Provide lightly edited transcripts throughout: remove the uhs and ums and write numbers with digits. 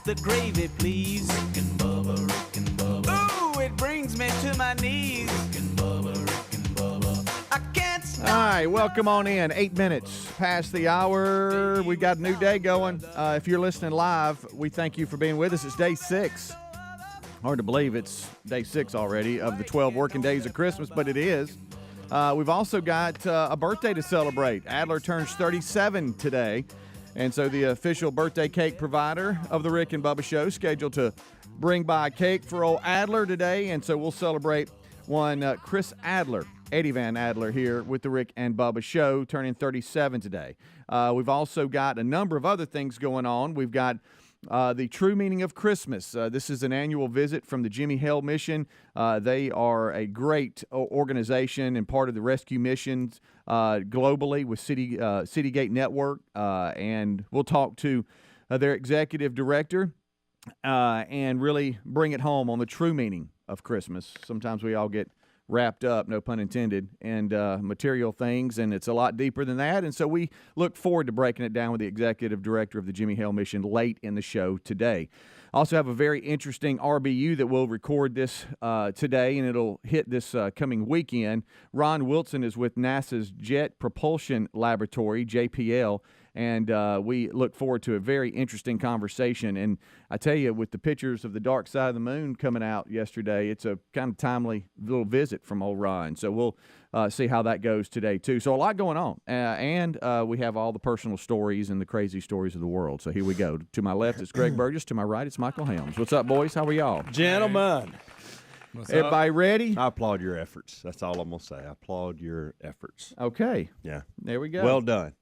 the gravy, please. Rick and Bubba. Ooh, it brings me to my knees. Rick and Bubba. I can't stop. All right, welcome on in. 8 minutes past the hour. We got a new day going. If you're listening live, we thank you for being with us. It's day 6. Hard to believe it's day 6 already of the 12 working days of Christmas, but it is. We've also got a birthday to celebrate. Adler turns 37 today, and so the official birthday cake provider of the Rick and Bubba Show scheduled to bring by a cake for old Adler today, and so we'll celebrate one Chris Adler, Eddie Van Adler here with the Rick and Bubba Show, turning 37 today. We've also got a number of other things going on. We've got the True Meaning of Christmas. This is an annual visit from the Hale Mission. They are a great organization and part of the rescue missions globally with Citygate Network. And we'll talk to their executive director and really bring it home on the true meaning of Christmas. Sometimes we all get wrapped up, no pun intended, and material things, and it's a lot deeper than that. And so we look forward to breaking it down with the executive director of the Hale Mission late in the show today. Also have a very interesting RBU that we'll record this today, and it'll hit this coming weekend. Ron Wilson is with NASA's Jet Propulsion Laboratory, JPL, and we look forward to a very interesting conversation. And I tell you, with the pictures of the dark side of the moon coming out yesterday, it's a kind of timely little visit from old Ron. So we'll see how that goes today, too. So a lot going on. And we have all the personal stories and the crazy stories of the world. So here we go. To my left, it's Greg Burgess. To my right, it's Michael Helms. What's up, boys? How are y'all? Gentlemen. Everybody ready? I applaud your efforts. That's all I'm going to say. I applaud your efforts. Okay. Yeah. There we go. Well done.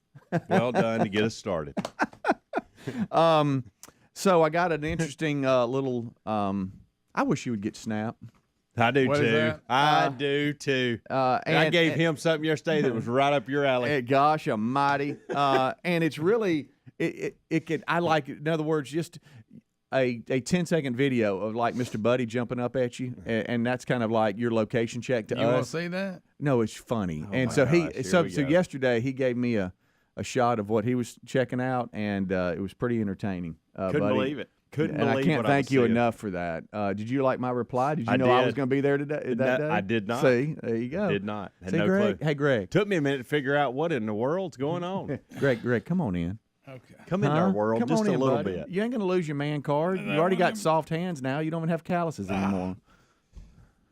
Well done to get us started. So I got an interesting little I wish you would get Snap. I do What is too. that? I do too. And I gave him something yesterday that was right up your alley. Gosh almighty. And it's really it could, I like it. In other words, just a 10-second video of like Mr. Buddy jumping up at you, and that's kind of like your location check to us. You want to see that? No, it's funny. Oh and my so gosh, so here we go. yesterday he gave me a shot of what he was checking out, and it was pretty entertaining. Couldn't buddy. believe it. Couldn't And believe I can't what thank I was you seeing. enough for that. Did you like my reply? Did you I know I did. was going to be there today? That day? I did not. See, there you go. Did not. Had See, no Greg? clue. Hey, Greg. Took me a minute to figure out what in the world's going on. Greg, come on in. Okay. Come into our world Come just on a in, little buddy. bit. You ain't going to lose your man card. You already got soft hands now. You don't even have calluses anymore.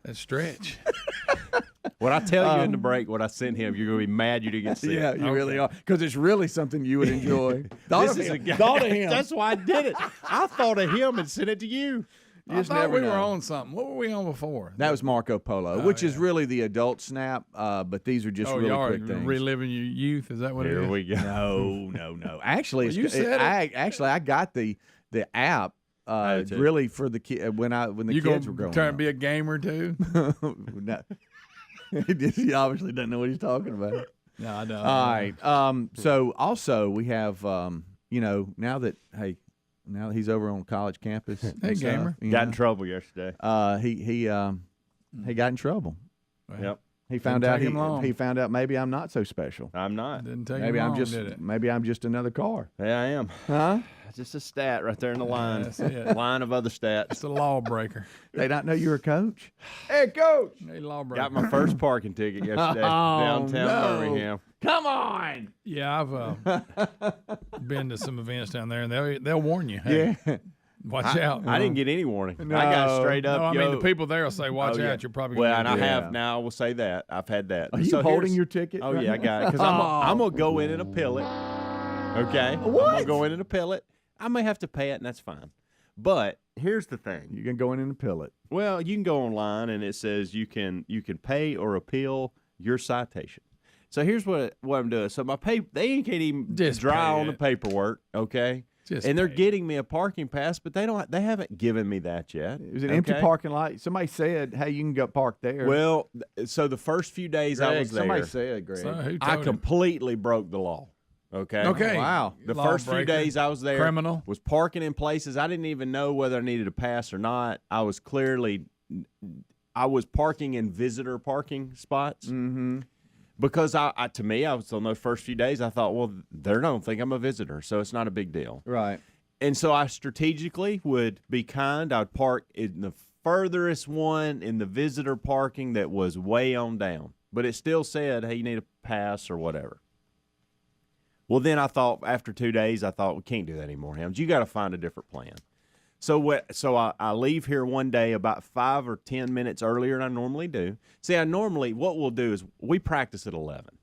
That's stretch. When I tell you in the break what I sent him, you're going to be mad you didn't get to see Yeah, it. you really are. Because it's really something you would enjoy. Thought of him. Thought of him. That's why I did it. I thought of him and sent it to you. You just I thought never we were know. on something. What were we on before? That was Marco Polo, which is really the adult Snap, but these are just really y'all are quick things. reliving your youth. Is that what it Here is? we go. No. Actually, Well, you said I got the app did too. really for the when the You kids were gonna growing try up. and be a gamer too? No. He obviously doesn't know what he's talking about. No, I don't. All right. So also we have now that he's over on college campus. and Hey, stuff, gamer. you Got know, in trouble yesterday. he got in trouble. Well, Yep. He found Didn't out take him long. he found out maybe I'm not so special. I'm not. Didn't take Maybe him I'm long, just did it? maybe I'm just another car. Yeah, I am. Huh? Just a stat right there in the line. That's it. Line of other stats. It's a lawbreaker. They not know you're a coach. Hey, coach! A lawbreaker. Got my first parking ticket yesterday Oh, downtown no. Birmingham. Come on! Yeah, I've been to some events down there, and they'll warn you. Hey, Yeah. watch out. I didn't get any warning. No. I got straight up. No, I mean yo. the people there will say, "Watch Oh, yeah. out, you're probably Well, gonna and get I Yeah. have now. I will say that I've had that. Are you So holding here's- your ticket? Oh right yeah, I now? got it. Because I'm gonna go in and appeal it. Okay. I'm What? gonna go in and appeal it. I may have to pay it, and that's fine. But here's the thing. You can go in and appeal it. Well, you can go online and it says you can pay or appeal your citation. So here's what I'm doing. So my they can't even Just dry pay on the it. paperwork, okay? Just and they're pay it. getting me a parking pass, but they haven't given me that yet. It was an empty okay? parking lot. Somebody said, "Hey, you can go park there." Well, so the first few days I Greg, was there, somebody said, "Greg." So who I told him? completely broke the law. Okay. Okay. Wow. The first few Lawbreaker. days I was there, Criminal. was parking in places I didn't even know whether I needed a pass or not. I was parking in visitor parking spots. Mm-hmm. Because to me, I was on those first few days, I thought, well, they don't think I'm a visitor, so it's not a big deal. Right. And so I strategically would be kind. I would park in the furthest one in the visitor parking that was way on down. But it still said, hey, you need a pass or whatever. Well, then I thought, after 2 days, we can't do that anymore, Helms. You got to find a different plan. So I leave here one day about 5 or 10 minutes earlier than I normally do. See, what we'll do is we practice at 11.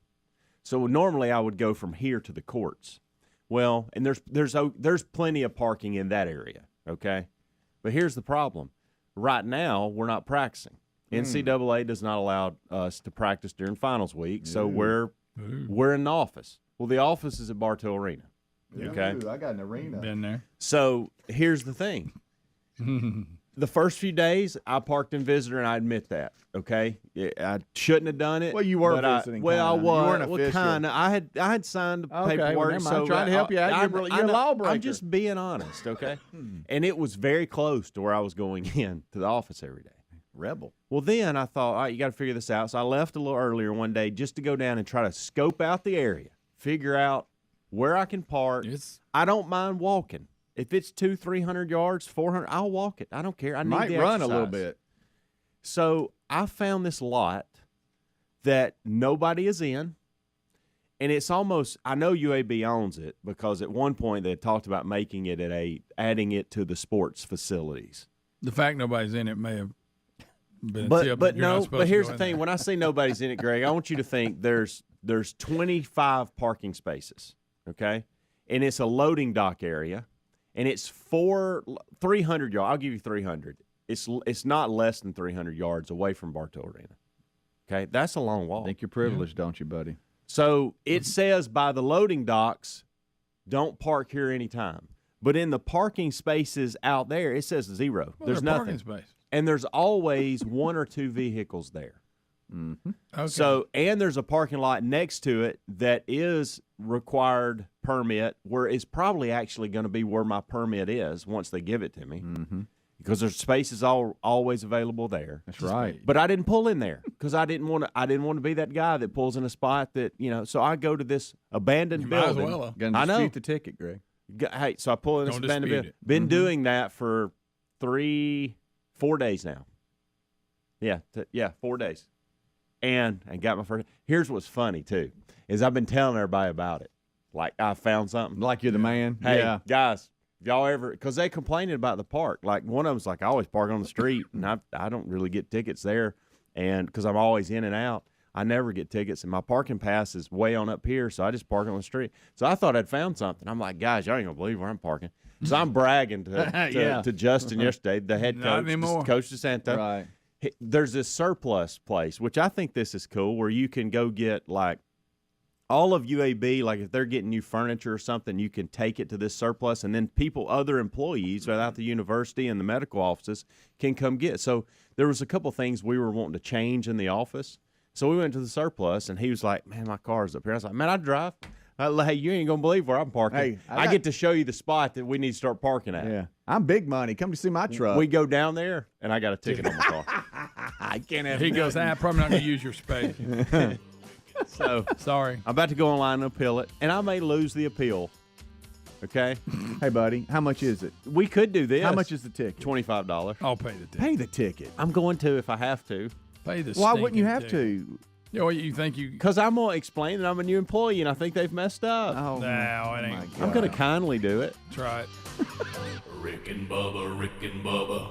So normally I would go from here to the courts. Well, and there's plenty of parking in that area, okay? But here's the problem. Right now, we're not practicing. NCAA does not allow us to practice during finals week, so we're in the office. Well, the office is at Bartow Arena. Okay. Ooh, I got an arena. Been there. So here's the thing. The first few days, I parked in visitor, and I admit that. Okay, I shouldn't have done it. Well, you were but visiting. I was. You weren't official. Kind of. I had signed the paperwork. Well, never mind. So I'm trying to help you out. You're a lawbreaker. I'm just being honest. Okay, and it was very close to where I was going in to the office every day. Rebel. Well, then I thought, all right, you got to figure this out. So I left a little earlier one day just to go down and try to scope out the area, figure out where I can park. I don't mind walking. If it's 200-300 yards, 400, I'll walk it. I don't care. I need Might the run exercise. a little bit. So I found this lot that nobody is in, and it's almost, I know UAB owns it because at one point they had talked about making it adding it to the sports facilities. The fact nobody's in it may have been a tip. But You're not no, supposed but to here's go the in thing. there. When I say nobody's in it, Greg, I want you to think there's 25 parking spaces, okay? And it's a loading dock area, and it's 300 yards. I'll give you 300. It's not less than 300 yards away from Bartow Arena. Okay, that's a long walk. I think you're privileged, don't you, buddy? So it says by the loading docks, don't park here anytime. But in the parking spaces out there, it says 0. Well, There's they're nothing. parking space. And there's always 1 or 2 vehicles there. Okay. So, and there's a parking lot next to it that is required permit, where it's probably actually going to be where my permit is once they give it to me, because there's spaces always available there. That's right. But I didn't pull in there because I didn't want to be that guy that pulls in a spot that, So I go to this abandoned You might as building. well have. Gonna I know. dispute the ticket, Greg. Hey, so I pull in this Don't abandoned dispute building. Been doing that for 4 days now. Yeah, 4 days. And got my first. Here's what's funny too, is I've been telling everybody about it. Like I found something. Like you're the man. Hey, yeah. guys, if y'all ever, because they complaining about the park. Like one of them's like, I always park on the street, and I don't really get tickets there, and because I'm always in and out, I never get tickets, and my parking pass is way on up here, so I just park on the street. So I thought I'd found something. I'm like, guys, y'all ain't gonna believe where I'm parking. So I'm bragging to Justin yesterday, the head Not coach, anymore. Coach DeSanto. Right. There's this surplus place, which I think this is cool, where you can go get like all of UAB, like if they're getting new furniture or something, you can take it to this surplus, and then other employees without the university and the medical offices can come get it. So there was a couple things we were wanting to change in the office. So we went to the surplus, and he was like, man, my car's up here. I was like, man, I drive. Hey, you ain't going to believe where I'm parking. Hey, I get to show you the spot that we need to start parking at. Yeah. I'm big money. Come to see my truck. We go down there, and I got a ticket on my car. I can't have He goes, I'm probably not going to use your space. So Sorry. I'm about to go online and appeal it, and I may lose the appeal. Okay? Hey, buddy, how much is it? We could do this. How much is the ticket? $25. I'll pay the ticket. Pay the ticket. I'm going to if I have to. Pay the Why wouldn't you stinking have ticket. to? Yeah, well, you think you... Because I'm going to explain that I'm a new employee, and I think they've messed up. Oh, No, it ain't. my I'm God. going to kindly do it. Try it. Rick and Bubba.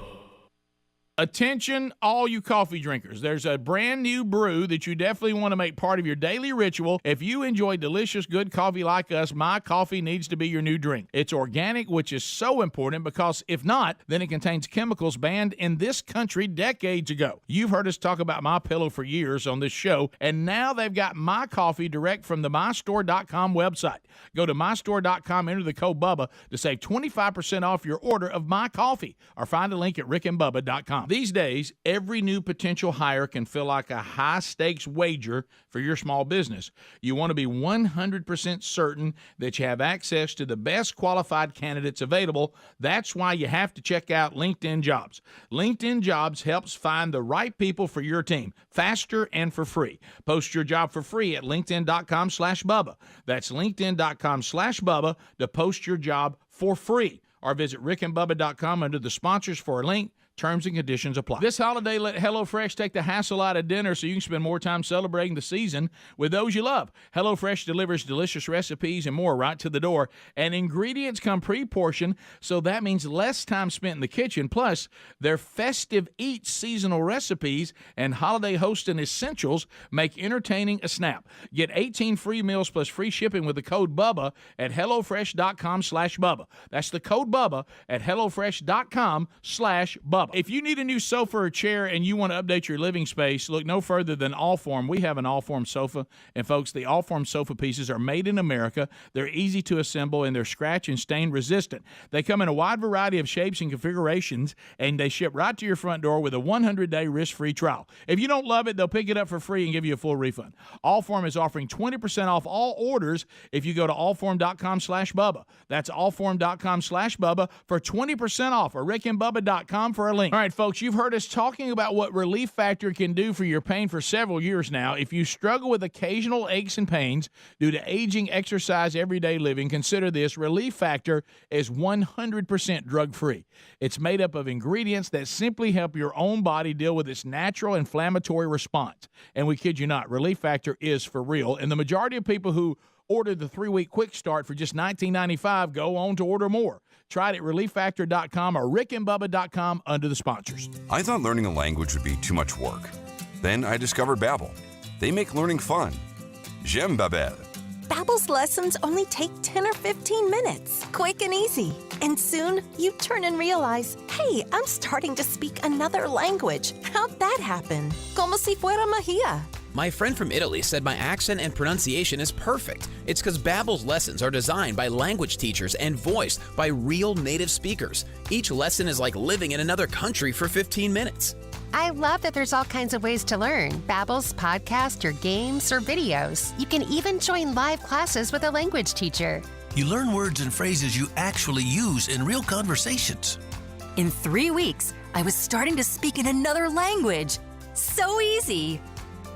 Attention, all you coffee drinkers. There's a brand new brew that you definitely want to make part of your daily ritual. If you enjoy delicious, good coffee like us, my coffee needs to be your new drink. It's organic, which is so important because if not, then it contains chemicals banned in this country decades ago. You've heard us talk about MyPillow for years on this show, and now they've got my coffee direct from the mystore.com website. Go to mystore.com, enter the code Bubba to save 25% off your order of my coffee, or find a link at rickandbubba.com. These days, every new potential hire can feel like a high-stakes wager for your small business. You want to be 100% certain that you have access to the best qualified candidates available. That's why you have to check out LinkedIn Jobs. LinkedIn Jobs helps find the right people for your team faster and for free. Post your job for free at linkedin.com/Bubba. That's linkedin.com/Bubba to post your job for free. or visit rickandbubba.com under the sponsors for a link. Terms and conditions apply. This holiday, let HelloFresh take the hassle out of dinner so you can spend more time celebrating the season with those you love. HelloFresh delivers delicious recipes and more right to the door, and ingredients come pre-portioned, so that means less time spent in the kitchen. Plus, their festive eat seasonal recipes and holiday hosting essentials make entertaining a snap. Get 18 free meals plus free shipping with the code BUBBA at HelloFresh.com/Bubba. That's the code BUBBA at HelloFresh.com/Bubba. If you need a new sofa or chair and you want to update your living space, look no further than Allform. We have an Allform sofa. And, folks, the Allform sofa pieces are made in America. They're easy to assemble, and they're scratch and stain resistant. They come in a wide variety of shapes and configurations, and they ship right to your front door with a 100-day risk-free trial. If you don't love it, they'll pick it up for free and give you a full refund. Allform is offering 20% off all orders if you go to allform.com/Bubba. That's allform.com/Bubba for 20% off, or rickandbubba.com for a link. All right, folks, you've heard us talking about what Relief Factor can do for your pain for several years now. If you struggle with occasional aches and pains due to aging, exercise, everyday living, consider this. Relief Factor is 100% drug-free. It's made up of ingredients that simply help your own body deal with its natural inflammatory response. And we kid you not, Relief Factor is for real. And the majority of people who order the 3-week quick start for just $19.95 go on to order more. Try it at relieffactor.com or rickandbubba.com under the sponsors. I thought learning a language would be too much work. Then I discovered Babbel. They make learning fun. J'aime Babbel. Babbel's lessons only take 10 or 15 minutes, quick and easy. And soon, you turn and realize, hey, I'm starting to speak another language. How'd that happen? Como si fuera magia. My friend from Italy said my accent and pronunciation is perfect. It's because Babbel's lessons are designed by language teachers and voiced by real native speakers. Each lesson is like living in another country for 15 minutes. I love that there's all kinds of ways to learn. Babbel's podcast or games or videos. You can even join live classes with a language teacher. You learn words and phrases you actually use in real conversations. In 3 weeks, I was starting to speak in another language. So easy.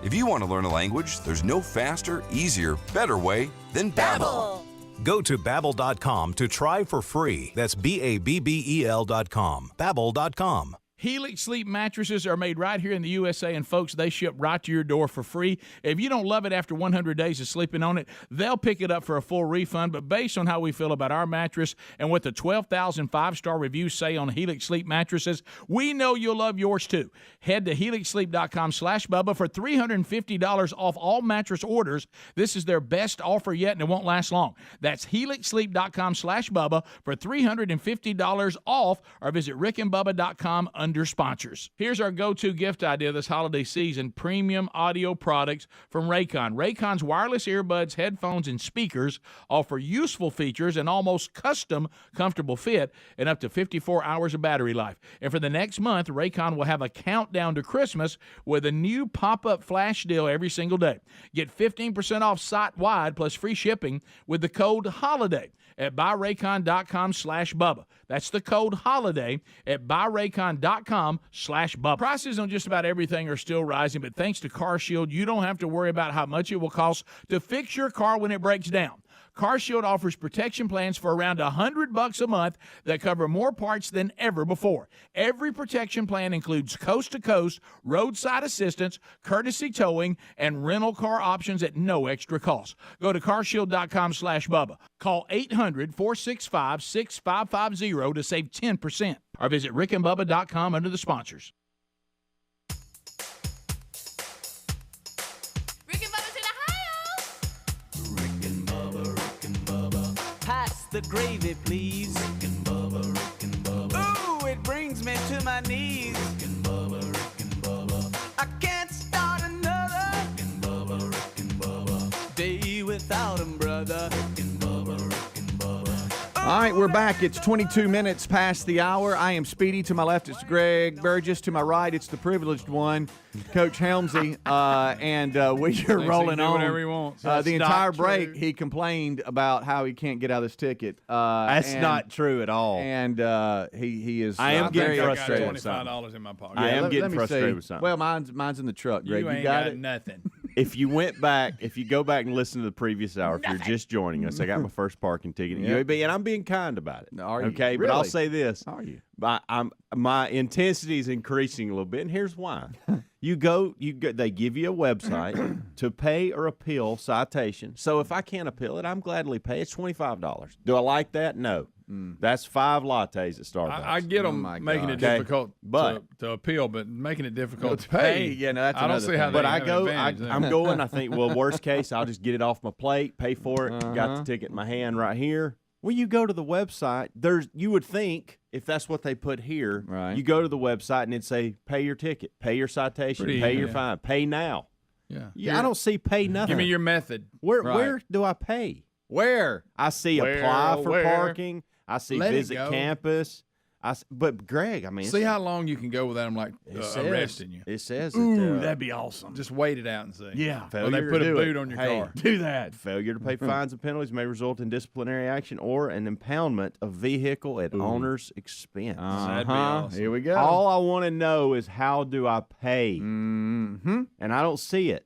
If you want to learn a language, there's no faster, easier, better way than Babbel. Go to Babbel.com to try for free. That's BABBEL.com. Babbel.com. Helix Sleep mattresses are made right here in the USA, and folks, they ship right to your door for free. If you don't love it after 100 days of sleeping on it, they'll pick it up for a full refund. But based on how we feel about our mattress and what the 12,000 5-star reviews say on Helix Sleep mattresses, we know you'll love yours too. Head to helixsleep.com/Bubba for $350 off all mattress orders. This is their best offer yet, and it won't last long. That's helixsleep.com/Bubba for $350 off, or visit rickandbubba.com under sponsors. Here's our go-to gift idea this holiday season: premium audio products from Raycon. Raycon's wireless earbuds, headphones, and speakers offer useful features and almost custom comfortable fit and up to 54 hours of battery life. And for the next month, Raycon will have a countdown to Christmas with a new pop-up flash deal every single day. Get 15% off site-wide plus free shipping with the code HOLIDAY at buyraycon.com/Bubba. That's the code HOLIDAY at buyraycon.com/Bubba. Prices on just about everything are still rising, but thanks to CarShield, you don't have to worry about how much it will cost to fix your car when it breaks down. CarShield offers protection plans for around $100 a month that cover more parts than ever before. Every protection plan includes coast-to-coast roadside assistance, courtesy towing, and rental car options at no extra cost. Go to carshield.com/Bubba. Call 800-465-6550 to save 10%, or visit rickandbubba.com under the sponsors. The gravy, please. Rick and Bubba. Ooh, it brings me to my knees. Rick and Bubba. I can't start another Rick and Bubba. Day without him, brother. Rick and Bubba. All right, we're back. It's 22 minutes past the hour. I am Speedy. To my left, it's Greg Burgess. To my right, it's the privileged one, Coach Helmsy. And we are rolling on. Whatever he wants. The entire break, he complained about how he can't get out of this ticket. That's not true at all. And he is. I am getting frustrated. I got $25 in my pocket. I am getting let me frustrated see. with something. Well, mine's in the truck, Greg. You ain't got got it? nothing. If you go back and listen to the previous hour, if you're just joining us, I got my first parking ticket at UAB, and I'm being kind about it. Are you? Okay, Really? but I'll say this. Are you? My intensity is increasing a little bit, and here's why. They give you a website to pay or appeal citation. So if I can't appeal it, I'm gladly pay. It's $25. Do I like that? No. That's 5 lattes at Starbucks. I get them making it difficult to appeal, but making it difficult to pay. Yeah, no, that's I don't see how. But they have an advantage there. I'm going. I think, well, worst case, I'll just get it off my plate, pay for it. Got the ticket in my hand right here. When you go to the website, you would think if that's what they put here, you go to the website and it'd say, pay your ticket, pay your citation, pay your fine, pay now. Yeah. I don't see pay nothing. Give me your method. Where do I pay? Where? I see apply for parking. I see visit campus. But Greg, I mean, see how long you can go without them arresting you. It says Ooh, that'd be awesome. Just wait it out and see. Yeah. Or they put a boot on your car. Do that. Failure to pay fines and penalties may result in disciplinary action or an impoundment of vehicle at owner's expense. That'd be awesome. Here we go. All I want to know is how do I pay? And I don't see it.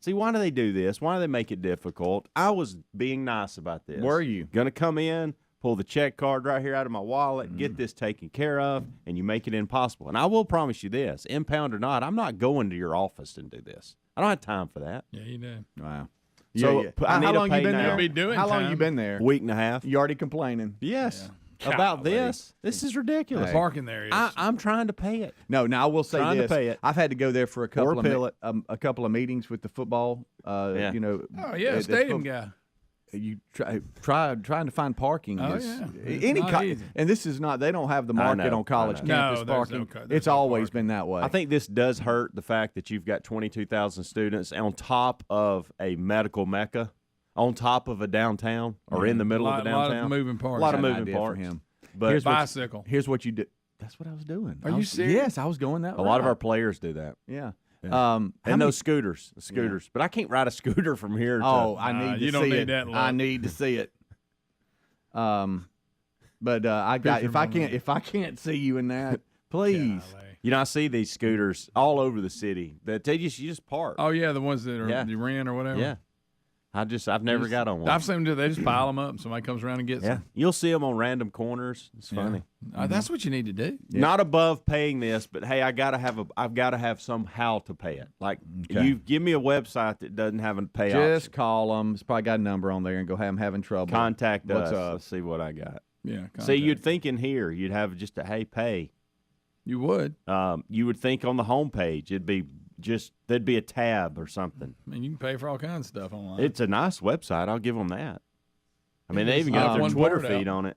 See, why do they do this? Why do they make it difficult? I was being nice about this. Were you? Going to come in, pull the check card right here out of my wallet, get this taken care of, and you make it impossible. And I will promise you this, impound or not, I'm not going to your office and do this. I don't have time for that. Yeah, you do. Wow. So how long you been now. there? How long you been there? Week and a half. You already complaining? Yes. About this. This is ridiculous. The parking there is. I'm trying to pay it. No, I will say Trying this. to pay it. I've had to go there for a couple appeal a couple of meetings with the football. You know. Oh yeah, stadium guy. You trying to find parking. Oh, is, yeah. Any easy. and this is not. They don't have the market on college campus No, parking. there's It's no always parking. been that way. I think this does hurt the fact that you've got 22,000 students on top of a medical mecca, on top of a downtown or in the middle of the downtown. A lot of moving parts. A lot of Got an moving idea parts. for him. But Here's bicycle. Here's what you do. That's what I was doing. Are you serious? Yes, I was going that a lot of our players do that. Yeah. And those scooters. But I can't ride a scooter from here. I need to you see don't need it. that look. I need to see it. But I got if I can't see you in that, please. You know, I see these scooters all over the city that you just park. Oh yeah, the ones that are the rent or whatever. Yeah. I've never got on one. I've seen them do. They just pile them up, and somebody comes around and gets them. You'll see them on random corners. It's funny. That's what you need to do. Not above paying this, but hey, I've got to have somehow to pay it. Like you give me a website that doesn't have a pay option. Just call them. It's probably got a number on there and go, hey, I'm having trouble. Contact What's us. up? Let's see what I got. Yeah. See, you'd think in here you'd have just a hey pay. You would. You would think on the homepage it'd be there'd be a tab or something. I mean, you can pay for all kinds of stuff online. It's a nice website. I'll give them that. I mean, they even got their Twitter feed on it.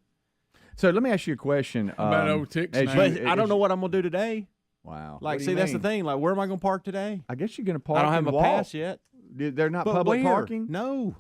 So let me ask you a question. About old ticks. But I don't know what I'm gonna do today. Wow. Like, see, that's the thing. Like, where am I gonna park today? I guess you're gonna park. I don't have and my walk. pass yet. They're not But public where? parking. No.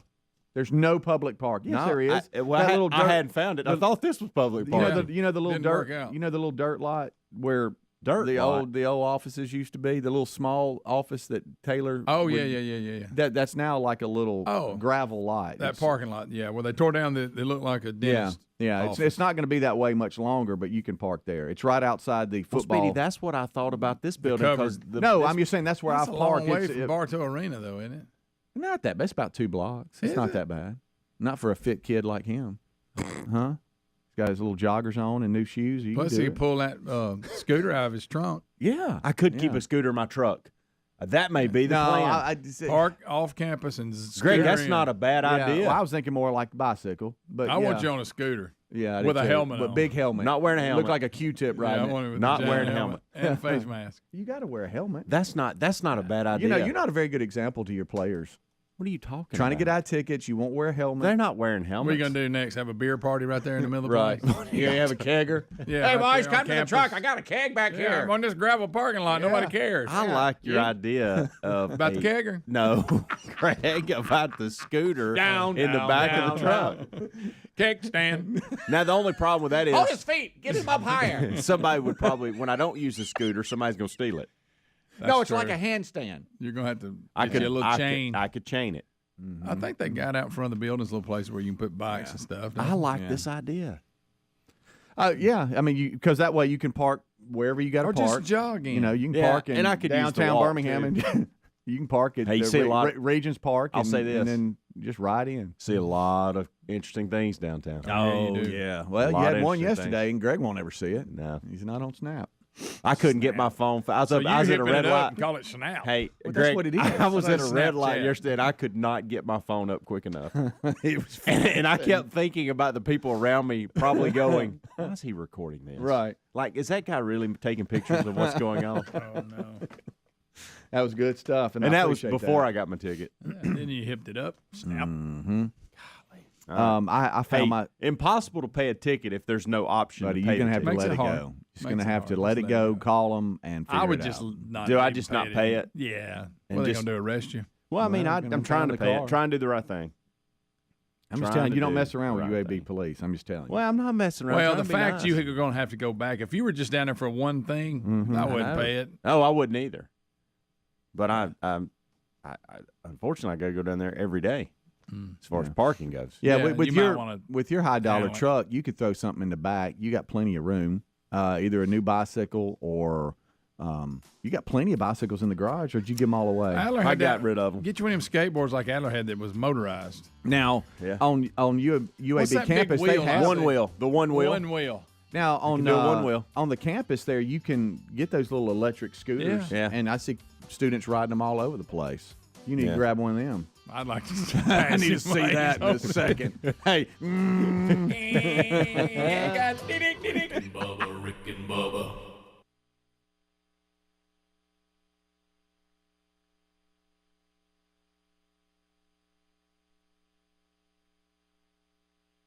There's no public parking. Yes, No, there is. I hadn't found it. I thought this was public parking. You know the little Didn't dirt. work out. You know the little dirt lot where the old offices used to be. The little small office that Taylor. Oh yeah. That's now like a little gravel lot. That parking lot. Yeah, where they tore down. They look like a dentist. Yeah. It's not going to be that way much longer, but you can park there. It's right outside the football. Speedy, that's what I thought about this building. I'm just saying that's where I park. It's a long way from Bartow Arena, though, isn't it? Not that bad. It's about 2 blocks. It's not that bad. Not for a fit kid like him. Huh? He's got his little joggers on and new shoes. Plus, he could pull that scooter out of his trunk. Yeah. I could keep a scooter in my truck. That may be the plan. Park off campus and Greg, that's not a bad idea. Well, I was thinking more like bicycle. But I want you on a scooter. Yeah, with a helmet on. But big helmet. Not wearing a helmet. Look like a Q-tip right now. Not wearing a helmet. And a face mask. You got to wear a helmet. That's not a bad idea. You know, you're not a very good example to your players. What are you talking Trying about? to get out tickets. You won't wear a helmet. They're not wearing helmets. What are you going to do next? Have a beer party right there in the middle of the place? You have a kegger. Yeah, hey, right boys, come to the truck. I got a keg back here. I'm on this gravel parking lot. Nobody cares. I like your idea of about the kegger. No, Greg, about the scooter in the back of the truck. Keg stand. Now, the only problem with that is... Hold his feet. Get him up higher. Somebody would probably... When I don't use the scooter, somebody's going to steal it. No, it's like a handstand. You're going to have to get you a little chain. I could chain it. I think they got out in front of the buildings little places where you can put bikes and stuff. I like this idea. Yeah, I mean, because that way you can park wherever you got to park. Or just jogging. You know, you can park in and I could use the downtown walk, Birmingham. too. You can park at Hey, you see a lot Regents Park. I'll say this. And then just ride in. See a lot of interesting things downtown. Oh, yeah. Well, you had one yesterday, and Greg won't ever see it. No. He's not on Snap. I couldn't get my phone. I was at a red light. And call it Snap. Hey, Well, Greg, that's what it is. I was at a red light Snapchat. yesterday, and I could not get my phone up quick enough. It was and I kept thinking about the people around me probably going, why is he recording this? Right. Like, is that guy really taking pictures of what's going on? Oh, no. That was good stuff. And that was before I got my ticket. And then you hipped it up. Snap. Mm-hmm. I found impossible to pay a ticket if there's no option. Buddy, to you're pay going to have to Makes let it it hard. go. Just Makes going to it have hard. to let it Just go, let it call them, and figure I would it just out. not. Do I even just not pay it? Yeah. And What are they just- going to do, arrest you? Well, I mean, Well, I'm gonna trying to find the pay it. car. Trying to do the right thing. I'm just trying telling to you, don't do mess around with the right UAB thing. police. I'm just telling you. Well, I'm not messing around. Well, trying the to be fact nice. you are going to have to go back. If you were just down there for one thing, I wouldn't pay it. Oh, I wouldn't either. But I unfortunately, I got to go down there every day as far as parking goes. Yeah, Yeah, with you might your wanna with your high dollar handle it. truck, you could throw something in the back. You got plenty of room. Either a new bicycle or you got plenty of bicycles in the garage, or did you give them all away? Adler I had got that- rid of them. Get you one of them skateboards like Adler had that was motorized. Now, Yeah. on What's UAB that big campus, they wheel have I One see? wheel. The one wheel. One wheel. now on do a one wheel. on the campus there. You can get those little electric scooters, Yeah. and I see students riding them all over the place. You need Yeah. to grab one of them. I'd like to. I need to see that in a second. Hey, Bubba, Rick and Bubba.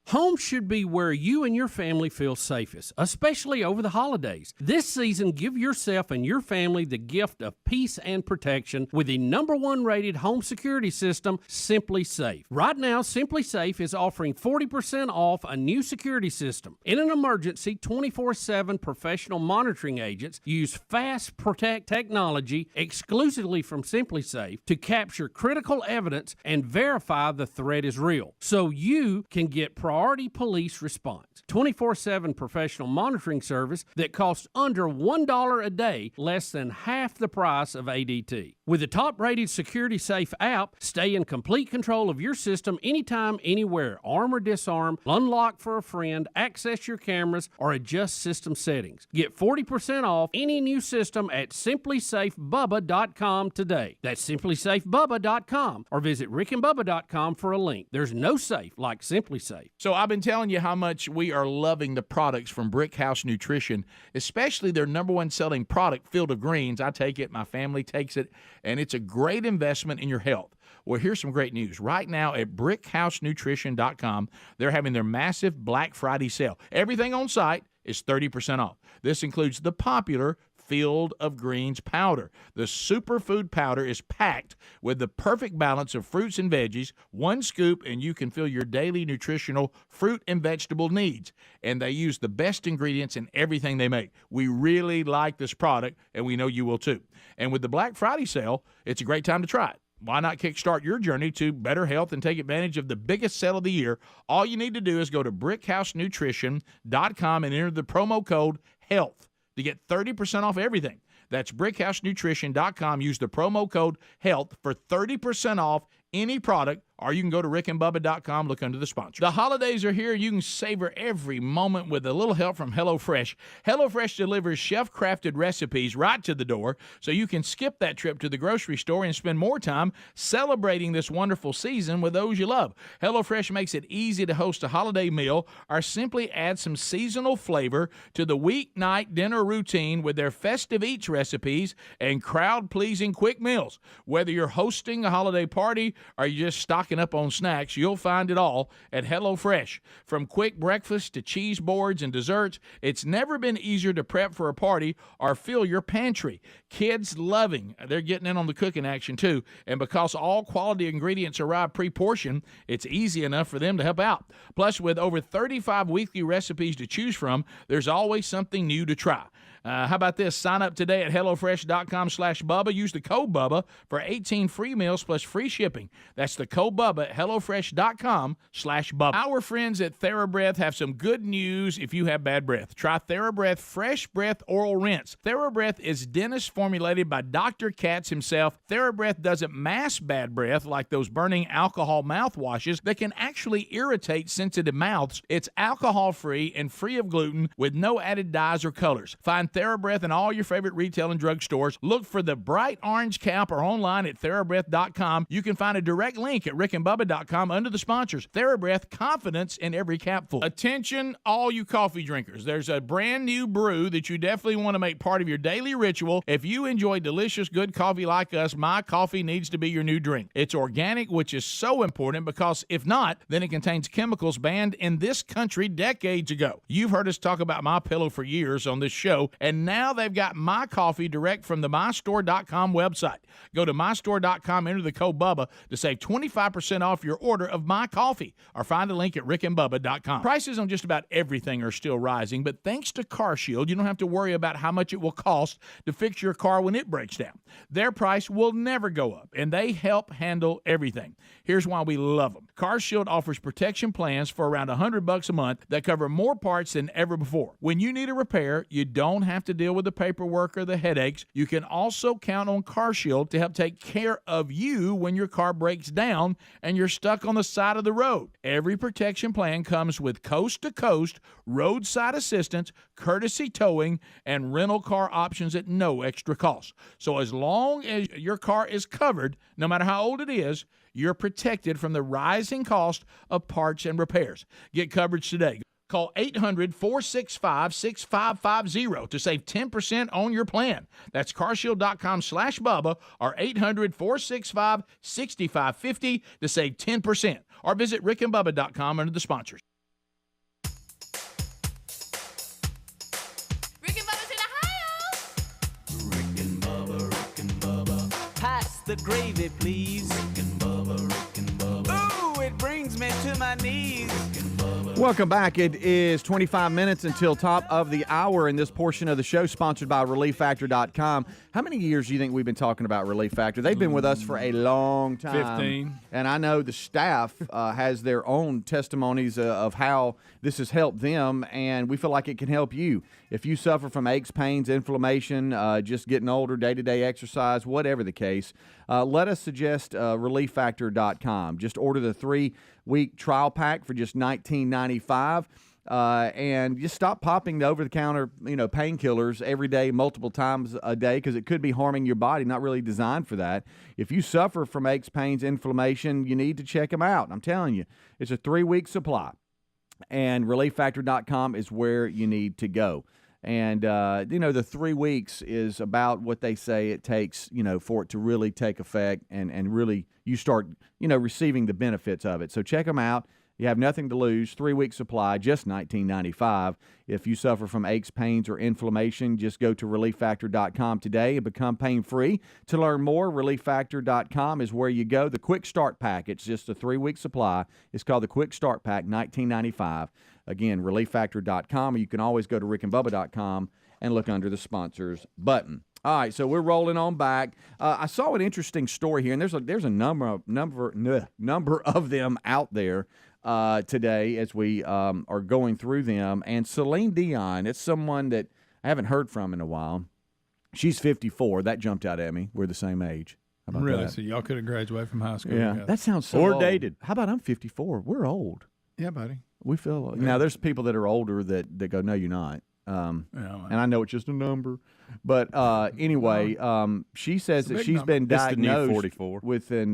Home should be where you and your family feel safest, especially over the holidays. This season, give yourself and your family the gift of peace and protection with the #1 rated home security system, Simply Safe. Right now, Simply Safe is offering 40% off a new security system. In an emergency, 24/7 professional monitoring agents use Fast Protect technology exclusively from Simply Safe to capture critical evidence and verify the threat is real, so you can get priority police response. 24/7 professional monitoring service that costs under $1 a day, less than half the price of ADT. With the top-rated Security Safe app, stay in complete control of your system anytime, anywhere. Arm or disarm, unlock for a friend, access your cameras, or adjust system settings. Get 40% off any new system at simplysafebubba.com today. That's simplysafebubba.com, or visit rickandbubba.com for a link. There's no safe like Simply Safe. So I've been telling you how much we are loving the products from Brick House Nutrition, especially their #1 selling product, Field of Greens. I take it, my family takes it, and it's a great investment in your health. Well, here's some great news. Right now at brickhousenutrition.com, they're having their massive Black Friday sale. Everything on site is 30% off. This includes the popular Field of Greens powder. The superfood powder is packed with the perfect balance of fruits and veggies, one scoop, and you can fill your daily nutritional fruit and vegetable needs. And they use the best ingredients in everything they make. We really like this product, and we know you will too. And with the Black Friday sale, it's a great time to try it. Why not kickstart your journey to better health and take advantage of the biggest sale of the year? All you need to do is go to brickhousenutrition.com and enter the promo code HEALTH to get 30% off everything. That's brickhousenutrition.com. Use the promo code HEALTH for 30% off any product, or you can go to rickandbubba.com, look under the sponsor. The holidays are here. You can savor every moment with a little help from HelloFresh. HelloFresh delivers chef-crafted recipes right to the door, so you can skip that trip to the grocery store and spend more time celebrating this wonderful season with those you love. HelloFresh makes it easy to host a holiday meal or simply add some seasonal flavor to the weeknight dinner routine with their festive eats recipes and crowd-pleasing quick meals. Whether you're hosting a holiday party or you're just stocking up on snacks, you'll find it all at HelloFresh. From quick breakfast to cheese boards and desserts, it's never been easier to prep for a party or fill your pantry. Kids loving, they're getting in on the cooking action too, and because all quality ingredients arrive pre-portioned, it's easy enough for them to help out. Plus, with over 35 weekly recipes to choose from, there's always something new to try. How about this? Sign up today at HelloFresh.com/Bubba. Use the code Bubba for 18 free meals plus free shipping. That's the code Bubba at HelloFresh.com/Bubba. Our friends at TheraBreath have some good news if you have bad breath. Try TheraBreath Fresh Breath Oral Rinse. TheraBreath is dentist formulated by Dr. Katz himself. TheraBreath doesn't mask bad breath like those burning alcohol mouthwashes that can actually irritate sensitive mouths. It's alcohol-free and free of gluten with no added dyes or colors. Find TheraBreath in all your favorite retail and drug stores. Look for the bright orange cap or online at TheraBreath.com. You can find a direct link at rickandbubba.com under the sponsors. TheraBreath, confidence in every capful. Attention, all you coffee drinkers. There's a brand new brew that you definitely want to make part of your daily ritual. If you enjoy delicious, good coffee like us, my coffee needs to be your new drink. It's organic, which is so important because if not, then it contains chemicals banned in this country decades ago. You've heard us talk about MyPillow for years on this show, and now they've got My Coffee direct from the MyStore.com website. Go to MyStore.com, enter the code Bubba to save 25% off your order of My Coffee, or find a link at rickandbubba.com. Prices on just about everything are still rising, but thanks to CarShield, you don't have to worry about how much it will cost to fix your car when it breaks down. Their price will never go up, and they help handle everything. Here's why we love them. CarShield offers protection plans for around $100 a month that cover more parts than ever before. When you need a repair, you don't have to deal with the paperwork or the headaches. You can also count on CarShield to help take care of you when your car breaks down and you're stuck on the side of the road. Every protection plan comes with coast-to-coast roadside assistance, courtesy towing, and rental car options at no extra cost. So as long as your car is covered, no matter how old it is, you're protected from the rising cost of parts and repairs. Get coverage today. Call 800-465-6550 to save 10% on your plan. That's carshield.com/Bubba or 800-465-6550 to save 10%. Or visit rickandbubba.com under the sponsors. Rick and Bubba's in Ohio. Rick and Bubba. Pass the gravy, please. Rick and Bubba. Ooh, it brings me to my knees. Welcome back. It is 25 minutes until top of the hour in this portion of the show, sponsored by ReliefFactor.com. How many years do you think we've been talking about Relief Factor? They've been with us for a long time. 15. And I know the staff has their own testimonies of how this has helped them, and we feel like it can help you. If you suffer from aches, pains, inflammation, just getting older, day-to-day exercise, whatever the case, let us suggest ReliefFactor.com. Just order the 3-week trial pack for just $19.95. And just stop popping the over-the-counter, painkillers every day, multiple times a day, because it could be harming your body, not really designed for that. If you suffer from aches, pains, inflammation, you need to check them out. I'm telling you, it's a 3-week supply, and ReliefFactor.com is where you need to go. And, the 3 weeks is about what they say it takes, for it to really take effect and really you start, receiving the benefits of it. So check them out. You have nothing to lose. 3-week supply, just $19.95. If you suffer from aches, pains, or inflammation, just go to ReliefFactor.com today and become pain-free. To learn more, ReliefFactor.com is where you go. The Quick Start Pack, it's just a 3-week supply. It's called the Quick Start Pack, $19.95. Again, ReliefFactor.com, or you can always go to rickandbubba.com and look under the sponsors button. All right, so we're rolling on back. I saw an interesting story here, and there's a number of them out there today as we are going through them. And Celine Dion, it's someone that I haven't heard from in a while. She's 54. That jumped out at me. We're the same age. How about Really? that? So y'all could have graduated from high school. Yeah, together. that sounds so Or old. dated. How about I'm 54? We're old. Yeah, buddy. We feel now. There's people that are older that go, no, you're not. And I know it's just a number, but anyway, she says that she's been diagnosed 44. with an.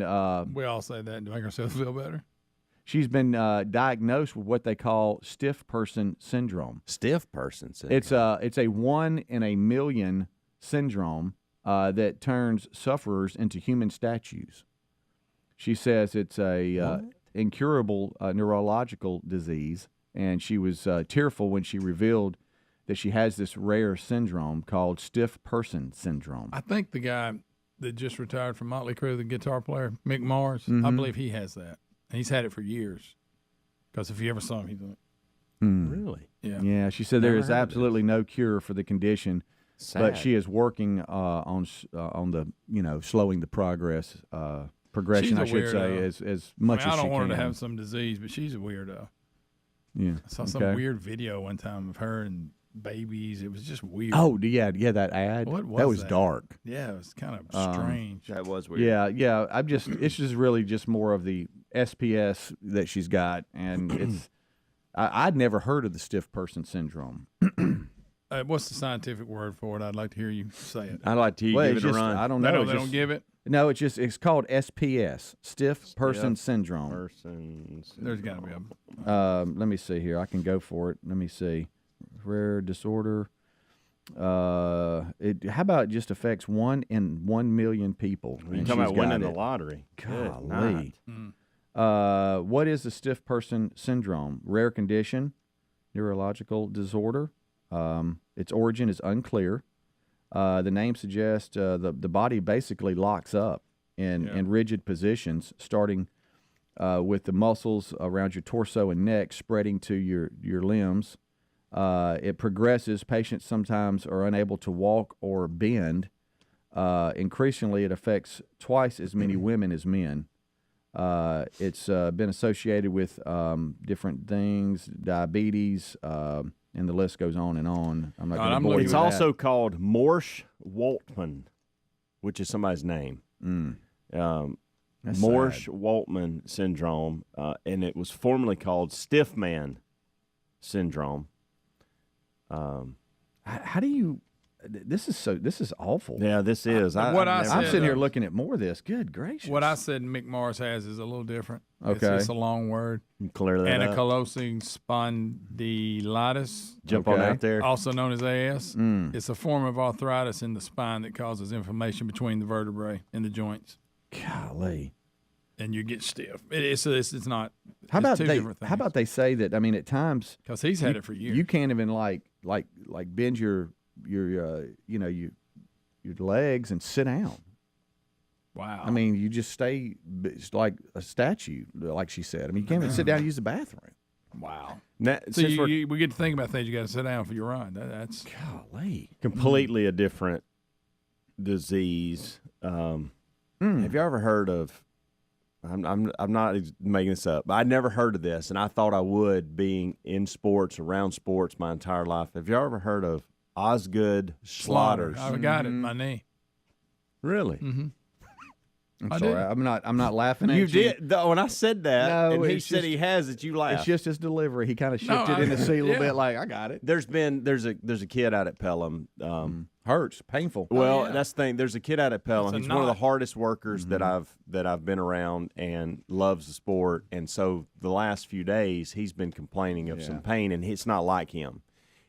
We all say that to make ourselves feel better. She's been diagnosed with what they call stiff person syndrome. Stiff person syndrome. It's a 1 in a million syndrome that turns sufferers into human statues. She says it's a incurable neurological disease, and she was tearful when she revealed that she has this rare syndrome called stiff person syndrome. I think the guy that just retired from Motley Crue, the guitar player, Mick Mars, I believe he has that. And he's had it for years. Because if you ever saw him, he's like, Really? Yeah. Yeah, she said there is absolutely no cure for the condition, but she is working on the slowing the progress. progression, I should say, weirdo. as much I as she don't want her to can. have some disease, but she's a weirdo. Yeah. I saw some weird video one time of her and babies. It was just weird. Oh, yeah, that ad. What was that? Was that? dark. Yeah, it was kind of strange. That was weird. Yeah. It's just really just more of the SPS that she's got, and it's. I'd never heard of the stiff person syndrome. What's the scientific word for it? I'd like to hear you say it. I'd like to give it a run. I don't know. They don't give it? No, it's called SPS, stiff person syndrome. There's got to be a. Let me see here. I can go for it. Let me see. Rare disorder. How about it just affects 1 in 1 million people? You're talking about winning the lottery. Golly. What is the stiff person syndrome? Rare condition, neurological disorder. Its origin is unclear. The name suggests the body basically locks up in rigid positions, starting with the muscles around your torso and neck spreading to your limbs. It progresses. Patients sometimes are unable to walk or bend. Increasingly, it affects twice as many women as men. It's been associated with different things, diabetes, and the list goes on and on. I'm not going to bore you with It's that. also called Morsch-Waltman, which is somebody's name. Morsch-Waltman syndrome, and it was formerly called stiff man syndrome. How do you? This is awful. Yeah, this is. I'm sitting here looking at more of this. Good gracious. What I said Mick Mars has is a little different. Okay. It's a long word. Clear that up. Ankylosing spondylitis. Jump on out there. Also known as AS. It's a form of arthritis in the spine that causes inflammation between the vertebrae and the joints. Golly. And you get stiff. It's not. How it's about two they? different things. How about they say that? I mean, at times because he's had it for years. You can't even like bend your legs and sit down. Wow. I mean, you just stay like a statue, like she said. I mean, you can't even sit down and use the bathroom. Wow. Now, So we get to think about things. You got to sit down for your run. That's golly. Completely a different disease. Have you ever heard of? I'm not making this up. But I never heard of this, and I thought I would, being in sports, around sports my entire life. Have you ever heard of Osgood Schlatter's? I got it in my knee. Really? Mm-hmm. I'm sorry. I'm not laughing at you. You did. When I said that, No, and he it's said just- he has it, you laughed. It's just his delivery. He kind of shifted in the seat a little bit, like I got it. There's a kid out at Pelham. Hurts, painful. Well, that's the thing. There's a kid out at Pelham. He's one of the hardest workers that Mm-hmm. I've been around, and loves the sport. And so the last few days, he's been complaining of some pain, and it's not like him.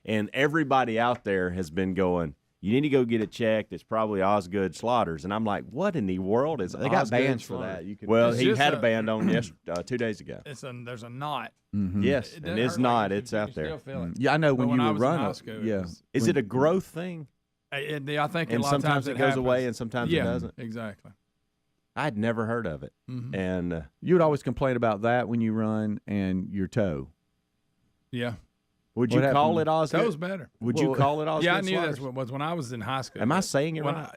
And everybody out there has been going, you need to go get it checked. It's probably Osgood Schlatter's. And I'm like, what in the world is They got Osgood bands for Schlatter's? that. You can- Well, It's he just had a band on 2 days ago. There's a knot. Yes, It and doesn't it's hurt not. like you It's can out there. still feel it. Yeah, I know But when you I were was in high running. school, Yeah. Is it a growth thing? I think And a lot of sometimes times it goes happens. away and sometimes it doesn't? Exactly. I'd never heard of it. And You would always complain about that when you run and your toe. Yeah. would you What call happened? it Osgood? That was better. Would you call it Osgood Yeah, I knew Schlatter's? that's what it was when I was in high school. Am I saying it When right?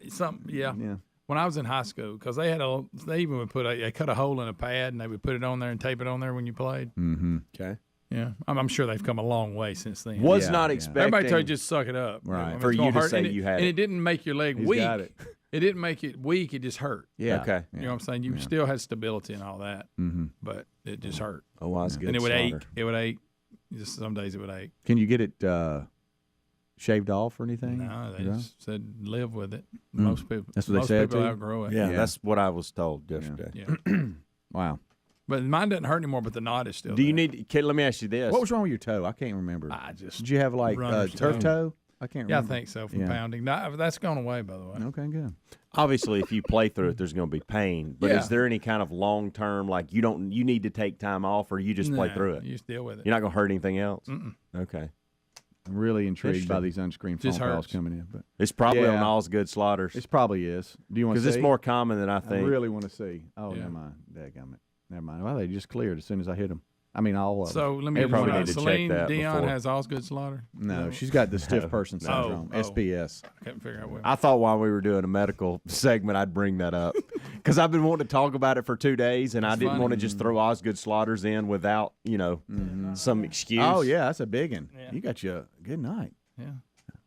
Yeah. When I was in high school, because they even would they cut a hole in a pad and they would put it on there and tape it on there when you played. Mm-hmm. Okay. Yeah, I'm sure they've come a long way since then. Was not expecting. Everybody told you just suck it up, Right. I mean, For it's gonna you to hurt, say and you had and it. it didn't make your leg He's weak. got it. It didn't make it weak. It just hurt. Yeah. Okay. You know what I'm saying? You still had stability and all that, but it just hurt. Oh, Osgood And it would Schlatter. ache. It would ache. Just some days it would ache. Can you get it shaved off or anything? No, they Yeah. just said live with it. Most people. That's what they most said people too? outgrow it. Yeah, that's what I was told yesterday. Yeah. Wow. But mine doesn't hurt anymore. But the knot is still. Do you there. need? Let me ask you this. What was wrong with your toe? I can't remember. I just. Did you have like runner's turf toe. toe? I can't Yeah, I remember. think so. From Yeah. pounding. No, that's gone away, by the way. Okay, good. Obviously, if you play through it, there's going to be pain. But Yeah. is there any kind of long term, like you need to take time off, or you just play Nah, through it? You just deal with it. You're not going to hurt anything else. Mm-mm. Okay. I'm really intrigued by Interesting. these unscreened Just phone calls hurts. coming in, but It's probably Yeah. on Osgood Schlatter's it probably is. Do you want to because see? it's more common than I I think. really want to see. Oh, Yeah. never mind. Dadgummit. Never mind. Well, they just cleared as soon as I hit them. I mean, all of them. So let me Everybody need to Celine check that Dion before. has Osgood slaughter? No, she's got the stiff person syndrome, SPS. I couldn't figure out what. I thought while we were doing a medical segment, I'd bring that up because I've been wanting to talk about it for 2 days, and I didn't want to just throw Osgood slaughters in without, some excuse. Oh, yeah, that's a big one. Yeah. You got you a good night. Yeah.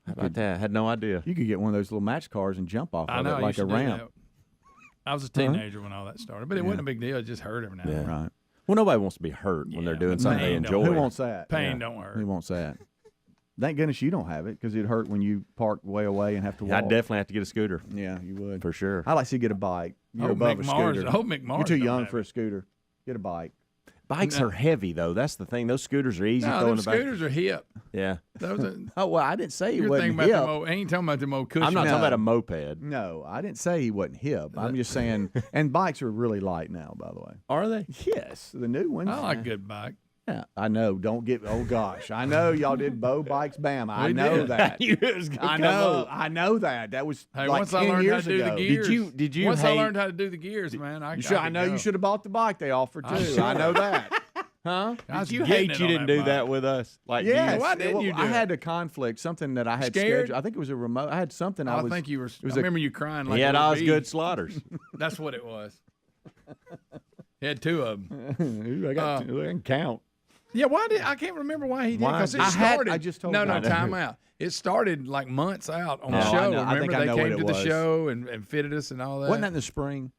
How about that? Had no idea. You could get one of those little match cars and jump off I of know, it I like used a to do ramp. that. I was a teenager when all that started, but it wasn't a big deal. It just hurt every now and then. Right. Well, nobody wants to be hurt when they're doing something they enjoy. Who wants that? Pain don't hurt. Who wants that? Thank goodness you don't have it because it'd hurt when you park way away and have to walk. I'd definitely have to get a scooter. Yeah, you would. For sure. I'd like to see you get a bike. You're Hope above Mick a Mars- scooter. I hope Mick Mars You're too don't young have for a it. scooter. Get a bike. Bikes are heavy, though. That's the thing. Those scooters are easy No, throwing them the back. scooters are hip. Yeah. Those are, Oh, well, I didn't say he you're wasn't thinking about hip. them old, ain't talking about them old cushions. I'm not No. talking about a moped. No, I didn't say he wasn't hip. I'm just saying, and bikes are really light now, by the way. Are they? Yes, the new ones. I like a good bike. Yeah, I know. Don't get. Oh gosh, I know y'all did Bow Bikes Bama. I We know did. that. You was gonna I come know. up. I know that. That was Hey, like once 10 I learned how years to do ago. the gears, Did you once I hate- learned how to do the gears, man, I I know you should have bought the bike they offered too. I know that. Huh? Did you hate you didn't do that with us? Like, Yes. Why didn't Well, you do I it? had a conflict, something that I had Scared? scheduled. I think it was a remote. I had something. I think you were. It I was remember you crying like he had a little Osgood bee. slaughters. That's what it was. He had two of them. Ooh, I got. I can count. Yeah, why did I can't remember why he did Why? because it I had- started. I just told no, you. no, I know. time out. It started like months out on the Oh, I show. know. I Remember think I they know what came it to the was. show and fitted us and all that. Wasn't that in the spring?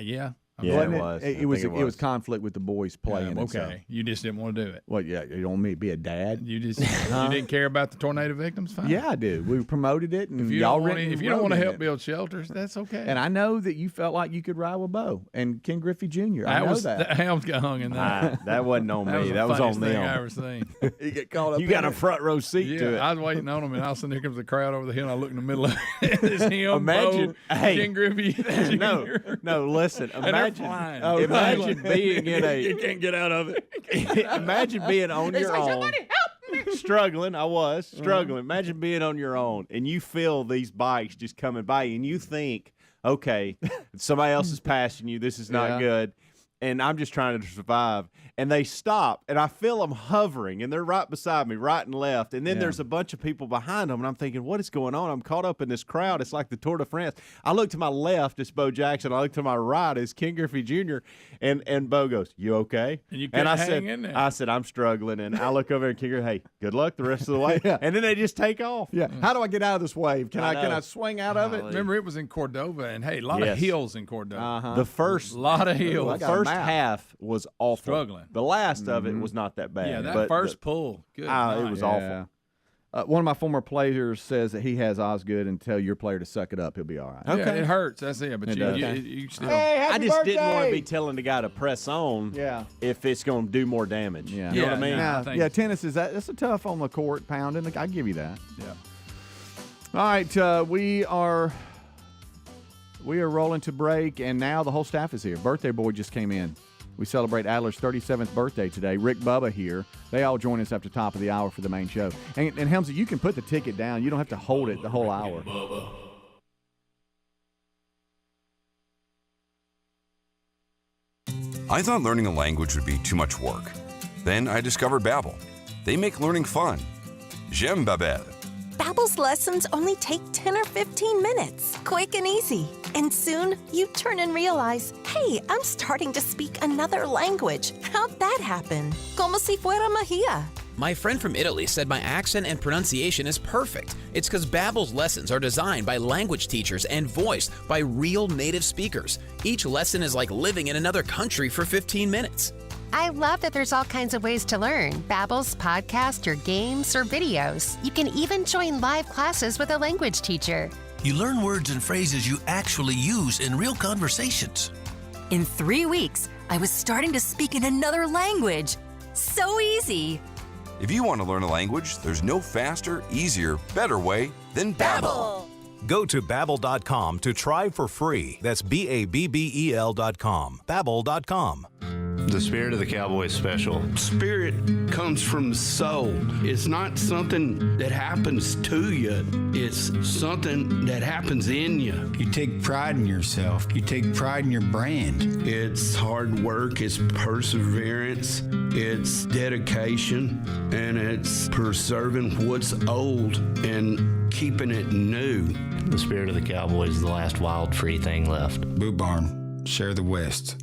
Yeah. Yeah, Wasn't it was. I It think was. it It was was. conflict with the boys playing. and Okay, stuff. you just didn't want to do it. Well, yeah, you don't want me to be a dad. You just you didn't care about the tornado victims. Fine. Yeah, I do. We promoted it, and If you y'all don't want written if you don't want to wrote in help it. build shelters, that's okay. And I know that you felt like you could ride with Bo and Ken Griffey Jr. I know was that. Helms got hung in that. That wasn't on me. the That was on funniest thing I them. ever seen. You get caught up. You got a front row seat to Yeah, it. I was waiting on him, and all of a sudden here comes the crowd over the hill, and I look in the middle of it. It's him, Imagine- Bo, hey. Ken Griffey. No, listen. they're Imagine, flying. imagine being in You a. can't get out of it. Imagine being on your own. Struggling, I was struggling. Imagine being on your own and you feel these bikes just coming by you, and you think, okay, somebody else is passing you. This is not Yeah. good. And I'm just trying to survive. And they stop, and I feel them hovering, and they're right beside me, right and left. And then Yeah. there's a bunch of people behind them, and I'm thinking, what is going on? I'm caught up in this crowd. It's like the Tour de France. I look to my left, it's Bo Jackson. I look to my right, it's Ken Griffey Jr. And Bo goes, "You okay?" And you I couldn't said, hang in there. "I said I'm struggling." And I look over and Ken Griffey, "Hey, good luck the rest of the way." Yeah. And then they just take off. Yeah. How do I get out of this wave? Can I I know. swing out of it? Golly. Remember, it was in Cordova, and hey, a lot Yes. of hills in Cordova. Uh-huh. The first A lot of Ooh, I hills. got a first map. half was awful. Struggling. The last of it was not that bad. Yeah, that but first the- pull. Good. it night. was Yeah. awful. One of my former players says that he has Osgood, and tell your player to suck it up. He'll be all right. Yeah, it hurts. That's it. But It you, does. you still. I just didn't want to be telling the guy to press on. Yeah. If it's going to do more damage. Yeah. You know what I mean? Yeah. I Yeah, think- yeah, tennis is that's a tough on the court pounding. I give you that. Yeah. All right, we are rolling to break, and now the whole staff is here. Birthday boy just came in. We celebrate Adler's 37th birthday today. Rick, Bubba here. They all join us after the top of the hour for the main show. And Helmsy, you can put the ticket down. You don't have to hold it the whole hour. I thought learning a language would be too much work. Then I discovered Babbel. They make learning fun. J'aime Babbel. Babbel's lessons only take 10 or 15 minutes. Quick and easy. And soon, you turn and realize, hey, I'm starting to speak another language. How'd that happen? Como si fuera magia. My friend from Italy said my accent and pronunciation is perfect. It's because Babbel's lessons are designed by language teachers and voiced by real native speakers. Each lesson is like living in another country for 15 minutes. I love that there's all kinds of ways to learn. Babbel's podcast or games or videos. You can even join live classes with a language teacher. You learn words and phrases you actually use in real conversations. In 3 weeks, I was starting to speak in another language. So easy. If you want to learn a language, there's no faster, easier, better way than Babbel. Go to Babbel.com to try for free. That's BABBEL.com. Babbel.com. The spirit of the cowboy is special. Spirit comes from the soul. It's not something that happens to you. It's something that happens in you. You take pride in yourself. You take pride in your brand. It's hard work. It's perseverance. It's dedication. And it's preserving what's old and keeping it new. The spirit of the cowboy is the last wild, free thing left. Boot Barn, share the West.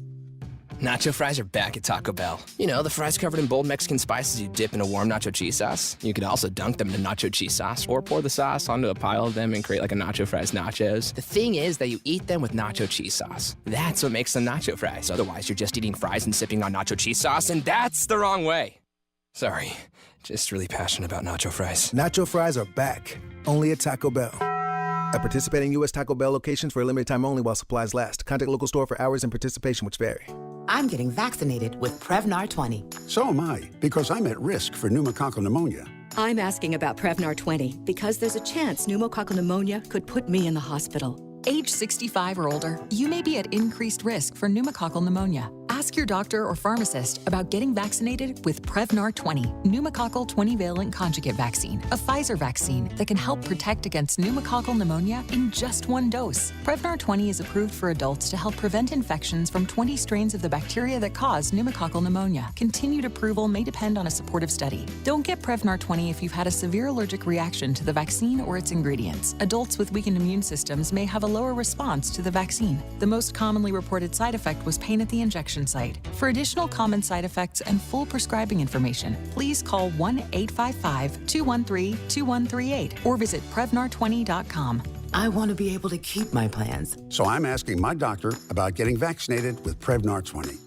Nacho fries are back at Taco Bell. You know, the fries covered in bold Mexican spices you dip in a warm nacho cheese sauce. You could also dunk them in nacho cheese sauce or pour the sauce onto a pile of them and create like a nacho fries nachos. The thing is that you eat them with nacho cheese sauce. That's what makes them nacho fries. Otherwise, you're just eating fries and sipping on nacho cheese sauce, and that's the wrong way. Sorry, just really passionate about nacho fries. Nacho fries are back, only at Taco Bell. At participating U.S. Taco Bell locations for a limited time only while supplies last. Contact local store for hours and participation which vary. I'm getting vaccinated with Prevnar 20. So am I, because I'm at risk for pneumococcal pneumonia. I'm asking about Prevnar 20 because there's a chance pneumococcal pneumonia could put me in the hospital. Age 65 or older, you may be at increased risk for pneumococcal pneumonia. Ask your doctor or pharmacist about getting vaccinated with Prevnar 20, pneumococcal 20-valent conjugate vaccine, a Pfizer vaccine that can help protect against pneumococcal pneumonia in just one dose. Prevnar 20 is approved for adults to help prevent infections from 20 strains of the bacteria that cause pneumococcal pneumonia. Continued approval may depend on a supportive study. Don't get Prevnar 20 if you've had a severe allergic reaction to the vaccine or its ingredients. Adults with weakened immune systems may have a lower response to the vaccine. The most commonly reported side effect was pain at the injection site. For additional common side effects and full prescribing information, please call 1-855-213-2138 or visit Prevnar20.com. I want to be able to keep my plans. So I'm asking my doctor about getting vaccinated with Prevnar 20.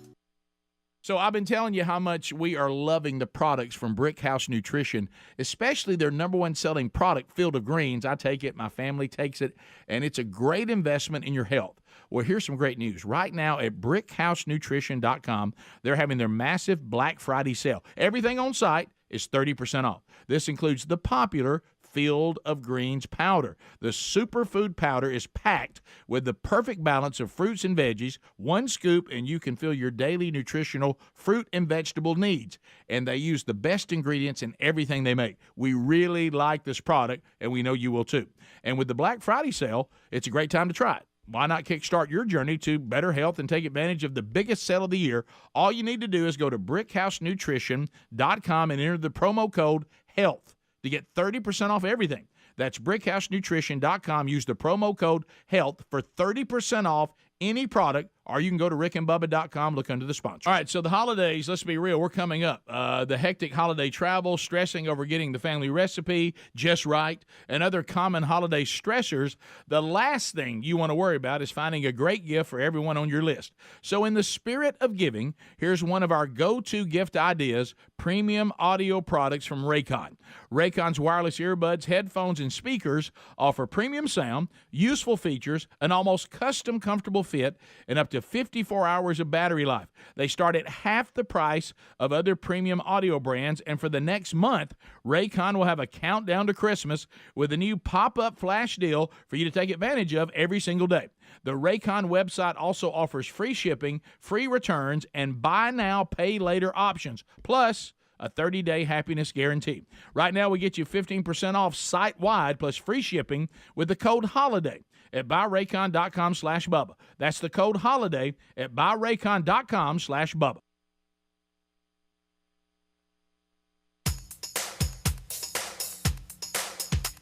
So I've been telling you how much we are loving the products from Brick House Nutrition, especially their number one selling product, Field of Greens. I take it, my family takes it, and it's a great investment in your health. Well, here's some great news. Right now at brickhousenutrition.com, they're having their massive Black Friday sale. Everything on site is 30% off. This includes the popular Field of Greens powder. The superfood powder is packed with the perfect balance of fruits and veggies, one scoop, and you can fill your daily nutritional fruit and vegetable needs. And they use the best ingredients in everything they make. We really like this product, and we know you will too. And with the Black Friday sale, it's a great time to try it. Why not kickstart your journey to better health and take advantage of the biggest sale of the year? All you need to do is go to brickhousenutrition.com and enter the promo code HEALTH to get 30% off everything. That's brickhousenutrition.com. Use the promo code HEALTH for 30% off any product, or you can go to rickandbubba.com, look under the sponsor. All right, so the holidays, let's be real, we're coming up. The hectic holiday travel, stressing over getting the family recipe just right, and other common holiday stressors, the last thing you want to worry about is finding a great gift for everyone on your list. So in the spirit of giving, here's one of our go-to gift ideas, premium audio products from Raycon. Raycon's wireless earbuds, headphones, and speakers offer premium sound, useful features, an almost custom comfortable fit, and up to 54 hours of battery life. They start at half the price of other premium audio brands, and for the next month, Raycon will have a countdown to Christmas with a new pop-up flash deal for you to take advantage of every single day. The Raycon website also offers free shipping, free returns, and buy now, pay later options, plus a 30-day happiness guarantee. Right now, we get you 15% off site-wide plus free shipping with the code HOLIDAY at buyraycon.com/Bubba. That's the code HOLIDAY at buyraycon.com/Bubba.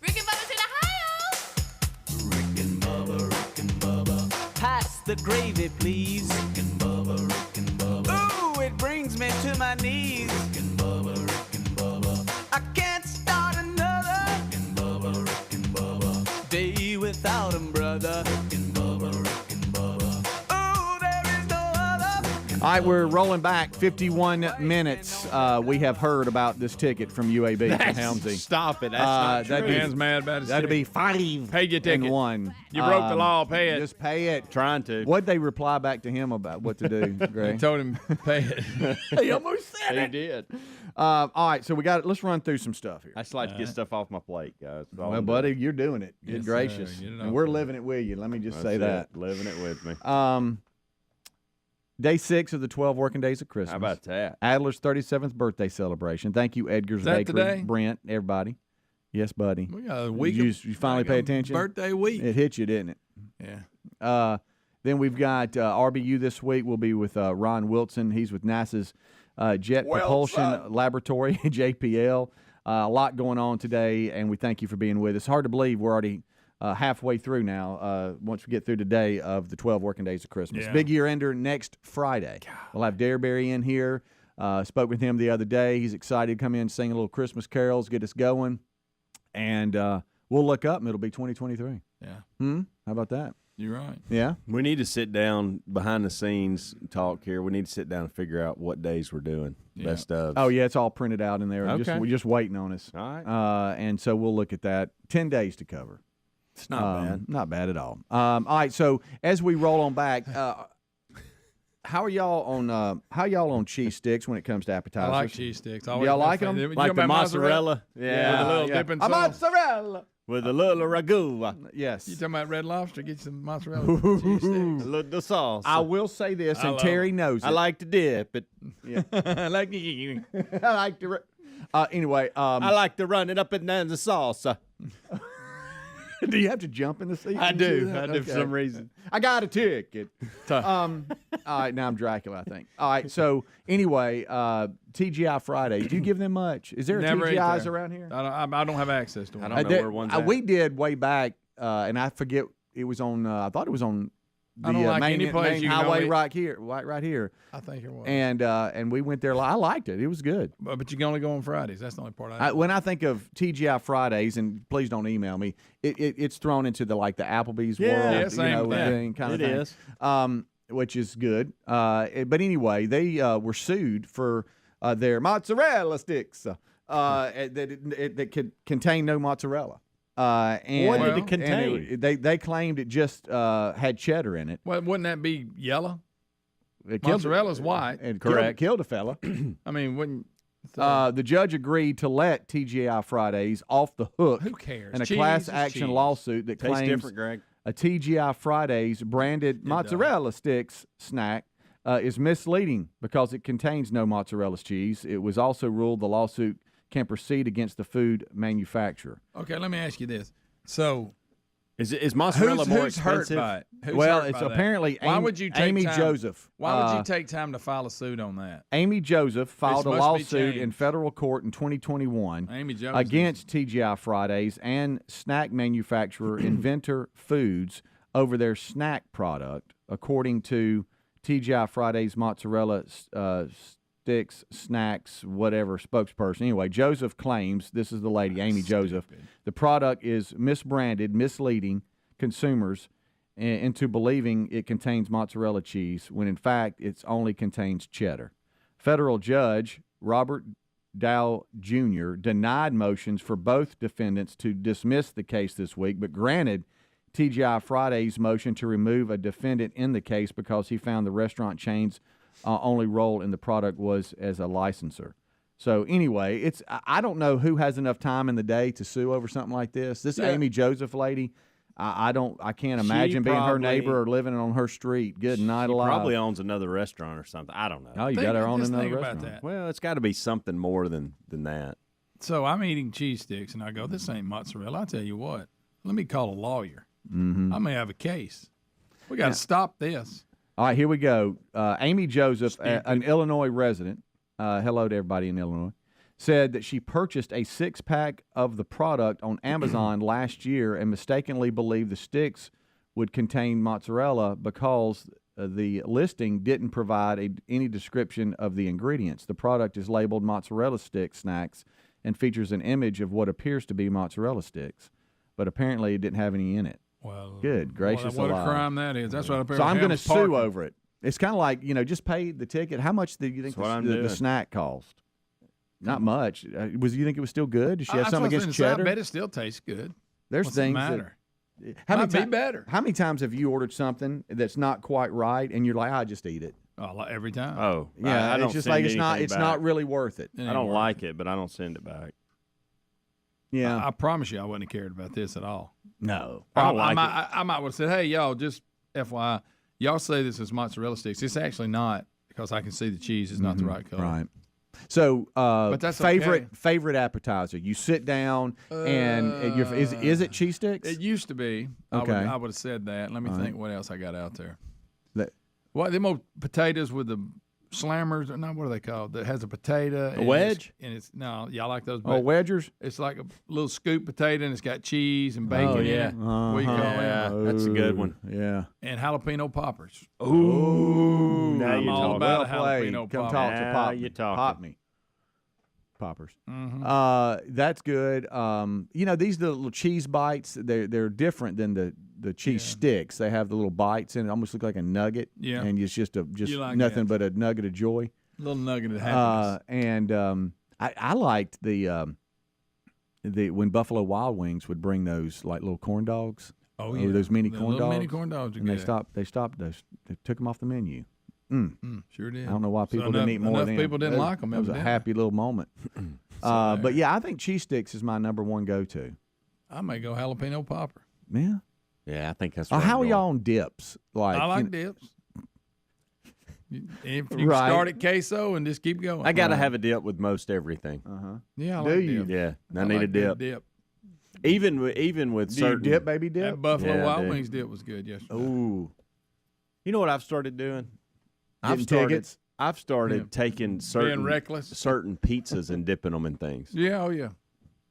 Rick and Bubba's in Ohio. Rick and Bubba. Pass the gravy, please. Rick and Bubba. Ooh, it brings me to my knees. Rick and Bubba. I can't start another Rick and Bubba day without him, brother. Rick and Bubba. Ooh, there is no other. All right, we're rolling back 51 minutes. We have heard about this ticket from UAB to Helmsy. Stop it. That's not true. Man's mad about his That'd be ticket. 5 Pay your ticket. and 1. You broke the law. Pay it. Just pay it. Trying to. What'd they reply back to him about what to do, Greg? He told him pay it. He almost said He it. did. All right, so let's run through some stuff here. I just like to get stuff off my plate, guys. That's all Well, I'm buddy, doing. you're doing it. Good Yes, gracious. sir. Get it And off we're the- living it with you. Let me just That's say it. that. Living it with me. Day 6 of the 12 working days of Christmas. How about that? Adler's 37th birthday celebration. Thank you, Edgar's that Bakery, today? Brent, everybody. Yes, buddy. We got a week. You finally pay attention? Birthday week. It hit you, didn't it? Yeah. Then we've got RBU this week. We'll be with Ron Wilson. He's with NASA's Jet Propulsion Laboratory, JPL. A lot going on today, and we thank you for being with us. Hard to believe we're already halfway through now, once we get through today of the 12 working days of Christmas. Yeah. Big year ender next Friday. We'll have Dareberry in here. Spoke with him the other day. He's excited to come in and sing a little Christmas carols, get us going. And we'll look up, and it'll be 2023. Yeah. How about that? You're right. Yeah. We need to sit down behind the scenes talk here. We need to sit down and figure out what days we're doing. Yeah. Best of. Oh, yeah, it's all printed out in there. Okay. We're just waiting on us. All right. And so we'll look at that. 10 days to cover. It's not bad. Not bad at all. All right, so as we roll on back, how y'all on cheese sticks when it comes to appetizers? I like cheese sticks. Y'all like them? Like the mozzarella? Yeah. With a little dipping sauce. Mozzarella. With a little ragu. Yes. You talking about Red Lobster? Get you some mozzarella cheese sticks. The sauce. I will say this, and Terry knows it. I like to dip it. Yeah. I like I like to. Anyway, I like to run it up and down the sauce. Do you have to jump in the seat? I when you do. that? I do for some reason. I got a ticket. All right, now I'm Dracula, I think. All right, so anyway, TGI Fridays. Do you give them much? Is there a Never ate TGI's there. around here? I don't have access to them. I don't know where one's at. We did way back, and I forget. It was on. I thought it was on the I don't like main, any place main you can highway only- right here. I think it was. And we went there. I liked it. It was good. But you can only go on Fridays. That's the only part I When I think of TGI Fridays, and please don't email me, it's thrown into the Applebee's world, same thing, kind of it thing. is. Which is good. But anyway, they were sued for their mozzarella sticks that could contain no mozzarella. And What did it contain? and they claimed it just had cheddar in it. Well, wouldn't that be yellow? It killed- Mozzarella's white. and Correct. Killed a fella. I mean, wouldn't. The judge agreed to let TGI Fridays off the hook Who cares? in a Cheese class is action cheese. lawsuit that Tastes claims different, Greg. a TGI Fridays branded mozzarella sticks snack is misleading because it contains no mozzarella cheese. It was also ruled the lawsuit can proceed against the food manufacturer. Okay, let me ask you this. So, Is mozzarella more who's hurt expensive? by it? Who's Well, hurt it's by that? apparently Why Amy- would you take Amy time, Joseph. Why would you take time to file a suit on that? Amy Joseph filed a must be lawsuit in changed. federal court in 2021 Amy Joseph. against TGI Fridays and snack manufacturer Inventor Foods over their snack product, according to TGI Fridays mozzarella sticks, snacks, whatever spokesperson. Anyway, Joseph claims, this is the lady, Amy Joseph, the product is misbranded, misleading consumers into believing it contains mozzarella cheese when in fact it only contains cheddar. Federal judge Robert Dow Jr. denied motions for both defendants to dismiss the case this week, but granted TGI Friday's motion to remove a defendant in the case because he found the restaurant chain's only role in the product was as a licensor. So anyway, I don't know who has enough time in the day to sue over something like this. This Amy Joseph lady, I can't imagine being her neighbor or living on her street. Good night alive. Probably owns another restaurant or something. I don't know. Oh, you got her own another think restaurant. about that. Well, it's got to be something more than that. So I'm eating cheese sticks, and I go, this ain't mozzarella. I tell you what, let me call a lawyer. Mm-hmm. I may have a case. We got to stop this. All right, here we go. Amy Joseph, an Illinois resident, hello to everybody in Illinois, said that she purchased a six-pack of the product on Amazon last year and mistakenly believed the sticks would contain mozzarella because the listing didn't provide any description of the ingredients. The product is labeled mozzarella stick snacks and features an image of what appears to be mozzarella sticks, but apparently it didn't have any in it. Well, good gracious what alive. a crime that is. That's what I So I'm going to sue over it. It's kind of like, just pay the ticket. How much do you think the snack cost? Not much. You think it was still good? Did she have something against cheddar? I bet it still tastes good. There's What's things the matter? Might be better. How many times have you ordered something that's not quite right and you're like, I just eat it? Every time. Oh, yeah. I don't it's just send like anything it's back. not really worth it. I don't like it, but I don't send it back. Yeah. I promise you, I wouldn't have cared about this at all. No, I don't like it. I might would have said, hey, y'all, just FYI, Y'all say this is mozzarella sticks. It's actually not because I can see the cheese is not the right color. Right. So, But that's favorite appetizer. You sit down and is it cheese sticks? It used to be. Okay. I would have said that. Let me All think right. what else I got out there. That Them old potatoes with the slammers, or not, what are they called? That has a potato. A wedge? Y'all like those? wedgers? It's like a little scoop potato, and it's got cheese and bacon in it. What do you call it? That's a good one. Yeah. And jalapeno poppers. Ooh, now I'm you're all talking. about a Well played. jalapeno Come popper. talk to Now Pop. you're talking. Pop me. Poppers. Mm-hmm. That's good. These little cheese bites. They're different than the cheese sticks. They have the little bites in it. Almost look like a nugget. Yeah. And it's just You like nothing that. but a nugget of joy. Little nugget of happiness. I liked the when Buffalo Wild Wings would bring those like little corn dogs. Oh yeah, those mini The corn little dogs. mini corn dogs. Are And good. they stopped those. They took them off the menu. Sure did. I don't know why people enough, didn't eat more enough of them. people didn't That- like them. That was a happy little moment. But yeah, I think cheese sticks is my number one go-to. I may go jalapeno popper. Yeah. Yeah, I think that's. How where I'm are going. y'all on dips? I like dips. If you Right. start at queso and just keep going. I gotta have a dip with most everything. Yeah, I Do like you? dip. Yeah, I I need like a that dip. Even with Do you certain dip, baby dip? That Buffalo Yeah, I Wild do. Wings dip was good yesterday. Ooh. You know what I've started doing? Getting tickets? I've started taking certain reckless? certain pizzas and dipping them in things. Yeah, oh yeah.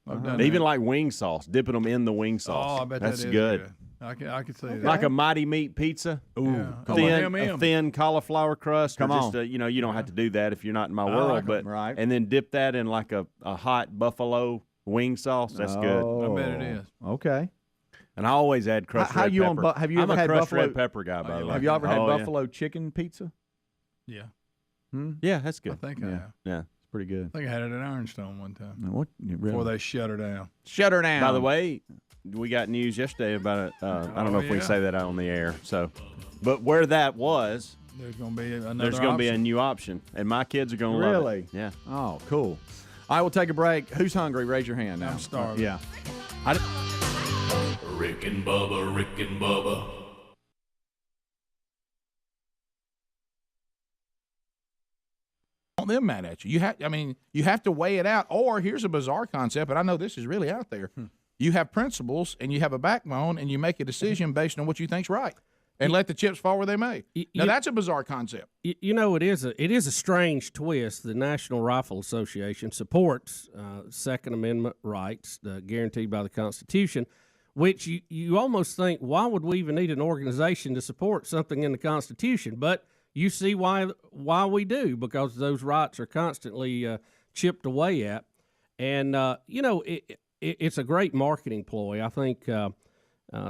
I've done Even that. like wing sauce, dipping them in the wing sauce. Oh, I bet that's that is good. I can see that. Like a mighty meat pizza. Ooh, yeah. A thin cauliflower crust. Come or just on. you don't have to do that if you're not in my I world. like 'em. But Right. and then dip that in like a hot buffalo wing sauce. That's good. I bet it is. Okay. And I always add crushed How red you pepper. on? Have you I'm ever a had crushed buffalo red pepper guy? By the way, Have you ever had Oh, yeah. buffalo chicken pizza? Yeah, Yeah, that's good. I think I have. Yeah. It's pretty good. I think I had it at Ironstone one time Now, what? Really? before they shut her down. Shut her down. By the way, we got news yesterday about it. I don't know if we yeah. say that on the air. So, but where that was, There's going to be another there's going to be a option. new option, and my kids are going to love Really? it. Yeah. Oh, cool. All right, we'll take a break. Who's hungry? Raise your hand now. I'm starving. Yeah. Rick and Bubba, Rick and Bubba. Want them mad at you. You have to weigh it out. Or here's a bizarre concept, but I know this is really out there. You have principles and you have a backbone, and you make a decision based on what you think's right, and let the chips fall where they may. Now that's a bizarre concept. You know, it is a strange twist. The National Rifle Association supports Second Amendment rights guaranteed by the Constitution, which you almost think, why would we even need an organization to support something in the Constitution? But you see why we do, because those rights are constantly chipped away at. And, it's a great marketing ploy. I think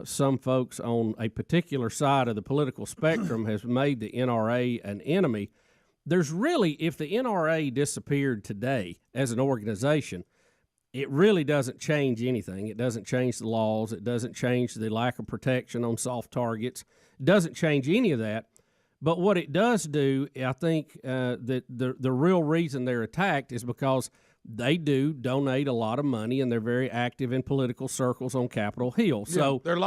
some folks on a particular side of the political spectrum has made the NRA an enemy. There's really, if the NRA disappeared today as an organization, it really doesn't change anything. It doesn't change the laws. It doesn't change the lack of protection on soft targets. It doesn't change any of that. But what it does do, I think, that the real reason they're attacked is because they do donate a lot of money, and they're very active in political circles on Capitol Hill. So they're a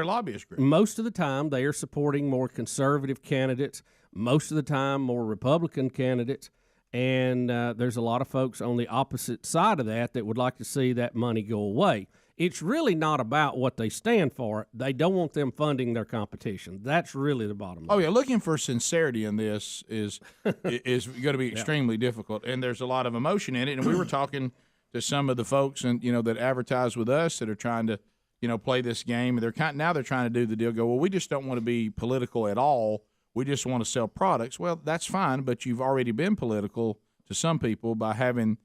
lobbyist group. Most of the time, they are supporting more conservative candidates. Most of the time, more Republican candidates. And there's a lot of folks on the opposite side of that would like to see that money go away. It's really not about what they stand for. They don't want them funding their competition. That's really the bottom line. Oh yeah, looking for sincerity in this is going to be extremely difficult, and there's a lot of emotion in it. And we were talking to some of the folks, and that advertise with us that are trying to, play this game. And they're trying to do the deal. Go, well, we just don't want to be political at all. We just want to sell products. Well, that's fine, but you've already been political to some people by having,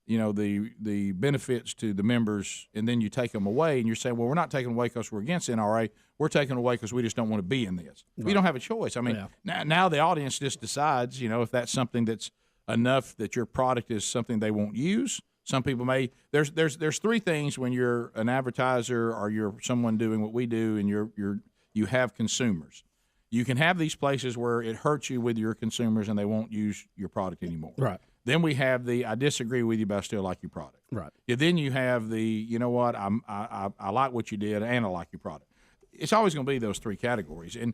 the benefits to the members, and then you take them away, and you're saying, well, we're not taking away because we're against NRA. We're taking away because we just don't want to be in this. Right. We don't have a choice. I mean, now the audience just decides, if that's something that's enough that your product is something they won't use. Some people may. There's three things when you're an advertiser or you're someone doing what we do, and you have consumers. You can have these places where it hurts you with your consumers and they won't use your product anymore. Right. Then we have I disagree with you, but I still like your product. Right. Yeah, then you have you know what, I like what you did and I like your product. It's always going to be those three categories. And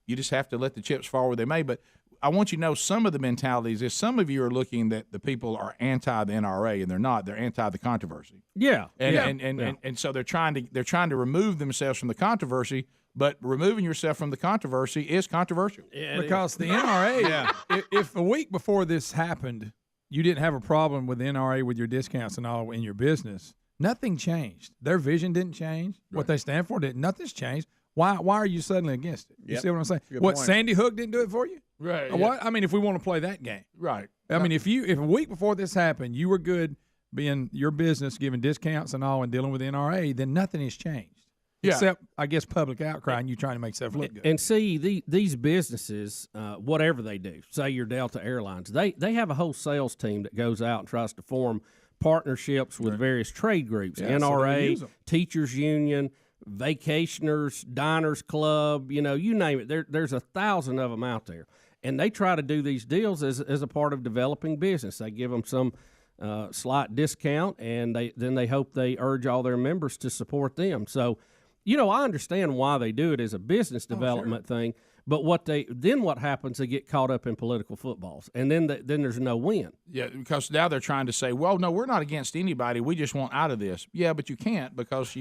You just have to let the chips fall where they may. But I want you to know some of the mentalities is some of you are looking that the people are anti the NRA, and they're not. They're anti the controversy. Yeah, and so they're trying to remove themselves from the controversy. But removing yourself from the controversy is controversial. Yeah, because the NRA, if a week before this happened, you didn't have a problem with the NRA with your discounts and all in your business, nothing changed. Their vision didn't change. Right. What they stand for didn't. Nothing's changed. Why are you suddenly against it? You see what I'm saying? What, point. Sandy Hook didn't do it for you? Right. What? I mean, if we want to play that game. Right. I mean, if a week before this happened, you were good being your business, giving discounts and all and dealing with the NRA, then nothing has changed. Yeah. Except, I guess, public outcry and you trying to make yourself look good. And see, these businesses, whatever they do, say your Delta Airlines, they have a whole sales team that goes out and tries to form partnerships with various trade groups, NRA, so Teachers Union, Vacationers, Diners Club, you name it. There's 1,000 of them out there. And they try to do these deals as a part of developing business. They give them some slight discount, and then they hope they urge all their members to support them. So, I understand why they do it as a business development thing, but what happens, they get caught up in political footballs, and then there's no win. Yeah, because now they're trying to say, well, no, we're not against anybody. We just want out of this. Yeah, but you can't because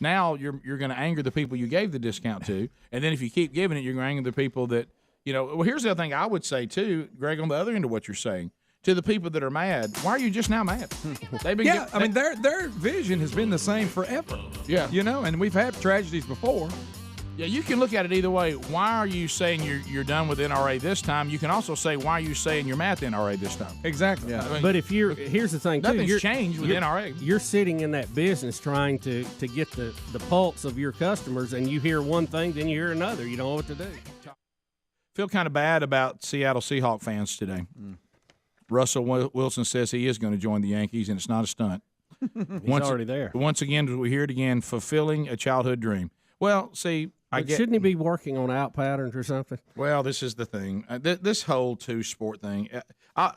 now you're going to anger the people you gave the discount to, and then if you keep giving it, you're going to anger the people that, well, here's the other thing I would say, too, Greg, on the other end of what you're saying. To the people that are mad, why are you just now mad? They've been I mean, their vision has been the same forever. Yeah. And we've had tragedies before. Yeah, you can look at it either way. Why are you saying you're done with NRA this time? You can also say, why are you saying you're mad at the NRA this time? Exactly. Yeah. I mean, but here's the thing, nothing's changed with NRA. You're sitting in that business trying to get the pulse of your customers, and you hear one thing, then you hear another. You don't know what to do. Feel kind of bad about Seattle Seahawks fans today. Russell Wilson says he is going to join the Yankees, and it's not a stunt. He's already there. Once again, we hear it again, fulfilling a childhood dream. Well, see, shouldn't he be working on out patterns or something? Well, this is the thing. This whole two-sport thing,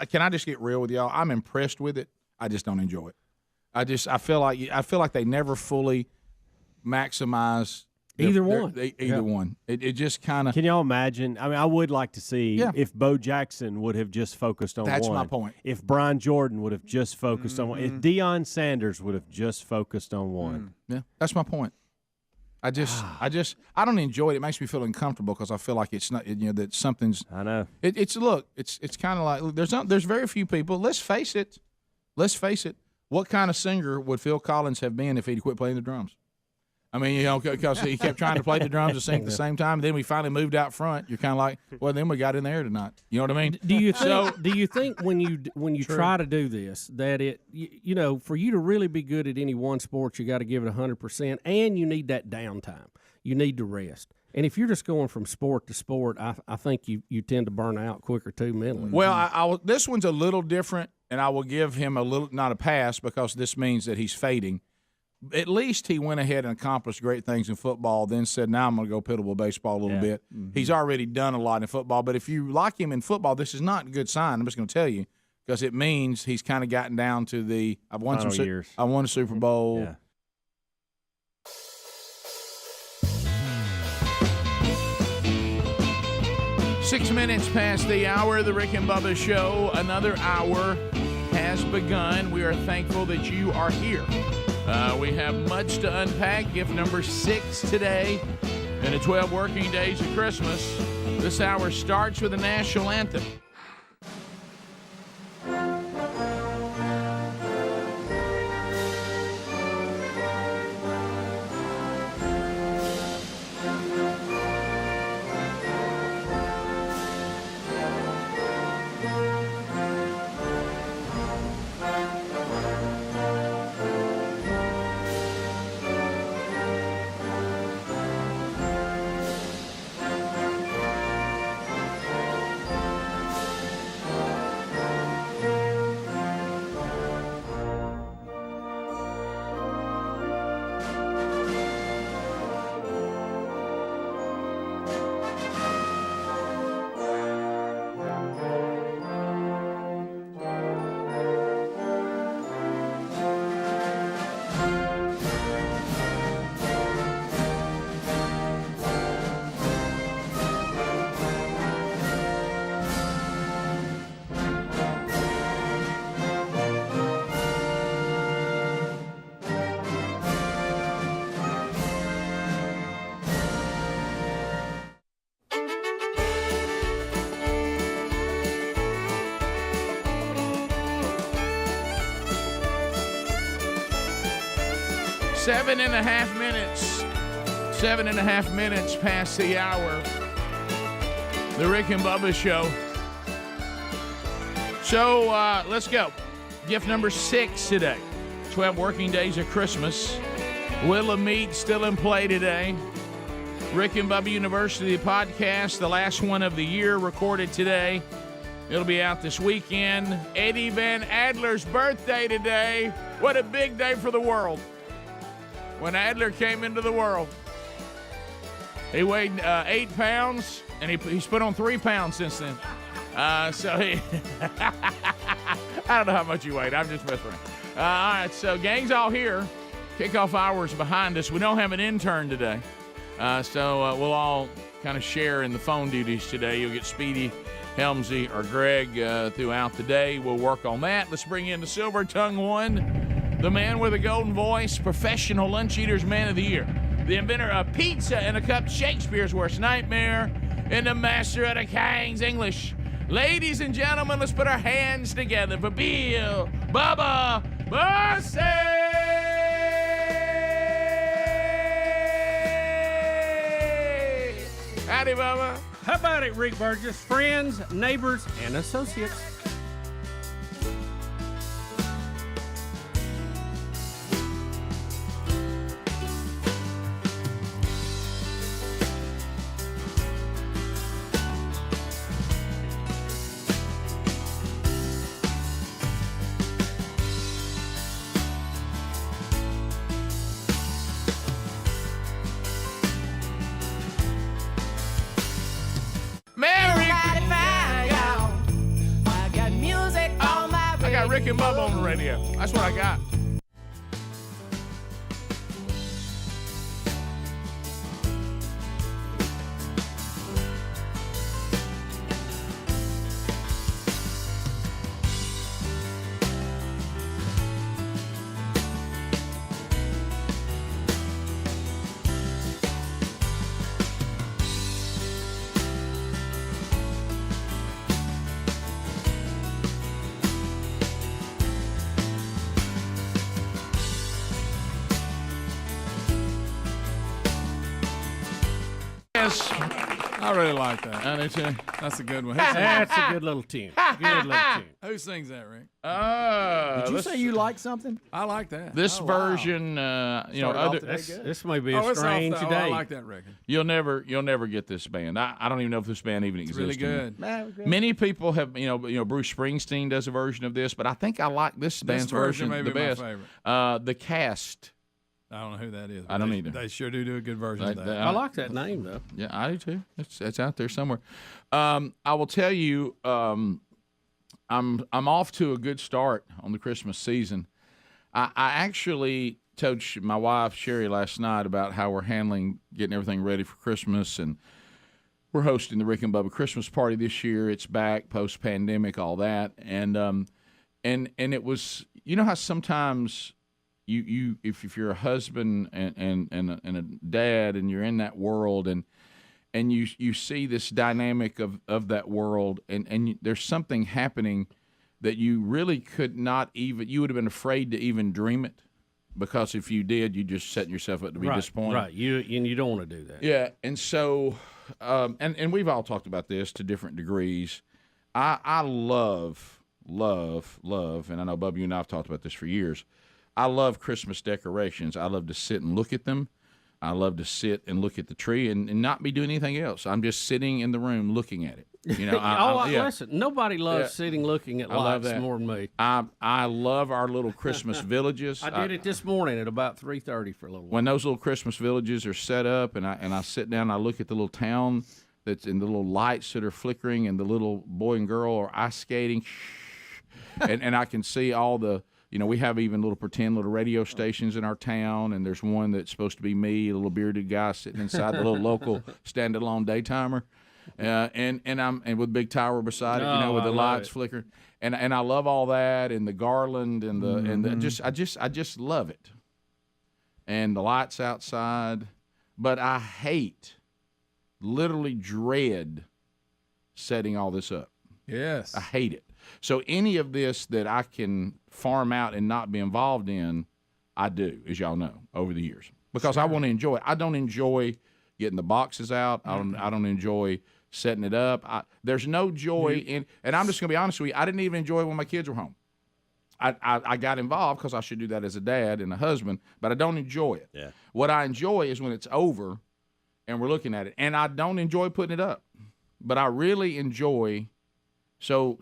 can I just get real with y'all? I'm impressed with it. I just don't enjoy it. I feel like they never fully maximize either one. Either one. It just kind of. Can y'all imagine? I mean, I would like to see if Bo Jackson would have just focused on one. That's my point. If Brian Jordan would have just focused on one. If Deion Sanders would have just focused on one. Yeah, that's my point. I don't enjoy it. It makes me feel uncomfortable because I feel like it's not, that something's. I know. It's kind of like there's very few people. Let's face it. What kind of singer would Phil Collins have been if he'd quit playing the drums? I mean, because he kept trying to play the drums and sing at the same time. And then we finally moved out front. You're kind of like, well, then we got in there tonight. You know what I mean? Do you think when you try to do this that it for you to really be good at any one sport, you got to give it 100%, and you need that downtime. You need to rest. And if you're just going from sport to sport, I think you tend to burn out quicker too mentally. Well, this one's a little different, and I will give him not a pass because this means that he's fading. At least he went ahead and accomplished great things in football, then said, now I'm going to go pitable baseball a little bit. Mm-hmm. He's already done a lot in football. But if you like him in football, this is not a good sign. I'm just going to tell you because it means he's kind of gotten down to I've won some years. I won a Super Bowl. Yeah. Six minutes past the hour of the Rick and Bubba Show. Another hour has begun. We are thankful that you are here. We have much to unpack. Gift number 6 today in the 12 working days of Christmas. This hour starts with the national anthem. 7.5 minutes. 7.5 minutes past the hour. The Rick and Bubba Show. So let's go. Gift number 6 today. 12 working days of Christmas. Wheel of Meat still in play today. Rick and Bubba University podcast, the last one of the year, recorded today. It'll be out this weekend. Eddie Van Adler's birthday today. What a big day for the world. When Adler came into the world, he weighed 8 pounds, and he's put on 3 pounds since then. So he, I don't know how much he weighed. I'm just messing around. All right, so gang's all here. Kickoff hours behind us. We don't have an intern today. So we'll all kind of share in the phone duties today. You'll get Speedy, Helmsy, or Greg throughout the day. We'll work on that. Let's bring in the Silver Tongue One, the man with a golden voice, professional lunch eaters man of the year, the inventor of pizza and a cup, Shakespeare's worst nightmare, and the master of the King's English. Ladies and gentlemen, let's put our hands together for Bill Bubba Bussey! Howdy, Bubba. How about it, Rick Burgess? Friends, neighbors, and associates. Rick and Bubba on the radio. That's what I got. I really like that. I do too. That's a good one. That's a good little tune. Good little tune. Who sings that, Rick? Did you say you like something? I like that. This version, you know, other, this may be a strange day. I like that record. You'll never get this band. I don't even know if this band even exists. Really good. Many people have, you know, Bruce Springsteen does a version of this, but I think I like this band's version may be the best. My favorite. The Cast. I don't know who that is. I don't either. They sure do a good version of that. I like that name, though. Yeah, I do too. It's out there somewhere. I will tell you, I'm off to a good start on the Christmas season. I actually told my wife Sherry last night about how we're getting everything ready for Christmas, and we're hosting the Rick and Bubba Christmas party this year. It's back post pandemic, all that, and it was, you know how sometimes. If you're a husband and a dad and you're in that world and you see this dynamic of that world and there's something happening that you really could not even, you would have been afraid to even dream it, because if you did, you just setting yourself up to be disappointed. Right, you don't want to do that. Yeah, and so and we've all talked about this to different degrees. I love, and I know Bubba, you and I have talked about this for years. I love Christmas decorations. I love to sit and look at them. I love to sit and look at the tree and not be doing anything else. I'm just sitting in the room looking at it. You know, listen, nobody loves sitting looking at lights more than me. I love our little Christmas villages. I did it this morning at about 3:30 for a little while. When those little Christmas villages are set up, and I sit down, and I look at the little town that's in the little lights that are flickering, and the little boy and girl are ice skating, and I can see all the. You know, we have even little pretend little radio stations in our town, and there's one that's supposed to be me, a little bearded guy sitting inside the little local standalone daytimer, and with big tower beside it, you know, with the lights flickering, and I love all that, and the garland and I just love it, and the lights outside, but I literally dread setting all this up. Yes, I hate it. So any of this that I can farm out and not be involved in, I do, as y'all know, over the years, because I want to enjoy it. I don't enjoy getting the boxes out. I don't enjoy setting it up. There's no joy in, and I'm just going to be honest with you, I didn't even enjoy it when my kids were home. I got involved because I should do that as a dad and a husband, but I don't enjoy it. Yeah. What I enjoy is when it's over and we're looking at it, and I don't enjoy putting it up, but I really enjoy. So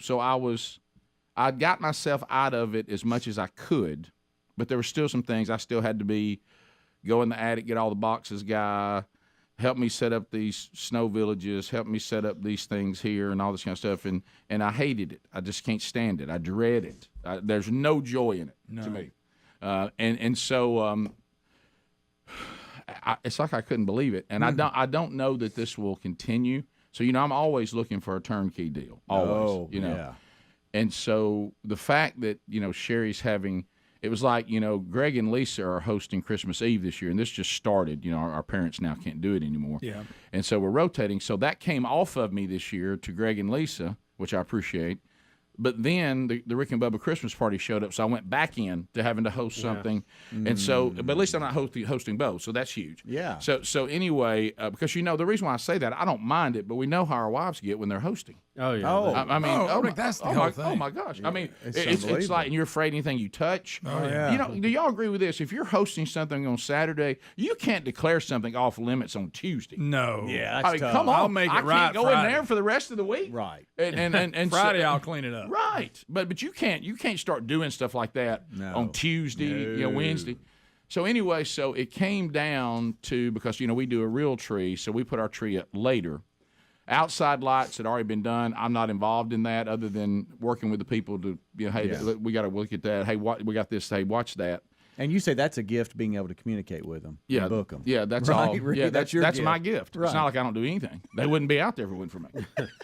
I got myself out of it as much as I could, but there were still some things I still had to go in the attic, get all the boxes guy, help me set up these snow villages, help me set up these things here and all this kind of stuff. And I hated it. I just can't stand it. I dread it. There's no joy in it to me. So it's like I couldn't believe it. And I don't know that this will continue. So, I'm always looking for a turnkey deal. Always, Yeah. And so the fact that, Sherry's having – it was like, Greg and Lisa are hosting Christmas Eve this year, and this just started. Our parents now can't do it anymore. Yeah. And so we're rotating. So that came off of me this year to Greg and Lisa, which I appreciate. But then the Rick and Bubba Christmas party showed up, so I went back in to having to host something. And so, but at least I'm not hosting both, so that's huge. Yeah. So anyway, because the reason why I say that, I don't mind it, but we know how our wives get when they're hosting. Oh yeah. I mean, Rick, that's the whole thing. Oh my gosh. Yeah, I mean, it's it's like, and you're afraid anything you touch. Oh yeah. Do y'all agree with this? If you're hosting something on Saturday, you can't declare something off limits on Tuesday. No. Yeah, I mean, come on. I'll make it I right can't go Friday. in there for the rest of the week. Right. And Friday so, I'll clean it up. Right. But you can't start doing stuff like that on Tuesday, Wednesday. So anyway, so it came down to, because we do a real tree, so we put our tree up later. Outside lights had already been done. I'm not involved in that, other than working with the people to, hey, we got to look at that. Hey, we got this. Hey, watch that. And you say that's a gift, being able to communicate with them. Yeah, and book them. Yeah, that's right, all. Ricky, Yeah, that's your that's gift. my gift. Right. It's not like I don't do anything. They wouldn't be out there if it wasn't for me.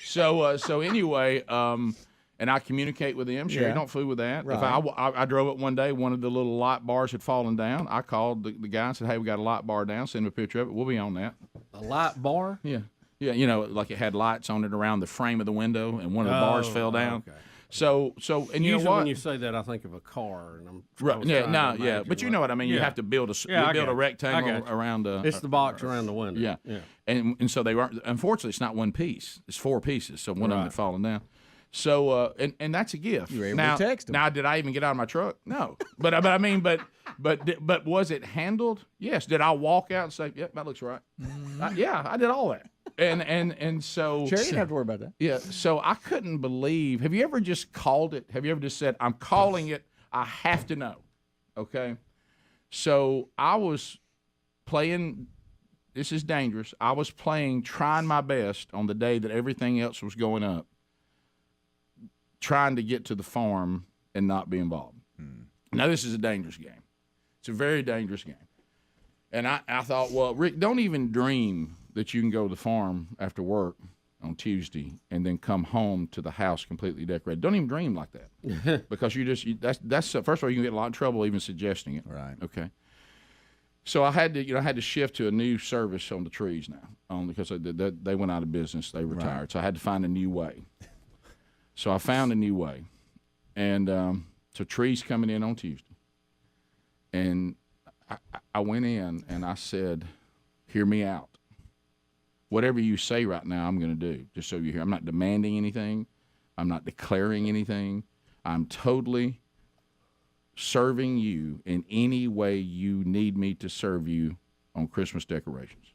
So anyway, and I communicate with them. Sherry, don't fool with that. Right. If I drove it one day, one of the little light bars had fallen down. I called the guy and said, hey, we got a light bar down. Send him a picture of it. We'll be on that. A light bar? Yeah. Yeah, like it had lights on it around the frame of the window, and one of the bars fell down. Okay. So, and you Usually know what? when you say that, I think of a car, and I'm right. Yeah, but you know what I mean. You have to build a rectangle around the. It's the box around the window. Yeah. And so they weren't. Unfortunately, it's not one piece. It's four pieces. So one of them had fallen down. So and that's a gift. You were able now, to text them. Now, did I even get out of my truck? No. But I mean, but was it handled? Yes. Did I walk out and say, "Yep, that looks right"? Yeah, I did all that. And so Sherry didn't have to worry about that. Yeah. So I couldn't believe. Have you ever just called it? Have you ever just said, "I'm calling it. I have to know"? Okay. So I was playing. This is dangerous. I was trying my best on the day that everything else was going up, trying to get to the farm and not be involved. Now, this is a dangerous game. It's a very dangerous game. And I thought, well, Rick, don't even dream that you can go to the farm after work on Tuesday and then come home to the house completely decorated. Don't even dream like that. Because that's first of all, you can get in a lot of trouble even suggesting it. Right. Okay. So I had to shift to a new service on the trees now, because they went out of business. They retired. Right. So I had to find a new way. So I found a new way, and so trees coming in on Tuesday, and I went in and I said, "Hear me out. Whatever you say right now, I'm going to do. Just so you hear. I'm not demanding anything. I'm not declaring anything. I'm totally serving you in any way you need me to serve you on Christmas decorations.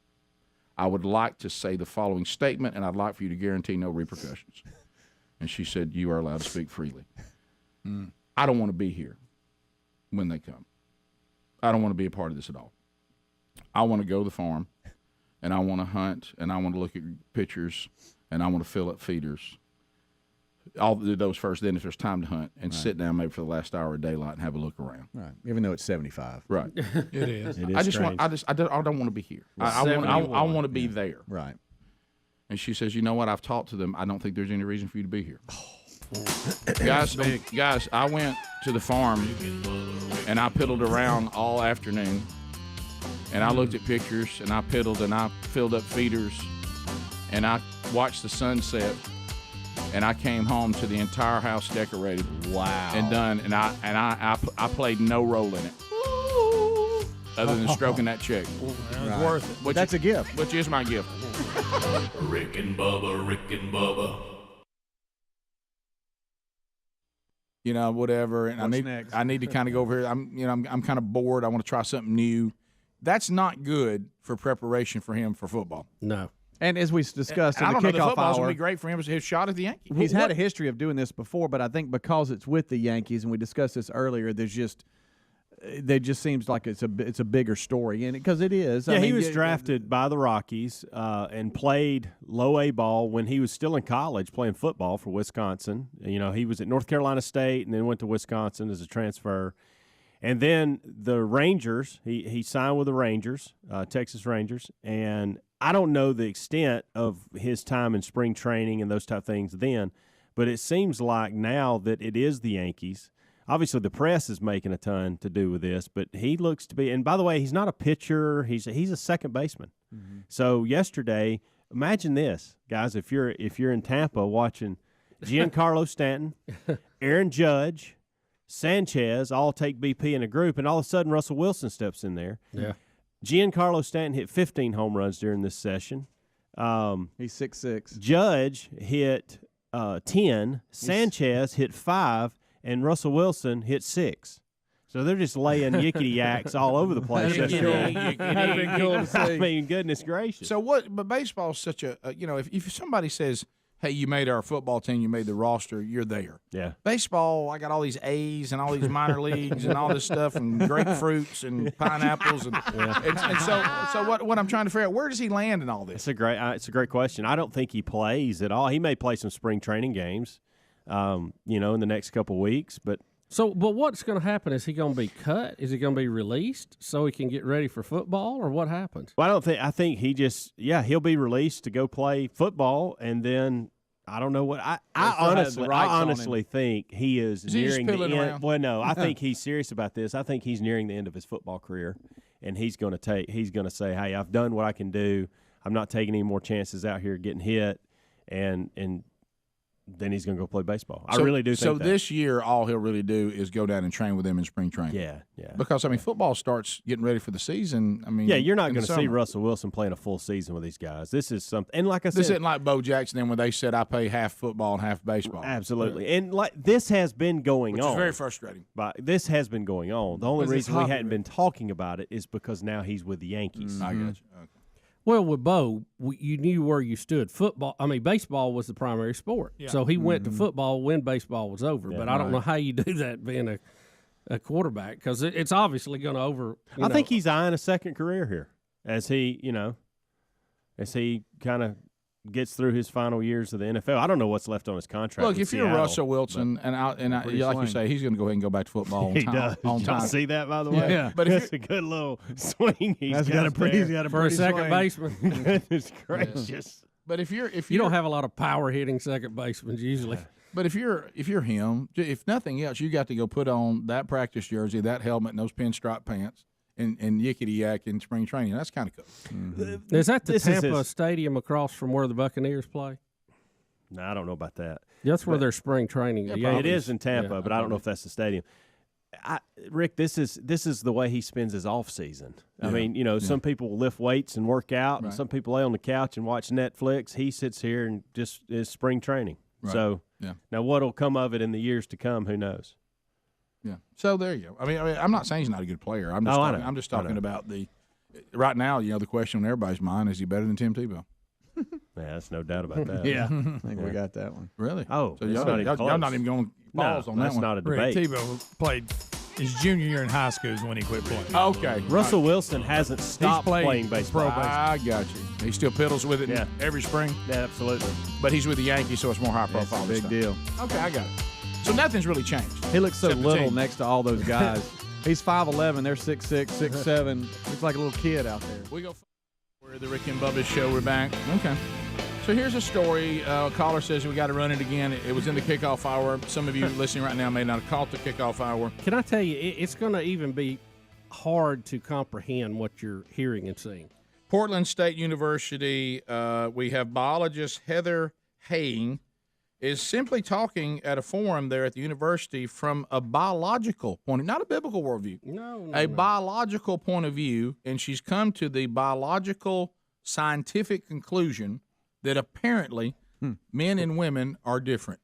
I would like to say the following statement, and I'd like for you to guarantee no repercussions." And she said, "You are allowed to speak freely." I don't want to be here when they come. I don't want to be a part of this at all. I want to go to the farm, and I want to hunt, and I want to look at pictures, and I want to fill up feeders. I'll do those first. Then if there's time to hunt, and sit down maybe for the last hour of daylight and have a look around. Right. Even though it's 75. Right. It is. It is I don't want to be here. I want to be there. Right. And she says, "You know what? I've talked to them. I don't think there's any reason for you to be here." Guys, I went to the farm and I piddled around all afternoon, and I looked at pictures, and I piddled, and I filled up feeders, and I watched the sunset, and I came home to the entire house decorated. Wow. And done, and I played no role in it. other than stroking that chick. It's worth it. That's a gift. Which is my gift. Rick and Bubba, Rick and Bubba. You know, whatever. And I need to kind of go over here. I'm kind of bored. I want to try something new. That's not good for preparation for him for football. No. And as we discussed in I the don't know, the kickoff football's hour, going to be great for him as his shot at the Yankees. he's had a history of doing this before, but I think because it's with the Yankees, and we discussed this earlier, there just seems like it's a bigger story, and because it is. Yeah, I mean, he was drafted by the Rockies and played low A ball when he was still in college playing football for Wisconsin. You know, he was at North Carolina State and then went to Wisconsin as a transfer. And then the Rangers, he signed with the Rangers, Texas Rangers, and I don't know the extent of his time in spring training and those type of things then, but it seems like now that it is the Yankees. Obviously, the press is making a ton to do with this, but he looks to be – and by the way, he's not a pitcher. He's a second baseman. Mm-hmm. So yesterday, imagine this, guys, if you're in Tampa watching Giancarlo Stanton, Aaron Judge, Sanchez all take BP in a group, and all of a sudden Russell Wilson steps in there. Yeah. Giancarlo Stanton hit 15 home runs during this session. He's 6'6". Judge hit 10. Sanchez hit 5. And Russell Wilson hit 6. So they're just laying yickety yaks all over the place. That'd be cool to see. I mean, goodness gracious. So what? But baseball is such a if somebody says, "Hey, you made our football team, you made the roster, you're there." Yeah. Baseball, I got all these A's and all these minor leagues and all this stuff and grapefruits and pineapples and so what I'm trying to figure out, where does he land in all this? It's a great question. I don't think he plays at all. He may play some spring training games. In the next couple of weeks, but what's going to happen? Is he going to be cut? Is he going to be released so he can get ready for football, or what happens? Well, I think he just he'll be released to go play football, and then I don't know what I honestly think he is nearing the end. Around? Well, no, I think he's serious about this. I think he's nearing the end of his football career, and he's going to say, "Hey, I've done what I can do. I'm not taking any more chances out here getting hit," and then he's going to go play baseball. I really do think so. that. This year, all he'll really do is go down and train with them in spring training. Yeah. Because, football starts getting ready for the season. You're not going to see Russell Wilson playing a full season with these guys. This is something, and like I said, this isn't like Bo Jackson then when they said, I play half football and half baseball. Absolutely. And this has been going on. Which is very frustrating. But this has been going on. The only reason we hadn't been talking about it is because now he's with the Yankees. I got you. Okay. Well, with Bo, you knew where you stood. Baseball was the primary sport. Yeah. So he went to football when baseball was over. Yeah, but I don't know how you do that being a quarterback, because it's obviously going to over. I think he's eyeing a second career here as he kind of gets through his final years of the NFL. I don't know what's left on his contract. Look, if you're Russell Wilson, and like you say, he's going to go ahead and go back to football on time. On time. See that, by the way? Yeah. But that's a good little swing he's got a pretty for a second baseman. Goodness gracious. But if you don't have a lot of power hitting second basemen usually. But if you're him, if nothing else, you got to go put on that practice jersey, that helmet, and those pinstripe pants, and yickety yak in spring training. That's kind of cool. Mm-hmm. Is that the Tampa Stadium across from where the Buccaneers play? No, I don't know about that. That's where their spring training. It is in Tampa, but I don't know if that's the stadium. Rick, this is the way he spends his off season. I mean, some people lift weights and work out, and some people lay on the couch and watch Netflix. He sits here and just is spring training. Right. So now what'll come of it in the years to come, who knows? Yeah. So there you go. I mean, I'm not saying he's not a good player. I'm just talking about right now. The question on everybody's mind, is he better than Tim Tebow? Yeah, that's no doubt about that. Yeah, I think we got that one. Really? Oh, so y'all not even going balls on that one. That's not a debate. Tebow played his junior year in high school is when he quit playing. Okay. Russell Wilson hasn't stopped playing baseball. I got you. He still piddles with it every spring? Yeah, absolutely. but he's with the Yankees, so it's more high profile. It's a big deal. Okay, I got it. So nothing's really changed. He looks so little next to all those guys. He's 5'11", they're 6'6", 6'7". Looks like a little kid out there. We go for the Rick and Bubba show. We're back. Okay. So here's a story. A caller says we got to run it again. It was in the kickoff hour. Some of you listening right now may not have caught the kickoff hour. Can I tell you, it's going to even be hard to comprehend what you're hearing and seeing. Portland State University, we have biologist Heather Haying is simply talking at a forum there at the university from a biological point, not a biblical worldview. No. Biological point of view, and she's come to the biological scientific conclusion that apparently men and women are different.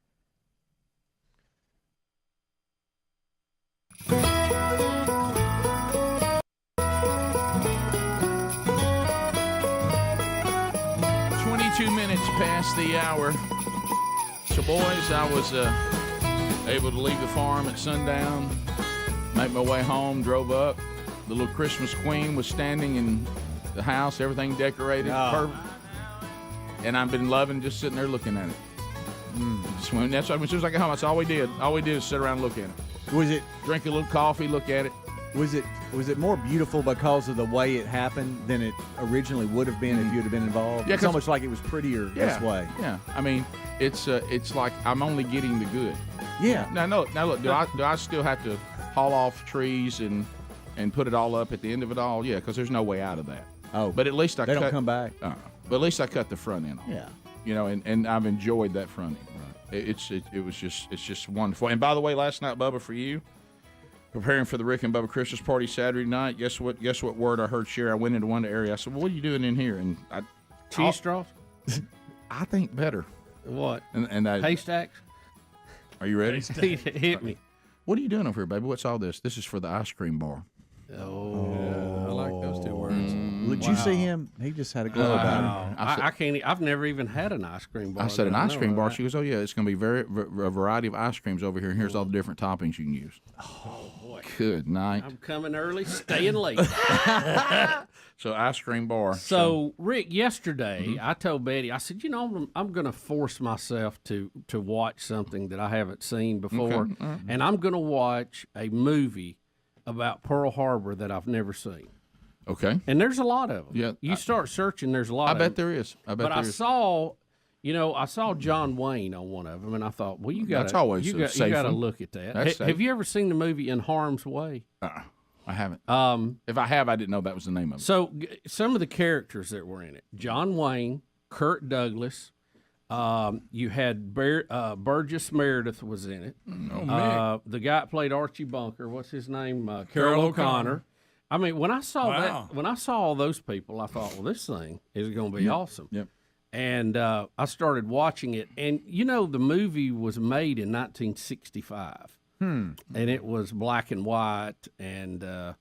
Minutes past the hour. So, boys, I was able to leave the farm at sundown, make my way home, drove up. The little Christmas queen was standing in the house, everything decorated, perfect. And I've been loving just sitting there looking at it. That's as soon as I got home, that's all we did. All we did is sit around and look at it. Was it drink a little coffee, look at it? Was it more beautiful because of the way it happened than it originally would have been if you'd have been involved? Yeah, it's almost like it was prettier this way. Yeah, I mean, it's like I'm only getting the good. Yeah. Now look, do I still have to haul off trees and put it all up at the end of it all? Yeah, because there's no way out of that. Oh, but at least they don't come back. But at least I cut the front end off. Yeah. You know, and I've enjoyed that front end. Right. It's just wonderful. And by the way, last night, Bubba, for you, preparing for the Rick and Bubba Christmas party Saturday night, guess what word I heard share? I went into one area. I said, well, what are you doing in here? And cheese straws? I think better. What? And haystacks? Are you ready? Hit me. What are you doing over here, baby? What's all this? This is for the ice cream bar. Oh, I like those two words. Did you see him? He just had a glow about him. I can't. I've never even had an ice cream bar. I said an ice cream bar. She goes, oh yeah, it's going to be a variety of ice creams over here, and here's all the different toppings you can use. Oh boy. Good night. I'm coming early, staying late. So ice cream bar. So Rick, yesterday I told Betty, I said, I'm going to force myself to watch something that I haven't seen before, and I'm going to watch a movie about Pearl Harbor that I've never seen. Okay. And there's a lot of them. Yeah. You start searching, there's a lot of them. I bet there is. I saw John Wayne on one of them, and I thought, well, you got to look at that. Have you ever seen the movie In Harm's Way? I haven't. If I have, I didn't know that was the name of it. So some of the characters that were in it: John Wayne, Kirk Douglas. You had Burgess Meredith was in it. The guy that played Archie Bunker, what's his name? Carol O'Connor. I mean, when I saw when I saw all those people, I thought, well, this thing is going to be awesome. Yep. And I started watching it, and the movie was made in 1965, and it was black and white, and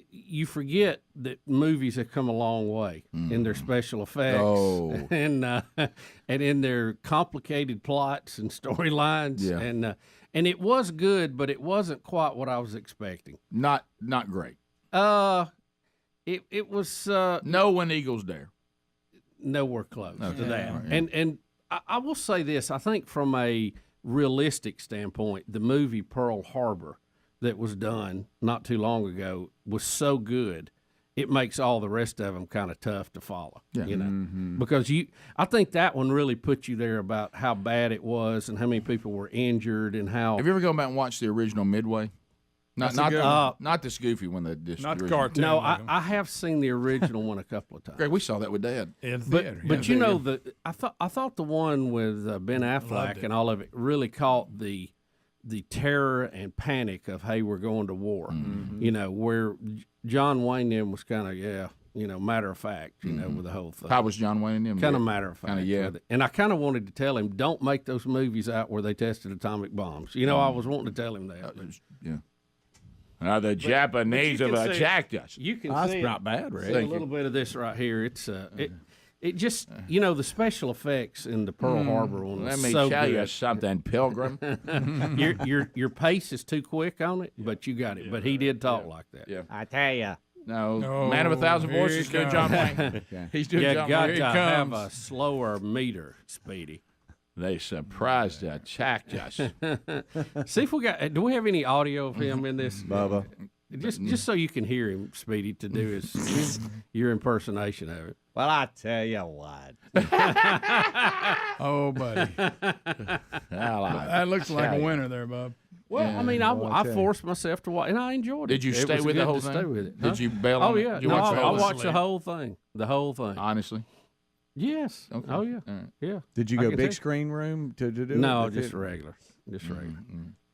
you forget that movies have come a long way in their special effects and in their complicated plots and storylines. Yeah. And it was good, but it wasn't quite what I was expecting. Not great. It was No When Eagles Dare. Nowhere close to that. Yeah. And I will say this: I think from a realistic standpoint, the movie Pearl Harbor that was done not too long ago was so good, it makes all the rest of them kind of tough to follow. Because I think that one really put you there about how bad it was and how many people were injured and how. Have you ever gone back and watched the original Midway? Not this goofy one. Not the cartoon. No, I have seen the original one a couple of times. Greg, we saw that with Dad in theater. But I thought the one with Ben Affleck and all of it really caught the terror and panic of, hey, we're going to war. Where John Wayne then was kind of matter of fact, with the whole thing. How was John Wayne then? Kind of matter of fact. Kinda, with it. And I kind of wanted to tell him, don't make those movies out where they tested atomic bombs. I was wanting to tell him that. The Japanese have attacked us. You can that's see not bad, Ray. See a little bit of this right here. It's it just the special effects in the Pearl Harbor one. Let me so tell good. you something, Pilgrim. your pace is too quick on it, but you got it. But he did talk like that. Yeah. I tell you. No, Man of 1,000 Voices, good John Wayne. He's doing John Wayne. You got to have a slower meter, Speedy. They surprised attacked us. See if do we have any audio of him in this? Bubba. Just so you can hear him, Speedy, to do your impersonation of it. Well, I tell you what. Oh, buddy. That looks like a winner there, Bub. Well, I mean, I forced myself to watch, and I enjoyed it. Did you stay with the whole thing? Stay with it. Did you bail on it? Oh, yeah. I watched the whole thing. The whole thing. Honestly? Yes. Okay. Oh yeah. Yeah. Did you I go can big tell screen room to do it? No, If just it- regular. Just regular.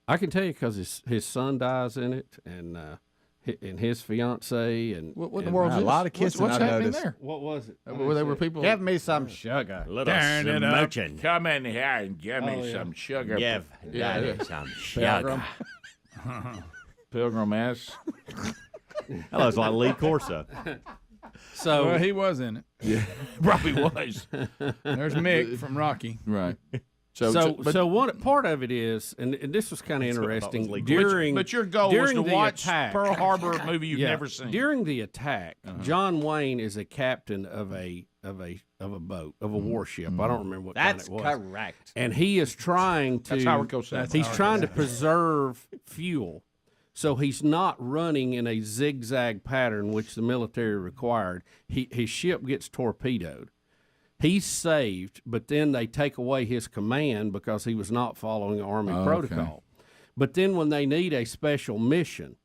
I can tell you because his son dies in it, and his fiance, and What in the and- world's a this? lot of kissing, What's I've happening noticed. there? What was it? Were there were people? Give me some sugar. Turn it up. Come in here and give me some sugar. Give Yeah. some Pilgrim. sugar. Pilgrim ass. That looks like Lee Corso. So Well, he was in it. Yeah, probably was. There's Mick from Rocky. Right. So what part of it is, and this was kind of That's what I thought was interesting legal. during. But your goal was during to the watch attack, Pearl Harbor movie you've Yeah, never seen. During the attack, John Wayne is a captain of a boat, of a warship. I don't remember what That's kind it was. correct. And he is trying to. That's Howard Cosell. He's trying to preserve fuel. So he's not running in a zigzag pattern, which the military required. His ship gets torpedoed. He's saved, but then they take away his command because he was not following Army protocol. But then when they need a special mission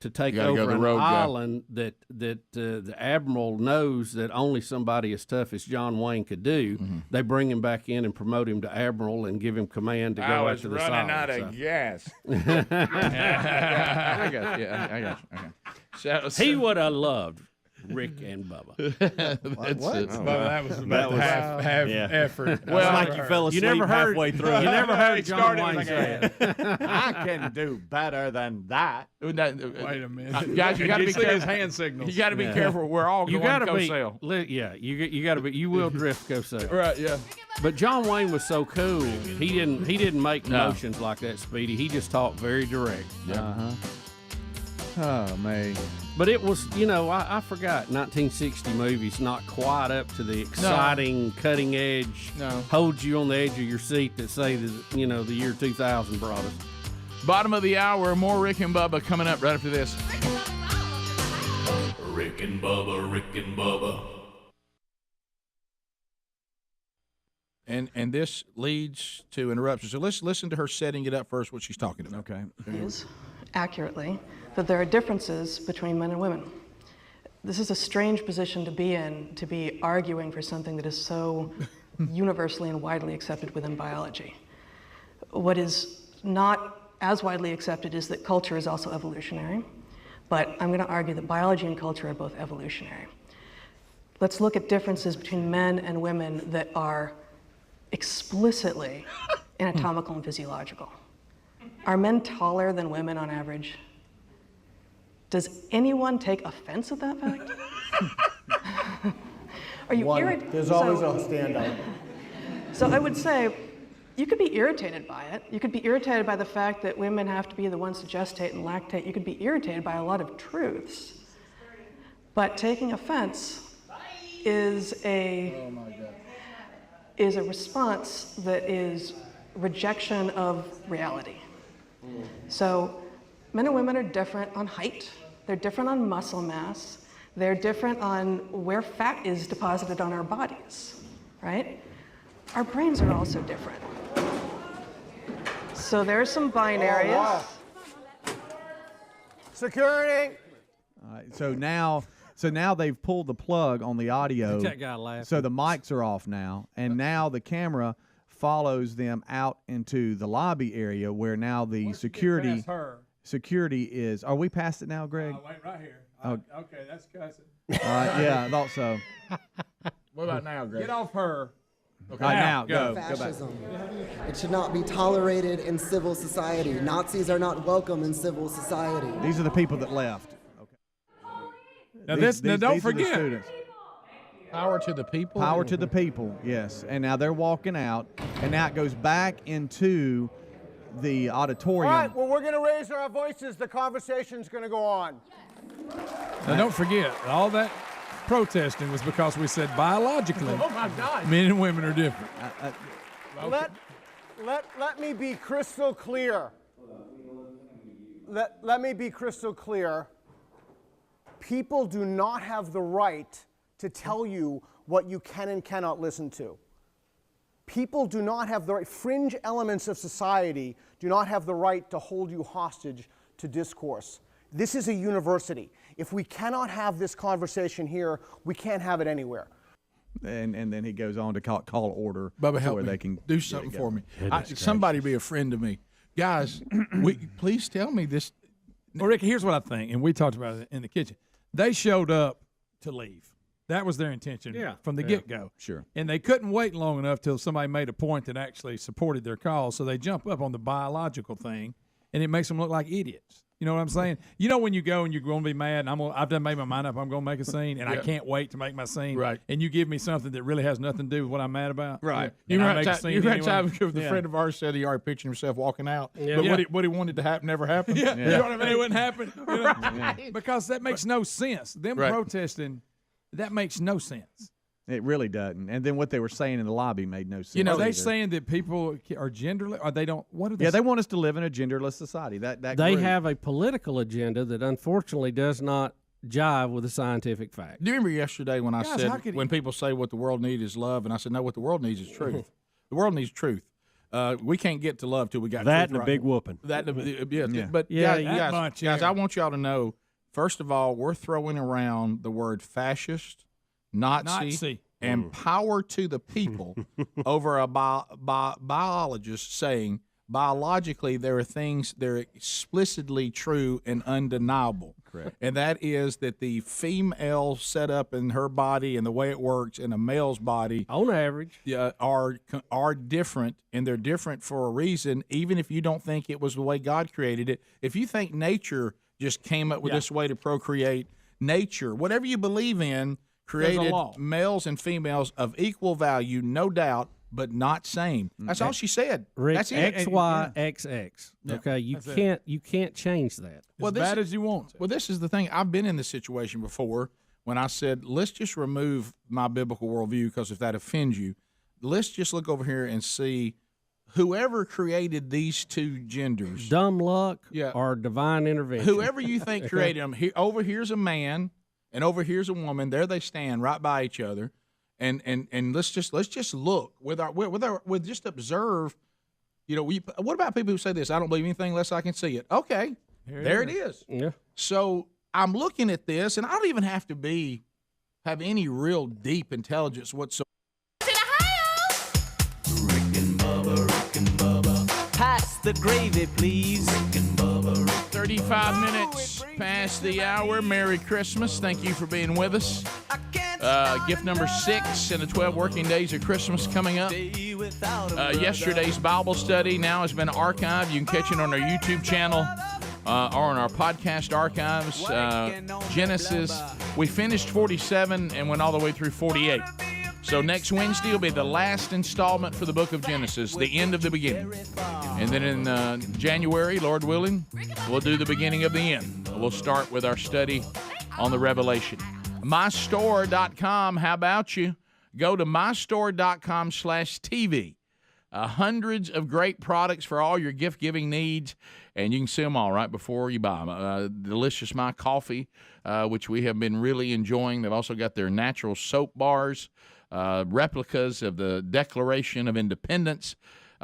to take gotta go over the an rogue guy. island that the admiral knows that only somebody as tough as John Wayne could do, they bring him back in and promote him to admiral and give him command to go after this island. gas. I got you. I got you. So, He would have loved Rick and Bubba. That was about half yeah. effort. Well, like you fell asleep halfway through. You never heard He John started Wayne like say it. I can do better than that. Wait a minute, guys, you got to be see his careful. hand signals. You got to be careful. We're all You going gotta to be, Cosell. you got to be. You will drift Cosell. Right, yeah. But John Wayne was so cool. He didn't make motions like that, Speedy. He just talked very direct. Oh man. But it was, I forgot 1960 movies, not quite up to the exciting, cutting edge, hold you on the edge of your seat that say that, the year 2000 brought us. Bottom of the hour, more Rick and Bubba coming up right after this. Rick and Bubba, Rick and Bubba. And this leads to interruptions. So let's listen to her setting it up first, what she's talking about. Okay. Is accurately that there are differences between men and women. This is a strange position to be arguing for something that is so universally and widely accepted within biology. What is not as widely accepted is that culture is also evolutionary, but I'm going to argue that biology and culture are both evolutionary. Let's look at differences between men and women that are explicitly anatomical and physiological. Are men taller than women on average? Does anyone take offense at that fact? Are you irritated? There's always a standout. So I would say you could be irritated by it. You could be irritated by the fact that women have to be the ones to gestate and lactate. You could be irritated by a lot of truths. But taking offense is a response that is rejection of reality. So men and women are different on height. They're different on muscle mass. They're different on where fat is deposited on our bodies, right? Our brains are also different. So there's some binaries. Oh, wow. Security. All right, so now they've pulled the plug on the audio. That guy laughing. So the mics are off now, and now the camera follows them out into the lobby area where now the security is. Are we past it now, Greg? Wait, right here. Oh. Okay, that's cussing. Yeah, I thought so. What about now, Greg? Get off her. Okay, now go back. Fascism. It should not be tolerated in civil society. Nazis are not welcome in civil society. These are the people that left. Now, These don't are the forget. students. Power to the people. Power to the people, yes. And now they're walking out, and now it goes back into the auditorium. All right, well, we're going to raise our voices. The conversation's going to go on. Now, don't forget, all that protesting was because we said biologically, Oh, my God. men and women are different. Let me be crystal clear. Let me be crystal clear. People do not have the right to tell you what you can and cannot listen to. People do not have the right, fringe elements of society do not have the right to hold you hostage to discourse. This is a university. If we cannot have this conversation here, we can't have it anywhere. And then he goes on to call order. Bubba, help where me. they can Do get something it for going. me. Somebody be a friend to me. Guys, please tell me this. Well, Rick, here's what I think, and we talked about it in the kitchen. They showed up to leave. That was their intention from the get-go. Sure. And they couldn't wait long enough till somebody made a point that actually supported their cause, so they jump up on the biological thing, and it makes them look like idiots. You know what I'm saying? You know when you go and you're going to be mad, and I've done made my mind up, I'm going to make a scene, and I can't wait to make my scene. Right. And you give me something that really has nothing to do with what I'm mad about. Right. You You know, remember that time the friend of ours said he already pictured himself walking out, but what he wanted to happen never happened. Yeah. You know what I mean? It wouldn't happen. You know? Right. Because that makes no sense. Them protesting, that makes no sense. It really doesn't. And then what they were saying in the lobby made no sense. You know, they either. saying that people are genderless, or they don't. What are they? Yeah, they want us to live in a genderless society. That They group. have a political agenda that unfortunately does not jive with the scientific fact. Do you remember yesterday when I Guys, how said could when people say what the world needs is love, and I said no, what the world needs is truth. The world needs truth. We can't get to love till we got that truth and a right. big whooping. That, Yeah. but Yeah, guys, I want y'all to know. First of all, we're throwing around the word fascist, Nazi. And power to the people over a biologist saying biologically there are things that are explicitly true and undeniable. Correct. And that is that the female setup in her body and the way it works in a male's body on average are different, and they're different for a reason, even if you don't think it was the way God created it. If you think nature just came up with this way to procreate, nature, whatever you believe in, created males and females of equal value, no doubt, but not same. That's all she said. Rick, That's it. XYXX. Yeah. Okay, you That's can't change that. As bad as you want. Well, this is the thing. I've been in this situation before when I said, let's just remove my biblical worldview because if that offends you, let's just look over here and see whoever created these two genders. Dumb luck or divine intervention. Whoever you think created them. Over here's a man, and over here's a woman. There they stand right by each other, and let's just look with just observe. You know, what about people who say this? I don't believe anything unless I can see it. Okay, there it is. Yeah. So I'm looking at this, and I don't even have to have any real deep intelligence whatsoever. Pass the gravy, please. 35 minutes past the hour. Merry Christmas. Thank you for being with us. Gift number 6 in the 12 working days of Christmas coming up. Yesterday's Bible study now has been archived. You can catch it on our YouTube channel or on our podcast archives. Genesis, we finished 47 and went all the way through 48. So next Wednesday will be the last installment for the book of Genesis, the end of the beginning. And then in January, Lord willing, we'll do the beginning of the end. We'll start with our study on the Revelation. MyStore.com, how about you? Go to MyStore.com/TV. Hundreds of great products for all your gift-giving needs, and you can see them all right before you buy them. Delicious My Coffee, which we have been really enjoying. They've also got their natural soap bars, replicas of the Declaration of Independence.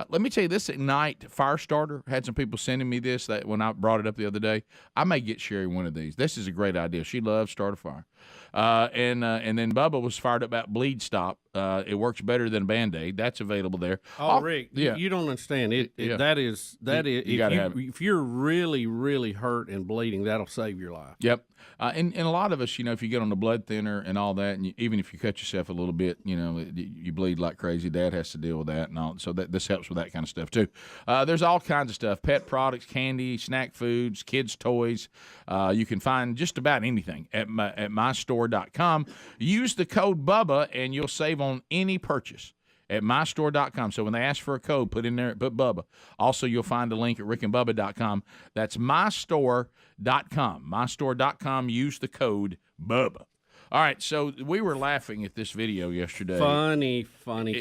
Let me tell you, this Ignite Fire Starter, had some people sending me this that when I brought it up the other day. I may get Sherry one of these. This is a great idea. She loves Start a Fire. And then Bubba was fired up about Bleed Stop. It works better than a Band-Aid. That's available there. Oh, Rick, you don't understand. That is if you're really, really hurt and bleeding, that'll save your life. Yep. And a lot of us, you know, if you get on the blood thinner and all that, and even if you cut yourself a little bit, you know, you bleed like crazy. Dad has to deal with that and all. So this helps with that kind of stuff too. There's all kinds of stuff: pet products, candy, snack foods, kids' toys. You can find just about anything at MyStore.com. Use the code Bubba and you'll save on any purchase at MyStore.com. So when they ask for a code, put Bubba. Also, you'll find a link at RickandBubba.com. That's MyStore.com. MyStore.com. Use the code Bubba. All right, so we were laughing at this video yesterday. Funny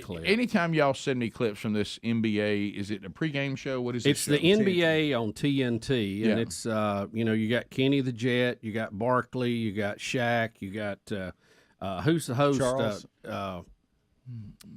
clip. Anytime y'all send me clips from this NBA, is it a pregame show? What is it? It's the NBA on TNT, and it's you got Kenny the Jet, you got Barkley, you got Shaq, you got who's the host? Charles.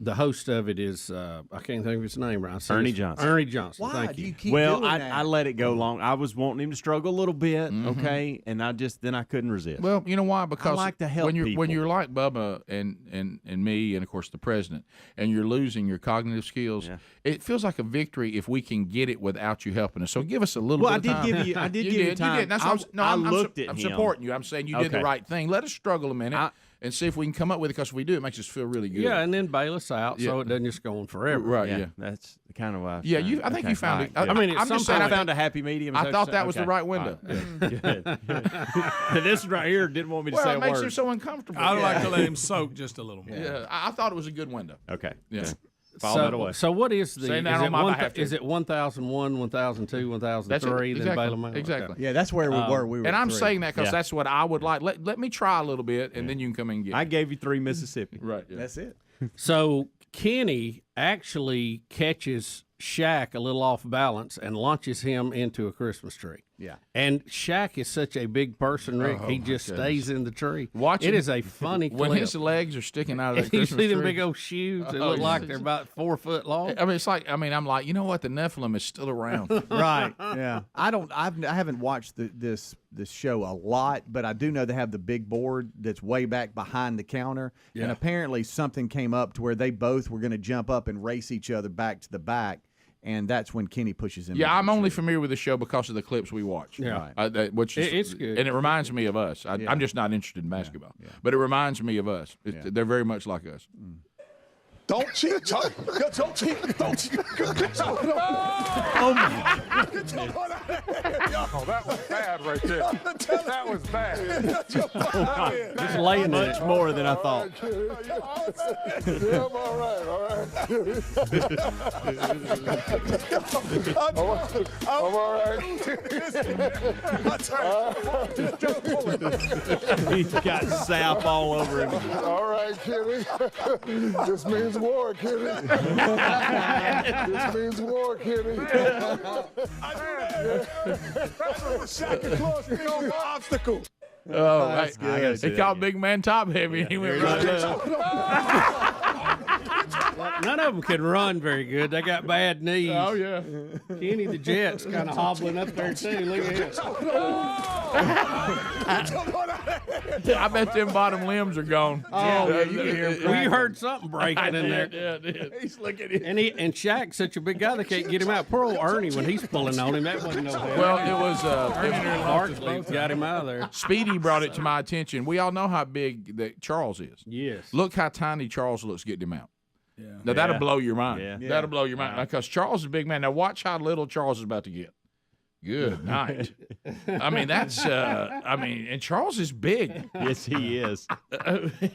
The host of it is I can't think of his name right. Ernie Johnson. Ernie Johnson. Why Thank do you. you keep Well, doing I that? let it go long. I was wanting him to struggle a little bit, okay, and then I couldn't resist. Well, you know why? Because I like to help when people. you're like Bubba and me and of course the president, and you're losing your cognitive skills, it feels like a victory if we can get it without you helping us. So give us a little Well, bit of time. I did give you time. You did. That's what I'm him. supporting you. I'm saying you did the Okay. right thing. Let us struggle a minute and see if we can come up with it, because if we do, it makes us feel really good. Yeah, and then bail us out so it doesn't just go on forever. Right, yeah. That's kind of why. Yeah, I think you found it. I mean, I'm just saying, I found a happy medium. I thought that was the right window. Good. This right here didn't want me to say Well, a it makes word. him so uncomfortable. I'd like to let him soak just a little more. Yeah, I thought it was a good window. Okay. Yeah. File that away. So what is the? Say that on my behalf, Is it 1001, 1002, 1003? Then bail them out. Exactly. Yeah, that's where we were. We were And I'm three. saying that because Yeah. that's what I would like. Let me try a little bit, and then you can come and get I it. gave you 3 Mississippi. Right. Yeah. That's it. So Kenny actually catches Shaq a little off balance and launches him into a Christmas tree. Yeah. And Shaq is such a big person, Rick. Oh, he my just goodness. stays in the tree. Watch it it. is a funny When clip. his legs are sticking out of that you Christmas see them tree. big old shoes that Oh, look like yeah. they're about 4 foot long. I mean, it's like I'm like, you know what? The Nephilim is still around. Right. Yeah. I haven't watched this show a lot, but I do know they have the big board that's way back behind the counter, and apparently something came up to where they both were going to jump up and race each other back to the back. And that's when Kenny pushes him. Yeah, into I'm the only tree. familiar with the show because of the clips we watch. Yeah. Which is, It's good. and it reminds me of us. I'm just not interested in basketball, but it reminds me of us. They're very much like us. Don't cheat, Charlie. Don't cheat. Don't cheat. Oh my! Oh, that was bad right there. That was bad. Just laying Much more than I thought. Yeah, I'm all right. I'm all right. He's got sap all over him. All right, Kenny. This means war, Kenny. This means war, Kenny. That's what Shaq and Claus did on the obstacle. Oh, that's right. good. He called Big Man top heavy, and he went right up. None of them can run very good. They got bad knees. Oh yeah. Kenny the Jet's kind of hobbling up there too. Look at him. I bet them bottom limbs are gone. Oh, yeah, you can hear him. Well, you heard something breaking in there. Yeah, I did. He's looking at it. And Shaq's such a big guy they can't get him out. Poor old Ernie, when he's pulling on him, that wasn't no help. Well, it was Barkley got him out of there. Speedy brought it to my attention. We all know how big that Charles is. Yes. Look how tiny Charles looks getting him out. Yeah. Now that'll blow your mind. Yeah. That'll blow your mind because Charles is a big man. Now watch how little Charles is about to get. Good night. I mean, and Charles is big. Yes, he is.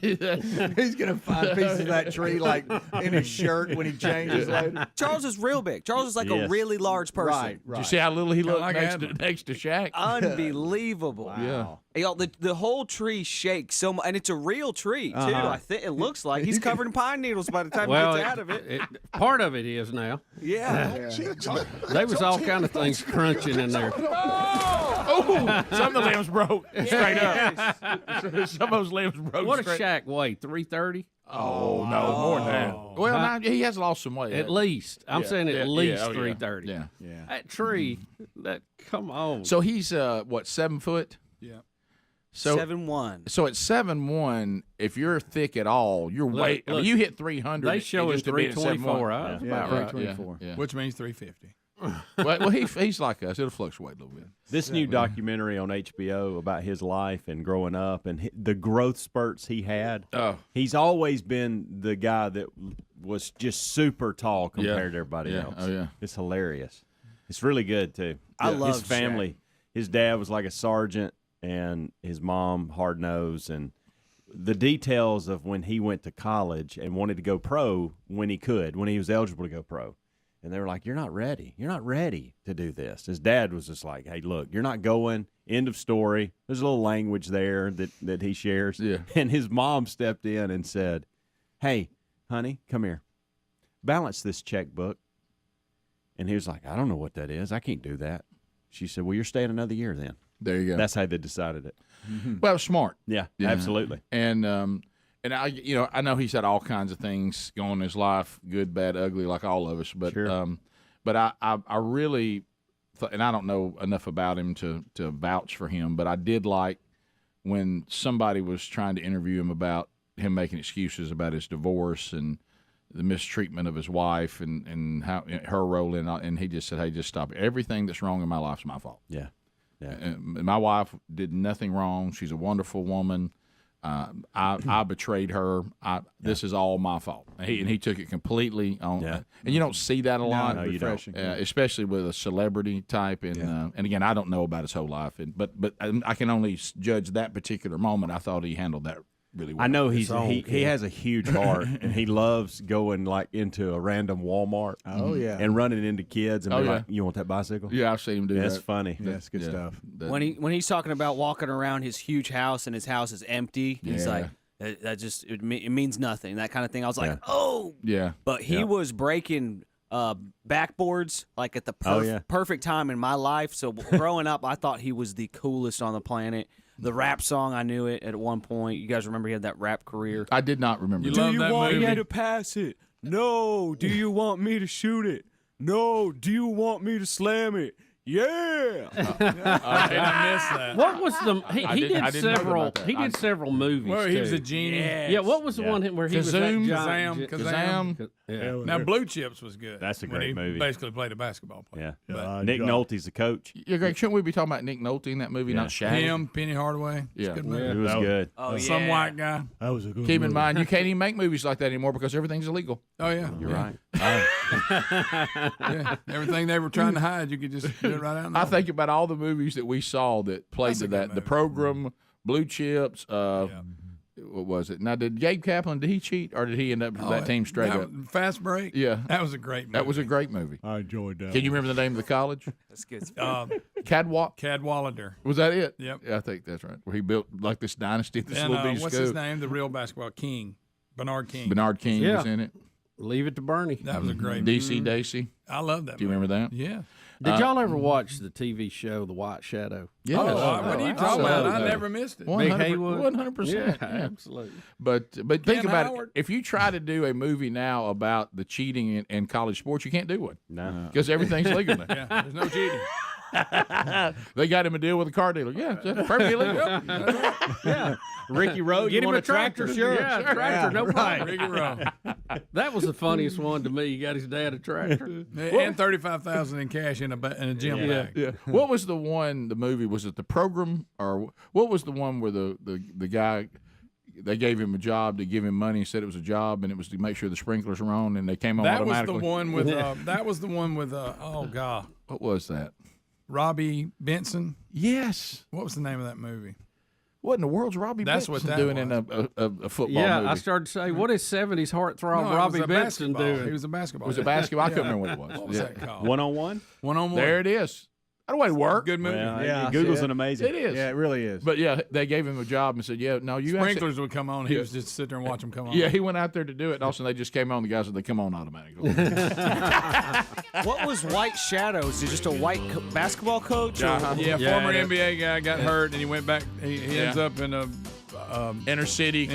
He's gonna find pieces of that tree like in his shirt when he changes later. Charles is real big. Charles is like a Yes. really large person. Right. Did you see how little he looked like next to Shaq? Unbelievable. Yeah. Hey, y'all, the whole tree shakes so much, and it's a real tree too. I think it looks like he's covered in pine needles by the time he gets out of it. Part of it is now. Yeah. There was all kind of things crunching in there. Oh, some of the limbs broke straight up. Some of those limbs broke. What does straight. Shaq weigh? 330? Oh no, more than that. Well, now, he has lost some weight. At least. I'm saying at least 330. Yeah. That tree, come on. So he's 7 foot? Yeah. So 7'1". So at 7'1", if you're thick at all, you're way. I mean, you hit 300. They show him 324. Yeah, Yeah, right. 324. Yeah. Which means 350. well, he's like us. It'll fluctuate a little bit. This new documentary on HBO about his life and growing up and the growth spurts he had. Oh. He's always been the guy that was just super tall compared to everybody else. Oh, yeah. It's hilarious. It's really good, too. I love his family. His dad was like a sergeant, and his mom hard-nosed. And the details of when he went to college and wanted to go pro when he was eligible to go pro. And they were like, you're not ready. You're not ready to do this. His dad was just like, hey, look, you're not going. End of story. There's a little language there that he shares. Yeah. And his mom stepped in and said, hey, honey, come here. Balance this checkbook. And he was like, I don't know what that is. I can't do that. She said, well, you're staying another year then. There you go. That's how they decided it. Well, smart. Yeah, absolutely. And And I know he's had all kinds of things going in his life, good, bad, ugly, like all of us. But I really, and I don't know enough about him to vouch for him, but I did like when somebody was trying to interview him about him making excuses about his divorce and the mistreatment of his wife and how her role in it, and he just said, "Hey, just stop it. Everything that's wrong in my life's my fault." Yeah. My wife did nothing wrong. She's a wonderful woman. I betrayed her. This is all my fault. And he took it completely on. And you don't see that a lot. No, you don't. Especially with a celebrity type. And again, I don't know about his whole life. But I can only judge that particular moment. I thought he handled that really well. I know he has a huge heart, and he loves going like into a random Walmart. And running into kids and be like, "You want that bicycle?" Yeah, I've seen him do that. That's funny. That's good stuff. When he's talking about walking around his huge house and his house is empty, he's like, "That just it means nothing." That kind of thing. I was like, "Oh, yeah." But he was breaking backboards like at the perfect time in my life. So growing up, I thought he was the coolest on the planet. The rap song, I knew it at one point. You guys remember he had that rap career? I did not remember. Do you want me to pass it? No. Do you want me to shoot it? No. Do you want me to slam it? Yeah. I missed that. What was the? He did several. He did several movies. Well, he was a too. genie. Yes. Yeah. What was the one where he was that Kazam. Yeah. Now Blue Chips was good. That's a when great he movie. Basically played a basketball player. Yeah. Nick Nolte's the coach. Yeah, Greg, shouldn't we be talking about Nick Nolte in that movie, not Shaq? Him, Penny Hardaway. Yeah. It's a good movie. It was good. Some white guy. That was a good Keep in mind, you can't even make movies like that anymore because everything's illegal. Oh yeah, You're right. Yeah, everything they were trying to hide, you could just do it right out. I think about all the movies that we saw that played to that. The Program, Blue Chips. What was it? Now, did Gabe Kaplan, did he cheat or did he end up with that team straight up? Fast Break? Yeah. That was a great movie. That was a great movie. I enjoyed that. Can you remember the name of the college? That's good. Cadwallader. Was that it? Yep. Yeah, I think that's right. Where he built like this dynasty at this little bitty what's school. his name? The real basketball king. Bernard King. Bernard King was in it. Leave it to Bernie. That was a great DC Daisy. I love that Do you remember that? Yeah. Did y'all ever watch the TV show The White Shadow? Yeah. What are you talking about? I never missed it. 100%. Yeah, absolutely. But think about it. If you try to do a movie now about the cheating in college sports, you can't do one. No. Because everything's legal now. Yeah, there's no cheating. They got him a deal with a car dealer. Yeah, that's perfectly legal. Yeah. Ricky Rowe, Get you him want a tractor? Sure. Yeah, tractor, no problem. Ricky Rowe. That was the funniest one to me. He got his dad a tractor. And $35,000 in cash in a gym bag. Yeah. What was the movie? Was it The Program? Or what was the one where the guy, they gave him a job to give him money and said it was a job and it was to make sure the sprinklers were on and they came on automatically? That was the one with oh God. What was that? Robbie Benson. Yes. What was the name of that movie? What in the world's Robbie That's Benson what that doing was. in a football Yeah, movie? I started to say, what is 70s heartthrob No, it Robbie was a Benson basketball. doing? He was a basketball. Was it basketball? I couldn't remember what it was. What was that called? One-on-one? One-on-one. There it is. That way it work. Good movie. Yeah, Google's an amazing. It is. Yeah, it really is. But yeah, they gave him a job and said, "Yeah, no, you sprinklers would come on. He was just sit there and watch them come on." Yeah, he went out there to do it, and also they just came on. The guys said they come on automatically. What was White Shadows? Is it just a white basketball coach? Yeah, former NBA guy got hurt, and he went back. He ends up in a inner city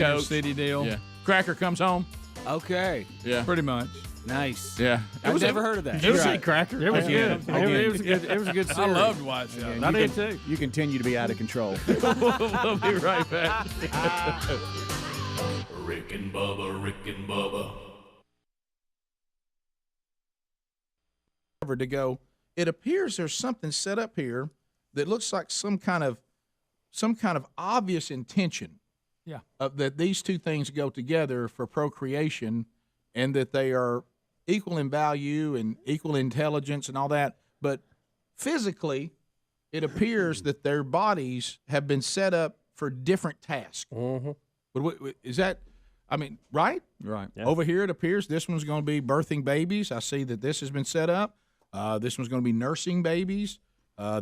deal. Yeah, Cracker comes home. Okay. Yeah, pretty much. Nice. Yeah, I've never heard of that. It was a Cracker. It was good. It was good. It was a good series. I loved White Shadows. I did too. You continue to be out of control. We'll be right back. Rick and Bubba. To go, it appears there's something set up here that looks like some kind of obvious intention. Yeah. That these two things go together for procreation, and that they are equal in value and equal intelligence and all that. But physically, it appears that their bodies have been set up for different tasks. Mm-hmm. But is that? I mean, right? Right. Yeah. Over here, it appears this one's going to be birthing babies. I see that this has been set up. This one's going to be nursing babies.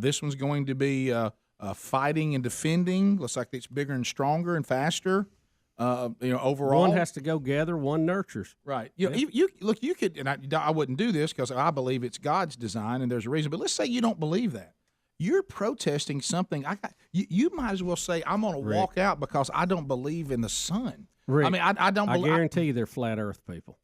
This one's going to be fighting and defending. Looks like it's bigger and stronger and faster. Overall, one has to go gather, one nurtures. Right. You could, and I wouldn't do this because I believe it's God's design and there's a reason. But let's say you don't believe that. You're protesting something. You might as well say I'm going to walk out because I don't believe in the sun. Rick, I mean, I don't. I guarantee you, they're flat Earth people.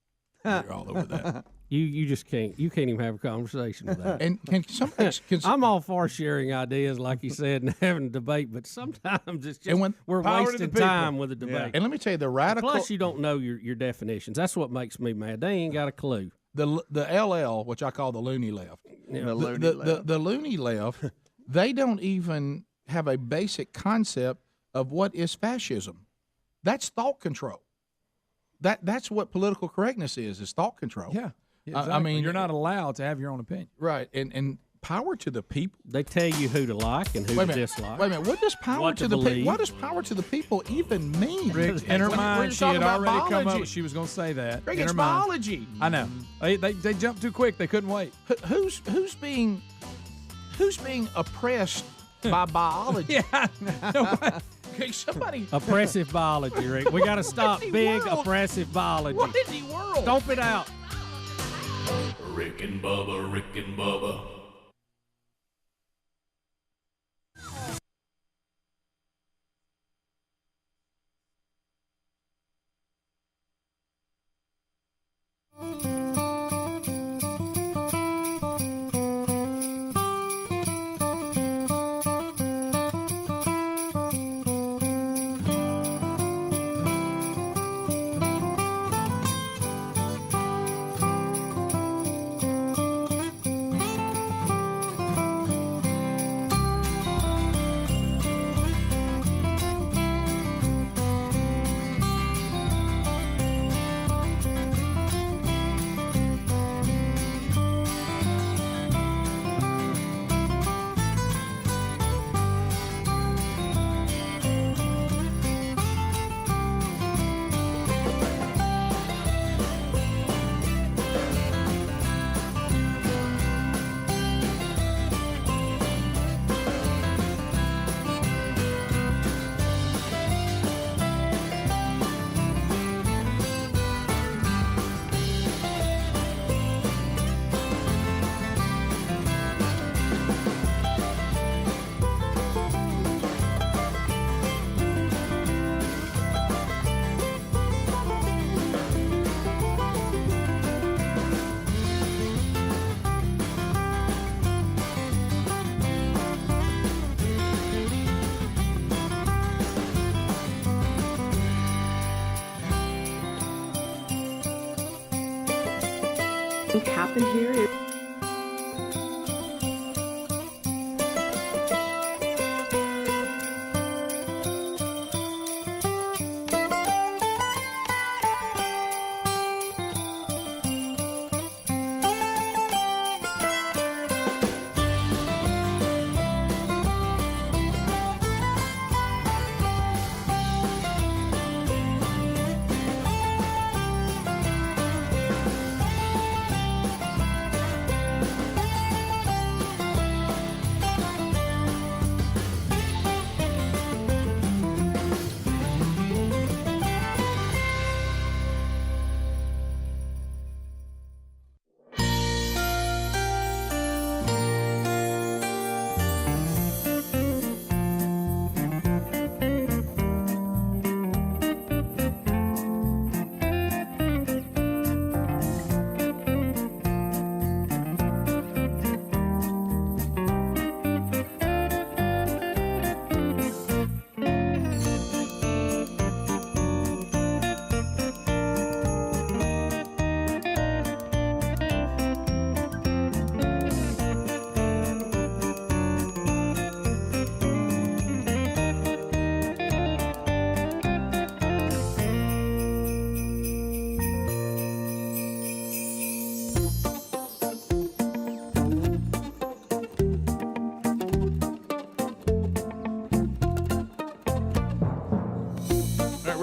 You're all over that. You just can't. You can't even have a conversation with that. And can somebody? I'm all for sharing ideas, like you said, and having a debate. But sometimes it's just we're wasting time with a debate. Yeah. And let me tell you, the radical. Plus, you don't know your definitions. That's what makes me mad. They ain't got a clue. The LL, which I call the loony left. Yeah. The loony left. They don't even have a basic concept of what is fascism. That's thought control. That's what political correctness is thought control. Yeah. Exactly. I mean, you're not allowed to have your own opinion. Right. And power to the people. They tell you who to like and who to dislike. Wait a minute. What does power to the people? What does power to the people even mean? Rick, in her mind, she had already come up. She was going to say that. Rick, in it's her mind. biology. I know. They jumped too quick. They couldn't wait. Who's being oppressed by biology? Yeah. Okay, somebody. Oppressive biology, Rick. We got to stop big world? oppressive biology. What in the world? Stomp it out. Rick and Bubba, Rick and Bubba. Happened here is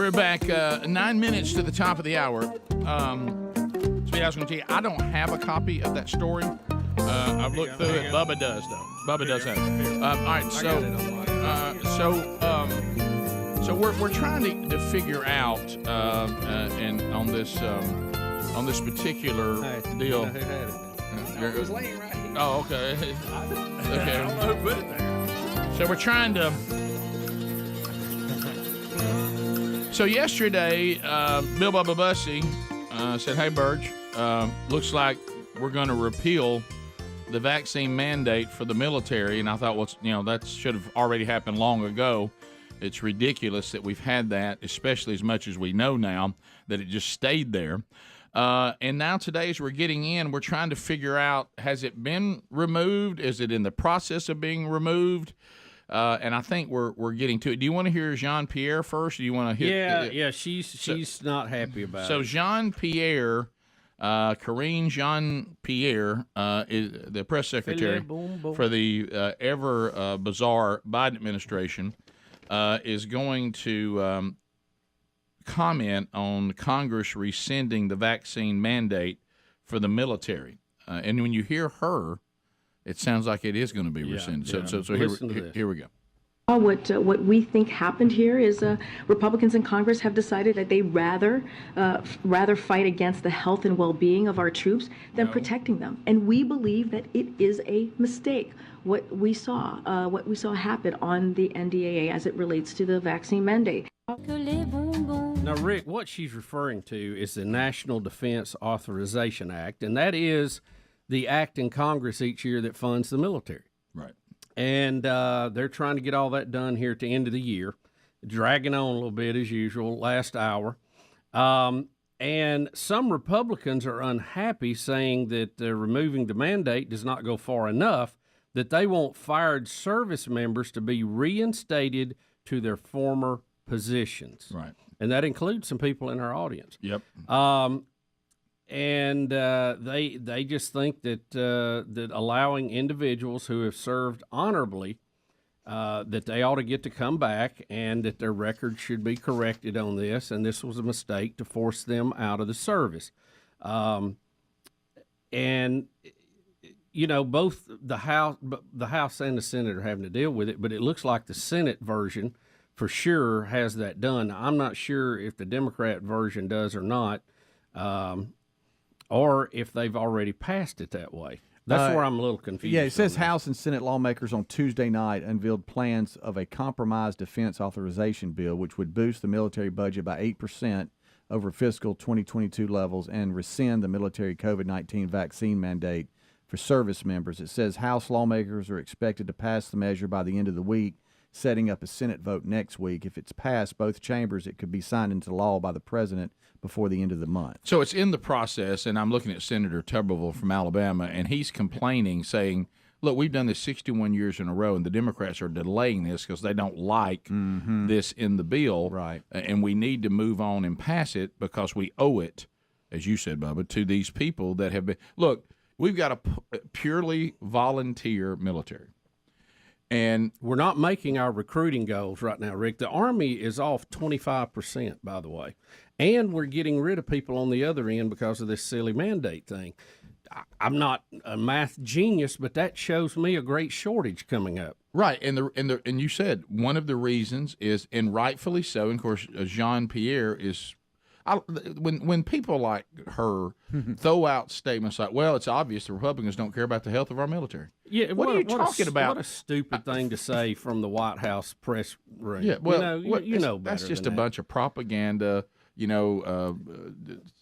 We're back 9 minutes to the top of the hour. Speedy, I was going to tell you, I don't have a copy of that story. I've looked through it. Bubba does, though. Bubba does have it. All right, so we're trying to figure out, and on this particular deal. It was laying right here. Oh, okay. Okay. I don't know who put it there. So we're trying to So yesterday, Bill Bubba Bussy said, "Hey, Burge, looks like we're going to repeal the vaccine mandate for the military." And I thought, well, that should have already happened long ago. It's ridiculous that we've had that, especially as much as we know now, that it just stayed there. And now today, as we're getting in, we're trying to figure out, has it been removed? Is it in the process of being removed? And I think we're getting to it. Do you want to hear Jean-Pierre first? Or do you want to hit? Yeah. She's not happy about it. So Jean-Pierre, Karine Jean-Pierre, is the press secretary for the ever bizarre Biden administration, is going to comment on Congress rescinding the vaccine mandate for the military. And when you hear her, it sounds like it is going to be rescinded. So here we go. What we think happened here is Republicans in Congress have decided that they rather fight against the health and well-being of our troops than protecting them, and we believe that it is a mistake. What we saw happen on the NDAA as it relates to the vaccine mandate. Now, Rick, what she's referring to is the National Defense Authorization Act, and that is the act in Congress each year that funds the military. Right. And they're trying to get all that done here at the end of the year, dragging on a little bit as usual, last hour. And some Republicans are unhappy, saying that removing the mandate does not go far enough, that they want fired service members to be reinstated to their former positions. Right. And that includes some people in our audience. Yep. And they just think that allowing individuals who have served honorably, that they ought to get to come back, and that their record should be corrected on this, and this was a mistake to force them out of the service. And both the House and the Senate are having to deal with it, but it looks like the Senate version for sure has that done. Now, I'm not sure if the Democrat version does or not. Or if they've already passed it that way. That's where I'm a little confused. Yeah, it says House and Senate lawmakers on Tuesday night unveiled plans of a compromise defense authorization bill, which would boost the military budget by 8% over fiscal 2022 levels and rescind the military COVID-19 vaccine mandate for service members. It says House lawmakers are expected to pass the measure by the end of the week, setting up a Senate vote next week. If it's passed both chambers, it could be signed into law by the president before the end of the month. So it's in the process, and I'm looking at Senator Tuberville from Alabama, and he's complaining, saying, look, we've done this 61 years in a row, and the Democrats are delaying this because they don't like this in the bill. Right. And we need to move on and pass it because we owe it, as you said, Bubba, to these people that have been – look, we've got a purely volunteer military. And we're not making our recruiting goals right now, Rick. The Army is off 25%, by the way. And we're getting rid of people on the other end because of this silly mandate thing. I'm not a math genius, but that shows me a great shortage coming up. Right, and you said one of the reasons is, and rightfully so, and of course, Jean-Pierre is when people like her throw out statements like, well, it's obvious the Republicans don't care about the health of our military. Yeah, what are you talking about? What a stupid thing to say from the White House press room. Yeah, well, you know better that's just than a that. bunch of propaganda,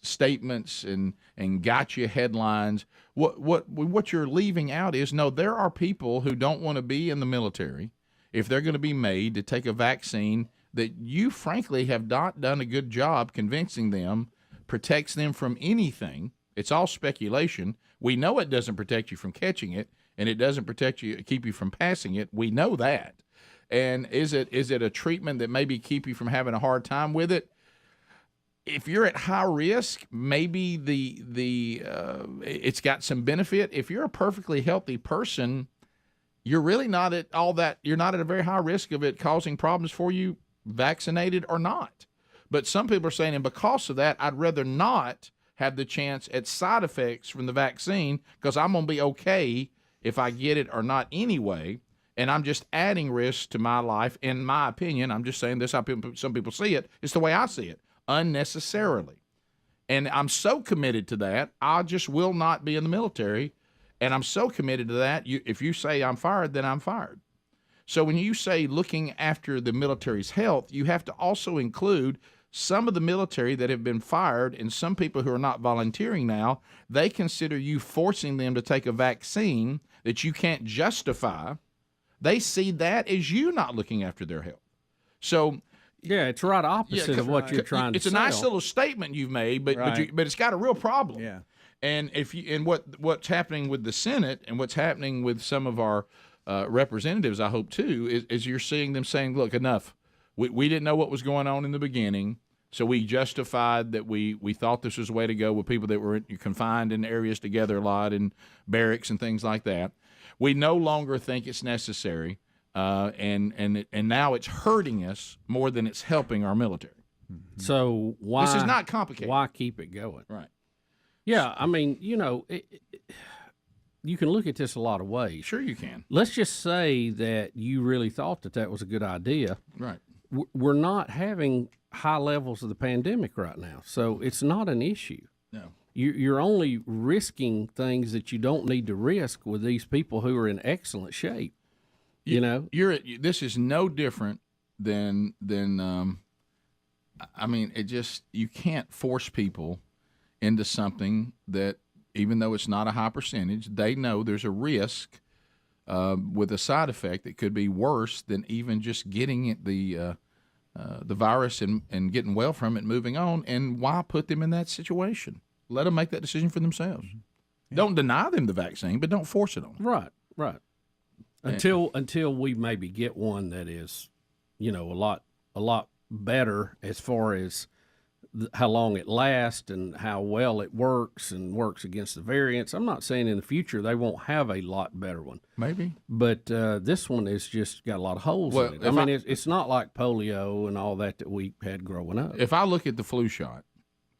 statements and gotcha headlines. What you're leaving out is, no, there are people who don't want to be in the military if they're going to be made to take a vaccine that you frankly have not done a good job convincing them protects them from anything. It's all speculation. We know it doesn't protect you from catching it, and it doesn't keep you from passing it. We know that. And is it a treatment that maybe keep you from having a hard time with it? If you're at high risk, maybe it's got some benefit. If you're a perfectly healthy person, you're really not at all that. You're not at a very high risk of it causing problems for you, vaccinated or not. But some people are saying, and because of that, I'd rather not have the chance at side effects from the vaccine because I'm going to be okay if I get it or not anyway. And I'm just adding risk to my life. In my opinion, I'm just saying this how some people see it. It's the way I see it, unnecessarily. And I'm so committed to that, I just will not be in the military. And I'm so committed to that, if you say I'm fired, then I'm fired. So when you say looking after the military's health, you have to also include some of the military that have been fired and some people who are not volunteering now, they consider you forcing them to take a vaccine that you can't justify. They see that as you not looking after their health. So, yeah, it's right opposite of what you're trying to It's sell. a nice little statement you've made, but but it's got a real problem. Yeah. And what's happening with the Senate and what's happening with some of our representatives, I hope too, is you're seeing them saying, "Look, enough. We didn't know what was going on in the beginning, so we justified that we thought this was the way to go with people that were confined in areas together a lot in barracks and things like that. We no longer think it's necessary, and now it's hurting us more than it's helping our military. So why This is not complicated. Why keep it going? Right. Yeah, I mean, you can look at this a lot of ways. Sure, you can. Let's just say that you really thought that was a good idea. Right. We're not having high levels of the pandemic right now, so it's not an issue. No. You're only risking things that you don't need to risk with these people who are in excellent shape. This is no different than I mean, you can't force people into something that, even though it's not a high percentage, they know there's a risk with a side effect that could be worse than even just getting it, the virus and getting well from it and moving on. And why put them in that situation? Let them make that decision for themselves. Yeah. Don't deny them the vaccine, but don't force it on them. Right. Until we maybe get one that is, a lot better as far as how long it lasts and how well it works and works against the variants. I'm not saying in the future they won't have a lot better one. Maybe. But this one has just got a lot of holes in it. I mean, it's not like polio and all that we had growing up. If I look at the flu shot,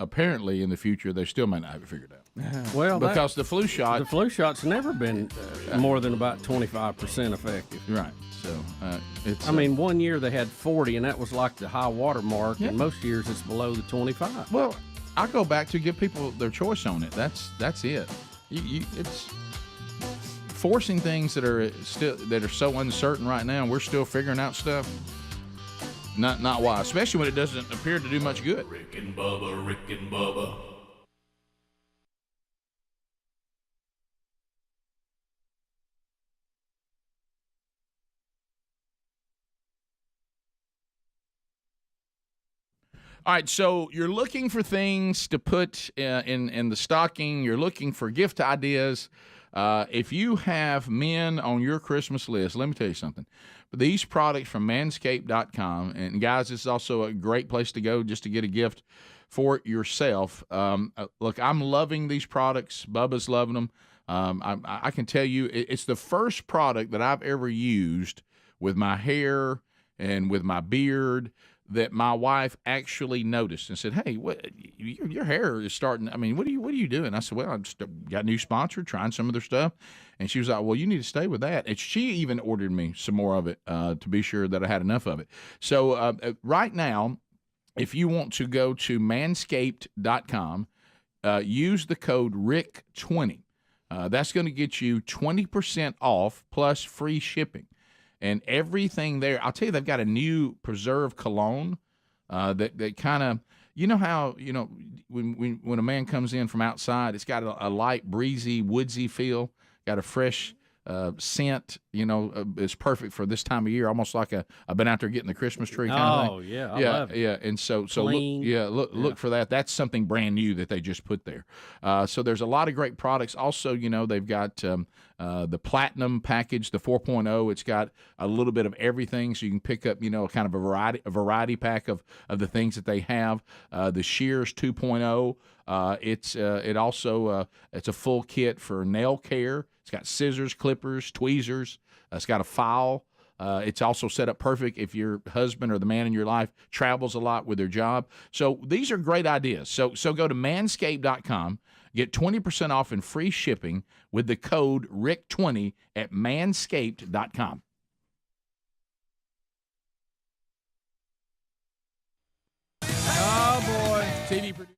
apparently in the future they still may not have it figured out. Well, because the flu shot's never been more than about 25% effective. Right. So it's. I mean, one year they had 40, and that was like the high water mark. Yeah. And most years it's below the 25. Well, I go back to give people their choice on it. That's it. It's forcing things that are so uncertain right now. We're still figuring out stuff. Not why, especially when it doesn't appear to do much good. Rick and Bubba. All right, so you're looking for things to put in the stocking. You're looking for gift ideas. If you have men on your Christmas list, let me tell you something. These products from manscaped.com, and guys, this is also a great place to go just to get a gift for yourself. Look, I'm loving these products. Bubba's loving them. I can tell you it's the first product that I've ever used with my hair and with my beard that my wife actually noticed and said, "Hey, your hair is starting. I mean, what are you doing?" I said, "Well, I just got a new sponsor, trying some of their stuff." And she was like, "Well, you need to stay with that." And she even ordered me some more of it to be sure that I had enough of it. So right now, if you want to go to manscaped.com, use the code RICK20. That's going to get you 20% off plus free shipping. And everything there, I'll tell you, they've got a new preserve cologne that kind of, how, when a man comes in from outside, it's got a light, breezy, woodsy feel, got a fresh scent, it's perfect for this time of year, almost like I've been out there getting the Christmas tree kind of thing. Oh, yeah, I love it. Yeah, and so look for that. That's something brand new that they just put there. So there's a lot of great products. Also, they've got the Platinum package, the 4.0. It's got a little bit of everything, so you can pick up, kind of a variety pack of the things that they have. The Shears 2.0. It's a full kit for nail care. It's got scissors, clippers, tweezers. It's got a file. It's also set up perfect if your husband or the man in your life travels a lot with their job. So these are great ideas. So go to manscaped.com, get 20% off and free shipping with the code RICK20 at manscaped.com. Oh, boy. TV producer.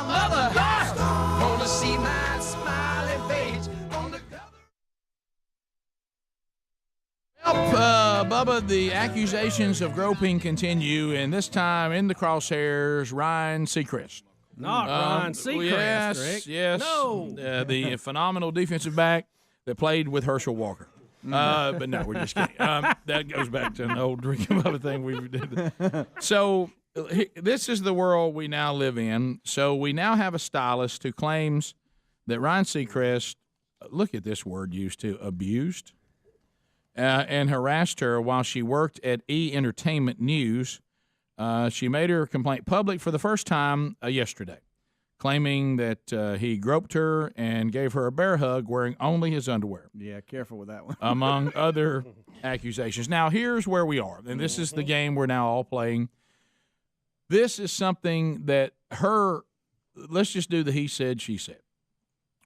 my mother. Wanna see my smiling face on the Bubba, the accusations of groping continue, and this time in the crosshairs, Ryan Seacrest. Not Ryan Seacrest, yes, Rick. Yes. No. The phenomenal defensive back that played with Herschel Walker. But no, we're just kidding. That goes back to an old drinking Bubba thing we did. So this is the world we now live in. So we now have a stylist who claims that Ryan Seacrest, look at this word used to, abused and harassed her while she worked at E! Entertainment News. She made her complaint public for the first time yesterday, claiming that he groped her and gave her a bear hug wearing only his underwear. Yeah, careful with that one. Among other accusations. Now, here's where we are, and this is the game we're now all playing. This is something that let's just do the he said, she said.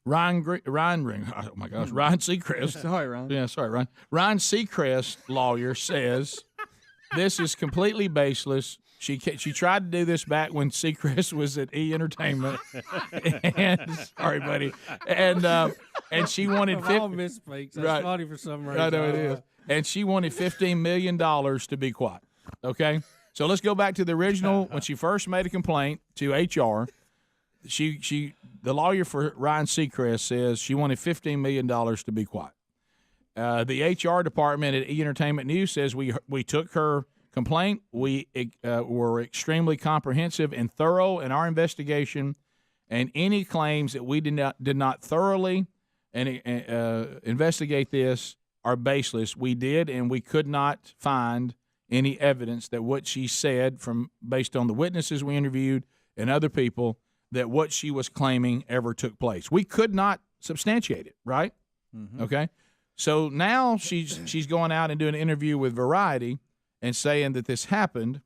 Ryan Seacrest. Sorry, Ryan. Yeah, sorry, Ryan. Ryan Seacrest, lawyer, says this is completely baseless. She tried to do this back when Seacrest was at E! Entertainment. And, sorry, buddy. And she wanted all misspeaks. That's funny for some reason. I know it is. And she wanted $15 million to be quiet. Okay? So let's go back to the original. When she first made a complaint to HR, the lawyer for Ryan Seacrest says she wanted $15 million to be quiet. The HR department at E! Entertainment News says we took her complaint. We were extremely comprehensive and thorough in our investigation, and any claims that we did not thoroughly investigate this are baseless. We did, and we could not find any evidence that what she said, based on the witnesses we interviewed and other people, that what she was claiming ever took place. We could not substantiate it, right? Mm-hmm. Okay? So now she's going out and doing an interview with Variety and saying that this happened.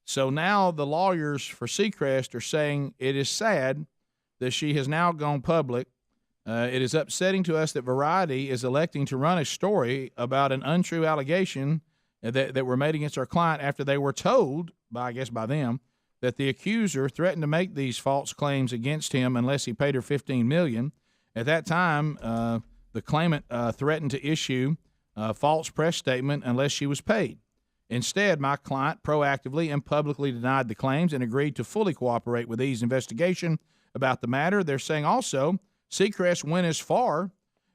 So now the lawyers for Seacrest are saying it is sad that she has now gone public. It is upsetting to us that Variety is electing to run a story about an untrue allegation that were made against our client after they were told, by them, that the accuser threatened to make these false claims against him unless he paid her $15 million. At that time, the claimant threatened to issue a false press statement unless she was paid. Instead, my client proactively and publicly denied the claims and agreed to fully cooperate with E's investigation about the matter. They're saying also Seacrest went as far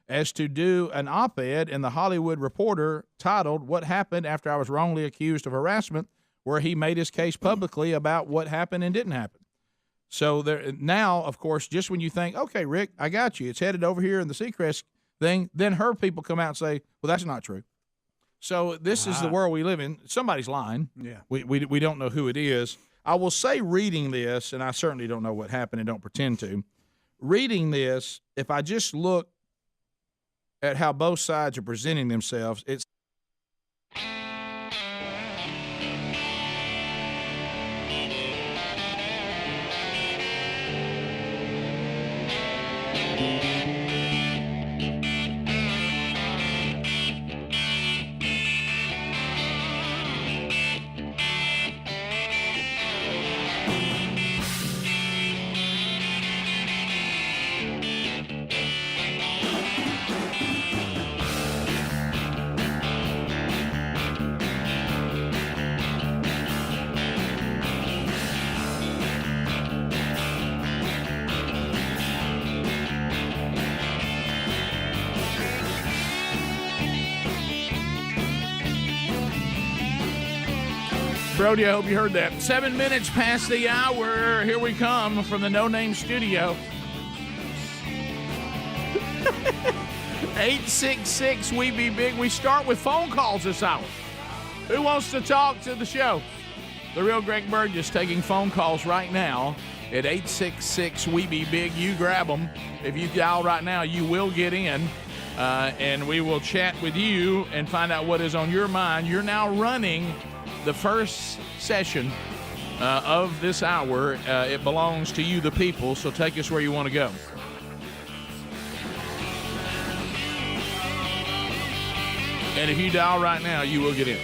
as to do an op-ed in the Hollywood Reporter titled "What Happened After I Was Wrongly Accused of Harassment," where he made his case publicly about what happened and didn't happen. So there, now, of course, just when you think, okay, Rick, I got you, it's headed over here in the Seacrest thing, then her people come out and say, well, that's not true. So this is the world we live in. Somebody's lying. Yeah. We don't know who it is. I will say, reading this, and I certainly don't know what happened and don't pretend to, reading this, if I just look at how both sides are presenting themselves, it's Brody, I hope you heard that. 7 minutes past the hour. Here we come from the No Name Studio. 866 We Be Big. We start with phone calls this hour. Who wants to talk to the show? The real Greg Burgess taking phone calls right now at 866 We Be Big. You grab them. If you dial right now, you will get in. And we will chat with you and find out what is on your mind. You're now running the first session of this hour. It belongs to you, the people, so take us where you want to go. And if you dial right now, you will get in.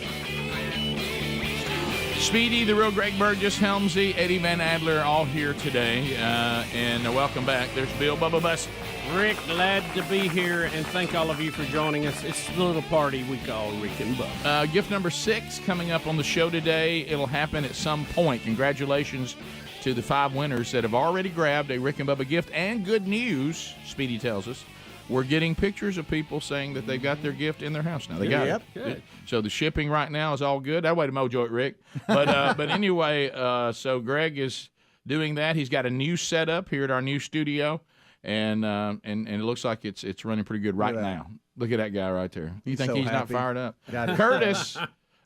Speedy, the real Greg Burgess, Helmsy, Eddie Van Adler, all here today. And welcome back. There's Bill Bubba Bussey. Rick, glad to be here, and thank all of you for joining us. It's the little party we call Rick and Bubba. Gift number 6 coming up on the show today. It'll happen at some point. Congratulations to the 5 winners that have already grabbed a Rick and Bubba gift. And good news, Speedy tells us, we're getting pictures of people saying that they've got their gift in their house now. They got it. Good. So the shipping right now is all good. That way to mojo it, Rick. But anyway, so Greg is doing that. He's got a new setup here at our new studio, and it looks like it's running pretty good right now. Look at that guy right there. You think he's not fired up? Curtis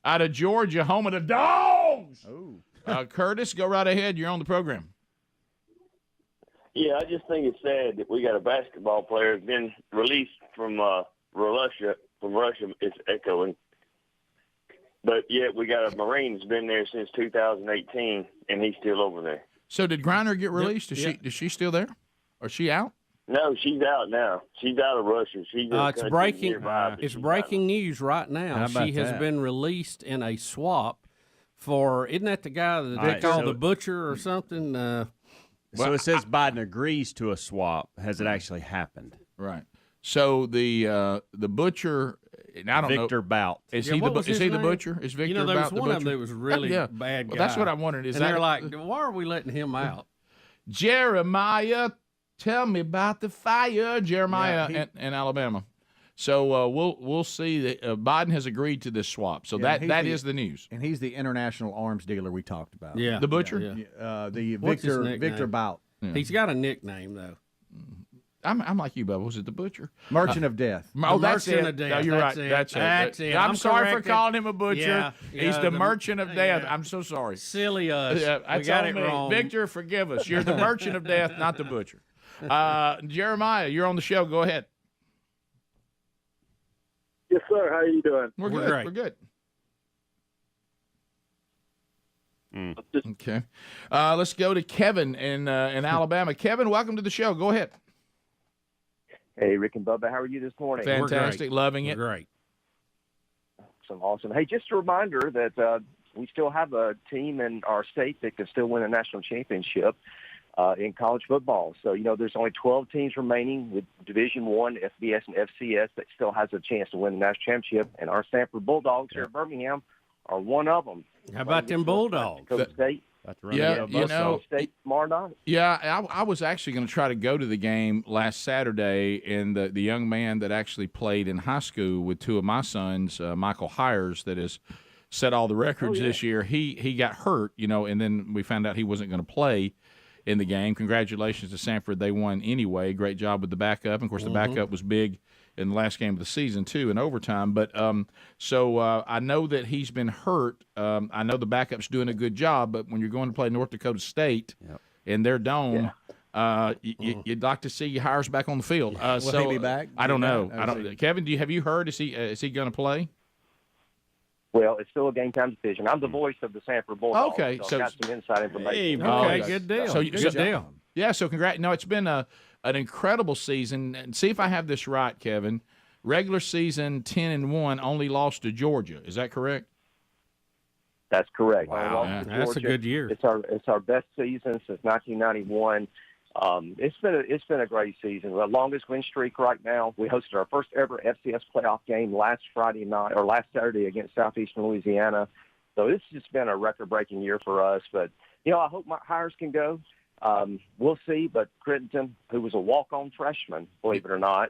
out of Georgia, home of the Dogs. Curtis, go right ahead. You're on the program. Yeah, I just think it's sad that we got a basketball player who's been released from Russia. It's echoing. But yet we got a Marine who's been there since 2018, and he's still over there. So did Griner get released? Is she still there? Or is she out? No, she's out now. She's out of Russia. She's It's breaking. It's breaking news right now. She has been released in a swap for. Isn't that the guy that they call the butcher or something? So it says Biden agrees to a swap. Has it actually happened? Right. So the butcher, and I don't know. Victor Bout. Is he the butcher? Is Victor there was Bout the one butcher? of them that was really bad guy. Well, that's what I wondered. And they're like, why are we letting him out? Jeremiah, tell me about the fire. Jeremiah in Alabama. So we'll see that Biden has agreed to this swap. So that is the news. And he's the international arms dealer we talked about. Yeah. The butcher? The What's his Victor nickname? Bout. Yeah. He's got a nickname though. I'm like you, Bubba. Was it the butcher? Merchant of Death. Oh, that's Merchant it. of Death. No, you're That's right. it. That's it. I'm sorry for calling him a butcher. Yeah. He's the Merchant of Death. I'm so sorry. Silly us. Yeah, we got it me. wrong. Victor, forgive us. You're the Merchant of Death, not the butcher. Jeremiah, you're on the show. Go ahead. Yes, sir. How are you doing? We're good. great. We're good. Okay. Let's go to Kevin in Alabama. Kevin, welcome to the show. Go ahead. Hey, Rick and Bubba, how are you this morning? Fantastic. Loving it. Great. Awesome. Hey, just a reminder that we still have a team in our state that can still win a national championship in college football. So, there's only 12 teams remaining with Division I, FBS, and FCS that still has a chance to win the national championship. And our Sanford Bulldogs here at Birmingham are one of them. How about them Bulldogs? Dakota State. State tomorrow night. Yeah, I was actually going to try to go to the game last Saturday, and the young man that actually played in high school with 2 of my sons, Michael Hires, that has set all the records this year, he got hurt, and then we found out he wasn't going to play in the game. Congratulations to Sanford. They won anyway. Great job with the backup. And, of course, the backup was big in the last game of the season, too, in overtime. But so I know that he's been hurt. I know the backup's doing a good job, but when you're going to play North Dakota State in their dome, you'd like to see Hires back on the field. Will he be back? I don't know. Kevin, have you heard? Is he going to play? Well, it's still a game-time decision. I'm the voice of the Sanford Bulldogs. Okay, so I've got some inside information. Good deal. Good deal. Yeah, so congrats. No, it's been an incredible season. And see if I have this right, Kevin. Regular season 10-1, only lost to Georgia. Is that correct? That's correct. Wow, that's a good year. It's our best season since 1991. It's been a great season. The longest win streak right now. We hosted our first ever FCS playoff game last Saturday against Southeastern Louisiana. So it's just been a record-breaking year for us. But I hope my Hires can go. We'll see. But Crittenton, who was a walk-on freshman, believe it or not,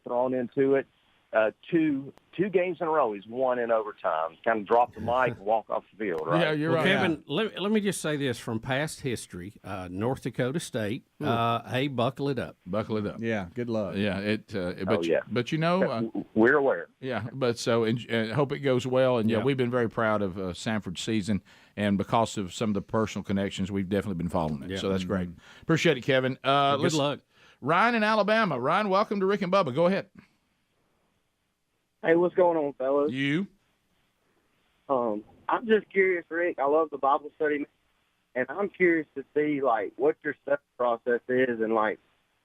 thrown into it. Two games in a row. He's won in overtime. Kind of drop the mic and walk off the field, right? Yeah, you're right. Kevin, let me just say this from past history. North Dakota State, hey, buckle it up. Buckle it up. Yeah, good luck. Yeah, but we're aware. Yeah, but so and hope it goes well. And we've been very proud of Sanford's season, and because of some of the personal connections, we've definitely been following it. So that's great. Appreciate it, Kevin. Good luck. Ryan in Alabama. Ryan, welcome to Rick and Bubba. Go ahead. Hey, what's going on, fellas? You? I'm just curious, Rick. I love the Bible study, and I'm curious to see, what your study process is and,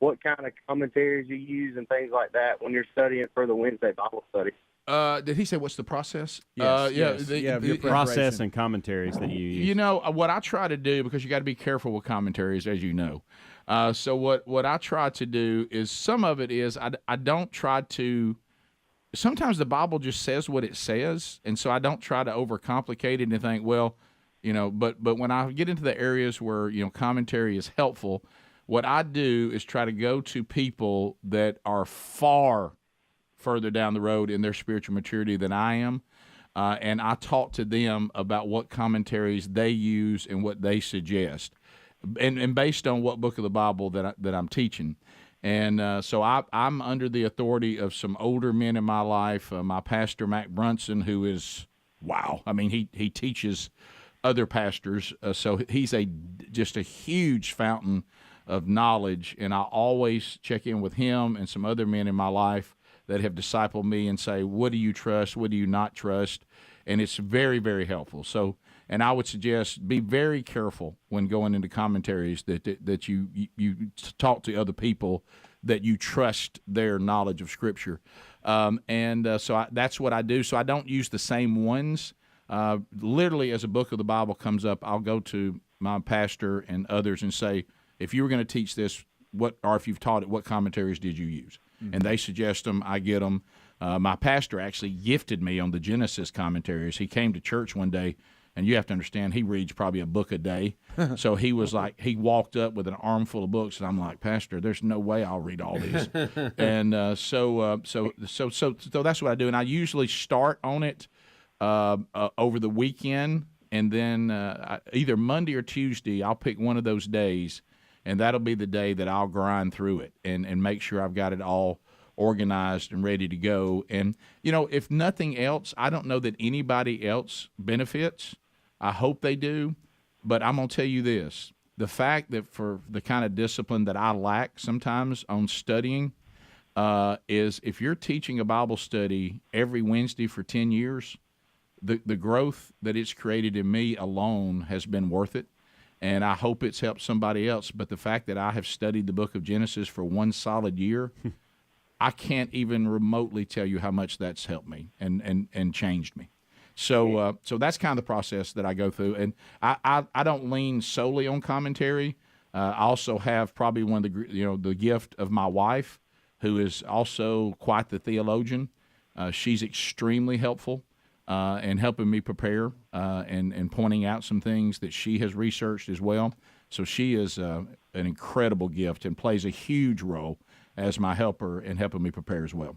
what kind of commentaries you use and things like that when you're studying for the Wednesday Bible study. Did he say what's the process? Yes, yes. your process and commentaries that you use. You know, what I try to do, because you got to be careful with commentaries, as you know. So what I try to do is, some of it is I don't try to. Sometimes the Bible just says what it says, and so I don't try to overcomplicate it and think, well, you know. But when I get into the areas where, you know, commentary is helpful, what I do is try to go to people that are far further down the road in their spiritual maturity than I am, and I talk to them about what commentaries they use and what they suggest, and based on what book of the Bible that I'm teaching. And so I'm under the authority of some older men in my life. My pastor, Mac Brunson, who is, wow, I mean, he teaches other pastors, so he's just a huge fountain of knowledge, and I always check in with him and some other men in my life that have discipled me and say, what do you trust, what do you not trust? And it's very, very helpful. So, and I would suggest be very careful when going into commentaries that you talk to other people that you trust their knowledge of Scripture. So that's what I do. So I don't use the same ones. Literally, as a book of the Bible comes up, I'll go to my pastor and others and say, if you were going to teach this, or if you've taught it, what commentaries did you use? And they suggest them. I get them. My pastor actually gifted me on the Genesis commentaries. He came to church one day, and you have to understand, he reads probably a book a day. So he was like, he walked up with an armful of books, and I'm like, Pastor, there's no way I'll read all these. And so that's what I do. And I usually start on it over the weekend, and then either Monday or Tuesday, I'll pick one of those days, and that'll be the day that I'll grind through it and make sure I've got it all organized and ready to go. And, you know, if nothing else, I don't know that anybody else benefits. I hope they do. But I'm going to tell you this. The fact that for the kind of discipline that I lack sometimes on studying is if you're teaching a Bible study every Wednesday for 10 years, the growth that it's created in me alone has been worth it. And I hope it's helped somebody else. But the fact that I have studied the book of Genesis for one solid year, I can't even remotely tell you how much that's helped me and changed me. So that's kind of the process that I go through. And I don't lean solely on commentary. I also have probably one of the gift of my wife, who is also quite the theologian. She's extremely helpful in helping me prepare and pointing out some things that she has researched as well. So she is an incredible gift and plays a huge role as my helper in helping me prepare as well.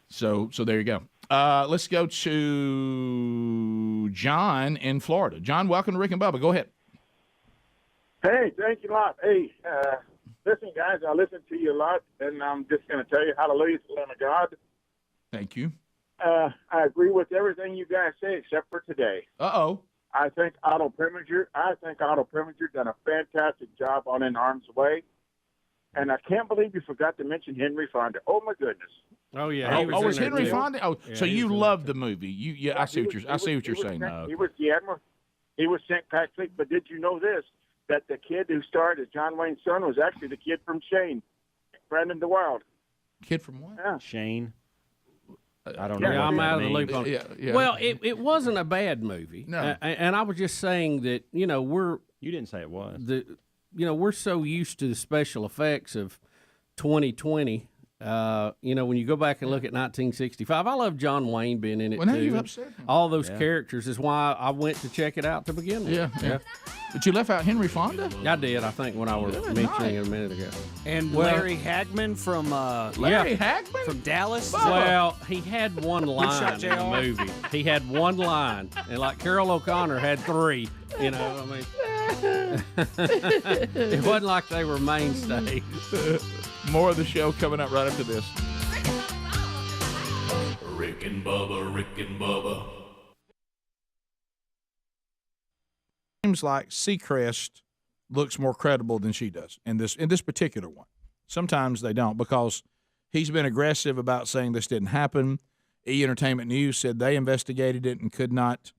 So there you go. Let's go to John in Florida. John, welcome to Rick and Bubba. Go ahead. Hey, thank you a lot. Hey, listen, guys, I listen to you a lot, and I'm just going to tell you, hallelujah to the Lamb of God. Thank you. I agree with everything you guys say except for today. Uh-oh. I think Otto Preminger done a fantastic job on In Harm's Way. And I can't believe you forgot to mention Henry Fonda. Oh, my goodness. Oh, yeah. Was Henry Fonda? Oh, Yeah, so he you was in love the movie. I see what you're saying. He was the admiral. He was St. Patrick. But did you know this, that the kid who starred as John Wayne's son was actually the kid from Shane, Brandon the Wild. Kid from what? Yeah. Shane. I don't know. Yeah, I'm out of the loop on it. Yeah. Well, it wasn't a bad movie. No. And I was just saying that, you didn't say it was. We're so used to the special effects of 2020. When you go back and look at 1965, I love John Wayne being in it Well, now too. you've upset him. All those characters is why I went to check it out to begin with. Yeah. But you left out Henry Fonda? I did, I think, when I was mentioning it a minute ago. And Larry Hagman from Hagman from Dallas. Well, he had one line in JR. the movie. He had one line, and like Carol O'Connor had three. You know, I mean, it wasn't like they were mainstays. More of the show coming up right after this. Rick and Bubba, Rick and Bubba. Seems like Seacrest looks more credible than she does in this particular one. Sometimes they don't, because he's been aggressive about saying this didn't happen. Entertainment News said they investigated it and could not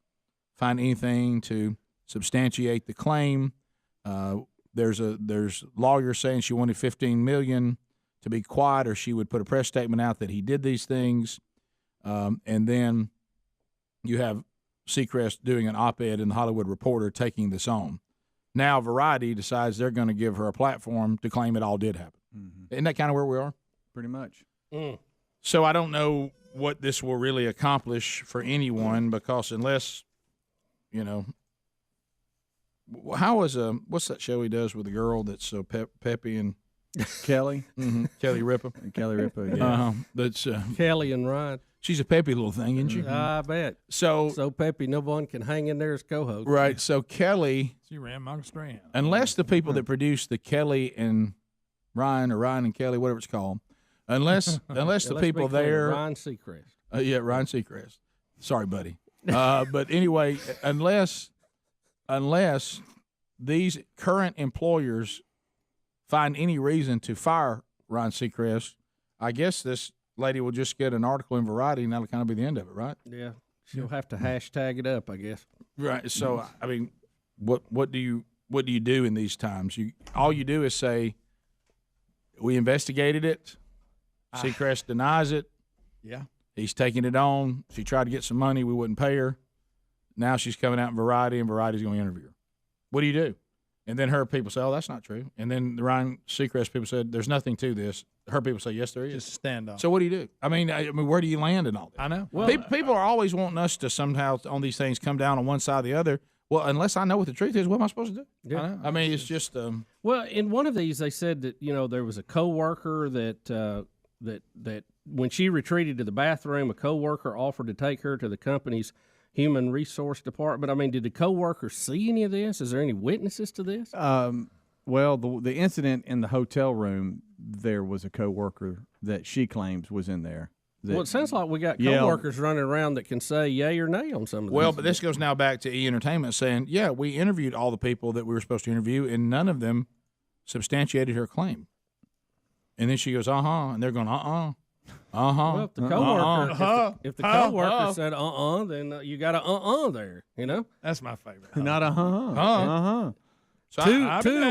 find anything to substantiate the claim. There's lawyers saying she wanted $15 million to be quiet, or she would put a press statement out that he did these things. And then you have Seacrest doing an op-ed in the Hollywood Reporter taking this on. Now Variety decides they're going to give her a platform to claim it all did happen. Mm-hmm. Isn't that kind of where we are? Pretty much. So I don't know what this will really accomplish for anyone, because unless, how is what's that show he does with the girl that's so peppy and Kelly? Mm-hmm. Kelly Ripa. Kelly Ripa, yeah. That's Kelly and Ryan. She's a peppy little thing, isn't she? I bet. So peppy, no one can hang in there as co-host. Right. So Kelly. She ran Michael Strand. Unless the people that produce the Kelly and Ryan, or Ryan and Kelly, whatever it's called, unless the people there. Ryan Seacrest. Yeah, Ryan Seacrest. Sorry, buddy. But anyway, unless these current employers find any reason to fire Ryan Seacrest, I guess this lady will just get an article in Variety, and that'll kind of be the end of it, right? Yeah, she'll have to hashtag it up, I guess. Right. So, I mean, what do you do in these times? All you do is say, we investigated it. Seacrest denies it. Yeah. He's taking it on. She tried to get some money. We wouldn't pay her. Now she's coming out in Variety, and Variety's going to interview her. What do you do? And then her people say, oh, that's not true. And then the Ryan Seacrest people said, there's nothing to this. Her people say, yes, there is. Just stand up. So what do you do? I mean, where do you land in all this? I know. Well, people are always wanting us to somehow, on these things, come down on one side or the other. Well, unless I know what the truth is, what am I supposed to do? Yeah. I mean, it's just. Well, in one of these, they said that there was a coworker that when she retreated to the bathroom, a coworker offered to take her to the company's human resource department. I mean, did the coworker see any of this? Is there any witnesses to this? Well, the incident in the hotel room, there was a coworker that she claims was in there. Well, it sounds like we got coworkers running around that can say yay or nay on some of this. Well, but this goes now back to E! Entertainment saying, yeah, we interviewed all the people that we were supposed to interview, and none of them substantiated her claim. And then she goes, and they're going, Well, if the coworker, if the coworker said then you got a there. That's my favorite. Not So two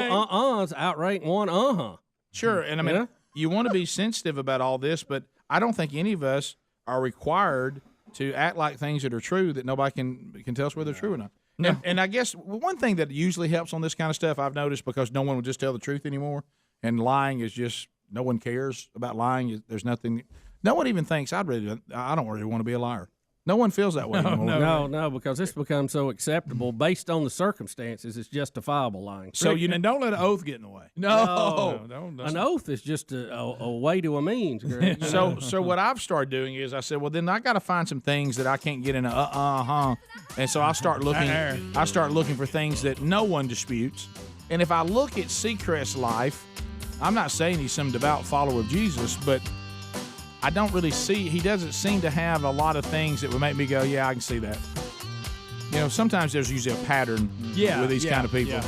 outright one Sure, and I mean, you want to be sensitive about all this, but I don't think any of us are required to act like things that are true that nobody can tell us whether they're true or not. No. And I guess one thing that usually helps on this kind of stuff, I've noticed, because no one will just tell the truth anymore, and lying is just, no one cares about lying. There's nothing. No one even thinks I don't really want to be a liar. No one feels that way anymore. No, because this becomes so acceptable based on the circumstances. It's justifiable lying. So and don't let an oath get in the way. No. An oath is just a way to a means. Greg. So what I've started doing is I said, well, then I got to find some things that I can't get in and so I start looking. I start looking for things that no one disputes. And if I look at Seacrest's life, I'm not saying he's some devout follower of Jesus, but I don't really see, he doesn't seem to have a lot of things that would make me go, yeah, I can see that. Sometimes there's usually a pattern with these kind of people. Yeah.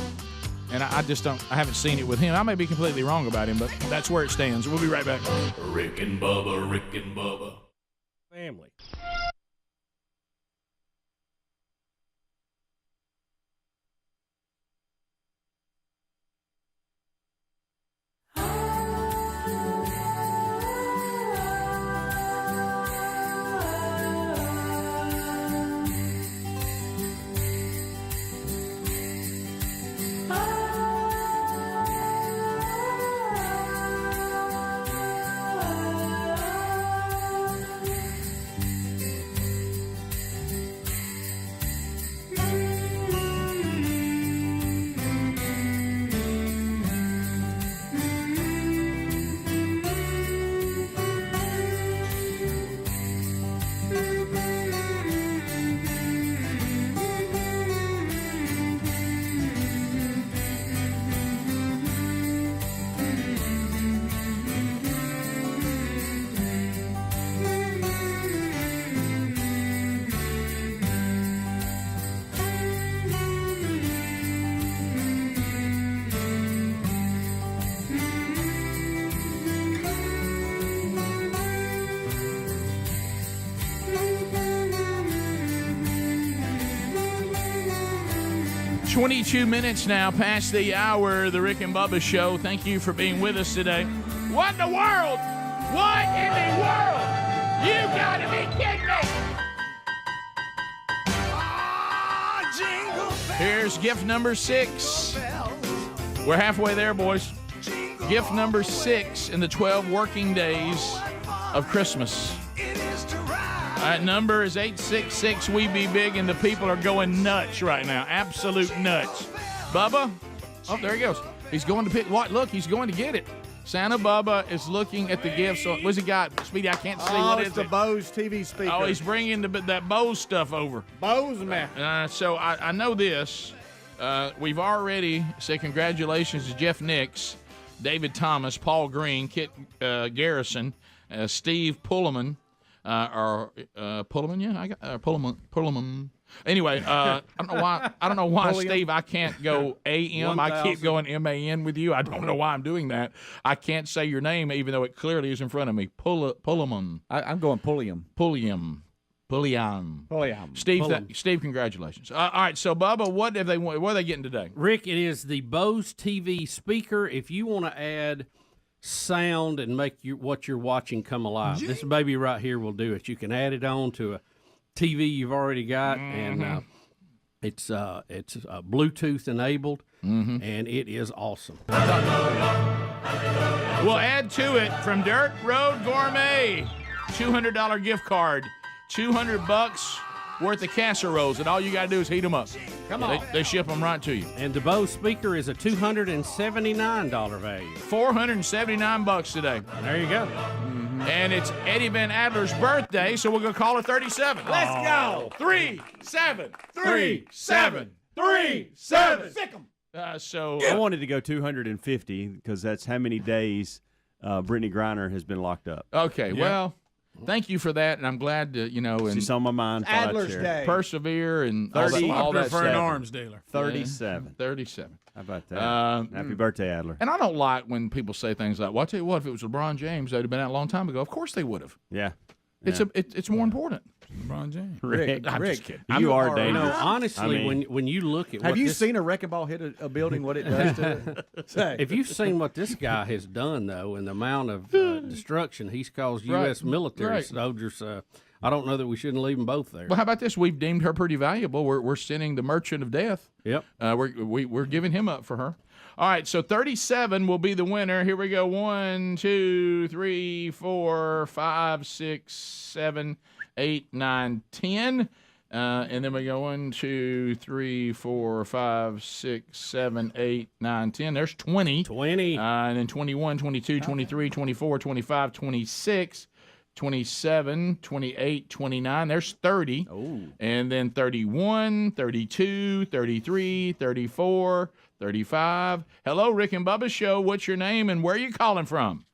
And I just don't, I haven't seen it with him. I may be completely wrong about him, but that's where it stands. We'll be right back. Rick and Bubba. Family. .22 minutes now past the hour, the Rick and Bubba Show. Thank you for being with us today. What in the world? What in the world? You gotta be kidding me! Here's gift number 6. We're halfway there, boys. Gift number 6 in the 12 working days of Christmas. That number is 866 We Be Big, and the people are going nuts right now. Absolute nuts. Bubba? Oh, there he goes. He's going to pick what? Look, he's going to get it. Santa Bubba is looking at the gift. So what's he got? Speedy, I can't see. What is it's the Bose TV speaker. Oh, he's bringing that Bose stuff over. Bose, man. So I know this. We've already said congratulations to Jeff Nix, David Thomas, Paul Green, Kit Garrison, Steve Pullman, Pullman, yeah, I got Pullman. Anyway, I don't know why, Steve, I can't go AM. I keep going MAN with you. I don't know why I'm doing that. I can't say your name, even though it clearly is in front of me. Pullman. I'm going Pulliam. Pulliam. Steve, congratulations. All right, so Bubba, what are they getting today? Rick, it is the Bose TV speaker. If you want to add sound and make what you're watching come alive, this baby right here will do it. You can add it on to a TV you've already got, and it's Bluetooth enabled, and it is awesome. We'll add to it from Dirt Road Gourmet, $200 gift card, $200 worth of casseroles, and all you got to do is heat them up. Come on. They ship them right to you. And the Bose speaker is a $279 value. $479 today. There you go. And it's Eddie Van Adler's birthday, so we're going to call her 37. Let's go. 37. Sick 'em. I wanted to go 250 because that's how many days Brittney Griner has been locked up. Okay, well, thank you for that, and I'm glad to, and she's on my mind. Adler's Day. Persevere and 30, all that for an stuff. arms dealer. 37. 37. How about that? Happy birthday, Adler. And I don't like when people say things like, well, I'll tell you what, if it was LeBron James, they'd have been out a long time ago. Of course they would have. Yeah. It's more important. LeBron James. Rick, I'm just kidding. You are dangerous. Honestly, when you look at have you seen a wrecking ball hit a building, what it does to it? If you've seen what this guy has done, though, and the amount of destruction he's caused U.S. military soldiers, I don't know that we shouldn't leave them both there. Well, how about this? We've deemed her pretty valuable. We're sending the Merchant of Death. Yep. We're giving him up for her. All right, so 37 will be the winner. Here we go. 1, 2, 3, 4, 5, 6, 7, 8, 9, 10. And then we go 1, 2, 3, 4, 5, 6, 7, 8, 9, 10. There's 20. 20. And then 21, 22, 23, 24, 25, 26. 27, 28, 29. There's 30. Oh. And then 31, 32, 33, 34, 35. Hello, Rick and Bubba Show. What's your name and where are you calling from?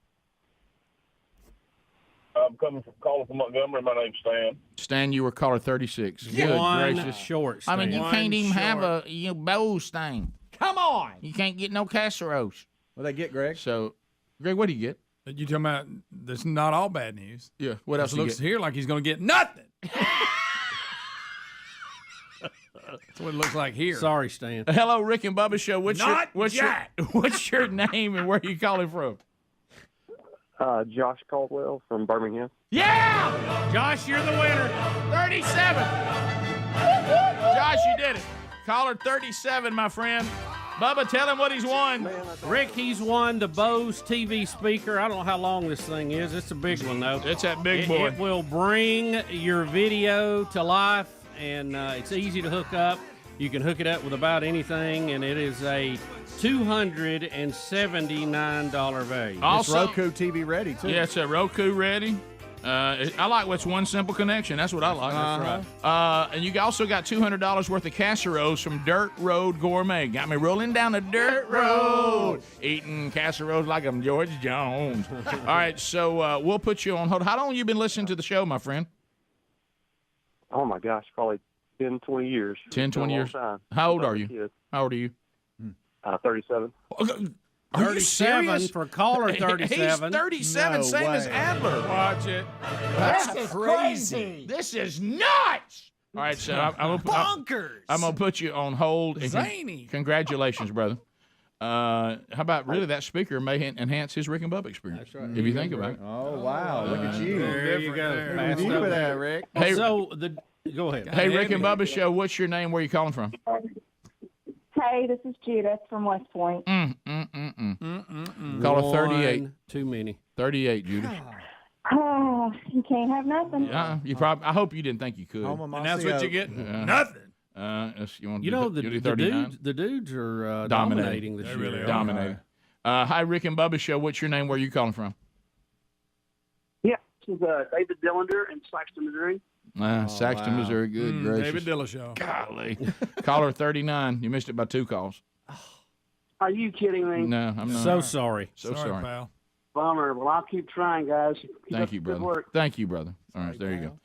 I'm calling from Montgomery. My name's Stan. Stan, you were caller 36. Good gracious. Short, I mean, you Stan. can't even have a Bose thing. Come on. You can't get no casseroles. What they get, Greg? So, Greg, what do you get? You talking about that's not all bad news. Yeah. What else It do you looks get? here like he's going to get nothing. That's what it looks like here. Sorry, Stan. Hello, Rick and Bubba Show. What's Jack. what's your name and where are you calling from? Josh Caldwell from Birmingham. Yeah! Josh, you're the winner. 37. Josh, you did it. Caller 37, my friend. Bubba, tell him what he's won. Rick, he's won the Bose TV speaker. I don't know how long this thing is. It's a big one, though. It's that big boy. It will bring your video to life, and it's easy to hook up. You can hook it up with about anything, and it is a $279 value. Also, it's Roku TV ready, too. Yeah, it's a Roku ready. I like what's one simple connection. That's what I like. That's right. And you also got $200 worth of casseroles from Dirt Road Gourmet. Got me rolling down the dirt road, eating casseroles like I'm George Jones. All right, so we'll put you on hold. How long have you been listening to the show, my friend? Oh, my gosh, probably 10, 20 years. 10, 20 years. Time. How old are you? How old are you? 37. Are you serious? For caller 37. He's 37, No same as way. Adler. Watch it. That's crazy. This is nuts. All right, so I'm gonna put you on hold. And Zany. Congratulations, brother. How about really that speaker may enhance his Rick and Bubba experience? That's right. If you think about it. Oh, wow. Look at you. There you go. Fast you for that, Rick. Hey, so go ahead. Hey, Rick and Bubba show. What's your name? Where you calling from? Hey, this is Judith from West Point. Call her 38. One too many. 38, Judith. Oh, you can't have nothing. You probably. I hope you didn't think you could. And that's what you get? Nothing. The dudes are dominating this year. Dominating. Hi, Rick and Bubba show. What's your name? Where are you calling from? Yeah, this is David Dillender in Saxton, Missouri. Saxton, Missouri. Good gracious. David Dilla show. Golly. Caller 39. You missed it by 2 calls. Are you kidding me? No, I'm not. So sorry. So sorry. Pal. Bummer. Well, I'll keep trying, guys. Keep Thank up you, the good brother. work. Thank you, brother. All right, there you go.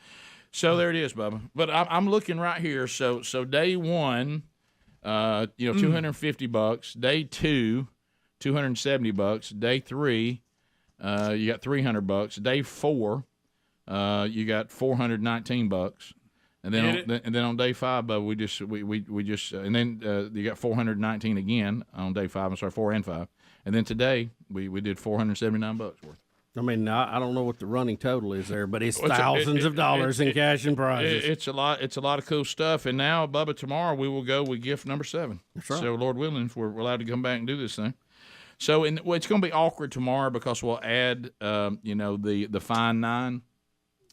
So there it is, Bubba. But I'm looking right here. So day 1, $250. Day 2, $270. Day 3, you got $300. Day 4, you got $419. And then on day 5, Bubba, we just and then you got $419 again on day 5. I'm sorry, 4 and 5. And then today we did $479 worth. I mean, I don't know what the running total is there, but it's thousands of dollars in cash and prizes. It's a lot. It's a lot of cool stuff. And now, Bubba, tomorrow we will go with gift number 7. That's right. So, Lord willing, if we're allowed to come back and do this thing. So, it's going to be awkward tomorrow because we'll add, the fine 9,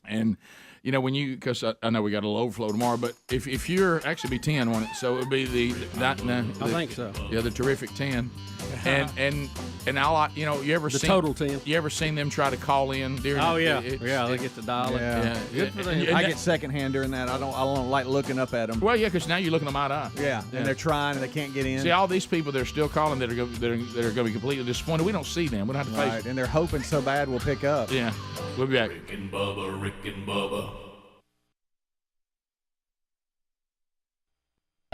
and. Because I know we got a little overflow tomorrow, but if you're actually be 10 on it, so it would be I think so. Yeah, the terrific 10, and I you ever the seen total 10? You ever seen them try to call in during? Oh yeah, they get the dial. Yeah. Good for them. I get secondhand during that. I don't like looking up at them. Well, yeah, because now you're looking them eye to eye. Yeah, and they're trying and they can't get in. See, all these people that are still calling that are going to be completely disappointed. We don't see them. We don't have to face them. And they're hoping so bad we'll pick up. Yeah, we'll be back. Rick and Bubba.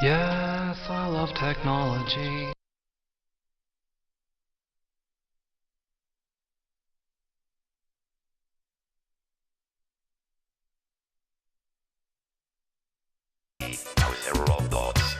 Yes, I love technology. Several thoughts.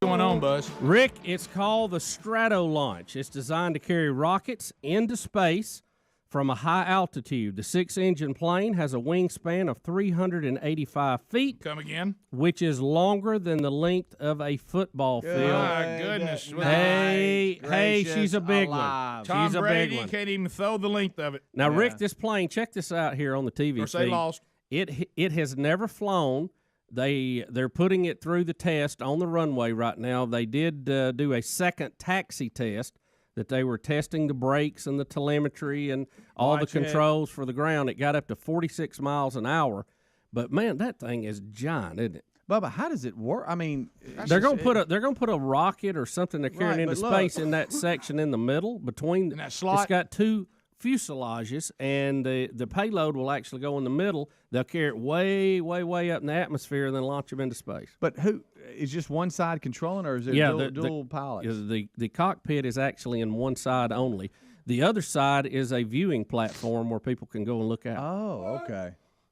What's going on, Buzz? Rick, it's called the Strato Launch. It's designed to carry rockets into space from a high altitude. The 6-engine plane has a wingspan of 385 feet. Come again? Which is longer than the length of a football field. My goodness. Hey, she's a big one. Tom She's a Brady big one. can't even throw the length of it. Now, Rick, this plane, check this out here on the TV Or say feed. lost. It has never flown. They're putting it through the test on the runway right now. They did do a second taxi test that they were testing the brakes and the telemetry and all the controls for the ground. It got up to 46 miles an hour. But man, that thing is giant, isn't it? Bubba, how does it work? I mean, they're going to put a rocket or something they're carrying into space in that section in the middle between in that slot. It's got 2 fuselages, and the payload will actually go in the middle. They'll carry it way, way, way up in the atmosphere and then launch them into space. But who is just one side controlling, or is there dual pilots? The cockpit is actually in one side only. The other side is a viewing platform where people can go and look out. Oh, okay.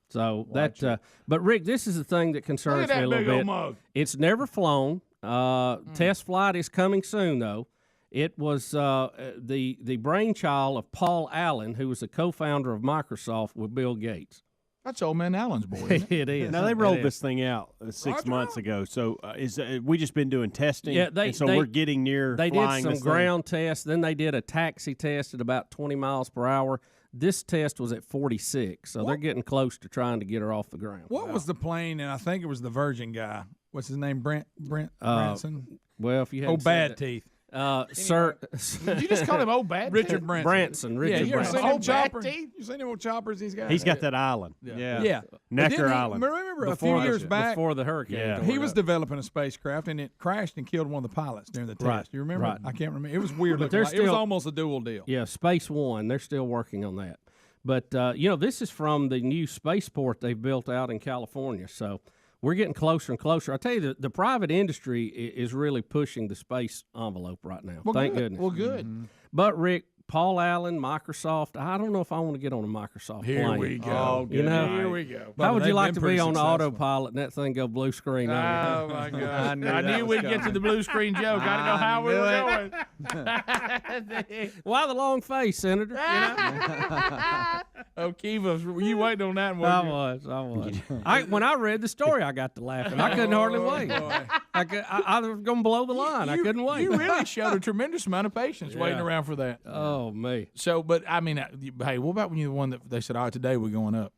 So but Rick, this is the thing that concerns me a little bit. Mug. It's never flown. Test flight is coming soon, though. It was the brainchild of Paul Allen, who was the co-founder of Microsoft with Bill Gates. That's old man Allen's boy. Isn't it? It is. Now they rolled this thing out 6 months ago. So we just been doing testing? Yeah, we're getting near. They flying did some this ground tests. Then they did a taxi test at about 20 miles per hour. This test was at 46, so they're getting close to trying to get her off the ground. What was the plane? And I think it was the Virgin guy. What's his name? Brent Branson. Well, if you had bad teeth. Sir, did you just call him old bad? Richard Branson. Richard you ever Branson. seen him Old bad choppers? teeth? You seen him old choppers? These guys. He's got that island. Yeah. Necker Island. Remember a few years back before the hurricane. Yeah. he was developing a spacecraft and it crashed and killed one of the pilots during the test. Right. You remember? Right. I can't remember. It was weird. But Looking they're like. It was still- almost a dual deal. Yeah, Space One. They're still working on that. But this is from the new spaceport they've built out in California. So we're getting closer and closer. I tell you, the private industry is really pushing the space envelope right now. Well, Thank good. goodness. Well, good. But Rick, Paul Allen, Microsoft. I don't know if I want to get on a Microsoft Here plane. we go. Oh, you know, Here we go. How would you they've like been to be pretty on successful. autopilot and that thing go blue screen? Oh my God! I knew we'd get to the blue screen joke. I didn't know how we were going. Why the long face, Senator? You know? Oh, Kiva, were you waiting on that one? I was. When I read the story, I got to laughing. I couldn't hardly wait. I was going to blow the line. I couldn't wait. You really showed a tremendous amount of patience waiting around for that. Oh, me. So, but I mean, hey, what about when you're the one that they said, all right, today we're going up?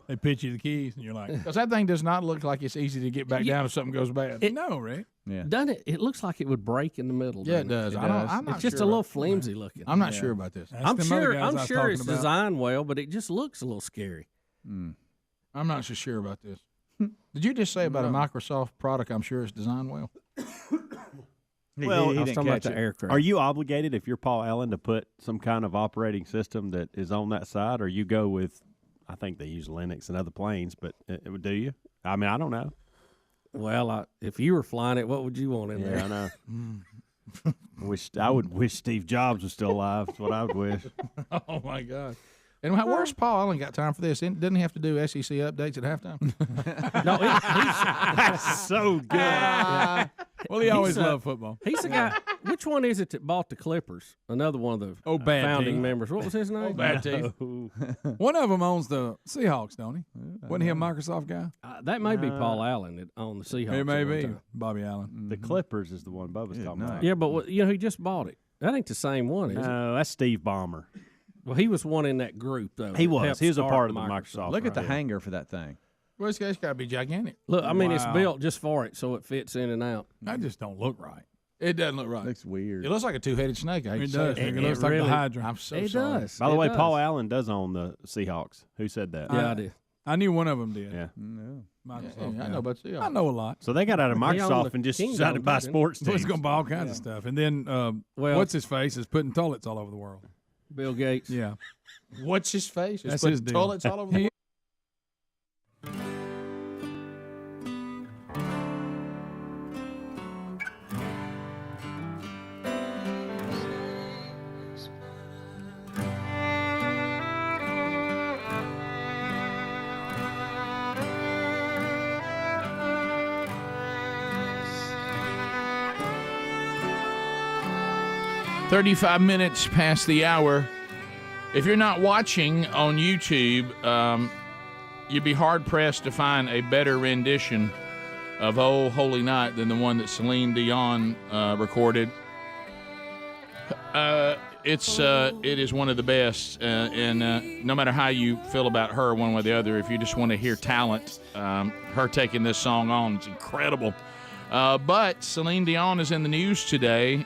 They pitch you the keys, and you're like, Because that thing does not look like it's easy to get back down if something goes bad. no, Rick. Yeah. Doesn't it? It looks like it would break in the middle. Yeah, it doesn't does. I'm not It's just sure a little about- flimsy looking. I'm not sure about this. I'm them other sure. guys I I'm was sure talking it's about. designed well, but it just looks a little scary. I'm not so sure about this. Did you just say about a Microsoft product? I'm sure it's designed well. Well, I was talking about the aircraft. Are you obligated, if you're Paul Allen, to put some kind of operating system that is on that side, or you go with? I think they use Linux and other planes, but do you? I mean, I don't know. Well, if you were flying it, what would you want in there? Yeah, I know. I would wish Steve Jobs was still alive. That's what I would wish. Oh my God! And where's Paul Allen got time for this? Doesn't he have to do SEC updates at halftime? No, That's so good. Well, he always loved football. He's the guy. Which one is it that bought the Clippers? Another one of the Bad founding teeth. members. What was his name? Bad teeth. One of them owns the Seahawks, don't he? Wasn't he a Microsoft guy? That may be Paul Allen that on the Seahawks. It may at one be time. Bobby Allen. The Clippers is the one Bubba's talking about. Yeah, but he just bought it. That ain't the same one, is it? No, that's Steve Ballmer. Well, he was one in that group, though. He that was. helped He was a start part of the Microsoft. Look at the hanger for that thing. Well, this guy's got to be gigantic. Look, I mean, it's Wow. built just for it, so it fits in and out. That just don't look right. It doesn't look right. Looks weird. It looks like a two-headed snake. I hate It to say does. It looks like really- the Hydra. I'm so It sorry. does. By the It way, does. Paul Allen does own the Seahawks. Who said that? Yeah, I did. I knew one of them did. Yeah. Microsoft. I know about Seahawks. I know a lot. So they got out of He owned Microsoft the and just Kingdom, decided to buy didn't he? sports So teams. he's going to buy all kinds of stuff. And then, Well- what's his face is putting toilets all over the world. Bill Gates. Yeah. What's his face? That's It's his putting deal. toilets all over the world. "35 minutes past the hour. If you're not watching on YouTube, you'd be hard-pressed to find a better rendition of Oh Holy Night than the one that Celine Dion recorded. It is one of the best, and no matter how you feel about her one way or the other, if you just want to hear talent, her taking this song on, it's incredible. But Celine Dion is in the news today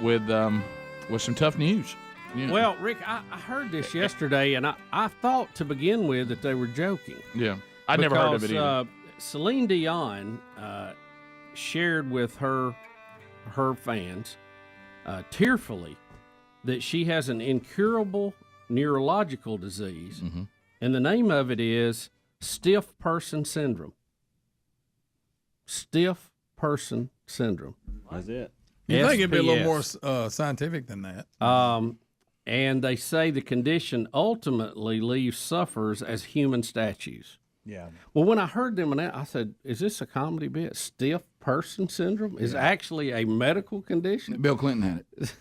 with some tough news. Yeah. Well, Rick, I heard this yesterday, and I thought to begin with that they were joking. Yeah, I'd never heard of it either. Celine Dion shared with her fans tearfully that she has an incurable neurological disease, and the name of it is stiff person syndrome. Stiff person syndrome. That's it. You think it'd be a little more SPS. scientific than that? And they say the condition ultimately leaves sufferers as human statues. Yeah. Well, when I heard them, I said, "Is this a comedy bit? Stiff person syndrome is actually a medical condition." Bill Clinton had it.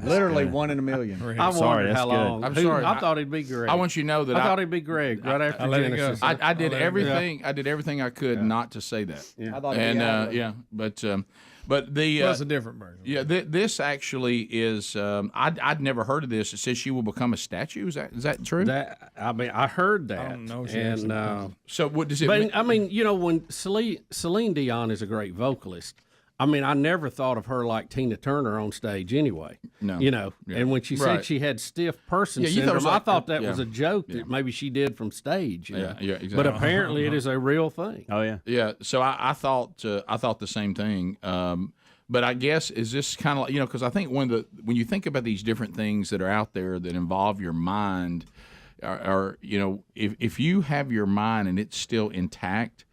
Literally 1 in a million. I wondered how long. I'm sorry. I thought it'd be Greg. I want you to know that I thought it'd be Greg right after Genesis. I did everything. I did everything I could not to say that. Yeah. I thought it'd be Alan. but the That's a different version. yeah, this actually is. I'd never heard of this. It says she will become a statue. Is that true? I heard that. I don't know. And so what does it? but mean? I mean, when Celine Dion is a great vocalist. I mean, I never thought of her like Tina Turner on stage anyway. No. Yeah. And when she said Right. she had stiff person Yeah, you thought it syndrome, was like- I thought that yeah. was a joke that maybe she did from stage. you know? Yeah, exactly. But apparently it is a real thing. Oh yeah. Yeah. So I thought the same thing. But I guess is this kind of like, because I think when you think about these different things that are out there that involve your mind, are if you have your mind and it's still intact,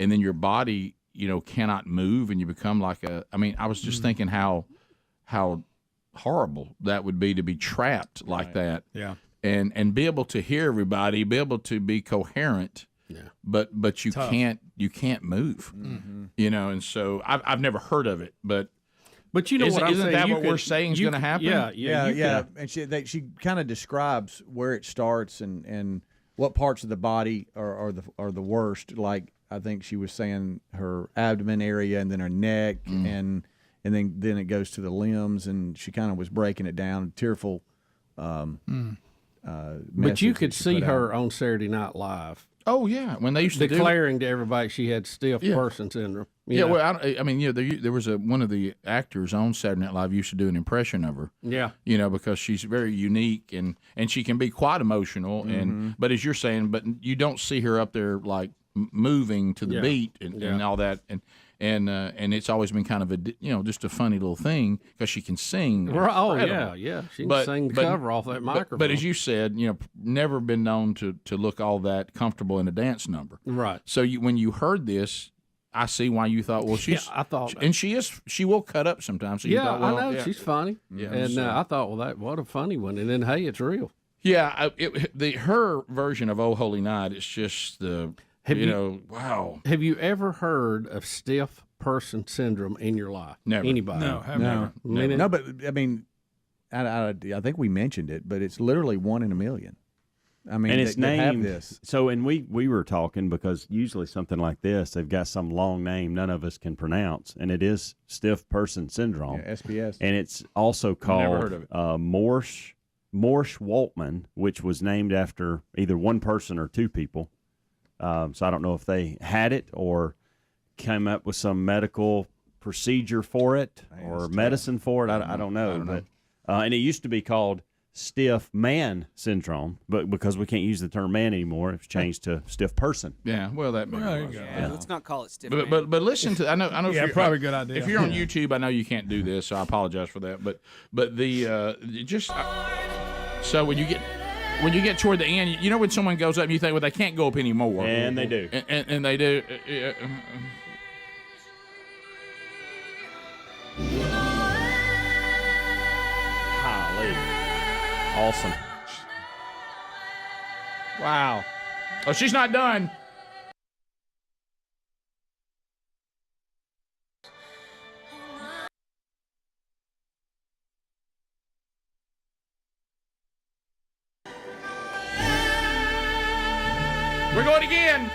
and then your body cannot move, and you become like I was just thinking how horrible that would be to be trapped like that. Yeah. And be able to hear everybody, be able to be coherent. Yeah. But you can't move. And so I've never heard of it, but what I'm saying? Isn't that what we're saying is going to happen? Yeah. And she kind of describes where it starts and what parts of the body are the worst. Like I think she was saying her abdomen area, and then her neck, and then it goes to the limbs, and she kind of was breaking it down, tearful. But you could see her on Saturday Night Live. Oh yeah, when they used to declaring to everybody she had stiff person syndrome. Well, there was one of the actors on Saturday Night Live used to do an impression of her. Yeah, because she's very unique and she can be quite emotional. But as you're saying, but you don't see her up there like moving to the beat and all that. And it's always been kind of a just a funny little thing because she can sing. Oh yeah, she can sing the cover off that microphone. But as you said, never been known to look all that comfortable in a dance number. Right. So when you heard this, I see why you thought, well, she's. I thought, and she will cut up sometimes. So you thought, well, I know she's funny. Yeah, and I thought, well, what a funny one. And then hey, it's real. Yeah, her version of "Oh Holy Night" is just the. Wow. Have you ever heard of stiff person syndrome in your life? Never. Anybody? No, never. No, but I mean, I think we mentioned it, but it's literally 1 in a million. I mean, and it's named. Have this. So, and we were talking because usually something like this, they've got some long name none of us can pronounce, and it is stiff person syndrome. SPS. And it's also called Never heard of it. Morse-Waltman, which was named after either one person or two people. So I don't know if they had it or came up with some medical procedure for it or medicine for it. I don't know. But and it used to be called stiff man syndrome, but because we can't use the term man anymore, it's changed to stiff person. Yeah, well, that makes sense. Yeah, let's not call it stiff. But listen to I know. Yeah, probably a good idea. If you're on YouTube, I know you can't do this, so I apologize for that. But the so when you get toward the end, when someone goes up and you think, well, they can't go up anymore. And they do. And they do. Golly. Awesome. Wow. Oh, she's not done. We're going again.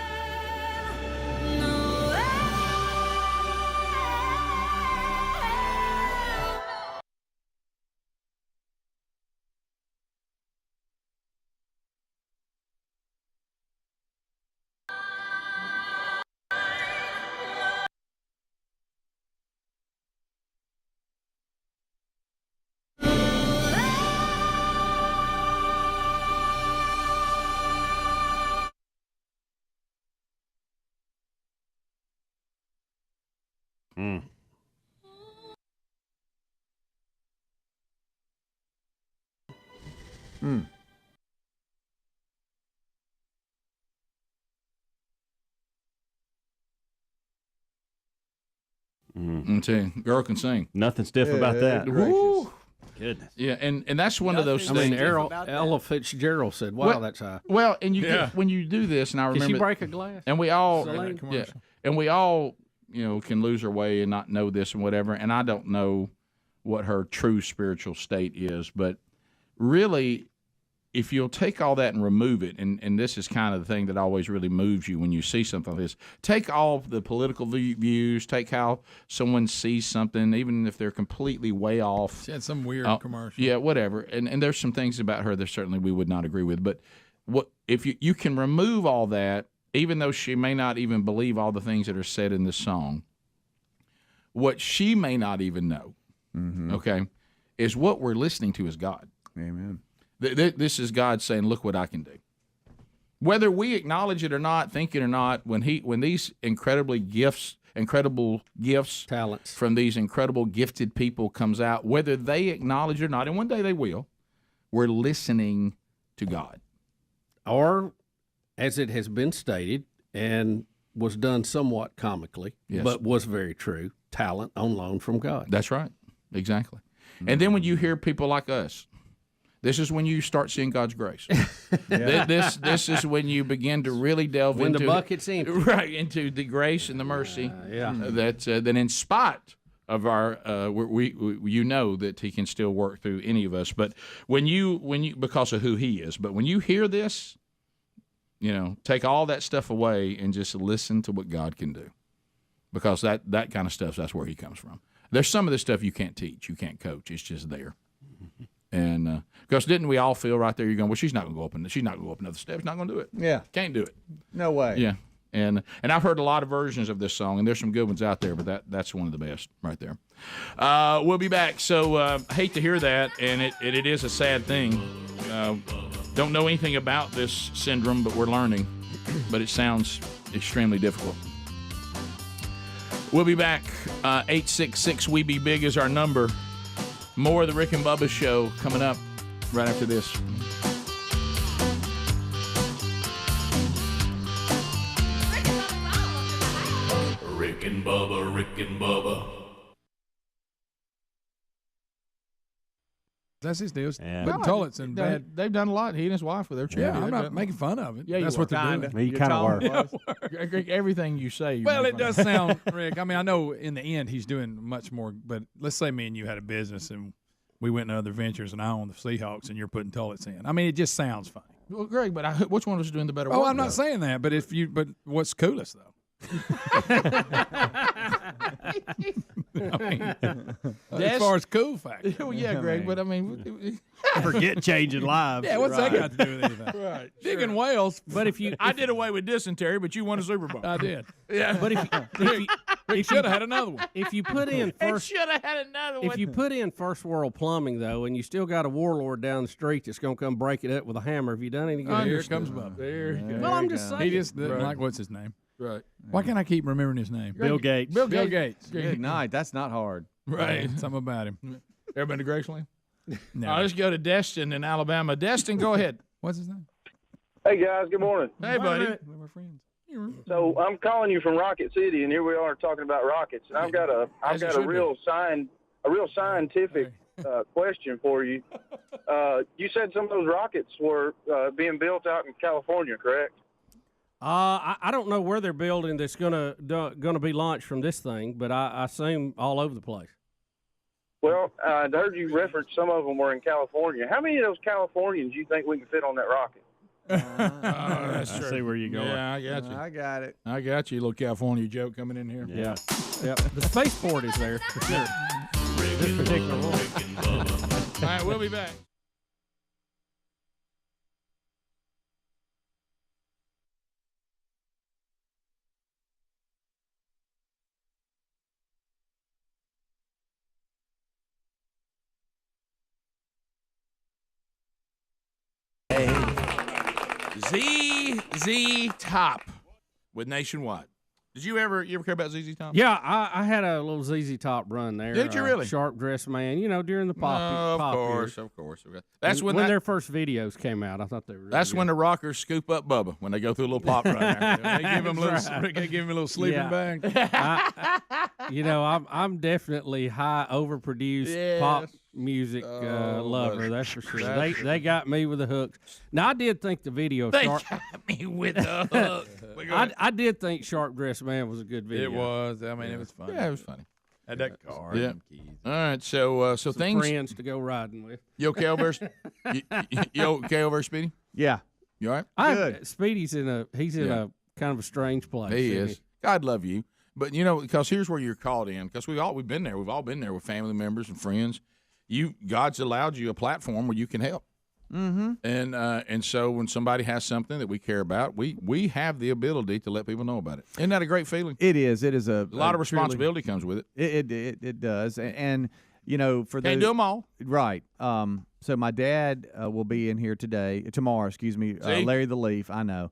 I'm telling you, girl can sing. Nothing stiff about that. Woo. Goodness. Yeah, and that's one of those I things. mean, Ella Fitzgerald said, "Wow, that's high." Well, and you get, when you do this, and I remember, Did she break a glass? And we all, Celine? and we all, can lose our way and not know this and whatever. And I don't know what her true spiritual state is, but really, if you'll take all that and remove it, and this is kind of the thing that always really moves you when you see something like this, take all the political views, take how someone sees something, even if they're completely way off. She had some weird commercial. Yeah, whatever. And there's some things about her that certainly we would not agree with. But what if you can remove all that, even though she may not even believe all the things that are said in this song, what she may not even know, okay, is what we're listening to is God. Amen. This is God saying, "Look what I can do." Whether we acknowledge it or not, think it or not, when these incredible gifts, talents from these incredible gifted people comes out, whether they acknowledge it or not, and one day they will, we're listening to God. or as it has been stated and was done somewhat comically, but was very true, talent on loan from God. That's right. Exactly. And then when you hear people like us, this is when you start seeing God's grace. This is when you begin to really delve when into the bucket's empty. Right, into the grace and the mercy. That in spite of our you know that He can still work through any of us. But when you because of who He is. But when you hear this, take all that stuff away and just listen to what God can do, because that kind of stuff, that's where He comes from. There's some of this stuff you can't teach, you can't coach. It's just there. And because didn't we all feel right there? You're going, well, she's not going to go up. She's not going to go up another step. She's not going to do it. Yeah, can't do it. No way. Yeah, and I've heard a lot of versions of this song, and there's some good ones out there, but that's one of the best right there. We'll be back. So I hate to hear that, and it is a sad thing. Don't know anything about this syndrome, but we're learning. But it sounds extremely difficult. We'll be back. 866-WE-BE-BIG is our number. More of the Rick and Bubba Show coming up right after this. Rick and Bubba, Rick and Bubba. That's his deal. Yeah. Putting toilets in bed. They've done a lot. He and his wife with their children. Yeah, I'm not making fun of it. Yeah, that's what they're doing. You kind of were. Everything you say. Well, it does sound, Rick. I mean, I know in the end he's doing much more. But let's say me and you had a business and we went into other ventures, and I own the Seahawks, and you're putting toilets in. I mean, it just sounds funny. Well, Greg, but which one was doing the better work? Oh, I'm not saying that, but but what's coolest though? I mean, as far as cool factor. Well, yeah, Greg, but I mean, forget changing lives. Yeah, what's that got to do with anything? Right, digging whales. But I did away with dysentery, but you won a Super Bowl. I did. Yeah, but if should have had another one. If you put in first, should have had another one. If you put in first world plumbing though, and you still got a warlord down the street that's gonna come break it up with a hammer, have you done any good? Oh, here comes Bubba. There you go. Well, I'm just saying. He just didn't like what's his name. Right. Why can't I keep remembering his name? Bill Gates. Bill Gates. Good night. That's not hard. Right. Something about him. Ever been to Graceland? No. Let's go to Destin in Alabama. Destin, go ahead. What's his name? Hey guys, good morning. Hey, buddy. We're friends. So I'm calling you from Rocket City, and here we are talking about rockets. And I've got a real scientific question for you. You said some of those rockets were being built out in California, correct? I don't know where they're building that's gonna be launched from this thing, but I assume all over the place. Well, I heard you reference some of them were in California. How many of those Californians do you think we can fit on that rocket? That's true. I see where you're going. Yeah, I got you. I got it. I got you. Little California joke coming in here. Yeah. Yep. The spaceport is there for sure. This particular one. All right, we'll be back. ZZ Top with Nationwide. Did you ever care about ZZ Top? Yeah, I had a little ZZ Top run there. Did you really? Sharp Dressed Man, during the pop. Of course. That's when their first videos came out. I thought they were. That's good. when the rockers scoop up Bubba when they go through a little pop run there. They give him a little sleeping bag. I'm definitely high overproduced pop music lover. That's for sure. They got me with the hooks. Now I did think the video. Got me with the hook. I did think Sharp Dressed Man was a good video. It was. I mean, it was funny. Yeah, it was funny. Had that car. Yeah. All right. So Some things. friends to go riding with. You okay over there? You okay over there, Speedy? Yeah. You all right? Good. Speedy's in a kind of a strange place. He is. God love you. But because here's where you're called in. Because we've all been there. We've all been there with family members and friends. God's allowed you a platform where you can help. Mm-hmm. And so when somebody has something that we care about, we have the ability to let people know about it. Isn't that a great feeling? It is. It is a lot of responsibility comes with it. It does. And for can't do them all. Right. So my dad will be in here tomorrow. Excuse me, Larry the Leaf. I know.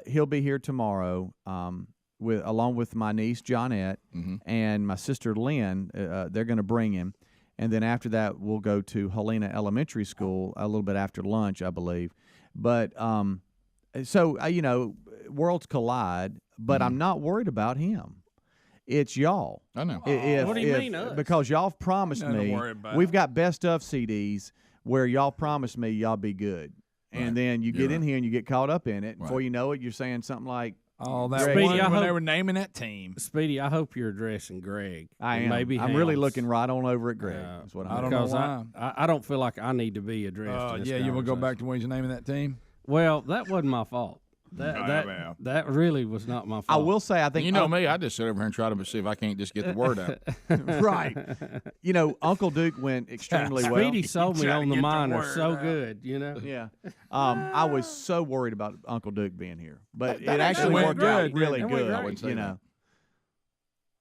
He'll be here tomorrow. Along with my niece Johnette and my sister Lynn. They're going to bring him. And then after that, we'll go to Helena Elementary School a little bit after lunch, I believe. But So, worlds collide, but I'm not worried about him. It's y'all. I know. What do you mean us? Because y'all promised Nothing to me. worry about. We've got best of CDs where y'all promised me y'all be good. And then you get in here and you get caught up in it. Before you know it, you're saying something like, "Oh, that Speedy, one when they were naming that team." Speedy, I hope you're addressing Greg. I am. Maybe I'm really Hales. looking right on over at Greg. That's what I'm don't know Because why. I don't feel like I need to be addressed. in this You want to go conversation. back to when you're naming that team? Well, that wasn't my fault. That really was not my fault. I will say, I think You know me, I just sit over here and try to see if I can't just get the word out. right. Uncle Duke went extremely well. Speedy sold me Trying to on the get the minor word so out. good, Yeah. I was so worried about Uncle Duke being here, but it That actually went worked out good, really didn't it? It went good. great. I wouldn't say that.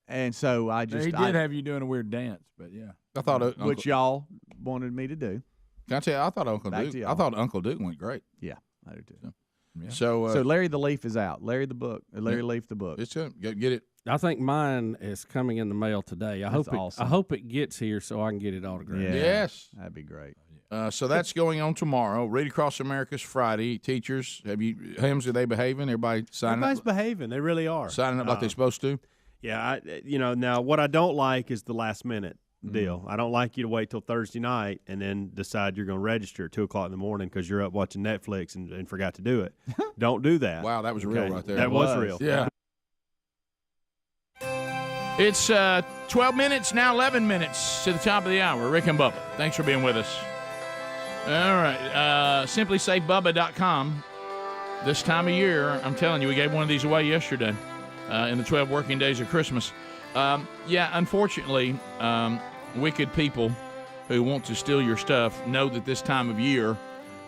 And so I just He did have you doing a weird dance, but yeah. I thought which y'all wanted me to do. Can I tell you? I thought Uncle Back to Duke. y'all. I thought Uncle Duke went great. Yeah, I do too. Yeah. So Larry the Leaf is out. Larry the book. Larry Leaf the book. It's get it. I think mine is coming in the mail today. I That's hope awesome. I hope it gets here so I can get it autographed. Yeah, Yes. that'd be great. So that's going on tomorrow. Read Across America's Friday. Teachers, are they behaving? Everybody signing Everybody's up? behaving. They really are. Signing up like they're supposed to? Yeah, now what I don't like is the last minute deal. I don't like you to wait till Thursday night and then decide you're going to register at 2 o'clock in the morning because you're up watching Netflix and forgot to do it. Don't do that. Wow, that was real right there. That was real. Yeah. It's 12 minutes, now 11 minutes to the top of the hour. Rick and Bubba, thanks for being with us. All right, simplysafebubba.com. This time of year, I'm telling you, we gave one of these away yesterday in the 12 working days of Christmas. Unfortunately, wicked people who want to steal your stuff know that this time of year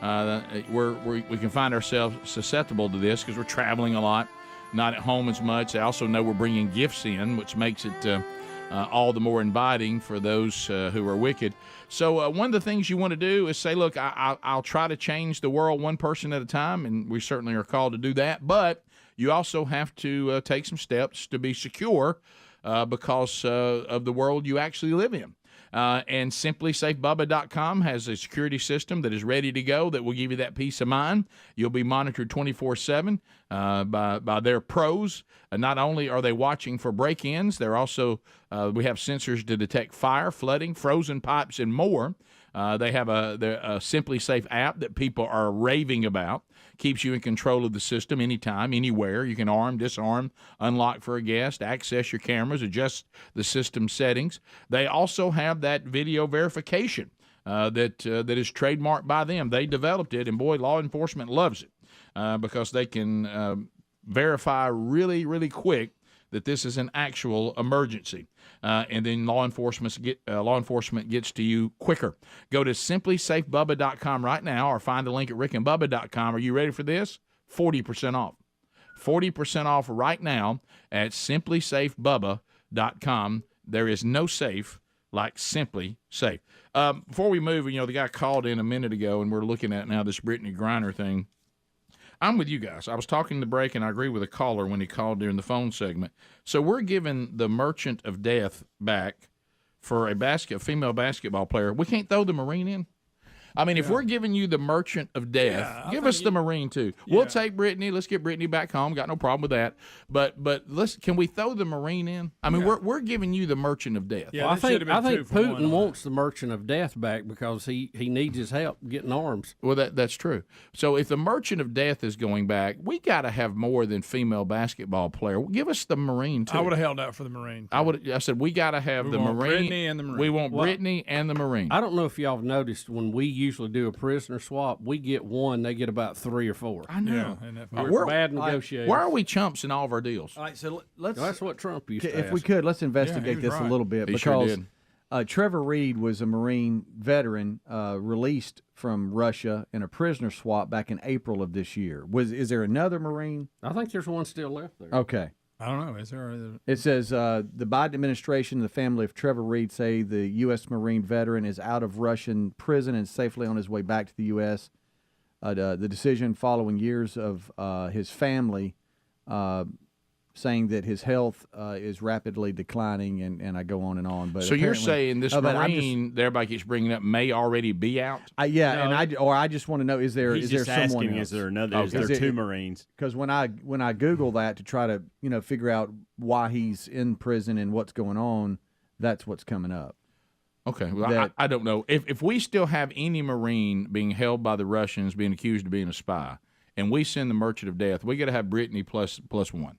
we can find ourselves susceptible to this because we're traveling a lot, not at home as much. They also know we're bringing gifts in, which makes it all the more inviting for those who are wicked. So one of the things you want to do is say, look, I'll try to change the world one person at a time, and we certainly are called to do that. But you also have to take some steps to be secure because of the world you actually live in. And simplysafebubba.com has a security system that is ready to go that will give you that peace of mind. You'll be monitored 24/7 by their pros. Not only are they watching for break-ins, they're also we have sensors to detect fire, flooding, frozen pipes, and more. They have a Simply Safe app that people are raving about. Keeps you in control of the system anytime, anywhere. You can arm, disarm, unlock for a guest, access your cameras, adjust the system settings. They also have that video verification that is trademarked by them. They developed it, and boy, law enforcement loves it because they can verify really, really quick that this is an actual emergency. And then law enforcement gets to you quicker. Go to simplysafebubba.com right now or find the link at rickandbubba.com. Are you ready for this? 40% off. 40% off right now at simplysafebubba.com. There is no safe like Simply Safe. Before we move, the guy called in a minute ago, and we're looking at now this Brittney Griner thing. I'm with you guys. I was talking the break, and I agree with a caller when he called during the phone segment. So we're giving the Merchant of Death back for a female basketball player. We can't throw the Marine in? I mean, if we're giving you the Merchant of Death, give us the Marine too. We'll take Brittney. Let's get Brittney back home. Got no problem with that. But can we throw the Marine in? I mean, we're giving you the Merchant of Death. Yeah, well, I think Putin wants the Merchant of Death back because he needs his help getting arms. Well, that's true. So if the Merchant of Death is going back, we got to have more than female basketball player. Give us the Marine too. I would have held out for the Marine. I said we got to have the Marine. Brittney and the Marine. We want Brittney and the Marine. I don't know if y'all have noticed when we usually do a prisoner swap, we get one, they get about 3 or 4. I know. Yeah, we're bad negotiators. Why are we chumps in all of our deals? All right, so let's. That's what Trump used to If ask. we could, let's investigate this a little bit because Trevor Reed was a Marine veteran released from Russia in a prisoner swap back in April of this year. Is there another Marine? I think there's one still left there. Okay. I don't know. Is there? It says the Biden administration and the family of Trevor Reed say the U.S. Marine veteran is out of Russian prison and safely on his way back to the U.S. The decision following years of his family saying that his health is rapidly declining, and I go on and on. But so you're saying this but Marine that everybody keeps bringing up may already be out? I just want to know: is there someone else? Is there another? Is there two Marines? Because when I Google that to try to figure out why he's in prison and what's going on, that's what's coming up. Okay, well, I don't know if we still have any Marine being held by the Russians, being accused of being a spy, and we send the Merchant of Death. We got to have Brittney plus one.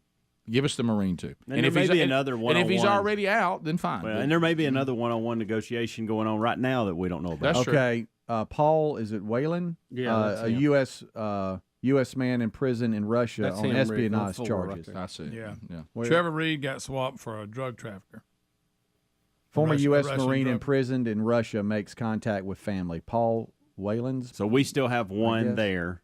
Give us the Marine too. And if there may be another one-on-one. And if he's already out, then fine. Well, and there may be another one-on-one negotiation going on right now that we don't know about. That's okay. Paul, is it Whalen? Yeah, a U.S. man in prison in Russia on espionage charges. I see. Yeah. Where- Trevor Reed got swapped for a drug trafficker. Former Russian- U.S. Russian Marine drug- imprisoned in Russia makes contact with family. Paul Whalen's. So we still have I one guess. there.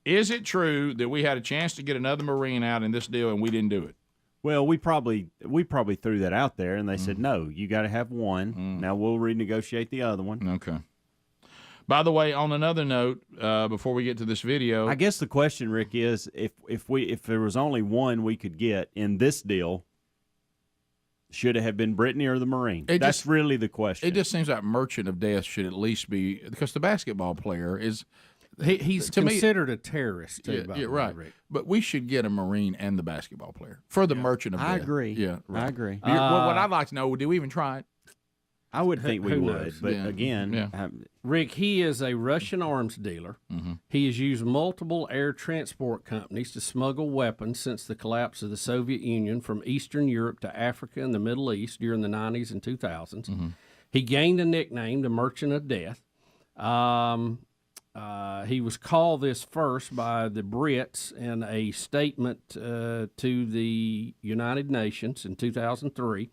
Is it true that we had a chance to get another Marine out in this deal and we didn't do it? Well, we probably threw that out there, and they said, no, you got to have one. Now we'll renegotiate the other one. Okay. By the way, on another note, before we get to this video, I guess the question, Rick, is if there was only one we could get in this deal, should it have been Brittney or the Marine? That's really the question. it just seems like Merchant of Death should at least be, because the basketball player is he's to considered a terrorist too. Yeah, right. Rick. But we should get a Marine and the basketball player for the Merchant of Death. I agree. Yeah, right. I agree. What I'd like to know, do we even try it? I would think we Who would, knows? but again, Rick, he is a Russian arms dealer. He has used multiple air transport companies to smuggle weapons since the collapse of the Soviet Union from Eastern Europe to Africa and the Middle East during the 90s and 2000s. He gained the nickname the Merchant of Death. He was called this first by the Brits in a statement to the United Nations in 2003.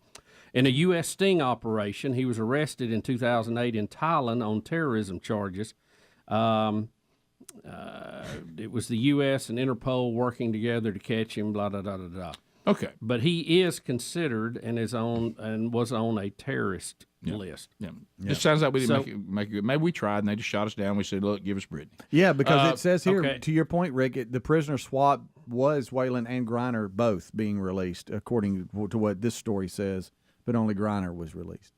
In a U.S. sting operation, he was arrested in 2008 in Thailand on terrorism charges. It was the U.S. and Interpol working together to catch him, blah, blah, blah, blah, blah. Okay. But he is considered and was on a terrorist list. Yeah. It sounds like we didn't make it good. Maybe we tried and they just shot us down. We said, look, give us Brittney. Yeah, because it says here, to your point, Rick, the prisoner swap was Whalen and Griner both being released, according to what this story says, but only Griner was released.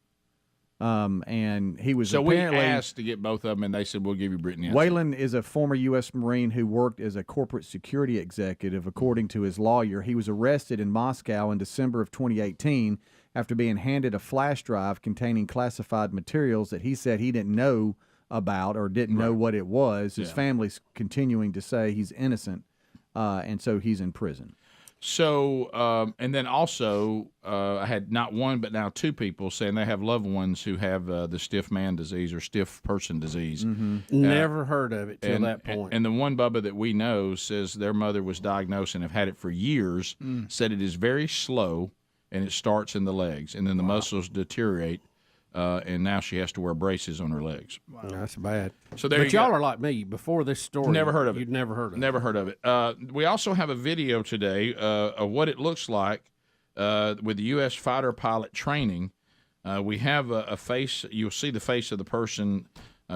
And he was apparently... we asked to get both of them, and they said, we'll give you Brittney. Whalen is a former U.S. Marine who worked as a corporate security executive, according to his lawyer. He was arrested in Moscow in December of 2018 after being handed a flash drive containing classified materials that he said he didn't know about or didn't know what it was. His family's continuing to say he's innocent, and so he's in prison. So, and then also, I had not one but now two people saying they have loved ones who have the stiff man disease or stiff person disease. Never heard of it till that point. And the one Bubba that we know says their mother was diagnosed and have had it for years, said it is very slow, and it starts in the legs, and then the muscles deteriorate, and now she has to wear braces on her legs. Wow. That's bad. So there but you y'all go. are like me. Before this story, Never heard of it. You'd never heard of it. Never heard of it. We also have a video today of what it looks like with the U.S. fighter pilot training. We have a face. You'll see the face of the person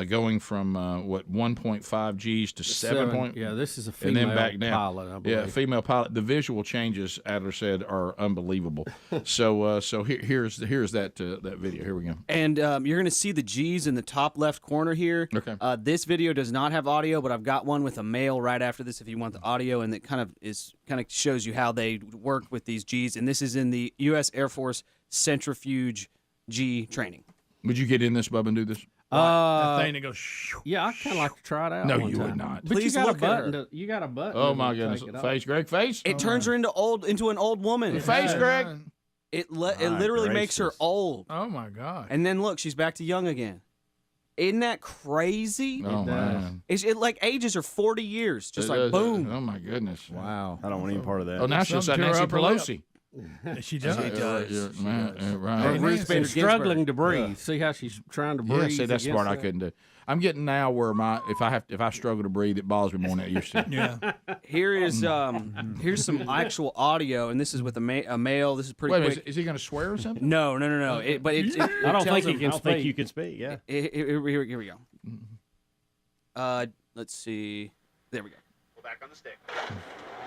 going from 1.5 Gs to 7. Yeah, this is a and then female back down. pilot, I believe. Yeah, female pilot. The visual changes, Adler said, are unbelievable. so here's that video. Here we go. And you're going to see the G's in the top left corner here. Okay. This video does not have audio, but I've got one with a male right after this if you want the audio, and it kind of shows you how they work with these G's. And this is in the U.S. Air Force centrifuge G training. Would you get in this, Bubba, and do this? That thing that goes. Shoo. Yeah, I kind of like to try it out. No, one you time. would not. But Please you got look a at button. her. You got a button. Oh my to goodness! take it Face, Greg, face. It turns her into an old woman. Face, Greg. It literally makes her old. Oh my God! And then look, she's back to young again. Isn't that crazy? Oh man! It like ages her 40 years, just like boom. Oh my goodness! Wow! I don't want any part of that. Oh, now she'll say Nancy Pelosi. She does. She does. Right. She's struggling to breathe. See how she's trying to breathe. Yeah, see, that's the part I couldn't do. I'm getting now where if I struggle to breathe, it bothers me more than it used to. Yeah. Here's some actual audio, and this is with a male. This is pretty Wait a quick. minute, is he going to swear or something? No. I don't think he can speak. I think you can speak. Yeah. Here we go. Let's see. There we go. back on the stick.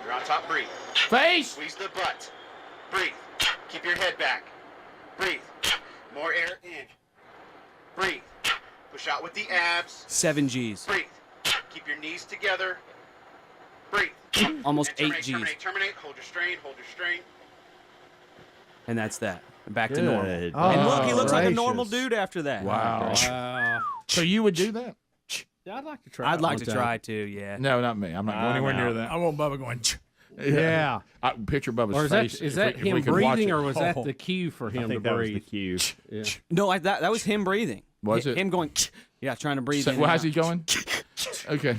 You're on top, breathe. Face! Squeeze the butt. Breathe. Keep your head back. Breathe. More air in. Breathe. Push out with the abs. 7 G's. Breathe. Keep your knees together. Breathe. Almost And 8 terminate, G's. terminate. Hold your strain. Hold your strain. And that's that. Back to normal. Good. And look, he looks like a Gracious. normal dude after that. Wow. So you would do that? I'd like to try. I'd like to try too, yeah. No, not me. I'm not going anywhere near that. I want Bubba going. Yeah. I picture Bubba's Or is face. that, is that if we him could watch breathing, it. or was that the cue for him to that was breathe? the cue. Yeah. No, that was him breathing. Was it? Him going, yeah, trying to breathe. So, in well, and how's he out. going? Okay.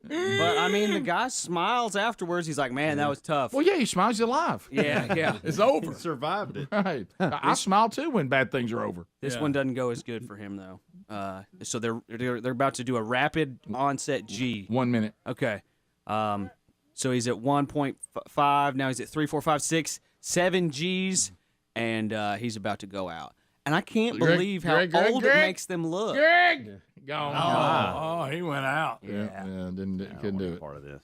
But I mean, the guy smiles afterwards. He's like, "Man, that was tough." Well, yeah, he smiles. He's alive. Yeah, yeah. It's over. He survived it. Right. I smile too when bad things are over. This one doesn't go as good for him though. So they're about to do a rapid onset G. 1 minute. Okay. So he's at 1.5. Now he's at 3, 4, 5, 6, 7 G's, and he's about to go out. And I can't believe how old it makes them look. Greg! Gone. Oh, he went out. Yeah, couldn't do it. Part of this.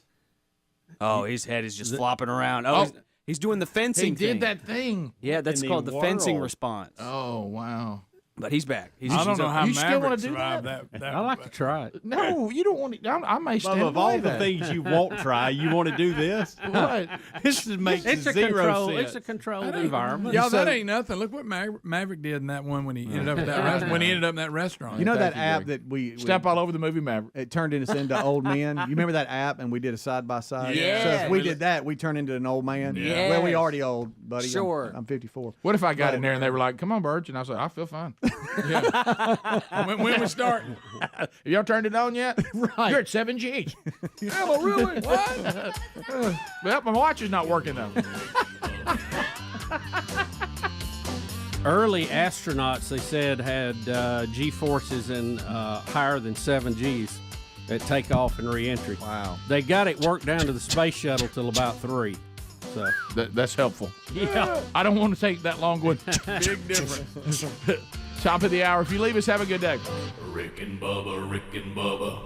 Oh, his head is just flopping around. Oh, he's doing the fencing He thing. did that thing. Yeah, that's In the called the fencing world. response. Oh, wow. But he's back. I don't know how You still wanna Maverick do survived that? that. I like to try it. No, you don't want to. I may stand Bubba, of all by the that. things you won't try, you want to do this? What? This makes It's a zero control. sense. It's a controlled environment. Y'all, that ain't nothing. Look what Maverick did in that one when he ended up at that when he ended up in that restaurant. You know that you, app Greg. that we Step all over the movie Maverick. it turned us into old men. You remember that app, and we did a side by side. Yeah. So if we did that, we turned into an old man. Yes. Well, we already old, buddy. Sure. I'm 54. What if I got in there and they were like, "Come on, Burge," and I was like, "I feel fine." when we start, Have y'all turned it on yet? Right. You're at 7 G's. Yeah, well, really? What? Well, my watch is not working though. Early astronauts, they said, had G forces in higher than 7 G's at takeoff and reentry. Wow. They got it worked down to the space shuttle till about 3. So That's helpful. yeah. I don't want to take that long one. Big difference. Top of the hour. If you leave us, have a good day. Rick and Bubba, Rick and Bubba.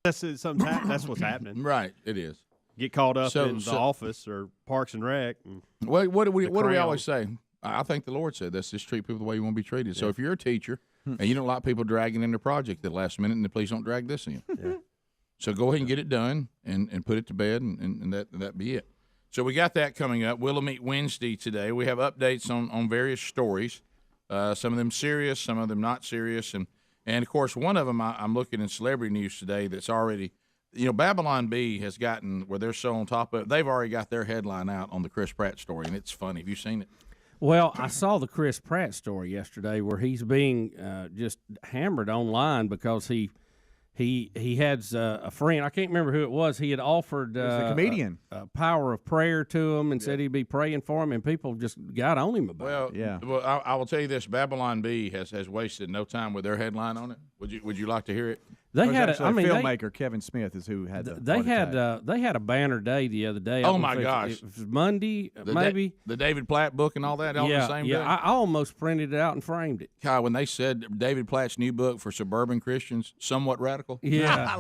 That's what's happening. Right, it is. Get caught up So- in the so- office or Parks and Rec. And What do we crown. always say? I think the Lord said this: just treat people the way you want to be treated. So if you're a teacher and you don't like people dragging in their project at the last minute, then please don't drag this in. So go ahead and get it done and put it to bed, and that be it. So we got that coming up. We'll meet Wednesday today. We have updates on various stories, some of them serious, some of them not serious, and of course one of them I'm looking in celebrity news today that's already, Babylon Bee has gotten where they're so on top of it. They've already got their headline out on the Chris Pratt story, and it's funny. Have you seen it? Well, I saw the Chris Pratt story yesterday where he's being just hammered online because he has a friend. I can't remember who it was. He had offered a comedian a power of prayer to him and said he'd be praying for him, and people just got on him about it. Well, I will tell you this: Babylon Bee has wasted no time with their headline on it. Would you like to hear it? They had filmmaker Kevin Smith is who had they had a banner day the other day. Oh my gosh! It was Monday, maybe the David Platt book and all that. All the same day. I almost printed it out and framed it. Kyle, when they said David Platt's new book for suburban Christians, somewhat radical. Yeah.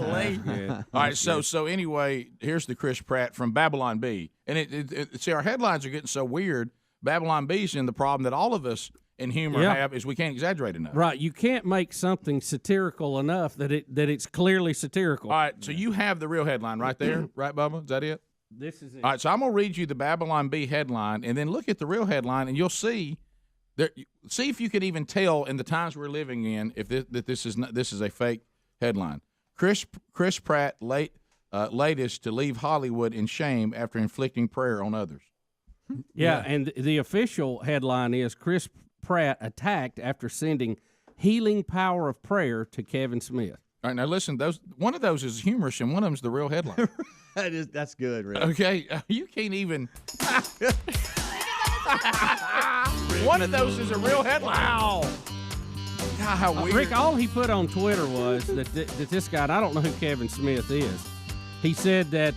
All right. So anyway, here's the Chris Pratt from Babylon Bee, and see, our headlines are getting so weird. Babylon Bee's in the problem that all of us in humor have is we can't exaggerate enough. Right. You can't make something satirical enough that it's clearly satirical. All right. So you have the real headline right there, right, Bubba? Is that it? This is it. All right. So I'm gonna read you the Babylon Bee headline, and then look at the real headline, and you'll see. See if you can even tell in the times we're living in if this is a fake headline. Chris Pratt latest to leave Hollywood in shame after inflicting prayer on others. Yeah, and the official headline is Chris Pratt attacked after sending healing power of prayer to Kevin Smith. All right, now listen. One of those is humorous, and one of them's the real headline. That's good, Rick. Okay, you can't even. One of those is a real headline. Wow. God, how weird. Rick, all he put on Twitter was that this guy, and I don't know who Kevin Smith is, he said that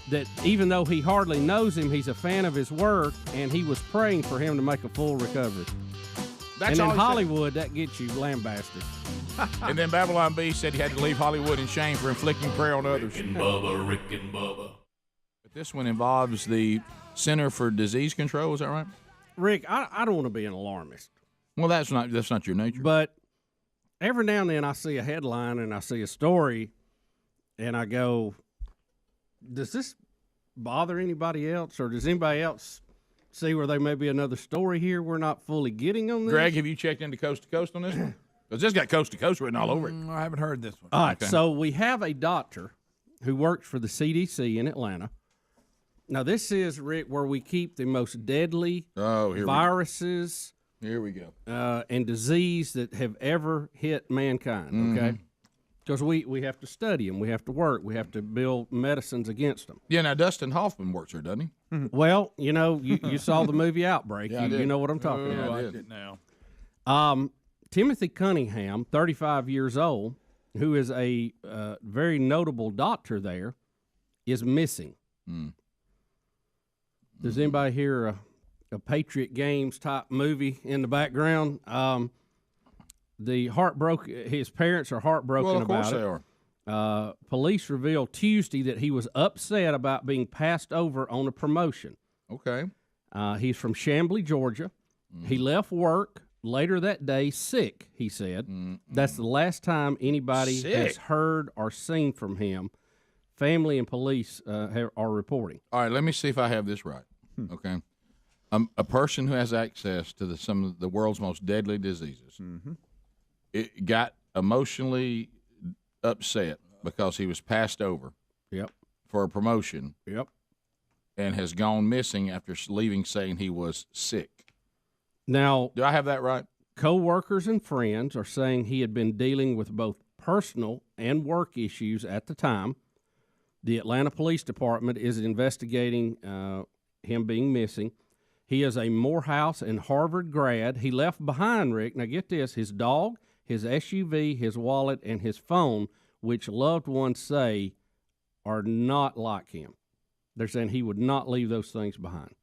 that even though he hardly knows him, he's a fan of his work, and he was praying for him to make a full recovery. That's and all in he said. Hollywood, that gets you lambasted. And then Babylon B said he had to leave Hollywood in shame for inflicting prey on others. Rick and Bubba, Rick and Bubba. But this one involves the Center for Disease Control. Is that right? Rick, I don't want to be an alarmist. Well, that's not your nature. But every now and then I see a headline and I see a story, and I go, does this bother anybody else, or does anybody else see where there may be another story here we're not fully getting on this? Greg, have you checked into Coast to Coast on this one? Because this got Coast to Coast written all over it. I haven't heard this one. All right, so we have a doctor who works for the CDC in Atlanta. Now, this is, Rick, where we keep the most deadly viruses. Here we go. And disease that have ever hit mankind, okay? Because we have to study them. We have to work. We have to build medicines against them. Yeah, now Dustin Hoffman works here, doesn't he? Well, you saw the movie Outbreak. Yeah, I you did. know what I'm talking about. I did. Now. Timothy Cunningham, 35 years old, who is a very notable doctor there, is missing. Does anybody hear a Patriot Games type movie in the background? His parents are heartbroken about it. Well, of course they are. Police revealed Tuesday that he was upset about being passed over on a promotion. Okay. He's from Chamblee, Georgia. He left work later that day sick, he said. That's the last time anybody has heard or seen from him. Family and police are reporting. All right, let me see if I have this right. Okay. A person who has access to some of the world's most deadly diseases it got emotionally upset because he was passed over for a promotion and has gone missing after leaving saying he was sick. Now, do I have that right? Co-workers and friends are saying he had been dealing with both personal and work issues at the time. The Atlanta Police Department is investigating him being missing. He is a Morehouse and Harvard grad. He left behind, Rick, now get this, his dog, his SUV, his wallet, and his phone, which loved ones say are not like him. They're saying he would not leave those things behind.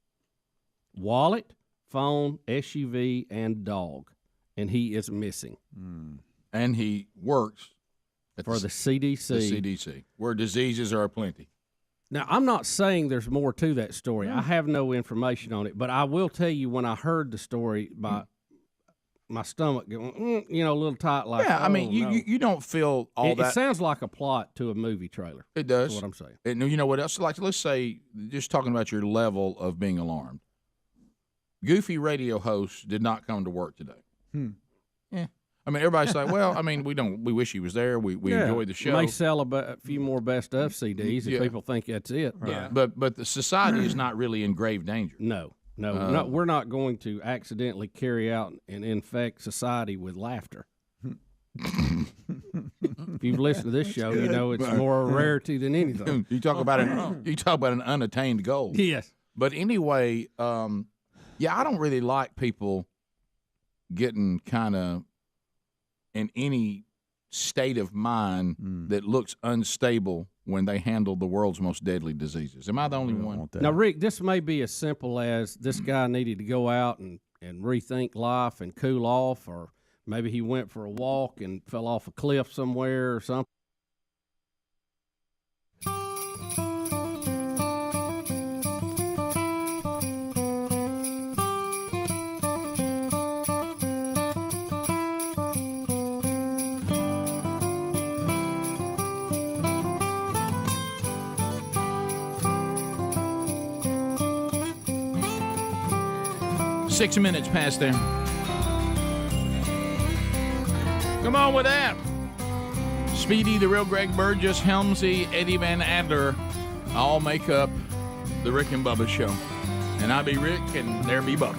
Wallet, phone, SUV, and dog. And he is missing. And he works for the CDC. The CDC, where diseases are aplenty. Now, I'm not saying there's more to that story. I have no information on it, but I will tell you when I heard the story, my stomach going, a little tight. Like, yeah, I mean, you don't feel all that. It sounds like a plot to a movie trailer. It does. That's what I'm saying. And you know what else? Like, let's say, just talking about your level of being alarmed. Goofy radio host did not come to work today. Yeah. I mean, everybody's like, well, I mean, we wish he was there. We enjoyed the show. May sell a few more best of CDs if people think that's it. Yeah. But the society is not really in grave danger. No, we're not going to accidentally carry out and infect society with laughter. If you've listened to this show, you know it's more a rarity than anything. You talk about an unattained goal. Yes. But anyway, I don't really like people getting kind of in any state of mind that looks unstable when they handle the world's most deadly diseases. Am I the only one? Now, Rick, this may be as simple as this guy needed to go out and rethink life and cool off, or maybe he went for a walk and fell off a cliff somewhere or something. Six minutes past there. Come on with that. Speedy, the real Greg Burgess, Helmsy, Eddie Van Adler all make up the Rick and Bubba show. And I be Rick, and there be Bubba.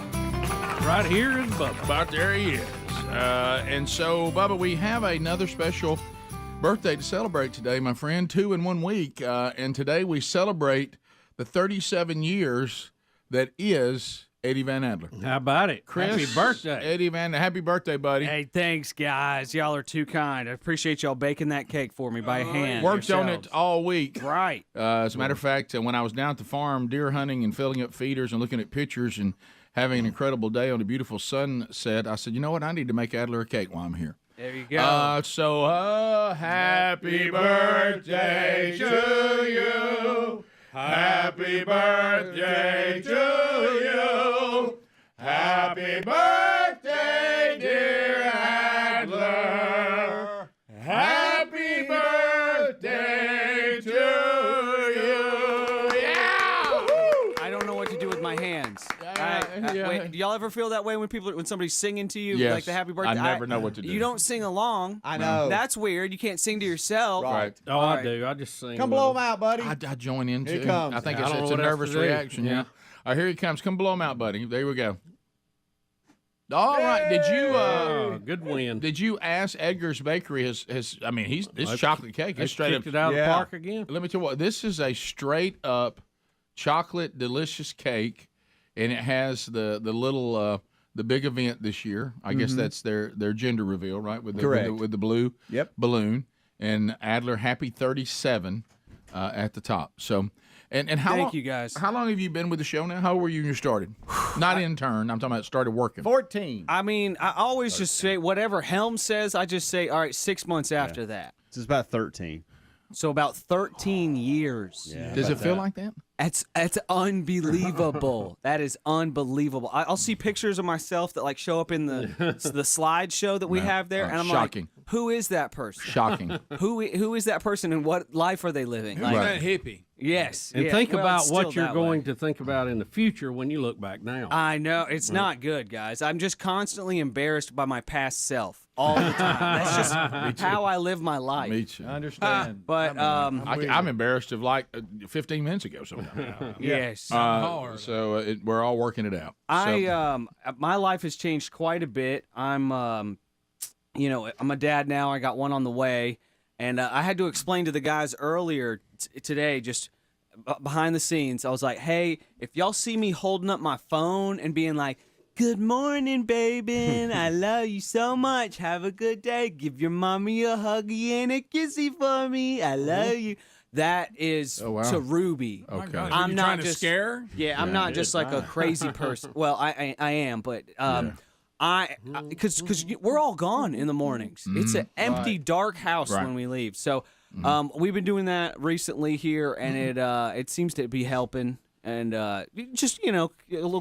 Right here is Bubba. About there he is. And so, Bubba, we have another special birthday to celebrate today, my friend. 2 in 1 week. And today we celebrate the 37 years that is Eddie Van Adler. How about it? Chris, happy birthday. Eddie Van, happy birthday, buddy. Hey, thanks, guys. Y'all are too kind. I appreciate y'all baking that cake for me by hand. Worked on it all week. Right. As a matter of fact, when I was down at the farm deer hunting and filling up feeders and looking at pictures and having an incredible day on a beautiful sunset, I said, you know what? I need to make Adler a cake while I'm here. There you go. Happy birthday to you. Happy birthday to you. Happy birthday, dear Adler. Happy birthday to you. Yeah. I don't know what to do with my hands. Wait, do y'all ever feel that way when somebody's singing to you, Yes. like the happy birthday? I never know what to do. You don't sing along. I know. That's weird. You can't sing to yourself. Right. Oh, I do. I just sing. Come blow him out, buddy. I join in too. Here he comes. I think I don't it's know a what else nervous to do. reaction. Yeah. Here he comes. Come blow him out, buddy. There we go. All right. Did you? Good win. Did you ask Edgar's Bakery? His chocolate cake is straight up. Kicked it out of the park again. Let me tell you what. This is a straight up chocolate delicious cake, and it has the little the big event this year. I guess that's their gender reveal, right? With the blue balloon and Adler Happy 37 at the top. So. And how Thank long, you, guys. How long have you been with the show now? How old were you when you started? Not intern. I'm talking about started working. 14. I mean, I always just say whatever Helm says. I just say, all right, 6 months after that. It's about 13. So about 13 years. Yeah, Does it feel like that? It's unbelievable. That is unbelievable. I'll see pictures of myself that like show up in the slideshow that we have there, and I'm shocking. like, who is that person? Shocking. Who is that person, and what life are they living? Who's that hippie? Yes. And yeah. think Well, about it's what still you're that going way. to think about in the future when you look back now. I know. It's not good, guys. I'm just constantly embarrassed by my past self all the time. That's just how I live my life. Me too. I understand. But I'm embarrassed of like 15 minutes ago. Sometimes. yes. So we're all working it out. My life has changed quite a bit. I'm I'm a dad now. I got one on the way, and I had to explain to the guys earlier today, just behind the scenes. I was like, "Hey, if y'all see me holding up my phone and being like, 'Good morning, baby. I love you so much. Have a good day. Give your mommy a huggy and a kissy for me. I love you." That is to Ruby. Okay. God, I'm you not trying to just scare her? Yeah, I'm not just like a crazy person. Well, I am, but because we're all gone in the mornings. It's an empty, dark house when we leave. So we've been doing that recently here, and it seems to be helping. And just a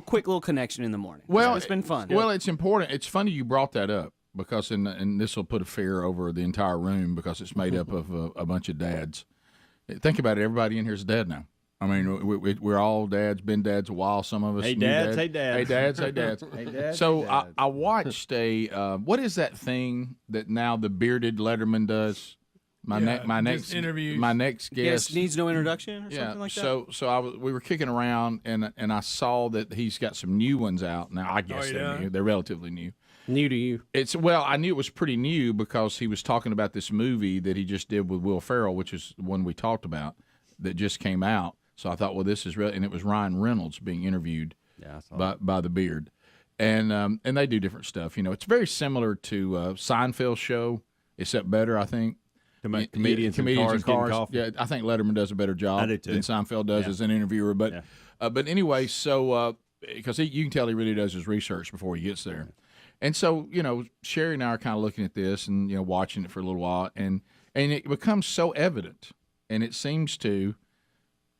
quick little connection in the morning. Well, So it's been fun. Well, it's important. It's funny you brought that up because and this will put a fear over the entire room because it's made up of a bunch of dads. Think about it. Everybody in here is a dad now. I mean, we're all dads, been dads a while. Some of us. Hey, new dads, hey, dads. Hey, dads, hey, dads. Hey, dads, So hey, dads. I watched what is that thing that now the bearded Letterman does? My next interviews. My next Yes, guest needs no introduction or something like that. So we were kicking around and I saw that he's got some new ones out now. I guess they're new. They're relatively new. New to you. I knew it was pretty new because he was talking about this movie that he just did with Will Ferrell, which is the one we talked about that just came out. So I thought, well, this is real, and it was Ryan Reynolds being interviewed by the Beard, and they do different stuff. It's very similar to Seinfeld's show, except better, I think. Comedians in cars getting coffee. Yeah, I think Letterman does a better job than Seinfeld does as an interviewer. But anyway, so because you can tell he really does his research before he gets there, and so Sherry and I are kind of looking at this and watching it for a little while, and it becomes so evident, and it seems to.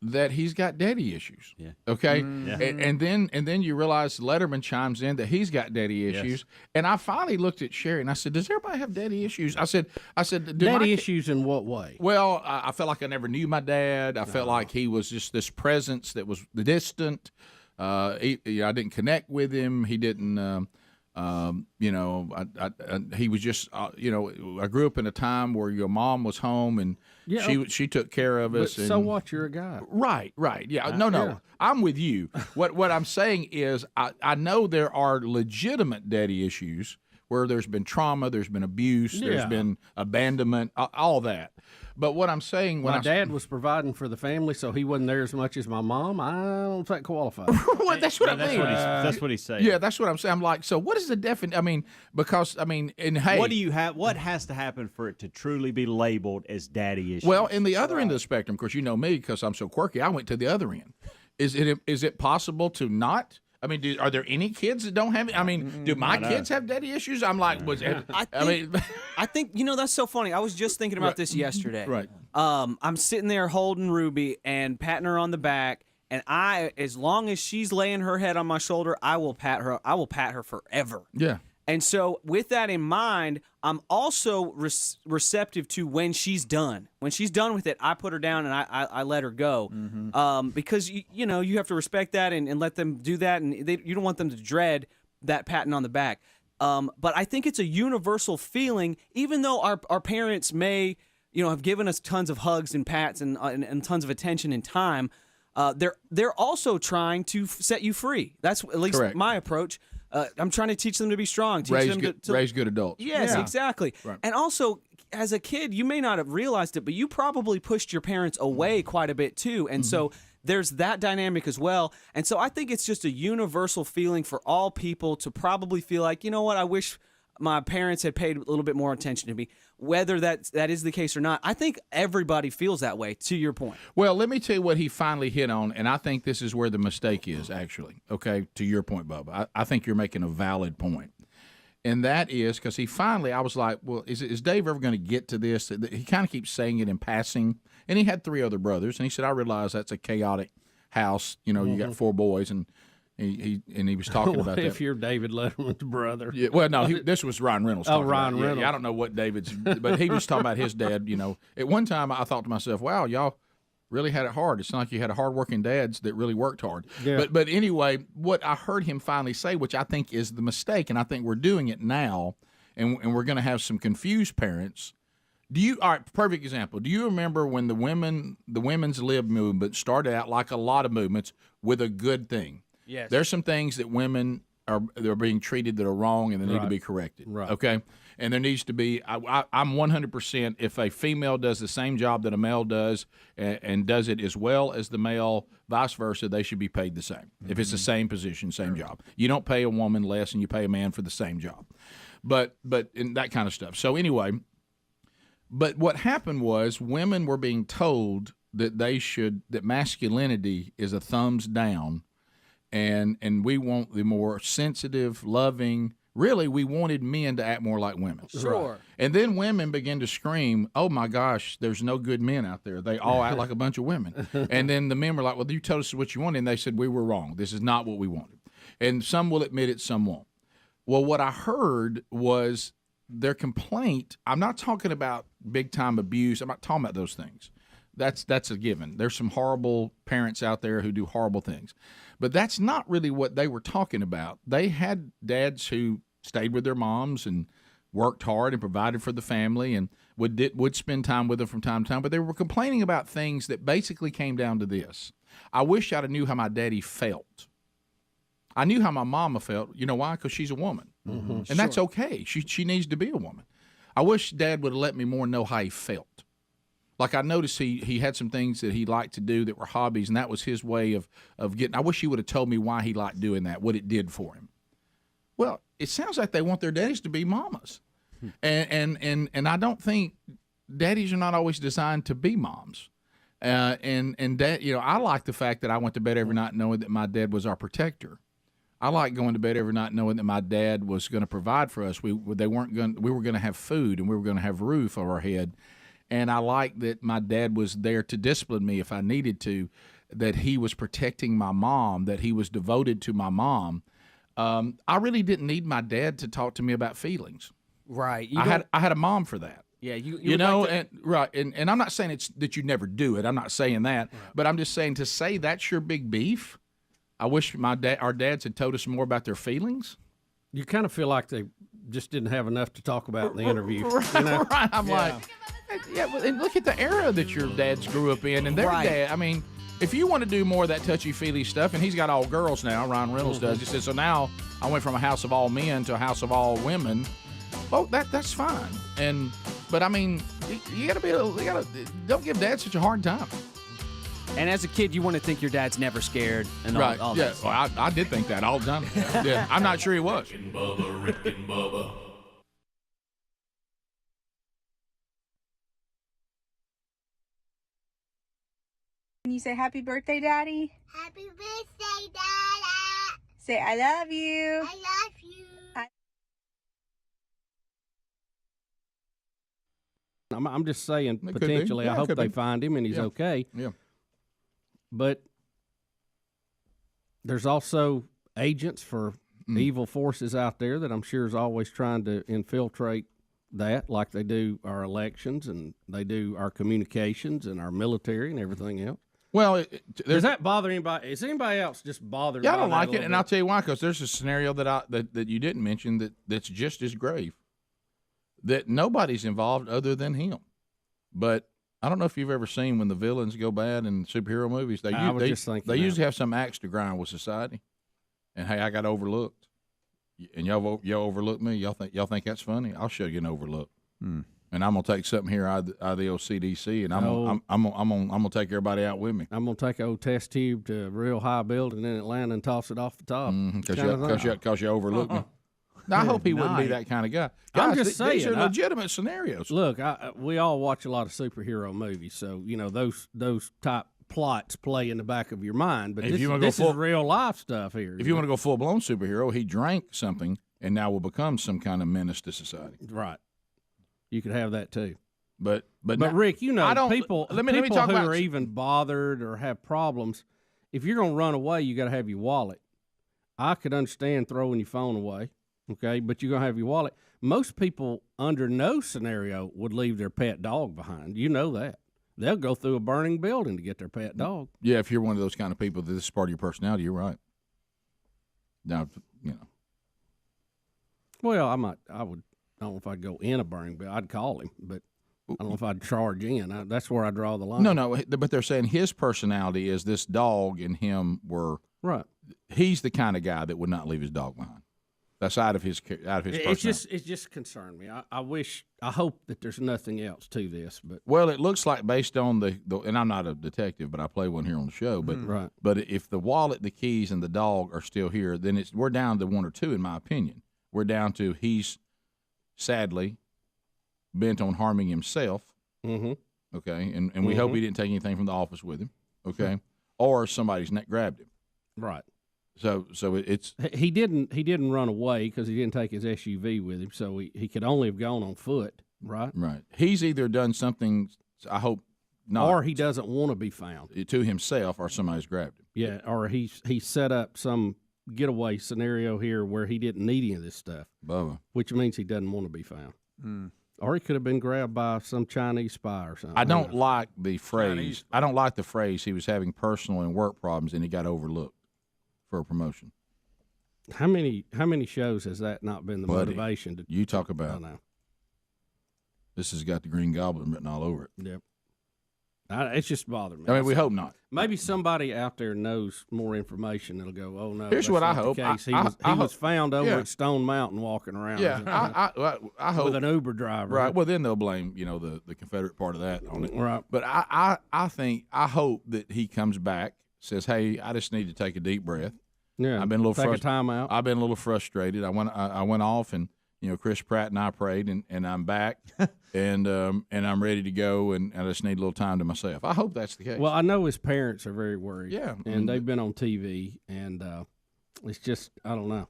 That he's got daddy issues. Yeah. Okay. Mm-hmm. And then you realize Letterman chimes in that he's got daddy issues. And I finally looked at Sherry and I said, "Does everybody have daddy issues?" I said, daddy issues in what way? Well, I felt like I never knew my dad. I felt like he was just this presence that was distant. I didn't connect with him. He didn't. He was just. I grew up in a time where your mom was home and she took care of us. So what? You're a guy, right? Yeah, no. I'm with you. What I'm saying is, I know there are legitimate daddy issues where there's been trauma, there's been abuse, there's been abandonment, all that. But what I'm saying, my dad was providing for the family, so he wasn't there as much as my mom. I don't think qualified. Well, that's what I mean. That's what he's saying. Yeah, that's what I'm saying. I'm like, so what is the definition? I mean, because and hey, what do you have? What has to happen for it to truly be labeled as daddy issues? Well, in the other end of the spectrum, of course, you know me because I'm so quirky. I went to the other end. Is it possible to not I mean, are there any kids that don't have it? I mean, do my kids have daddy issues? I'm like, I think that's so funny. I was just thinking about this yesterday. Right. I'm sitting there holding Ruby and patting her on the back, and as long as she's laying her head on my shoulder, I will pat her. I will pat her forever. Yeah. And so, with that in mind, I'm also receptive to when she's done. When she's done with it, I put her down and I let her go. Because you have to respect that and let them do that, and you don't want them to dread that patting on the back. But I think it's a universal feeling, even though our parents may have given us tons of hugs and pats and tons of attention and time. They're also trying to set you free. That's at least my approach. I'm trying to teach them to be strong. Raise good adults. Yes, exactly. Right. And also, as a kid, you may not have realized it, but you probably pushed your parents away quite a bit too. And so there's that dynamic as well. And so I think it's just a universal feeling for all people to probably feel like, you know what, I wish my parents had paid a little bit more attention to me. Whether that is the case or not, I think everybody feels that way, to your point. Well, let me tell you what he finally hit on, and I think this is where the mistake is, actually. Okay, to your point, Bubba. I think you're making a valid point. And that is because I was like, well, is Dave ever going to get to this? He kind of keeps saying it in passing. And he had 3 other brothers, and he said, I realize that's a chaotic house. You got 4 boys, and he was talking about that. If you're David Letterman's brother. Yeah, well, no, this was Ryan Reynolds. Ryan Reynolds. Yeah, I don't know what David's, but he was talking about his dad. At one time I thought to myself, wow, y'all really had it hard. It's not like you had hardworking dads that really worked hard. Yeah. But anyway, what I heard him finally say, which I think is the mistake, and I think we're doing it now, and we're going to have some confused parents. All right, perfect example. Do you remember when the women's lib movement started out like a lot of movements with a good thing? Yes. There's some things that women they're being treated that are wrong and they need to be corrected. Right. Okay? And there needs to be I'm 100% if a female does the same job that a male does and does it as well as the male, vice versa, they should be paid the same. If it's the same position, same job. You don't pay a woman less than you pay a man for the same job. But in that kind of stuff. So anyway, but what happened was women were being told that that masculinity is a thumbs down. And we want the more sensitive, loving. Really, we wanted men to act more like women. Sure. And then women begin to scream, "Oh my gosh, there's no good men out there. They all act like a bunch of women." And then the men were like, "Well, you told us what you wanted," and they said we were wrong. This is not what we wanted. And some will admit it, some won't. Well, what I heard was their complaint. I'm not talking about big time abuse. I'm not talking about those things. That's a given. There's some horrible parents out there who do horrible things. But that's not really what they were talking about. They had dads who stayed with their moms and worked hard and provided for the family and would spend time with them from time to time. But they were complaining about things that basically came down to this. I wish I'd have knew how my daddy felt. I knew how my mama felt. You know why? Because she's a woman. And that's okay. She needs to be a woman. I wish Dad would have let me more know how he felt. Like I noticed he had some things that he liked to do that were hobbies, and that was his way of getting. I wish he would have told me why he liked doing that, what it did for him. Well, it sounds like they want their daddies to be mamas, and I don't think daddies are not always designed to be moms. And dad, I like the fact that I went to bed every night knowing that my dad was our protector. I like going to bed every night knowing that my dad was going to provide for us. We were going to have food and we were going to have a roof over our head. And I like that my dad was there to discipline me if I needed to, that he was protecting my mom, that he was devoted to my mom. I really didn't need my dad to talk to me about feelings. Right. I had a mom for that. Yeah, and I'm not saying it's that you never do it. I'm not saying that, but I'm just saying to say that's your big beef. I wish our dads had told us more about their feelings. You kind of feel like they just didn't have enough to talk about in the interview. Right. I'm like, well, and look at the era that your dads grew up in, and their dad. I mean, if you want to do more of that touchy-feely stuff, and he's got all girls now, Ryan Reynolds does. He says, so now I went from a house of all men to a house of all women. Well, that's fine. But I mean, you gotta don't give dad such a hard time. And as a kid, you want to think your dad's never scared and all yeah. that. Well, I did think that all the time. Yeah, I'm not sure he was. Bubba, Rick and Bubba. Can you say happy birthday, Daddy? Happy birthday, Dada! Say, I love you. I love you. I'm just saying, It could be. potentially, Yeah, I it hope could they be. find him and he's Yeah. okay. Yeah. But there's also agents for evil forces out there that I'm sure is always trying to infiltrate that, like they do our elections and they do our communications and our military and everything else. Well, does that bother anybody? Is anybody else just bothered? Yeah, I by don't that a like it, little and bit? I'll tell you why. Because there's a scenario that you didn't mention that's just as grave. That nobody's involved other than him. But I don't know if you've ever seen when the villains go bad in superhero movies. They usually have some axe to grind with society. And hey, I got overlooked, and y'all overlooked me. Y'all think that's funny? I'll show you an overlook. And I'm gonna take something here out of the old CDC, and I'm gonna take everybody out with me. I'm gonna take an old test tube to a real high building in Atlanta and toss it off the top. Because you overlooked me. Now, I hope he wouldn't be that kind of guy. I'm Guys, just saying, these are legitimate scenarios. Look, we all watch a lot of superhero movies, so those type plots play in the back of your mind. But this is real life stuff here. If you want to go full blown superhero, he drank something and now will become some kind of menace to society. Right. You could have that too. But now, Rick, people let me talk who about are even bothered or have problems. If you're going to run away, you got to have your wallet. I could understand throwing your phone away. Okay, but you're going to have your wallet. Most people, under no scenario, would leave their pet dog behind. You know that. They'll go through a burning building to get their pet dog. Yeah, if you're one of those kind of people that this is part of your personality, you're right. Now, Well, I don't know if I'd go in a burning building. I'd call him, but I don't know if I'd charge in. That's where I draw the line. No, but they're saying his personality is this dog and him were right. He's the kind of guy that would not leave his dog behind. That's out of his personality. It just concerned me. I hope that there's nothing else to this. But well, it looks like based on the and I'm not a detective, but I play one here on the show. But right. But if the wallet, the keys, and the dog are still here, then we're down to one or two, in my opinion. We're down to he's sadly bent on harming himself. Mm-hmm. Okay, and we hope he didn't take anything from the office with him. Okay, or somebody's neck grabbed him. Right. So it's he didn't run away because he didn't take his SUV with him, so he could only have gone on foot, right? Right. He's either done something, I hope not, or he doesn't want to be found to himself, or somebody's grabbed him. Yeah, or he set up some getaway scenario here where he didn't need any of this stuff, Bubba, which means he doesn't want to be found. Or he could have been grabbed by some Chinese spy or something. I don't like the phrase. I don't like the phrase. He was having personal and work problems, and he got overlooked for a promotion. How many shows has that not been the motivation to? You talk about. This has got the Green Goblin written all over it. Yep. It's just bothered me. I mean, we hope not. Maybe somebody out there knows more information that'll go, oh, no. Here's what I hope. He was found over at Stone Mountain walking around. Yeah, I hope. With an Uber driver. Right. Well, then they'll blame, the Confederate part of that on it. Right. But I hope that he comes back, says, hey, I just need to take a deep breath. Yeah. I've been a little take a time out. I've been a little frustrated. I went off and, Chris Pratt and I prayed, and I'm back, and I'm ready to go, and I just need a little time to myself. I hope that's the case. Well, I know his parents are very worried. Yeah. And they've been on TV, and it's just, I don't know.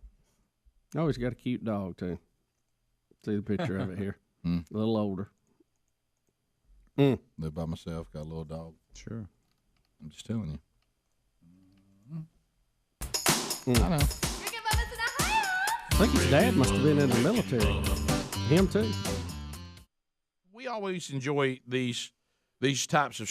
Oh, he's got a cute dog, too. See the picture of it here. A little older. Live by myself, got a little dog. Sure. I'm just telling you. I know. I think his dad must have been in the military. Him too. We always enjoy these types of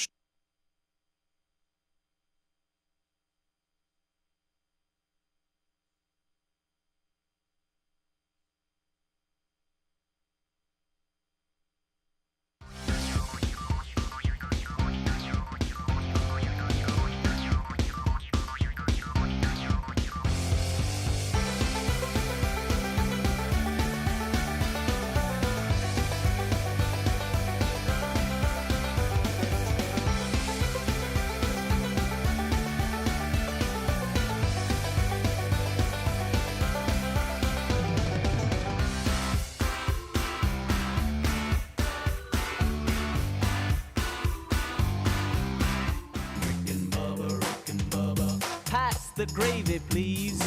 the gravy, please.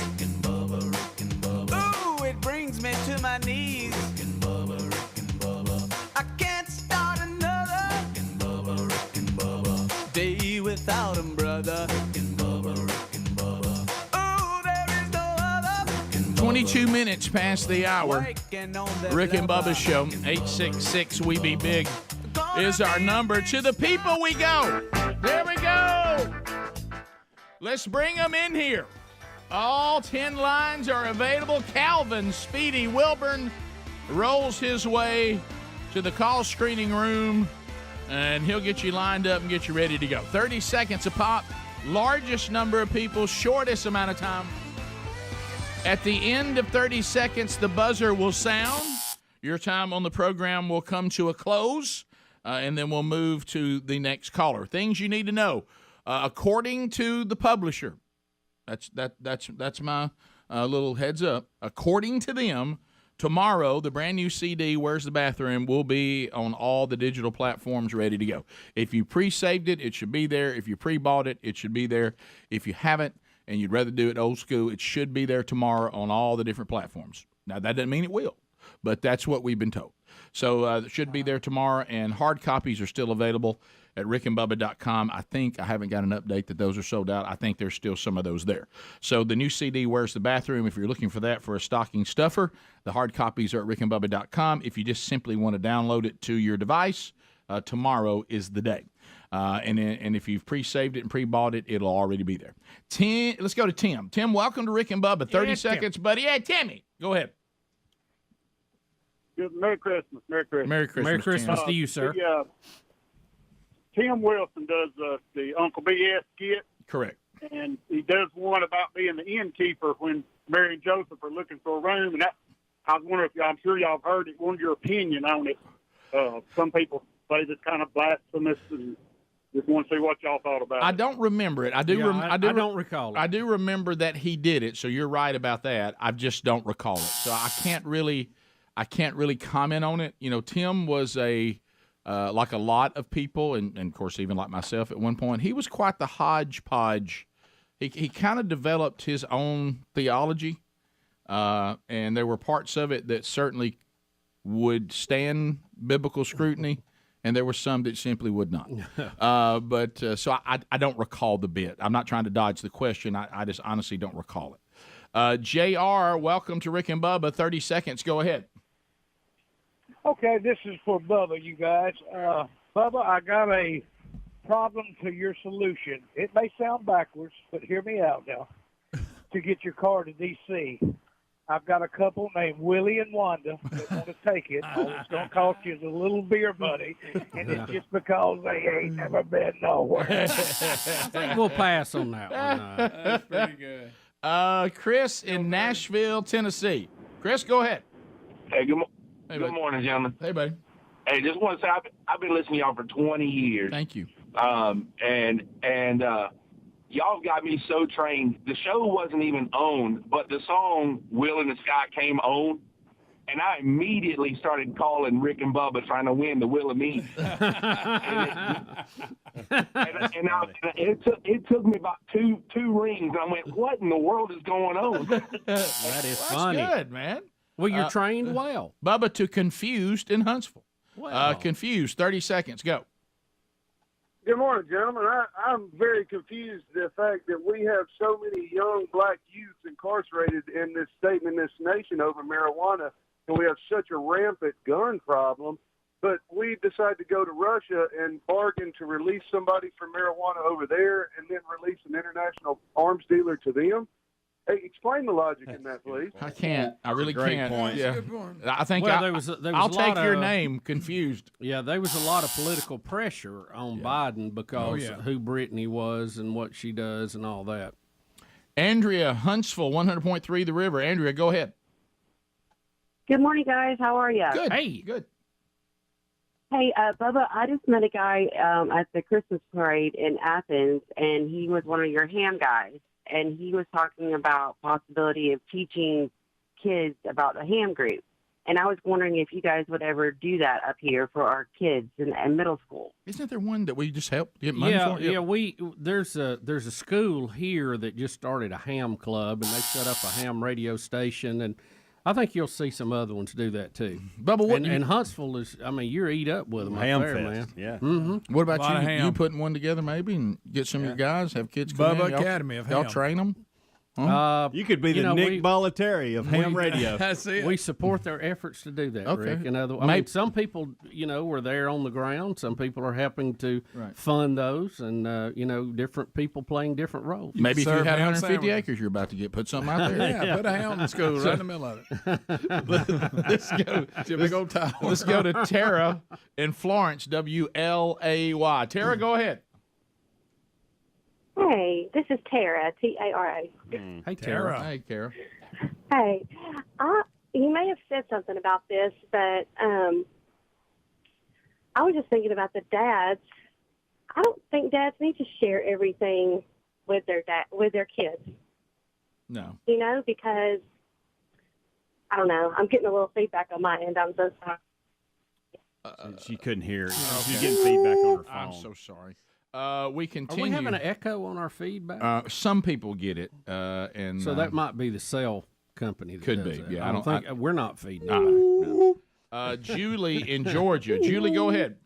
my knees. Rick and Bubba. I can't start another Rick and Bubba. Day without him, brother. Rick and Bubba. Oh, there is no other. 22 minutes past the hour. Rick and Bubba's show, 866-WE-BE-BIG, is our number. To the people we go. There we go. Let's bring them in here. All 10 lines are available. Calvin Speedy Wilburn rolls his way to the call screening room, and he'll get you lined up and get you ready to go. 30 seconds a pop. Largest number of people, shortest amount of time. At the end of 30 seconds, the buzzer will sound. Your time on the program will come to a close, and then we'll move to the next caller. Things you need to know. According to the publisher, that's my little heads up. According to them, tomorrow the brand new CD, Where's the Bathroom, will be on all the digital platforms ready to go. If you pre-saved it, it should be there. If you pre-bought it, it should be there. If you haven't and you'd rather do it old school, it should be there tomorrow on all the different platforms. Now, that doesn't mean it will, but that's what we've been told. So it should be there tomorrow, and hard copies are still available at rickandbubba.com. I haven't got an update that those are sold out. I think there's still some of those there. So the new CD, Where's the Bathroom, if you're looking for that for a stocking stuffer, the hard copies are at rickandbubba.com. If you just simply want to download it to your device, tomorrow is the day. And if you've pre-saved it and pre-bought it, it'll already be there. Let's go to Tim. Tim, welcome to Rick and Bubba. 30 seconds, buddy. Yeah, Timmy, go ahead. Good. Merry Christmas. Merry Christmas. Merry Christmas. Merry Christmas to you, sir. Tim Wilson does the Uncle BS skit. Correct. And he does one about being the innkeeper when Mary and Joseph are looking for a room. And I was wondering if I'm sure y'all have heard it. What's your opinion on it? Some people say it's kind of blasphemous, and just want to see what y'all thought about it. I don't remember it. I don't recall it. I do remember that he did it, so you're right about that. I just don't recall it. So I can't really comment on it. You know, Tim was like a lot of people, and of course even like myself at one point, he was quite the hodgepodge. He kind of developed his own theology, and there were parts of it that certainly would stand biblical scrutiny, and there were some that simply would not. So I don't recall the bit. I'm not trying to dodge the question. I just honestly don't recall it. JR, welcome to Rick and Bubba. 30 seconds. Go ahead. Okay, this is for Bubba, you guys. Bubba, I got a problem to your solution. It may sound backwards, but hear me out now. To get your car to D.C., I've got a couple named Willie and Wanda that want to take it. All it's going to cost you is a little beer, buddy, and it's just because they ain't never been nowhere. I think we'll pass on that one. That's pretty good. Chris in Nashville, Tennessee. Chris, go ahead. Hey, good morning, gentlemen. Hey, buddy. Hey, just want to say I've been listening to y'all for 20 years. Thank you. And y'all got me so trained. The show wasn't even on, but the song "Will in the Sky" came on, and I immediately started calling Rick and Bubba, trying to win the Will of Me. It took me about two rings. I went, "What in the world is going on?" That is funny. That's good, man. Well, you're trained well. Bubba to Confused in Huntsville. Wow. Confused, 30 seconds, go. Good morning, gentlemen. I'm very confused at the fact that we have so many young black youth incarcerated in this state and in this nation over marijuana, and we have such a rampant gun problem, but we decide to go to Russia and bargain to release somebody for marijuana over there and then release an international arms dealer to them. Hey, explain the logic in that, please. I can't. I really can't. Point. Yeah. I think there was I'll a lot take your of, name, Confused. Yeah, there was a lot of political pressure on Biden because who Brittney was and what she does and all that. Andrea, Huntsville, 100.3 The River. Andrea, go ahead. Good morning, guys. How are you? Good. Hey. Good. Hey, Bubba, I just met a guy at the Christmas parade in Athens, and he was one of your ham guys. And he was talking about possibility of teaching kids about the ham group. And I was wondering if you guys would ever do that up here for our kids in middle school. Isn't there one that we just helped get money for? Yeah. There's a school here that just started a ham club, and they set up a ham radio station, and I think you'll see some other ones do that too. Bubba, what and Huntsville is, I mean, you're eat up with them Ham up there, fest, man. yeah. Mm-hmm. What about you? You putting one together maybe and get some of your guys, have kids come Bubba in? Y'all- Academy of Y'all Ham. train them? You could be the Nick Bollettieri of ham radio. That's it. We support their efforts to do that, Okay. Rick. I mean, some people, were there on the ground. Some people are helping to fund those, and different people playing different roles. Maybe if you serve had ham 150 sandwiches. acres, you're about to put something out there. Yeah, put a helmet school right in the middle of it. Big old tower. Let's go to Tara in Florence, WLAY. Tara, go ahead. Hey, this is Tara, Tara. Hey, Tara. Hey, Tara. Hey, you may have said something about this, but I was just thinking about the dads. I don't think dads need to share everything with their kids. No. Because I don't know. I'm getting a little feedback on my end. I'm so sorry. She couldn't hear. She's getting feedback on her phone. I'm so sorry. We continue. Are we having an echo on our feedback? Some people get it, and so that might be the cell company. That could does be. that. Yeah, I don't think we're not feeding. No. Julie in Georgia. Julie, go ahead.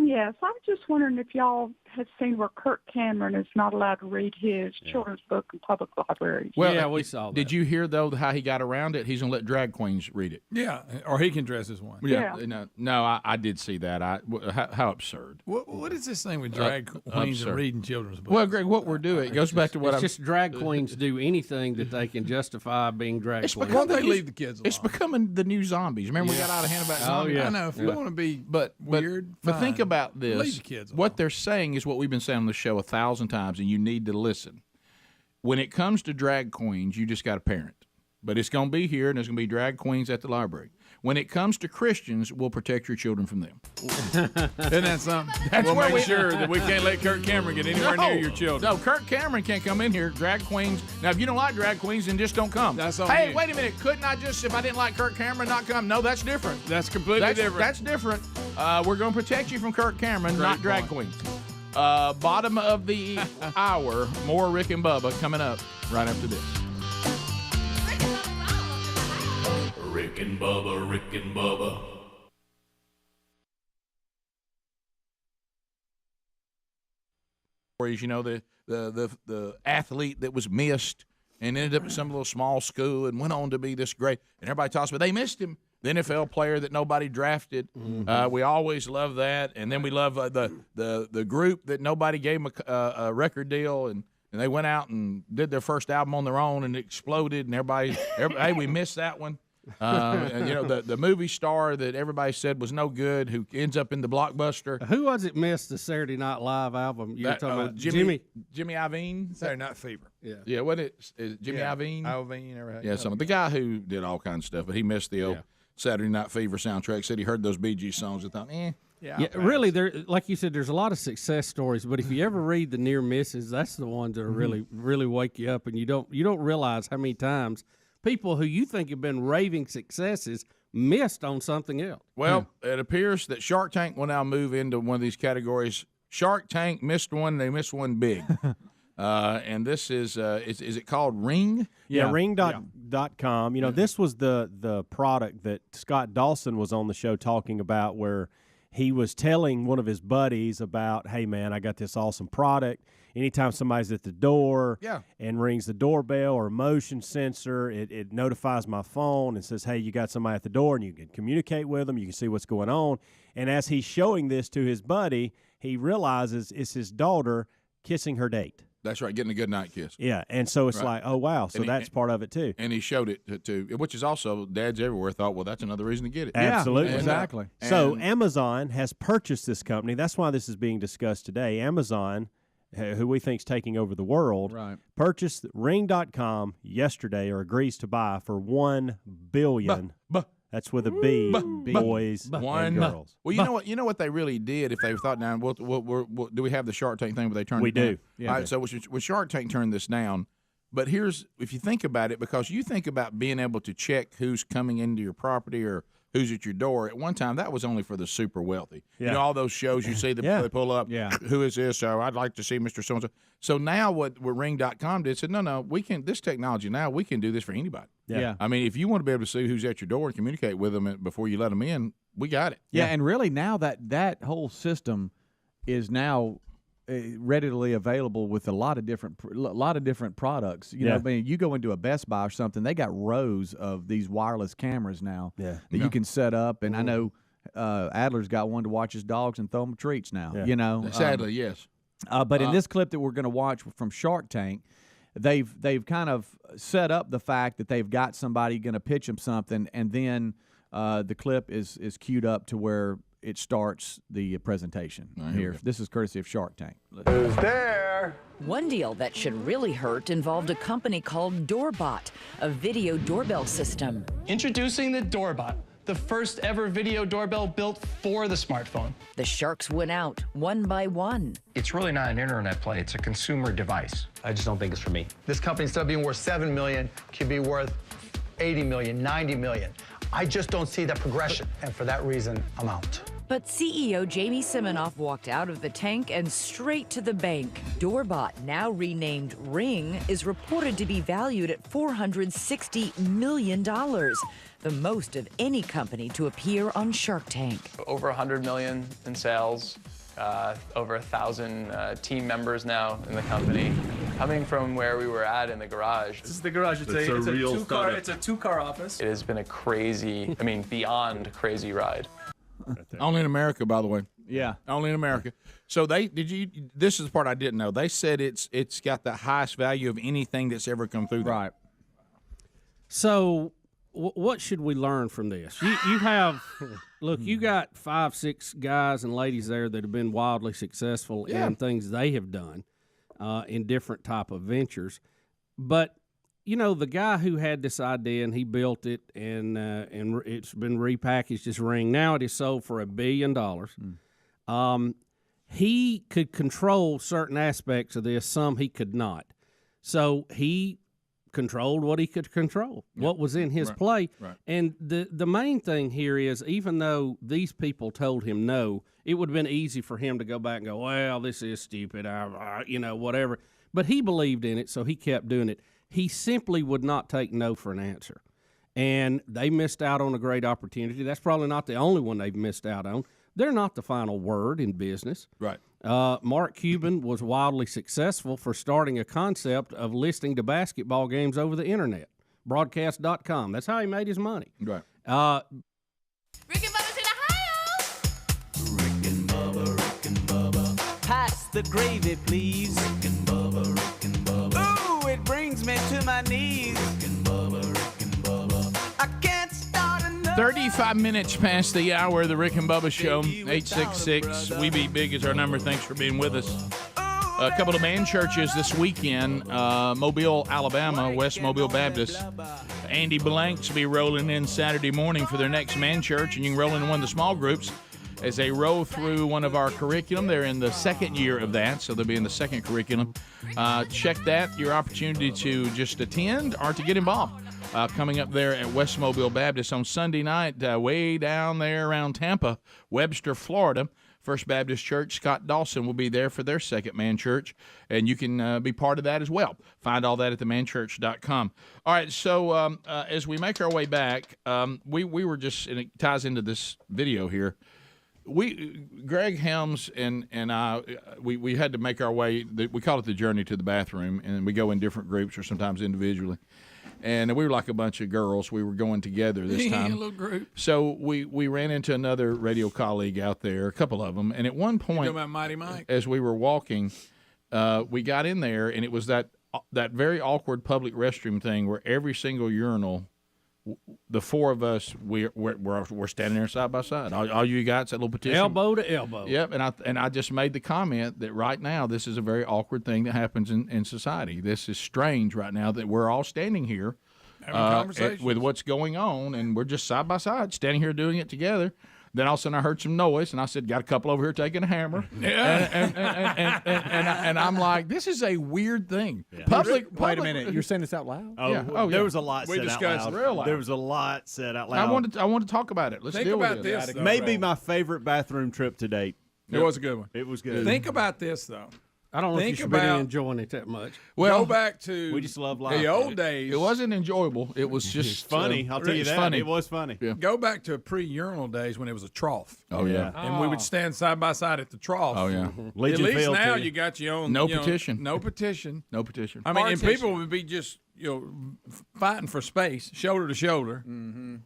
Yes, I was just wondering if y'all had seen where Kirk Cameron is not allowed to read his children's book in public libraries. Well, yeah, we saw that. Did you hear though how he got around it? He's gonna let drag queens read it. Yeah, or he can dress as one. Yeah. No, I did see that. How absurd. What is this thing with drag queens and reading children's books? Well, Greg, what we're doing, it goes back to what it's just drag queens do anything that they can justify being drag queens. Why don't they leave the kids alone? It's becoming the new zombies. Remember we got out of hand about zombies? I know. If you want to be weird, but think about this. Leave the kids alone. What they're saying is what we've been saying on the show 1,000 times, and you need to listen. When it comes to drag queens, you just got to parent. But it's going to be here, and there's going to be drag queens at the library. When it comes to Christians, we'll protect your children from them. Isn't that something? That's we'll where make sure that we can't let Kirk Cameron get anywhere near your children. No, Kirk Cameron can't come in here. Drag queens. Now, if you don't like drag queens, then just don't come. That's on Hey, you. wait a minute. Couldn't I just, if I didn't like Kirk Cameron, not come? No, that's different. That's completely different. That's different. We're going to protect you from Kirk Cameron, not drag queens. Bottom of the hour, more Rick and Bubba coming up right after this. Rick and Bubba, Rick and Bubba. You know, the athlete that was missed and ended up at some little small school and went on to be this great, and everybody talks about they missed him. The NFL player that nobody drafted. We always love that, and then we love the group that nobody gave them a record deal, and they went out and did their first album on their own, and it exploded, and everybody hey, we missed that one. And, the movie star that everybody said was no good, who ends up in the Blockbuster. Who was it missed the Saturday Night Live album? You were talking about Jimmy Iovine. Saturday Night Fever. Yeah. What is Jimmy Iovine? Iovine. Yeah, something. The guy who did all kinds of stuff, but he missed the old Saturday Night Fever soundtrack. Said he heard those Bee Gees songs and thought, Yeah, really, there, like you said, there's a lot of success stories, but if you ever read the near misses, that's the ones that are really wake you up, and you don't realize how many times people who you think have been raving successes missed on something else. Well, it appears that Shark Tank will now move into one of these categories. Shark Tank missed one; they missed one big. And this is it called Ring? Yeah, Ring.com. This was the product that Scott Dawson was on the show talking about, where he was telling one of his buddies about, hey, man, I got this awesome product. Anytime somebody's at the door and rings the doorbell or a motion sensor, it notifies my phone and says, hey, you got somebody at the door, and you can communicate with them. You can see what's going on. And as he's showing this to his buddy, he realizes it's his daughter kissing her date. That's right, getting a good night kiss. Yeah, and so it's like, oh, wow, so that's part of it too. And he showed it to which is also, dads everywhere thought, well, that's another reason to get it. Absolutely. And, exactly. So Amazon has purchased this company. That's why this is being discussed today. Amazon, who we think is taking over the world, purchased Ring.com yesterday, or agrees to buy for $1 billion. That's with a B, boys and girls. Well, you know what they really did if they thought down. Do we have the Shark Tank thing where they turned we it down? do. Yeah, all right, so with Shark Tank turned this down. But if you think about it, because you think about being able to check who's coming into your property or who's at your door. At one time, that was only for the super wealthy. Yeah. You know, all those shows you see that they pull up. Yeah. Who is this? Oh, I'd like to see Mr. So-and-so. So now what Ring.com did said, no, we can. This technology now, we can do this for anybody. Yeah. I mean, if you want to be able to see who's at your door and communicate with them before you let them in, we got it. Yeah, and really now that whole system is now readily available with a lot of different products. You know, I mean, you go into a Best Buy or something, they got rows of these wireless cameras now that you can set up. And I know Adler's got one to watch his dogs and throw them treats now. You know, sadly, yes. But in this clip that we're going to watch from Shark Tank, they've kind of set up the fact that they've got somebody going to pitch them something, and then the clip is queued up to where it starts the presentation. Here, this is courtesy of Shark Tank. Who's there? One deal that should really hurt involved a company called Doorbot, a video doorbell system. Introducing the Doorbot, the first ever video doorbell built for the smartphone. The sharks went out one by one. It's really not an internet play, it's a consumer device. I just don't think it's for me. This company, instead of being worth $7 million, could be worth $80 million, $90 million. I just don't see that progression, and for that reason, I'm out. But CEO Jamie Siminoff walked out of the tank and straight to the bank. Doorbot, now renamed Ring, is reported to be valued at $460 million, the most of any company to appear on Shark Tank. Over $100 million in sales, over 1,000 team members now in the company, coming from where we were at in the garage. This is the garage. It's a two-car office. It has been a crazy, I mean, beyond crazy ride. Only in America, by the way. Yeah, only in America. So this is the part I didn't know. They said it's got the highest value of anything that's ever come through. Right. So, what should we learn from this? You have, look, you got 5-6 guys and ladies there that have been wildly successful in things they have done in different type of ventures, but. You know, the guy who had this idea and he built it and it's been repackaged as Ring. Now it is sold for $1 billion. He could control certain aspects of this, some he could not. So he controlled what he could control, what was in his play. Right. And the main thing here is, even though these people told him no, it would have been easy for him to go back and go, well, this is stupid, whatever. But he believed in it, so he kept doing it. He simply would not take no for an answer. And they missed out on a great opportunity. That's probably not the only one they've missed out on. They're not the final word in business. Right. Mark Cuban was wildly successful for starting a concept of listening to basketball games over the internet, broadcast.com. That's how he made his money. Right. Rick and Bubba's in Ohio. Rick and Bubba. Pass the gravy, please. Rick and Bubba, Rick and Bubba. Ooh, it brings me to my knees. Rick and Bubba. I can't start another. 35 minutes past the hour of the Rick and Bubba Show. 866 We Be Big is our number. Thanks for being with us. A couple of man churches this weekend. Mobile, Alabama, West Mobile Baptist. Andy Blanks will be rolling in Saturday morning for their next man church, and you can roll into one of the small groups as they roll through one of our curriculum. They're in the second year of that, so they'll be in the second curriculum. Check that, your opportunity to just attend or to get involved. Coming up there at West Mobile Baptist on Sunday night, way down there around Tampa, Webster, Florida. First Baptist Church, Scott Dawson will be there for their second man church, and you can be part of that as well. Find all that at themanchurch.com. All right, so as we make our way back, we were just, and it ties into this video here, Greg Helms and I, we had to make our way, we call it the journey to the bathroom, and we go in different groups or sometimes individually. And we were like a bunch of girls. We were going together this time. A little group. So we ran into another radio colleague out there, a couple of them. And at one point, about Mighty Mike? As we were walking, we got in there, and it was that very awkward public restroom thing where every single urinal, the four of us, we're standing there side by side. All you got, that little petition. Elbow to elbow. Yep, and I just made the comment that right now this is a very awkward thing that happens in society. This is strange right now that we're all standing here having conversations with what's going on, and we're just side by side, standing here doing it together. Then all of a sudden I heard some noise, and I said, "Got a couple over here taking a hammer." Yeah. And I'm like, "This is a weird thing." Yeah. Public. Wait a minute. You're saying this out loud? Oh, Yeah. Oh, there yeah. was a lot said out loud. Real loud. There was a lot said out loud. I want to talk about it. Let's Think deal about with this. it. though, Maybe Ron. my favorite bathroom trip to date. It was a good one. It was good. Think about this though. I don't know if you Think should be about- enjoying it that much. Well, Go back to we just love life. the old days. It wasn't enjoyable. It was just funny. I'll tell you it's that. Funny. It was funny. Yeah. Go back to pre-urinal days when it was a trough. Oh yeah. And we would stand side by side at the trough. Oh yeah. At Legion least Field, now too. you got your own. No you know, petition. no petition. No petition. I mean, and Partition. people would be just fighting for space, shoulder to shoulder,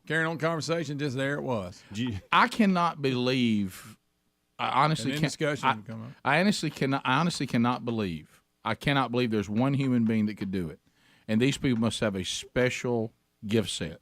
carrying on conversation. Just there it was. I cannot believe. I honestly And then can't. discussion would come up. I honestly cannot believe. I cannot believe there's one human being that could do it, and these people must have a special gift set.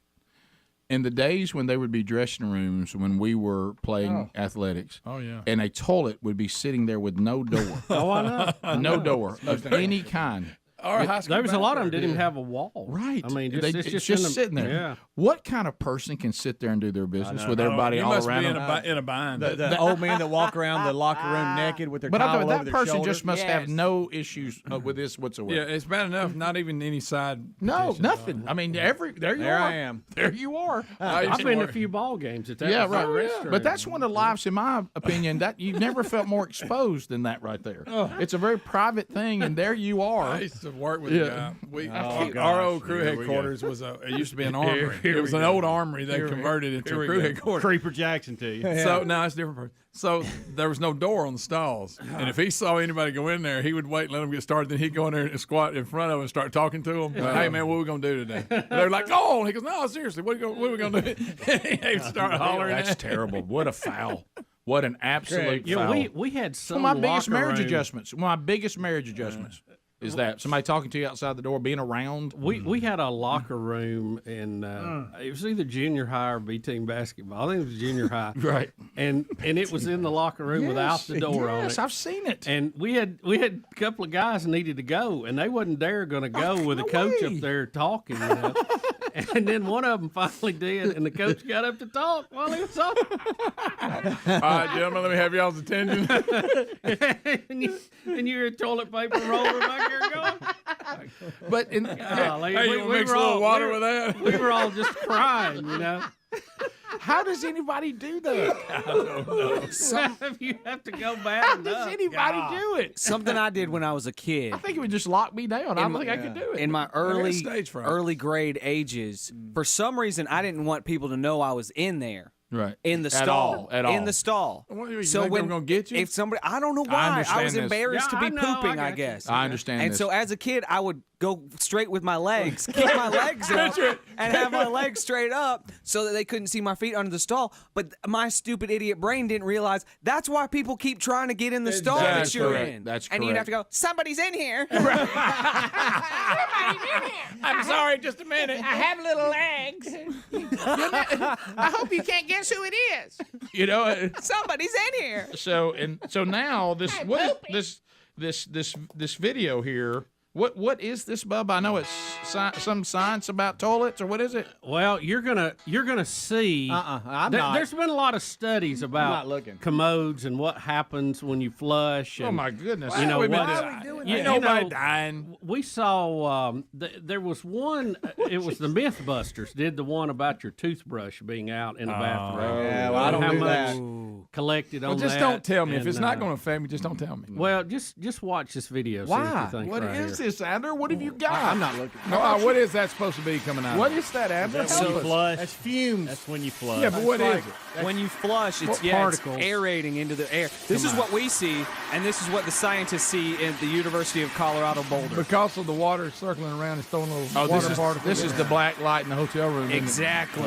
In the days when they would be dressing rooms when we were playing athletics, and a toilet would be sitting there with no door. Oh, I know. No door of any kind. There was a lot of them didn't even have a wall. Right. I mean, It's just just in the- sitting there. Yeah. What kind of person can sit there and do their business with everybody you all must around be them? in a bind. The old men that walk around the locker room naked with their But I towel thought over that their person shoulder. just must have no issues with this whatsoever. Yeah, it's bad enough. Not even any side. No, petitions nothing. I mean, there you There are. I am. There you are. I've been to a few ball games at that. Yeah, was right. the restroom. But that's one of the lives, in my opinion, that you've never felt more exposed than that right there. It's a very private thing, and there you are. I used to work with a guy. Our old crew Here we headquarters was it used to be an armory. It was an old armory they converted into a crew headquarters. Creeper Jackson to you. So no, it's a different person. So there was no door on the stalls, and if he saw anybody go in there, he would wait and let them get started. Then he'd go in there and squat in front of them and start talking to them. Hey man, what are we gonna do today? And they're like, "Go on." He goes, "No, seriously, what are we gonna do?" He'd start hollering. That's terrible. What a foul. What an absolute foul. We had some One of my biggest locker marriage room- adjustments. One of my biggest marriage adjustments is that somebody talking to you outside the door, being around. We had a locker room in it was either junior high or B team basketball. I think it was junior high. Right. And it was in the locker room without the door on it. Yes, I've seen it. And we had a couple of guys needed to go, and they wasn't going to go with the coach up there talking. You know? And then one of them finally did, and the coach got up to talk while he was talking. All right, gentlemen, let me have y'all's attention. and you're a toilet paper roller back there going. But in, hey, you want to mix a little water with that? We were all just crying, you know. How does anybody do that? I don't know. You have to go back. How does anybody do it? Something I did when I was a kid. I think it would just lock me down. I don't think I could do it. In my got early stage fright. early grade ages, for some reason, I didn't want people to know I was in there. Right. In the At stall. all, at all. In the stall. What, you So think when they were gonna get you? if somebody, I don't know I why, understand I was this. embarrassed Yeah, to I be know, pooping. I I got guess. I understand And this. so as a kid, I would go straight with my legs, keep my legs up, and have my legs straight up so that they couldn't see my feet under the stall. But my stupid idiot brain didn't realize that's why people keep trying to get in the stall That's that you're correct. in. That's and you'd have correct. to go, somebody's in here. I'm sorry, just a minute. I have little legs. I hope you can't guess who it is. You know, Somebody's in here. so now this this video here. What is this, Bubba? I know it's some science about toilets, or what is it? Well, you're gonna see. I'm not. There's been a lot of studies about not looking. commodes and what happens when you flush. And, Oh my goodness! You know Wait a minute. what? Why are we doing you that? know, Nobody dying. We saw there was one. It was the MythBusters did the one about your toothbrush being out in the bathroom. Yeah, well, I don't How do much that. collected on Well, just that. don't tell me. If and, it's not going to affect me, just don't tell me. Well, just watch this video. See what Why? you think What right is here. this, Adler? What have you got? I'm not looking. No, what is that supposed to be coming out? What of? is that, Adler? That's when you flush. That's fumes. That's when you flush. Yeah, but what is it? When you flush, it's What it's particles? aerating into the air. This is what we see, and this is what the scientists see at the University of Colorado Boulder. Because of the water circling around, it's throwing little Oh, water particles. this is the black light in the hotel room. isn't it? Exactly.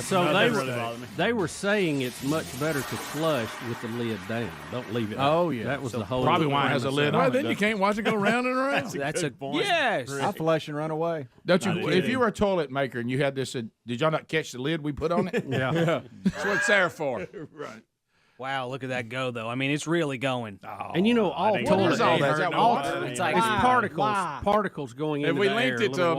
So bother me. they were saying it's much better to flush with the lid down. Don't leave it. Oh, up. yeah. That was the whole. probably why it has a premise lid of on Well, it. then you can't watch it go round and around. That's a point. yes. I flush and run away. Don't you? Not If kidding. you were a toilet maker and you had this, did y'all not catch the lid we put on it? Yeah. That's what it's there for. Right. Wow, look at that go, though. I mean, it's really going. And you know, all What is all that? Is that water? It's like it's particles going into Have we the linked air, it to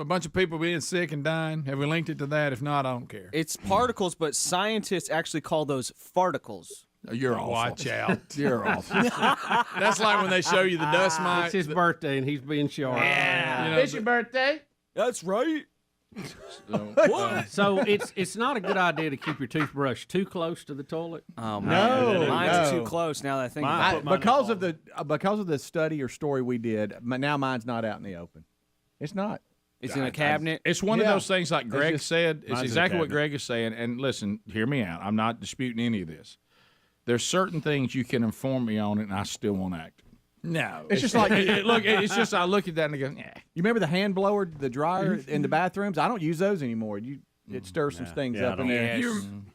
a bunch of people being sick and dying? Have we linked it to that? If not, I don't care. It's particles, but scientists actually call those farticles. You're awful. Watch out. You're awful. That's like when they show you the dust mite. It's his birthday, and he's being sharp. Yeah. You know, it's your birthday? That's right. So it's not a good idea to keep your toothbrush too close to the toilet. Oh man, No, mine's no. too close. Now that I think about it. Because of the study or story we did, now mine's not out in the open. It's not. It's in a cabinet. It's one of those things like Greg said. It's mine's in a exactly what cabinet. Greg is saying. And listen, hear me out. I'm not disputing any of this. There's certain things you can inform me on, and I still won't act. No, It's just like it's just I look at that and I go, yeah. You remember the hand blower, the dryer in the bathrooms? I don't use those anymore. It stirs some things up in there.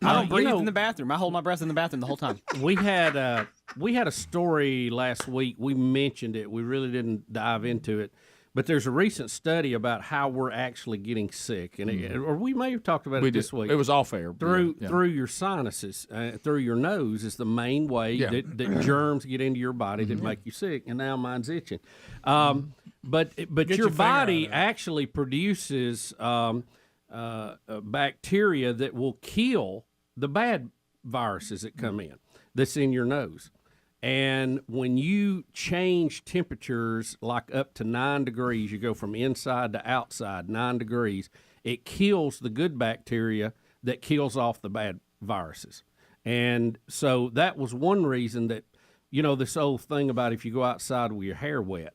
I don't breathe in the bathroom. I hold my breath in the bathroom the whole time. We had a story last week. We mentioned it. We really didn't dive into it. But there's a recent study about how we're actually getting sick, and or we may have talked about it this week. It was off air. Through your sinuses, through your nose is the main way that germs get into your body that make you sick. And now mine's itching. But your body actually produces bacteria that will kill the bad viruses that come in. That's in your nose. And when you change temperatures like up to 9 degrees, you go from inside to outside 9 degrees, it kills the good bacteria that kills off the bad viruses. And so that was one reason that, this old thing about if you go outside with your hair wet,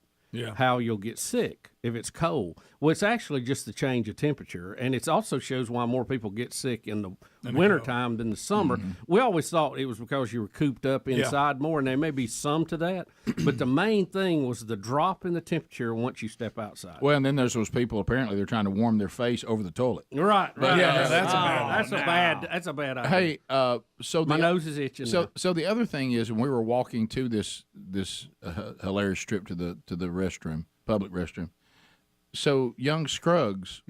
how you'll get sick if it's cold. Well, it's actually just the change of temperature, and it also shows why more people get sick in the wintertime than the summer. We always thought it was because you were cooped up inside more, and there may be some to that, but the main thing was the drop in the temperature once you step outside. Well, and then there's those people, apparently they're trying to warm their face over the toilet. Right. Yeah, That's a bad idea. Hey, so my nose is itching. So the other thing is, when we were walking to this hilarious trip to the restroom, public restroom, so young Scruggs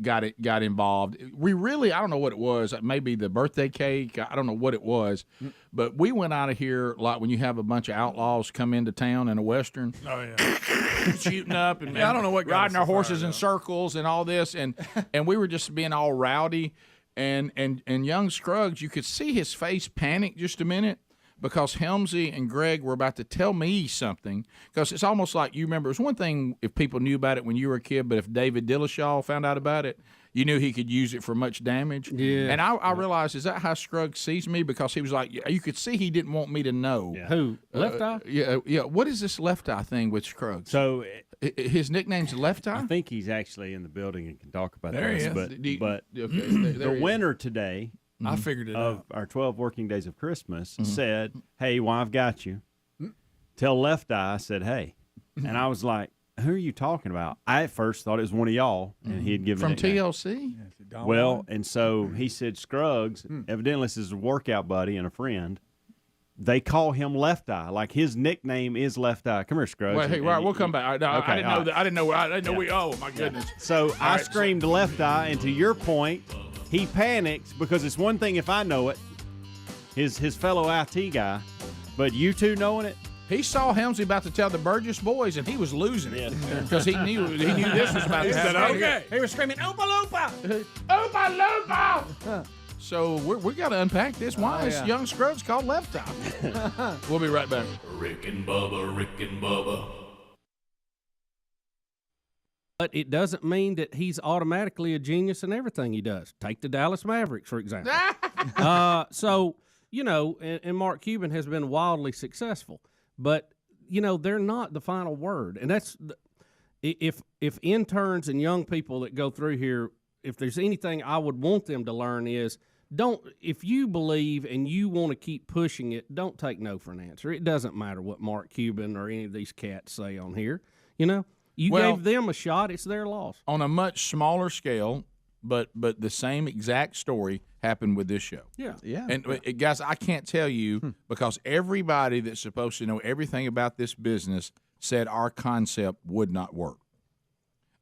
got involved. We really, I don't know what it was. Maybe the birthday cake. I don't know what it was, but we went out of here like when you have a bunch of outlaws come into town in a western. Oh yeah, shooting up and I don't know what riding our horses in circles and all this, and we were just being all rowdy. And young Scruggs, you could see his face panic just a minute, because Helmsy and Greg were about to tell me something. Because it's almost like, you remember, it was one thing if people knew about it when you were a kid, but if David Dillashaw found out about it, you knew he could use it for much damage. Yeah. And I realized, is that how Scruggs sees me? Because he was like, you could see he didn't want me to know. Yeah. Who? Left Eye? Yeah. What is this Left Eye thing with Scruggs? So his nickname's Left Eye? I think he's actually in the building and can talk about There this. he is. But Okay, the winner today I figured it of out. our 12 working days of Christmas said, hey, well, I've got you. Tell Left Eye I said, hey. And I was like, who are you talking about? I at first thought it was one of y'all, and he had given From it a nickname. TLC? Well, and so he said Scruggs, evidently this is a workout buddy and a friend. They call him Left Eye. Like his nickname is Left Eye. Come here, Scruggs. Well, hey, And- right, and we'll come back. No, Okay, I didn't know that. I didn't know. Oh my goodness. So I screamed Left Eye, and to your point, he panics because it's one thing if I know it, his fellow IT guy, but you two knowing it. He saw Helmsy about to tell the Burgess boys, and he was losing it because he knew this was about to happen. Okay. He was screaming, "Oompa Loompa! Oompa Loompa!" So we got to unpack this. Why is young Scruggs called Left Eye? We'll be right back. Rick and Bubba. But it doesn't mean that he's automatically a genius in everything he does. Take the Dallas Mavericks, for example. So, and Mark Cuban has been wildly successful. But, they're not the final word. And that's if interns and young people that go through here, if there's anything I would want them to learn is, if you believe and you want to keep pushing it, don't take no for an answer. It doesn't matter what Mark Cuban or any of these cats say on here. You gave them a shot, it's their loss. On a much smaller scale, but the same exact story happened with this show. Yeah. And guys, I can't tell you because everybody that's supposed to know everything about this business said our concept would not work.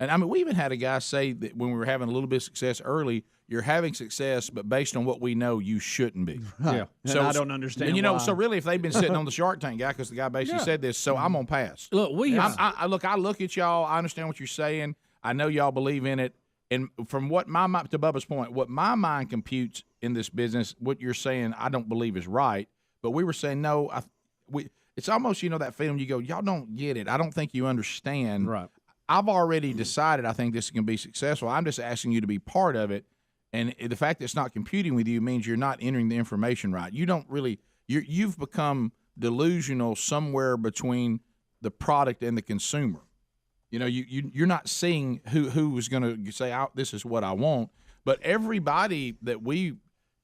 And I mean, we even had a guy say that when we were having a little bit of success early, you're having success, but based on what we know, you shouldn't be. Yeah. So I don't understand. And why. so really, if they've been sitting on the Shark Tank guy, because the guy basically said this, so I'm gonna pass. Look, I look at y'all. I understand what you're saying. I know y'all believe in it. And from what my mind, to Bubba's point, what my mind computes in this business, what you're saying, I don't believe is right. But we were saying no. It's almost that feeling you go, y'all don't get it. I don't think you understand. Right. I've already decided I think this is going to be successful. I'm just asking you to be part of it. And the fact that it's not computing with you means you're not entering the information right. You don't really you've become delusional somewhere between the product and the consumer. You're not seeing who is going to say, this is what I want. But everybody that we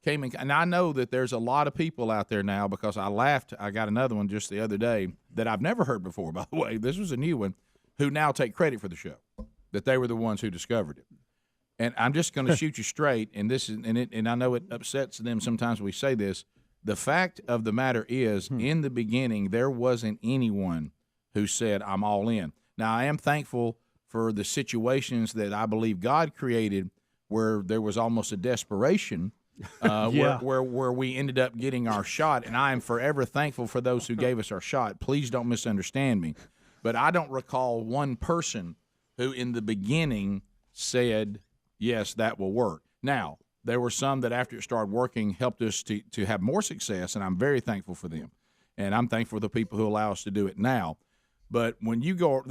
came in, and I know that there's a lot of people out there now, because I laughed. I got another one just the other day that I've never heard before, by the way. This was a new one, who now take credit for the show, that they were the ones who discovered it. And I'm just going to shoot you straight, and I know it upsets them sometimes we say this. The fact of the matter is, in the beginning, there wasn't anyone who said, I'm all in. Now, I am thankful for the situations that I believe God created where there was almost a desperation where we ended up getting our shot, and I am forever thankful for those who gave us our shot. Please don't misunderstand me. But I don't recall one person who in the beginning said, yes, that will work. Now, there were some that after it started working helped us to have more success, and I'm very thankful for them. And I'm thankful for the people who allow us to do it now. But when you go,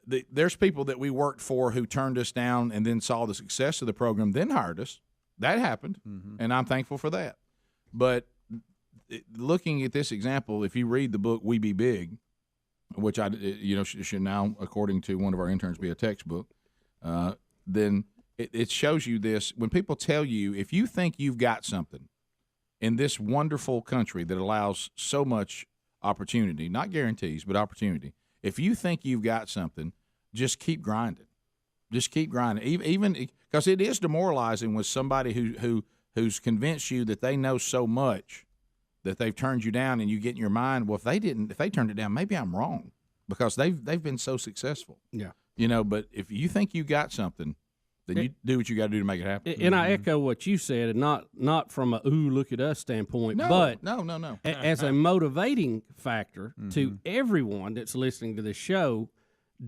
there's people that we worked for who turned us down and then saw the success of the program, then hired us. That happened, and I'm thankful for that. But looking at this example, if you read the book We Be Big, which should now, according to one of our interns, be a textbook, then it shows you this. When people tell you, if you think you've got something in this wonderful country that allows so much opportunity, not guarantees, but opportunity. If you think you've got something, just keep grinding. Just keep grinding. Even because it is demoralizing with somebody who's convinced you that they know so much that they've turned you down, and you get in your mind, well, if they turned it down, maybe I'm wrong, because they've been so successful. Yeah. But if you think you got something, then you do what you got to do to make it happen. And I echo what you said, and not from a look at us standpoint, but no. As a motivating factor to everyone that's listening to this show,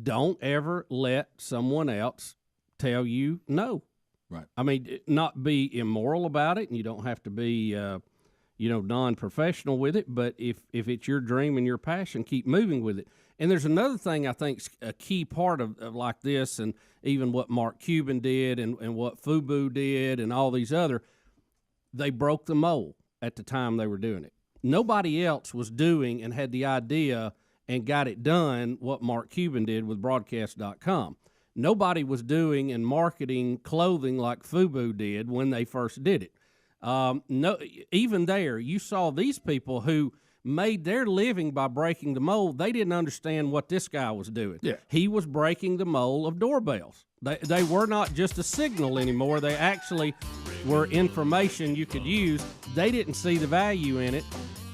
don't ever let someone else tell you no. Right. I mean, not be immoral about it, and you don't have to be non-professional with it, but if it's your dream and your passion, keep moving with it. And there's another thing I think's a key part of like this, and even what Mark Cuban did and what FUBU did and all these other, they broke the mold at the time they were doing it. Nobody else was doing and had the idea and got it done what Mark Cuban did with broadcast.com. Nobody was doing and marketing clothing like FUBU did when they first did it. No, even there, you saw these people who made their living by breaking the mold. They didn't understand what this guy was doing. Yeah. He was breaking the mold of doorbells. They were not just a signal anymore. They actually were information you could use. They didn't see the value in it.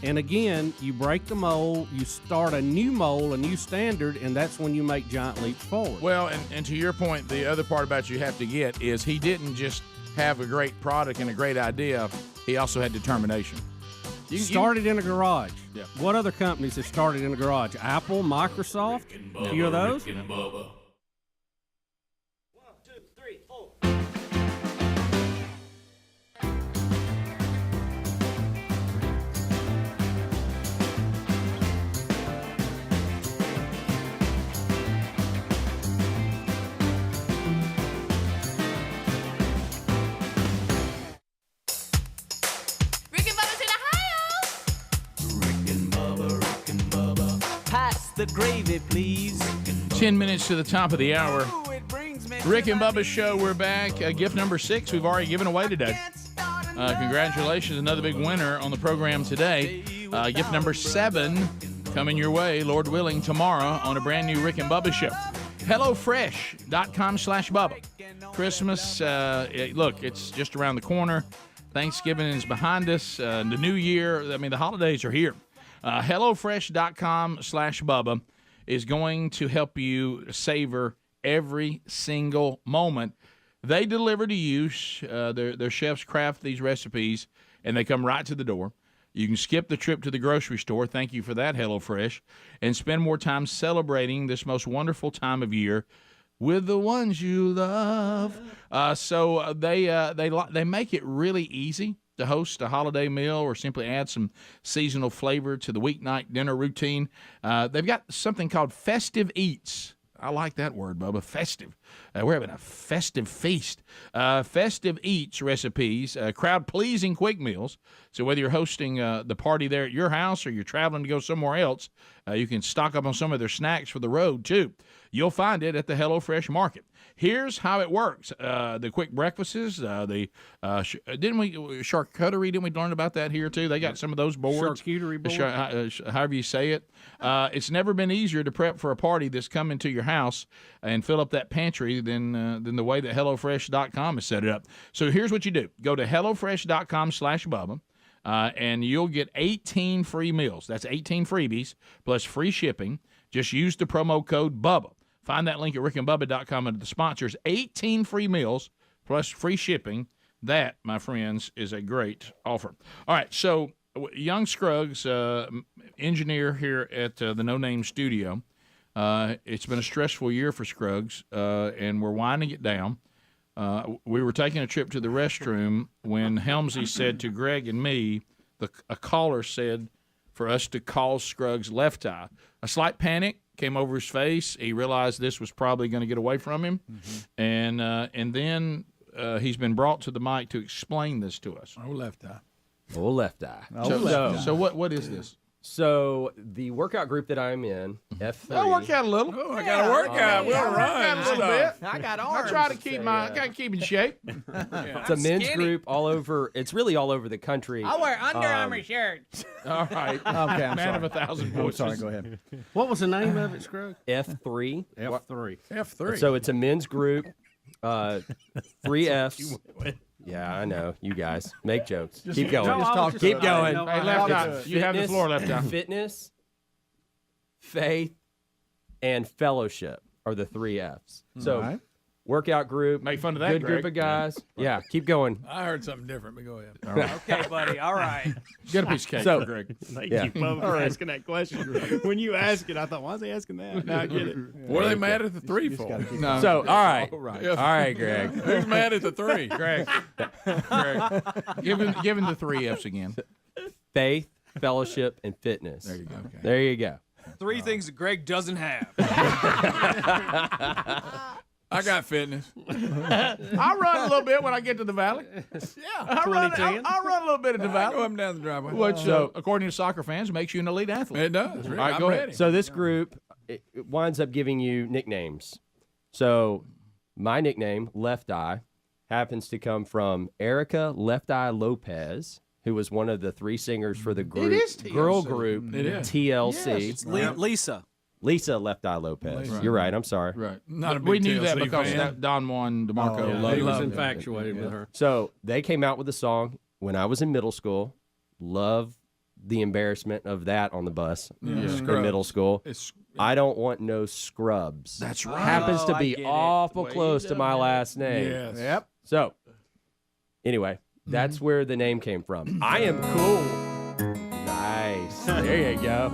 And again, you break the mold, you start a new mold, a new standard, and that's when you make giant leaps forward. Well, and to your point, the other part about you have to get is he didn't just have a great product and a great idea. He also had determination. Started in a garage. Yeah. What other companies have started in a garage? Apple, Microsoft, a few of those? Rick and Bubba. The gravy, please. 10 minutes to the top of the hour. Rick and Bubba's show. We're back. Gift number 6 we've already given away today. Congratulations, another big winner on the program today. Gift number 7 coming your way, Lord willing, tomorrow on a brand new Rick and Bubba show. HelloFresh.com/Bubba. Christmas, look, it's just around the corner. Thanksgiving is behind us. The new year, I mean, the holidays are here. HelloFresh.com/Bubba is going to help you savor every single moment. They deliver to you. Their chefs craft these recipes, and they come right to the door. You can skip the trip to the grocery store. Thank you for that, HelloFresh, and spend more time celebrating this most wonderful time of year with the ones you love. So they make it really easy to host a holiday meal or simply add some seasonal flavor to the weeknight dinner routine. They've got something called Festive Eats. I like that word, Bubba. Festive. We're having a festive feast. Festive Eats recipes, crowd-pleasing quick meals. So whether you're hosting the party there at your house or you're traveling to go somewhere else, you can stock up on some of their snacks for the road, too. You'll find it at the HelloFresh Market. Here's how it works. The quick breakfasts, charcuterie, didn't we learn about that here, too? They got some of those boards. Charcuterie board. However you say it. It's never been easier to prep for a party that's coming to your house and fill up that pantry than the way that HelloFresh.com has set it up. So here's what you do. Go to HelloFresh.com/Bubba, and you'll get 18 free meals. That's 18 freebies plus free shipping. Just use the promo code BUBBA. Find that link at rickandbubba.com under the sponsors. 18 free meals plus free shipping. That, my friends, is a great offer. All right, so young Scruggs, engineer here at the No Name Studio. It's been a stressful year for Scruggs, and we're winding it down. We were taking a trip to the restroom when Helmsy said to Greg and me, a caller said for us to call Scruggs Left Eye. A slight panic came over his face. He realized this was probably going to get away from him, and then he's been brought to the mic to explain this to us. Oh, Left Eye. Oh, Left Eye. So what is this? So the workout group that I'm in, F3. I'll work out a little. Oh, I got to work out. We'll run a little bit. I got I arms. try to keep keep in shape. It's a men's group all over. It's really all over the country. I wear Under Armour shirts. All right. Okay, I'm Man sorry. of 1,000 voices. I'm sorry, go ahead. What was the name of it, Scruggs? F3. F3. F3. So it's a men's group. 3 Fs. Yeah, I know. You guys make jokes. Keep going. Keep going. Hey, Left Eye, you have the floor, Left Eye. Fitness, faith, and fellowship are the 3 Fs. So, right. Workout group. Make fun of that, Good Greg. group of guys. Yeah, keep going. I heard something different, but go ahead. All right. Okay, buddy. All right. Get a piece of cake So- for Greg. Thank Yeah. you, Bubba, for asking that question. When you asked it, I thought, why is he asking that? Now I get it. What are they mad at the 3 for? No. So, all right. All right. All right, Greg. Who's mad at the 3? Greg. Give him the 3 Fs again. Faith, fellowship, and fitness. There you go. Okay. There you go. 3 things that Greg doesn't have. I got fitness. I run a little bit when I get to the valley. Yeah, I run a little bit in the Go valley. up and down the driveway. Which, according to soccer fans, makes you an elite athlete. It does. All right, I'm go ready. ahead. So this group it winds up giving you nicknames. So my nickname, Left Eye, happens to come from Erica Left Eye Lopez, who was one of the 3 singers for the group, is TLC. girl group It is. TLC. It's Lisa. Lisa Left Eye Lopez. Right. You're right. I'm sorry. Right. Not a big We knew that TLC because fan. that Don Juan DeMarco Oh, yeah. loved He was it. infatuated with her. So they came out with a song when I was in middle school. Love the embarrassment of that on the bus in middle school. I don't want no scrubs. That's right. Happens to I be get it. awful Way close to my down. last name. Yes. Yep. So, anyway, that's where the name came from. I am cool. Nice. There you go.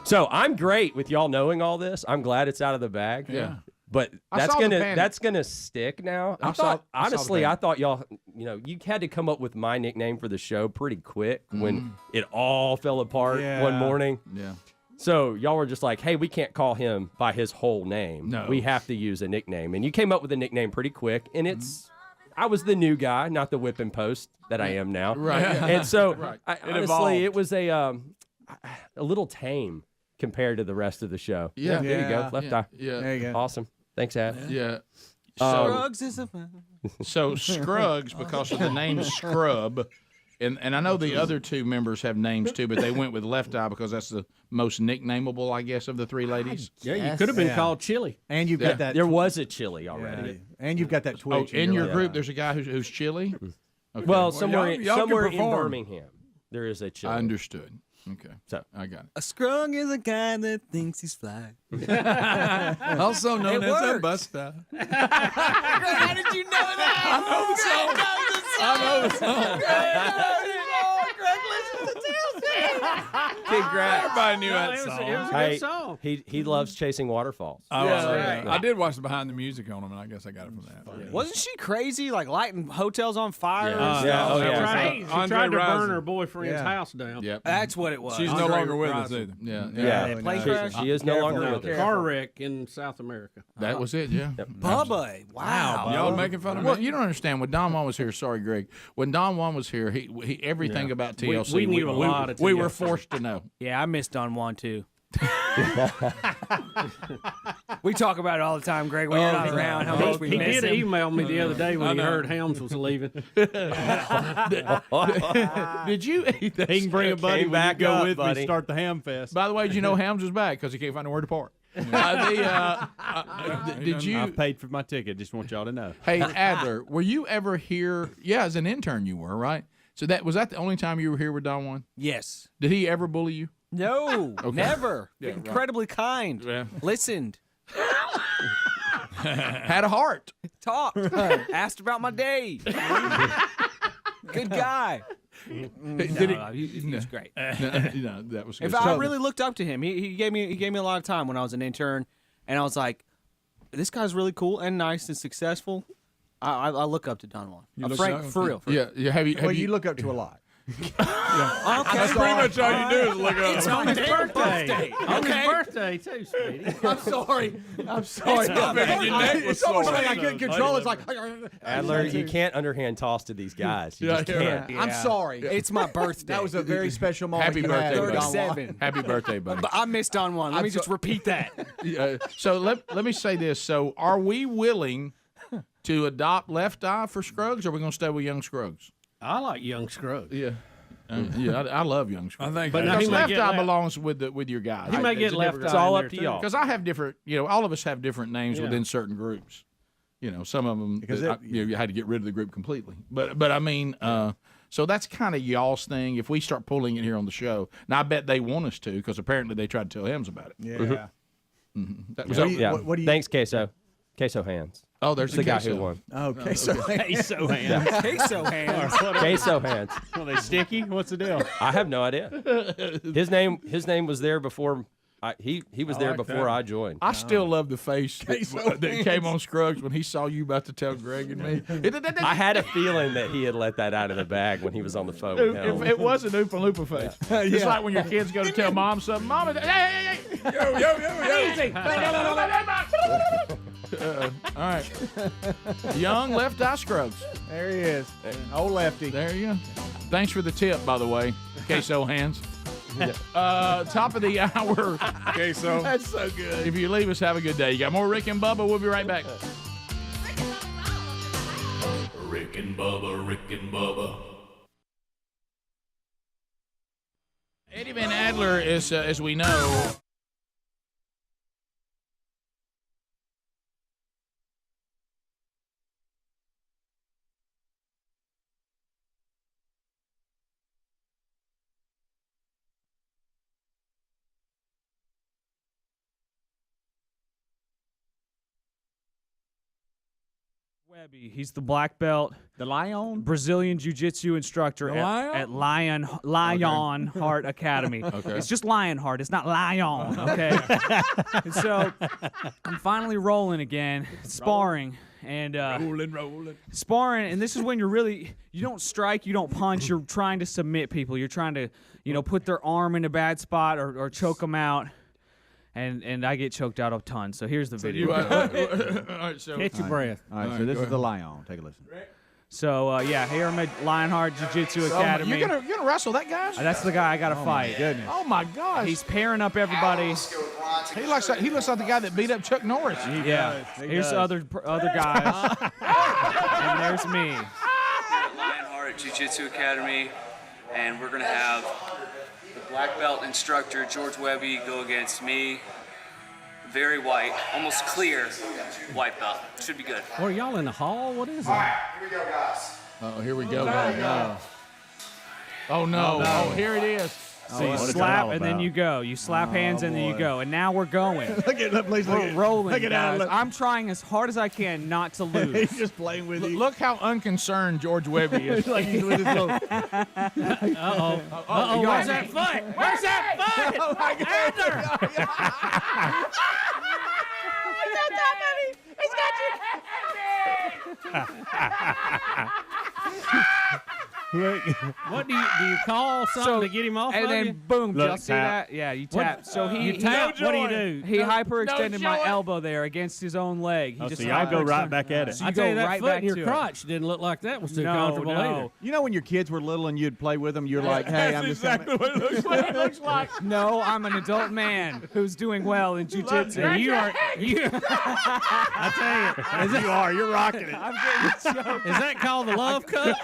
So I'm great with y'all knowing all this. I'm glad it's out of the bag. Yeah. But I that's saw the gonna panic. stick now. I I saw- thought I saw the honestly, panic. I thought y'all, you had to come up with my nickname for the show pretty quick when it all fell apart one morning. Yeah. So y'all were just like, hey, we can't call him by his whole name. No. We have to use a nickname. And you came up with a nickname pretty quick. And I was the new guy, not the whipping post that I am now. Right. And so Right. honestly, it was a little tame compared to the rest of the show. Yeah. There you go. Yeah. Left Yeah. eye. Yeah. There you go. Awesome. Thanks, Ad. Yeah. Scruggs is a So Scruggs, because of the name Scrub, and I know the other 2 members have names too, but they went with Left Eye because that's the most nicknameable, I guess, of the 3 ladies. Yeah, you could have been called Chili. And you've Yeah. got that. There was a chili already. Yeah. And you've got that Oh, twitch. in your left group, eye. there's a guy who's chilly? Okay. Well, somewhere, y'all can somewhere in perform. Birmingham, there is a chili. I understood. Okay. So I got it. A scrug is a guy that thinks he's fly. Also known It as a works. buster. How did you know that? I know the song. Greg listens to Tales. Congrats. Everybody knew that It song. was a Hey, good song. he loves chasing waterfalls. I did watch the behind the music on them, and I guess I got it from that. Wasn't she crazy, like lighting hotels on fire? Yeah. and Yeah. stuff? Oh, yeah. She tried to burn her boyfriend's Yeah. house down. Yep. That's what it was. She's no longer with us either. Yeah. Yeah. Plane She- crash? She is no longer with us. Car wreck in South America. That was it, yeah. Bubba. Wow. Y'all making fun of me? You don't understand. When Don Juan was here, sorry, Greg. When Don Juan was here, he everything about TLC. We knew a lot of we were TLC. forced to know. Yeah, I missed Don Juan too. We talk about it all the time, Greg, when you're not around. How much we He miss did him. email me the other day when he heard Helms was leaving. Did you eat that? He can bring a buddy Came when you back go up, with me buddy. to start the ham fest. By the way, did you know Helms was back because he can't find nowhere to park? Did you? I've paid for my ticket. Just want y'all to know. Hey, Adler, were you ever here? Yeah, as an intern, you were, right? So was that the only time you were here with Don Juan? Yes. Did he ever bully you? No, Okay. never. Yeah, right. Incredibly kind. Yeah. Listened. Had a heart. Talked. Asked about my day. Good guy. He was great. No, that was good. If I really looked up to him, he gave me a lot of time when I was an intern, and I was like, this guy's really cool and nice and successful. I look up to Don Juan. Frank, for real. Yeah. Have you? Well, you look up to a lot. Okay. That's pretty much all you do is look up. It's my birthday. On his Okay. birthday, too, sweetie. I'm sorry. I'm sorry. It's almost like I couldn't control it. It's like Adler, you can't underhand toss to these guys. You just can't. Yeah. I'm sorry. It's my birthday. That was a very special moment. Happy you birthday, had, buddy. Don Juan. 37. Happy birthday, buddy. But I missed Don Juan. Let me just repeat that. So let me say this. So are we willing to adopt Left Eye for Scruggs, or are we going to stay with Young Scruggs? I like young Scruggs. Yeah. I love Young Scruggs. I think But now he Because may Left get Eye left- belongs with your guys. He may get left It's all up to y'all. Because I have different, all of us have different names Yeah. within certain groups. Some of them, Because you had to get rid of the group completely. But I mean, so that's kind of y'all's thing. If we start pulling it here on the show, now I bet they want us to, because apparently they tried to tell Hems about it. Yeah. That was Yeah. What do you? Thanks, Queso. Queso hands. Oh, there's the guy queso. who won. Okay, so Queso hands. Queso hands. Queso hands. Are they sticky? What's the deal? I have no idea. His name was there before. He was there like before that. I joined. I still love the face that came on Scruggs when he saw you about to tell Greg and me. I had a feeling that he had let that out of the bag when he was on the phone with Helms. It was an Oompa Loompa face. It's like when your kids go to tell mom something. Mom, hey. Yo. All right. Young Left Eye Scruggs. there he is. Old lefty. There you go. Thanks for the tip, by the way. Queso hands. Top of the hour. Queso. That's so good. If you leave us, have a good day. You got more Rick and Bubba. We'll be right back. Rick and Bubba. Eddie Van Adler is, as we know, Webby. He's the black belt, The lion? Brazilian jiu-jitsu instructor The lion? at Lionheart Academy. Okay. It's just Lionheart. It's not Lion, okay? And so I'm finally rolling again, sparring. And rolling. sparring, and this is when you don't strike, you don't punch, you're trying to submit people. You're trying to, put their arm in a bad spot or choke them out. And I get choked out a ton. So here's the video. All right, so Catch your breath. All right, so this is the lion. Take a listen. So here I'm at Lionheart Jiu-Jitsu Academy. You're gonna wrestle that guy? That's the guy I got to fight. Goodness. Oh my gosh! He's pairing up everybody. He looks like the guy that beat up Chuck Norris. Yeah. Here's does. other guys. And there's me. Here at Lionheart Jiu-Jitsu Academy, and we're gonna have the black belt instructor George Webby go against me. Very white, almost clear white belt. Should be good. What, are y'all in the hall? What is it? Here we go, guys. Oh, here we go. Oh no! Oh, here it is. So you slap and then you go. You slap hands and then you go. And now we're going. We're rolling, guys. I'm trying as hard as I can not to lose. He's just playing with you. Look how unconcerned George Webby is. Like he's with his little. Uh-oh. Where's that foot? Where's that foot? Oh, my God. He's on top of me. He's got What do you call something to get him off and of then you? boom, did y'all see that? Yeah, you tap. So you tap. What do you do? He hyperextended my elbow there against his own leg. He So y'all go right back at it. So I tell you, that right foot back in your to crotch didn't look like that was too comfortable either. You know when your kids were little and you'd play with them, you're like, hey, I'm just exactly what it looks like. No, I'm an adult man who's doing well in jiu-jitsu. You are. I tell you, you're rocking it. I'm getting choked. Is that called the love cup?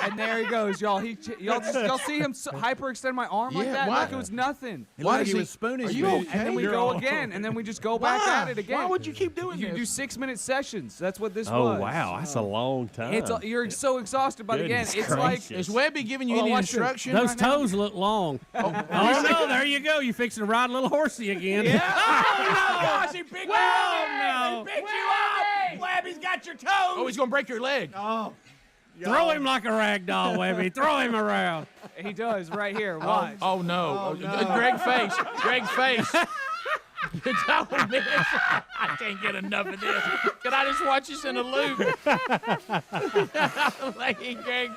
And there he goes, y'all. Y'all see him hyperextend my arm like that? Like it was nothing. Why he was spooning Are you? you okay? And then we go again, and then we just go back at it again. Why would you keep doing You this? do 6-minute sessions. That's what this Oh, was. wow. That's a long time. You're so exhausted by the end. Goodness It's like gracious. Is Webby giving you any instruction? Those right now? toes look long. Oh no! There you go. You're fixing to ride a little horsey again. Yeah. Oh, no! Gosh, he picked you up! no! He picked you up! Webby's got your toes! Oh, he's gonna break your leg. Oh. Throw him like a rag doll, Webby. Throw him around. he does right here. Watch. Oh no! Greg face. Greg face. You don't miss. I can't get enough of this. Can I just watch this in a loop?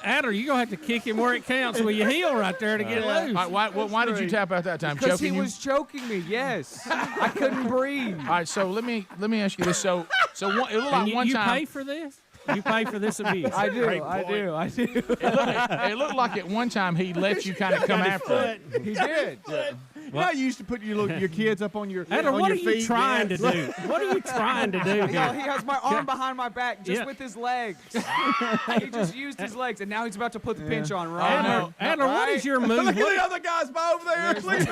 Adder, you're going to have to kick him where it counts with your heel right there to get loose. Why did you tap out that time? Because he Choking you? was choking me. Yes, I couldn't breathe. All right, so let me ask you this. So it looked like one you time. pay for this? You pay for this abuse. I do. It looked like at one time he let you kind of come after it. He did. You know, you used to put your kids up on your Adder, on what your are feet. you trying to do? What are you trying to do He here? has my arm behind my back just with his legs. He just used his legs, and now he's about to put the pinch on right now. Adder, what is your move? Look at the other guys by over there. Please,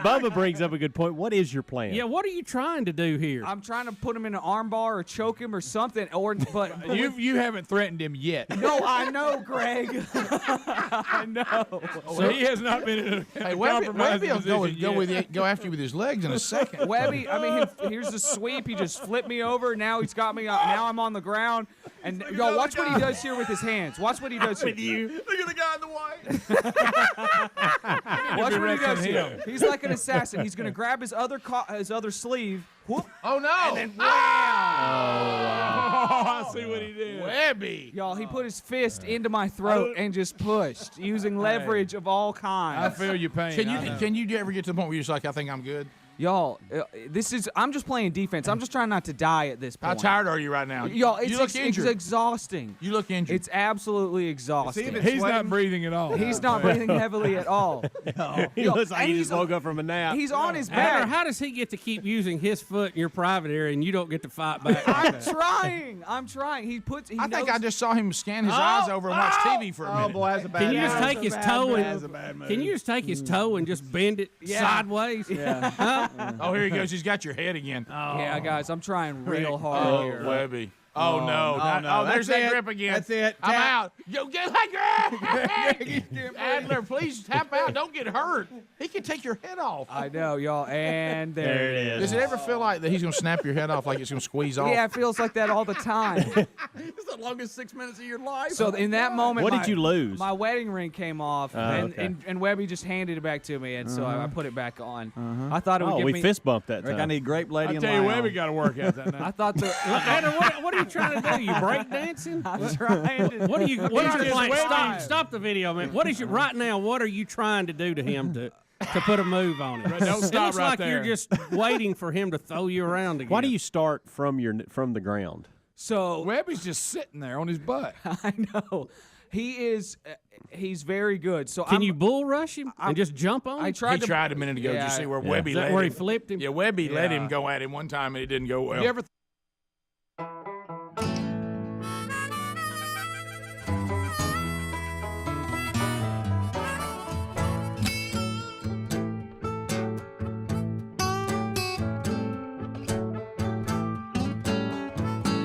Bubba brings up a good point. What is your plan? Yeah, what are you trying to do here? I'm trying to put him in an arm bar or choke him or something. But You haven't threatened him yet. no, I know, Greg. I know. So he has not been in a Webby will go after you with his legs in a second. Webby, I mean, here's the sweep. He just flipped me over. Now he's got me. Now I'm on the ground. And y'all, watch what he does here with his hands. Watch what he does here. Look at the guy in the white. Watch what he does here. He's like an assassin. He's gonna grab his other sleeve. Whoop. Oh no! And then wow! I see what he did. Webby. Y'all, he put his fist into my throat and just pushed using leverage of all kinds. I feel your pain. Can you ever get to the point where you're just like, I think I'm good? Y'all, I'm just playing defense. I'm just trying not to die at this point. How tired are you right now? Y'all, you look injured. It's exhausting. You look injured. It's absolutely exhausting. He's not breathing at all. He's not breathing heavily at all. He looks like he just woke up from a nap. He's on his Adder, back. how does he get to keep using his foot in your private area and you don't get to fight back? I'm trying. I think I just saw him scan his eyes over and watch TV for a minute. Oh boy, that's a bad. Can you just take his toe and? Can you just take his toe and just bend it sideways? Yeah. Huh? Oh, here he goes. He's got your head again. Yeah, guys, I'm trying real hard here. Webby. Oh, no. There's that grip again. That's it. I'm out. Yo, get that grip. Adler, please tap out. Don't get hurt. He can take your head off. I know, y'all. And there it is. Does it ever feel like that he's going to snap your head off, like it's going to squeeze off? Yeah, it feels like that all the time. It's the longest 6 minutes of your life. So in that moment, what did you lose? My wedding ring came off, okay. and Webby just handed it back to me, and so I put it back on. I thought it would give we me. fist bumped that time. I need grape lady. I tell you, Webby got to work out that night. I thought the. Adder, what are you trying to do? You break dancing? I'm trying to. What are you? What are you playing? Webby. Stop the video, man. What is you right now? What are you trying to do to him to put a move on him? Don't stop it looks right like there. you're just waiting for him to throw you around again. Why do you start from the ground? So Webby's just sitting there on his butt. I know. He is. He's very good. So Can you bull rush him and just jump on him? I tried. He tried a minute ago. Did you see where Webby Is that let where him? he flipped him? Yeah, Webby let him go at him one time and it didn't go well. You ever?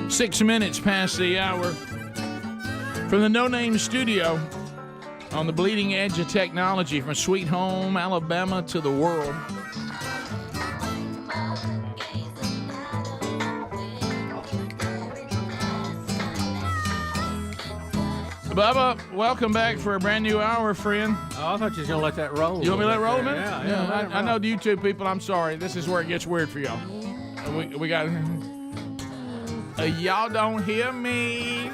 Six minutes past the hour from the No Name Studio. On the bleeding edge of technology from Sweet Home, Alabama to the world. Bubba, welcome back for a brand new hour, friend. Oh, I thought you was going to let that roll. You want me to let it roll a minute? Yeah. I know you two people, I'm sorry. This is where it gets weird for y'all. We got... y'all don't hear me.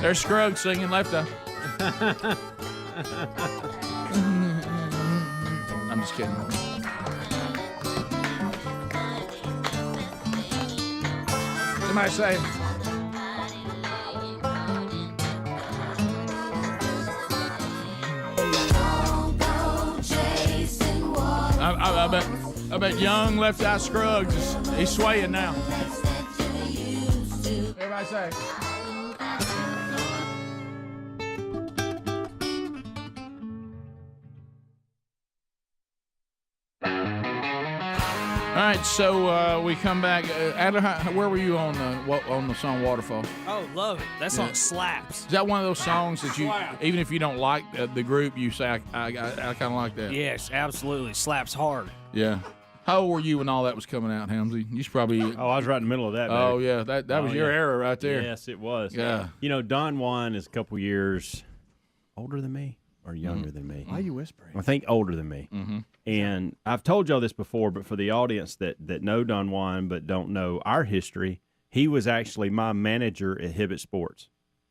There's Scruggs singing Left Eye. I'm just kidding. Somebody say... I bet young Left Eye Scruggs, he's swaying now. Everybody say. All right, so we come back. Adler, where were you on the song Waterfall? Oh, love it. That song slaps. Is that one of those songs that you, even if you don't like the group, you say, I kind of like that? Yes, absolutely. Slaps hard. Yeah. How old were you when all that was coming out, Helmsy? You should probably... Oh, I was right in the middle of that. Oh, yeah. That was your era right there. Yes, it was. Yeah. You know, Don Juan is a couple years older than me or younger than me. Why are you whispering? I think older than me. Mm-hmm. And I've told y'all this before, but for the audience that know Don Juan but don't know our history, he was actually my manager at Hibbett Sports.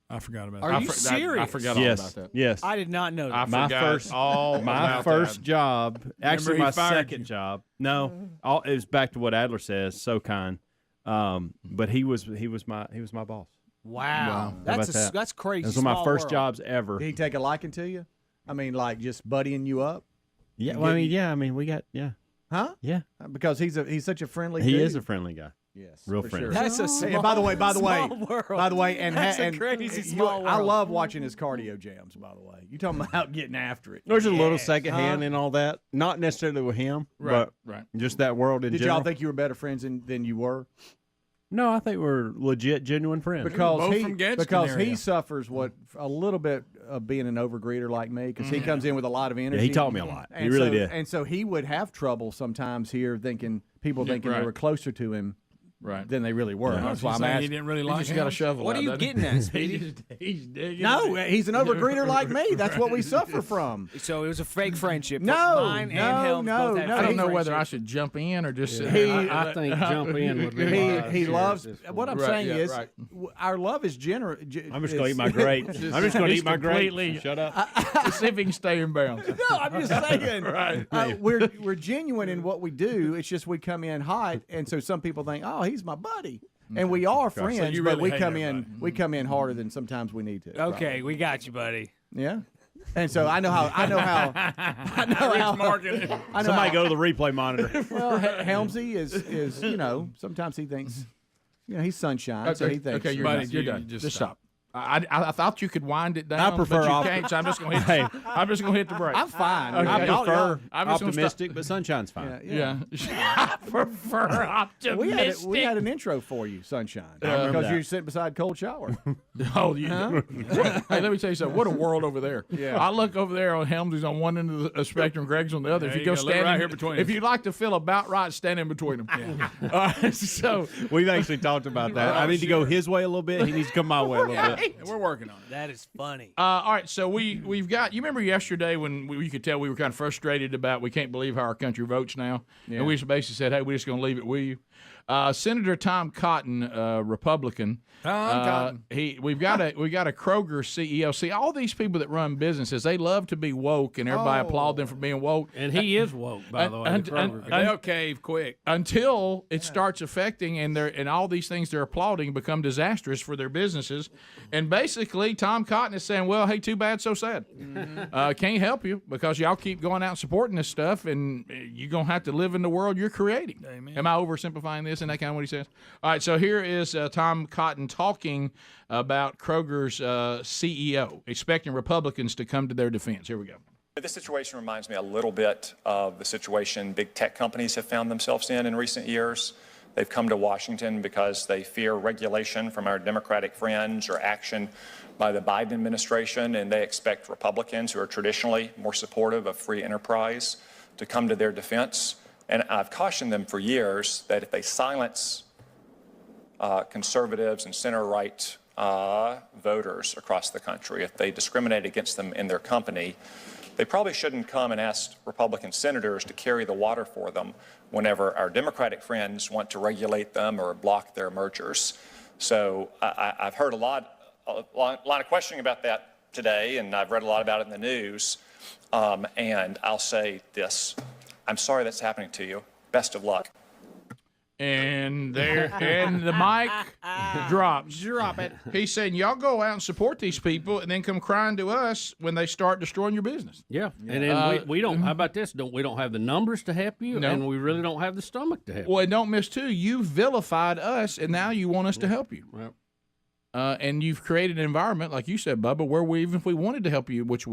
I forgot about that. Are you serious? I forgot all about that. Yes. I did not know that. My first job, actually my second job. No, it was back to what Adler says. So kind, but he was my boss. Wow. That's crazy. It was one of my first jobs ever. Did he take a liking to you? I mean, like just buddying you up? Yeah. Well, we got Huh? Yeah. Because he's such a friendly. He dude. is a friendly guy. Yes, real for friendly. Sure. That's a small, by the way, world. and that's a crazy small world. I love watching his cardio jams. By the way, you talking about getting after it? There's a little second hand and all that, not necessarily with him, but just that world in Did general. y'all think you were better friends than you were? No, I think we're legit, genuine friends. Because he suffers a little bit of being an overgreeter like me, because he comes in with a lot of energy. Yeah, he taught me a lot. And He really did. And so he would have trouble sometimes here, thinking they were closer to him. Right. Than they really were. Yeah. That's why I'm asking. He didn't really like just him. got a shovel. What out, are you getting at, Speedy? He's digging. No, he's an overgreeter like me. That's what we suffer from. So it was a fake friendship. No, Mine and Helms both had I don't fake know whether I friendship. should jump in or just sit I think jump in would be he loves. What I'm saying is, right. our love is generous. I'm just going to eat my grapes. I'm just going to eat my grapes. Shut up. See if he can stay in bounds. No, I'm just saying. Right. We're genuine in what we do. It's just we come in hot, and so some people think, oh, he's my buddy. And we are friends, So you but really we come in harder than sometimes we need to. Okay, we got you, buddy. Yeah. And so I know how. Somebody go to the replay monitor. Well, Helmsy is sometimes he thinks, he's sunshine, so he thinks. Okay, you're done. Just stop. I thought you could wind it down. I prefer but you can't, so I'm just going to hit the brake. I'm fine. Okay. I prefer I'm just optimistic, but sunshine's fine. Yeah. I prefer optimistic. We had an intro for you, Sunshine, because you sit beside Cold Shower. Oh, you Hey, let me tell you something. What a world over there. Yeah. I look over there on Helmsy's on one end of the spectrum, Greg's on the other. There If you you go go. Live stand right here between if us. you'd like to feel about right, stand in between them. Yeah. So We've actually talked about that. I need to go his way a little bit. He needs to come my way a little bit. We're working on it. That is funny. all right, so we've got. You remember yesterday when you could tell we were kind of frustrated about we can't believe how our country votes now, and we just basically said, hey, we're just going to leave it with you. Senator Tom Cotton, Republican. Cotton. We've got a Kroger CEO. See, all these people that run businesses, they love to be woke, and everybody applaud them for being woke. And he is woke, by the way. They'll cave quick Until it starts affecting, and all these things they're applauding become disastrous for their businesses. And basically, Tom Cotton is saying, well, hey, too bad, so sad. Can't help you because y'all keep going out and supporting this stuff, and you're going to have to live in the world you're creating. Amen. Am I oversimplifying this? Isn't that kind of what he says? All right, so here is Tom Cotton talking about Kroger's CEO, expecting Republicans to come to their defense. Here we go. This situation reminds me a little bit of the situation big tech companies have found themselves in recent years. They've come to Washington because they fear regulation from our Democratic friends or action by the Biden administration, and they expect Republicans, who are traditionally more supportive of free enterprise, to come to their defense. And I've cautioned them for years that if they silence conservatives and center-right voters across the country, if they discriminate against them in their company, they probably shouldn't come and ask Republican senators to carry the water for them whenever our Democratic friends want to regulate them or block their mergers. So I've heard a lot of questioning about that today, and I've read a lot about it in the news. And I'll say this: I'm sorry that's happening to you. Best of luck. And the mic drops. Drop it. He's saying, y'all go out and support these people and then come crying to us when they start destroying your business. Yeah. And then we don't, how about this? We don't have the numbers to help you, No. and we really don't have the stomach to help you. Well, and don't miss, too, you vilified us, and now you want us to help you. Well, and you've created an environment, like you said, Bubba, where even if we wanted to help you, which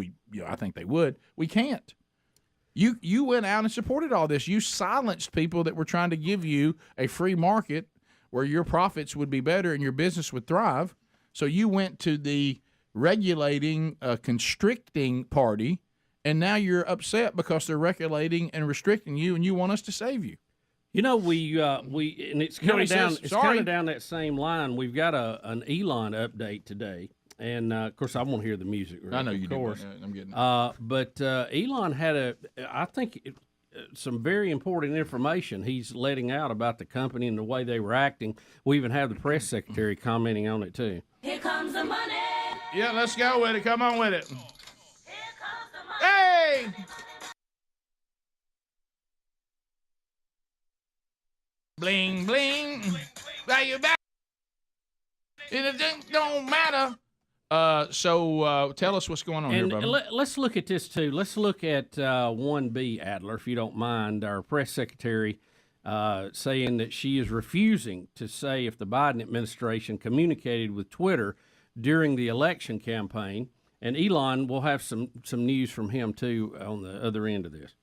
I think they would, we can't. You went out and supported all this. You silenced people that were trying to give you a free market where your profits would be better and your business would thrive. So you went to the regulating, constricting party, and now you're upset because they're regulating and restricting you, and you want us to save you. You know, we and it's kind of down. It's kind of down that same line. We've got an Elon update today, and of course, I want to hear the music. Right? I know you do. Of course, I'm getting it. But Elon had some very important information he's letting out about the company and the way they were acting. We even have the press secretary commenting on it too. Here comes the money. Yeah, let's go with it. Come on with it. Here comes the money. Hey! Bling, bling. Are you back? It don't matter. So tell us what's going on here, Bubba. Let's look at this, too. Let's look at 1B, Adler, if you don't mind, our press secretary saying that she is refusing to say if the Biden administration communicated with Twitter during the election campaign. And Elon, will have some news from him, too, on the other end of this.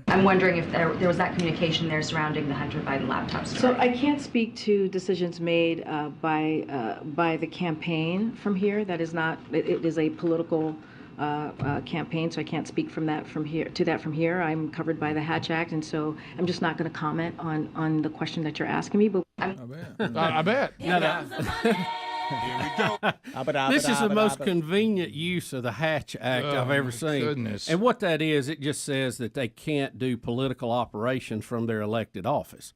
I'm wondering if there was that communication there surrounding the Hunter Biden laptop story. So I can't speak to decisions made by the campaign from here. That is not. It is a political campaign, so I can't speak from here. I'm covered by the Hatch Act, and so I'm just not going to comment on the question that you're asking me. But I bet. Here we go. This is the most convenient use of the Hatch Act I've ever seen. Goodness. And what that is, it just says that they can't do political operations from their elected office.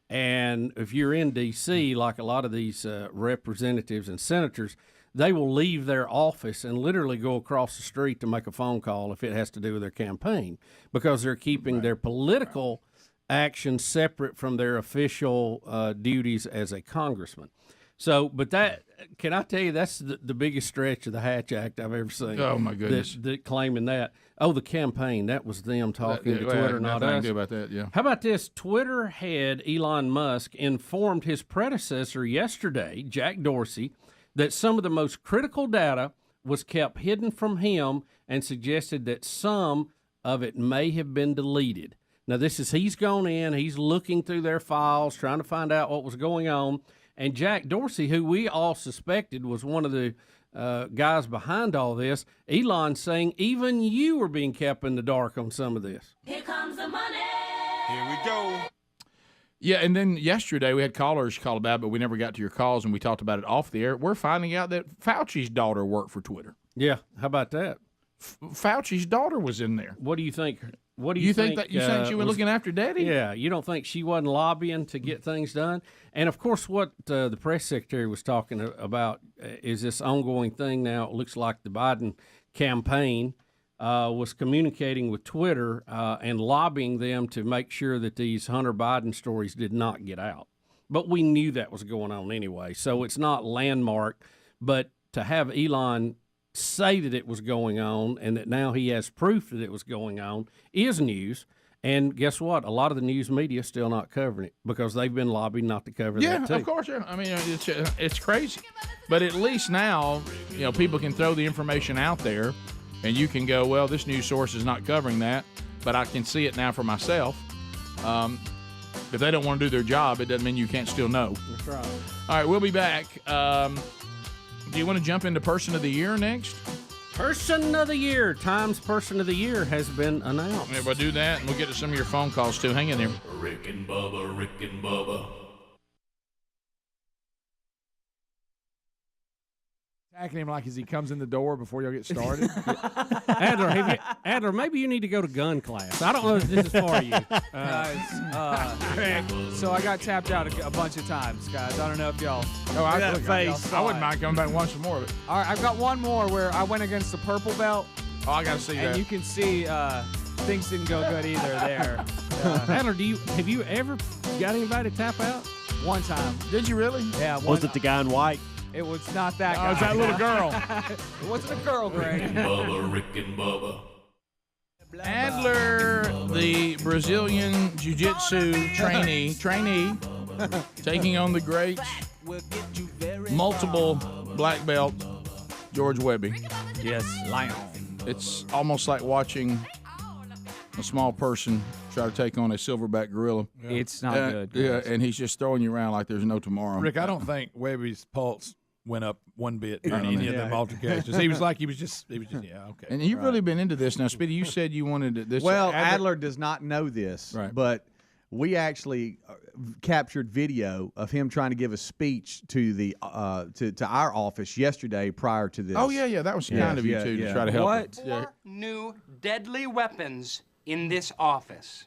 And if you're in D.C., like a lot of these representatives and senators, they will leave their office and literally go across the street to make a phone call if it has to do with their campaign, because they're keeping their political actions separate from their official duties as a congressman. So, but that, can I tell you, that's the biggest stretch of the Hatch Act I've ever seen. Oh, my goodness. That claiming that. Oh, the campaign, that was them talking to Twitter, not us. Do about that, yeah. How about this? Twitter head Elon Musk informed his predecessor yesterday, Jack Dorsey, that some of the most critical data was kept hidden from him and suggested that some of it may have been deleted. Now, he's gone in, he's looking through their files, trying to find out what was going on. And Jack Dorsey, who we all suspected was one of the guys behind all this, Elon saying even you were being kept in the dark on some of this. Here comes the money. Here we go. Yeah, and then yesterday we had callers call about it, but we never got to your calls, and we talked about it off the air. We're finding out that Fauci's daughter worked for Twitter. Yeah, how about that? Fauci's daughter was in there. What do you think? What do you think that you think she was looking after Daddy? Yeah, you don't think she wasn't lobbying to get things done? And of course, what the press secretary was talking about is this ongoing thing. Now it looks like the Biden campaign was communicating with Twitter and lobbying them to make sure that these Hunter Biden stories did not get out. But we knew that was going on anyway, so it's not landmark. But to have Elon say that it was going on and that now he has proof that it was going on is news. And guess what? A lot of the news media is still not covering it because they've been lobbied not to cover that too. Yeah, of course. Yeah. I mean, it's crazy. But at least now, people can throw the information out there and you can go, well, this news source is not covering that, but I can see it now for myself. If they don't want to do their job, it doesn't mean you can't still know. That's right. All right, we'll be back. Do you want to jump into Person of the Year next? Person of the Year. Times Person of the Year has been announced. Yeah, we'll do that, and we'll get to some of your phone calls, too. Hang in there. Rick and Bubba, Rick and Bubba. Attacking him like as he comes in the door before y'all get started. Adler, maybe you need to go to gun class. I don't know if this is for you. Guys, so I got tapped out a bunch of times, guys. I don't know if y'all. I wouldn't mind coming back and watch some more of it. All right, I've got one more where I went against the purple belt. Oh, I got to see that. And you can see things didn't go good either there. Adler, have you ever got anybody to tap out? One time. Did you really? Yeah. Was it the guy in white? It was not that guy. Oh, it's that little girl. It wasn't a girl, Greg. Rick and Bubba, Rick and Bubba. Adler, the Brazilian Jiu-Jitsu trainee, taking on the great, multiple black belt, George Webby. Yes, Lion. It's almost like watching a small person try to take on a silverback gorilla. Yeah. It's not good. Yeah, and he's just throwing you around like there's no tomorrow. Rick, I don't think Webby's pulse went up one bit during any of them altercations. He was just, yeah, okay. And you've really been into this now, Speedy. You said you wanted this. Well, Adler does not know this, right. But we actually captured video of him trying to give a speech to the to our office yesterday prior to this. Oh yeah, that was kind of you too to try to help. What? 4 new deadly weapons in this office.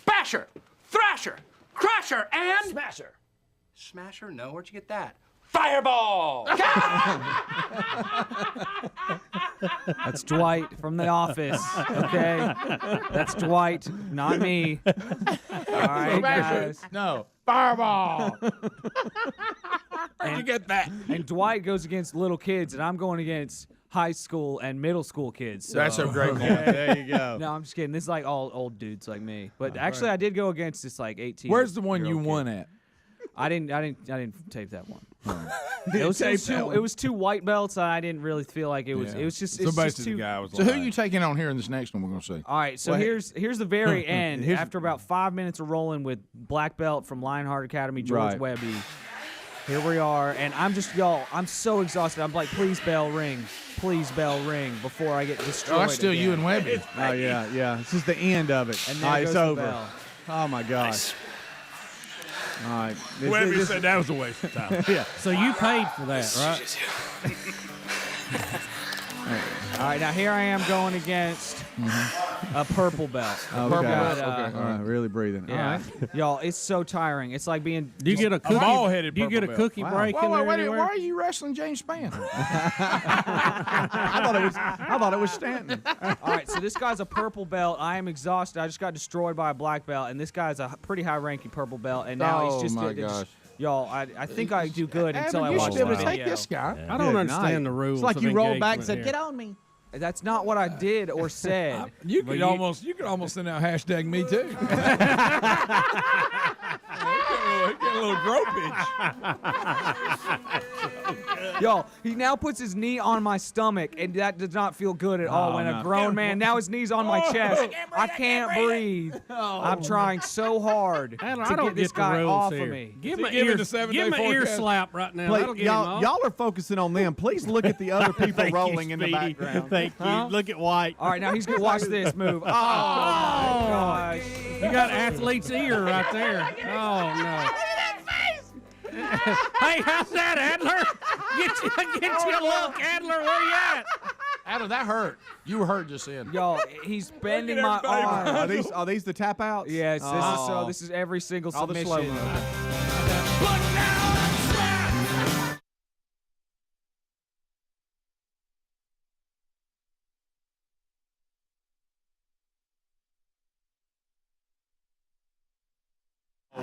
Basher, Thrasher, Crusher, and Smasher. Smasher? No, where'd you get that? Fireball! That's Dwight from The Office, okay? That's Dwight, not me. All right, guys. No, Fireball! Where'd you get that? And Dwight goes against little kids, and I'm going against high school and middle school kids. So. That's a great point. There you go. No, I'm just kidding. This is like all old dudes like me. But actually, I did go against this like 18. Where's the one you won at? I didn't tape that one. It was two white belts. And I didn't really feel like it was. It was just. So It's basically, just two. the guy was. So who are you taking on here in this next one? We're gonna see. All right, so here's the very end. After about 5 minutes of rolling with black belt from Lionheart Academy, George Webby. Here we are, and I'm just I'm so exhausted. I'm like, please bell ring before I get destroyed. Oh, that's still again. you and Webby. Oh yeah. This is the end of it. And All there right, goes it's the over. bell. Oh my gosh. All right. Webby said that was a waste of time. Yeah. So you paid for that, right? All right, now here I am going against a purple belt. Okay. All right, really breathing. Yeah. All right. Y'all, it's so tiring. It's like being. Do you get a cookie? ball-headed Do you get a purple belt. cookie break in Wait, there why anywhere? are you wrestling James Spann? I thought it was Stanton. All right, so this guy's a purple belt. I am exhausted. I just got destroyed by a black belt, and this guy's a pretty high-ranking purple belt, and now he's just. my gosh. Y'all, I think I do good until I you watch should be able the to take video. this guy. I don't understand the rules. It's like of you rolled back and engagement said, here. "Get on me." That's not what I did or said. You could almost send out hashtag me too. Get a little gropage. Yo, he now puts his knee on my stomach, and that does not feel good at all. When a grown man, now his knee's on my chest. I can't breathe. I'm trying so hard to I don't get this get the guy rules off here. of me. Give him an give it ear, the 7-day give him an ear forecast. slap right now. That'll get him off. Y'all are focusing on them. Please look at the other people Thank you, rolling in the Speedy. background. Thank you. Look at White. All right, now he's gonna watch this move. Oh, my gosh. You got athlete's ear right there. Oh no. Hey, how's that, Adler? Get you a look, Adler. Where you at? Adler, that hurt. You were hurt just then. Yo, he's bending my arm. Are these the tap outs? Yes, this is every single All the submission. slow-mo.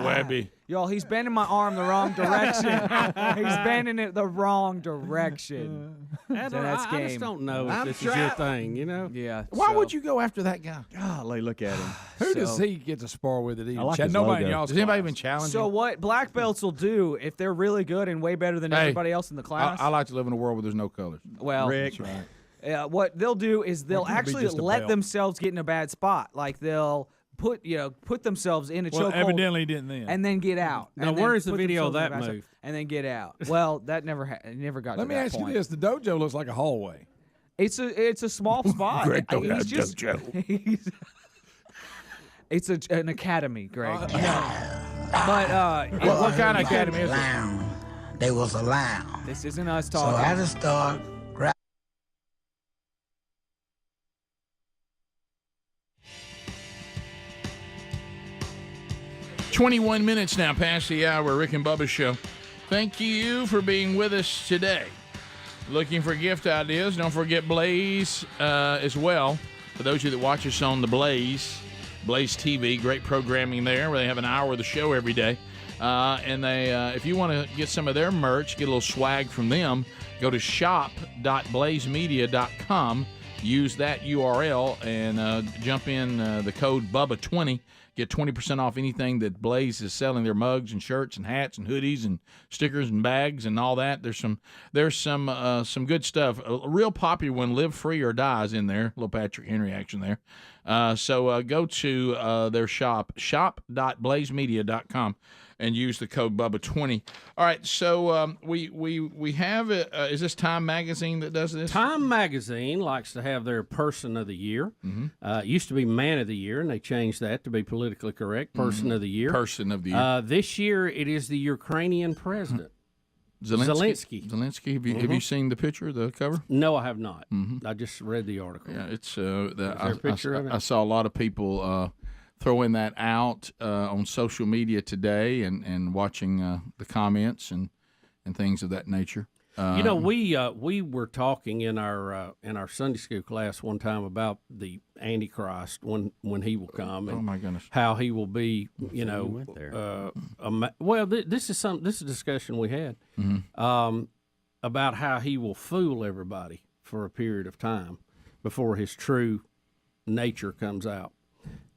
Webby. Y'all, he's bending my arm the wrong direction. He's bending it the wrong direction. Adler, that's I game. just don't know if I'm this is your thing, you know? Yeah. Why so- would you go after that guy? Golly, look at him. Who does So- he get to spar with it? I like his Nobody in logo. y'all's Does anybody class. even challenge So you? what black belts will do if they're really good and way better than Hey, everybody else in the class? I like to live in a world where there's no colors. well, Rick. what they'll do is they'll It could be actually just a let belt. themselves get in a bad spot. Like they'll put themselves in a Well, chokehold. evidently didn't then. And then get out. Now, And then where is the put video of themselves that in a move? And then get out. Well, that never got Let to me that ask point. you this: the dojo looks like a hallway. It's a small spot. Greg don't He's have just- dojo. It's an academy, Greg. But what kind of academy is it? They was a lounge. This isn't us So talking. I just start grab. 21 minutes now past the hour, Rick and Bubba Show. Thank you for being with us today. Looking for gift ideas? Don't forget Blaze as well. For those of you that watch us on the Blaze TV, great programming there where they have an hour of the show every day. And they, if you want to get some of their merch, get a little swag from them, go to shop.blazemedia.com. Use that URL and jump in the code BUBBA20. Get 20% off anything that Blaze is selling. Their mugs and shirts and hats and hoodies and stickers and bags and all that. There's some good stuff. A real popular one, Live Free or Die, is in there. Little Patrick Henry action there. So go to their shop, shop.blazemedia.com, and use the code BUBBA20. All right, so we have is this Time Magazine that does this? Time Magazine likes to have their Person of the Year. It used to be Man of the Year, and they changed that to be politically correct. Person of the Year. Person of the Year. This year, it is the Ukrainian president. Zelenskyy. Have you seen the picture, the cover? No, I have not. I just read the article. Yeah, it's Is there a picture of it? I saw a lot of people throwing that out on social media today and watching the comments and things of that nature. We were talking in our Sunday school class one time about the Antichrist when he will come. And oh my goodness! How he will be, this is a discussion we had about how he will fool everybody for a period of time before his true nature comes out.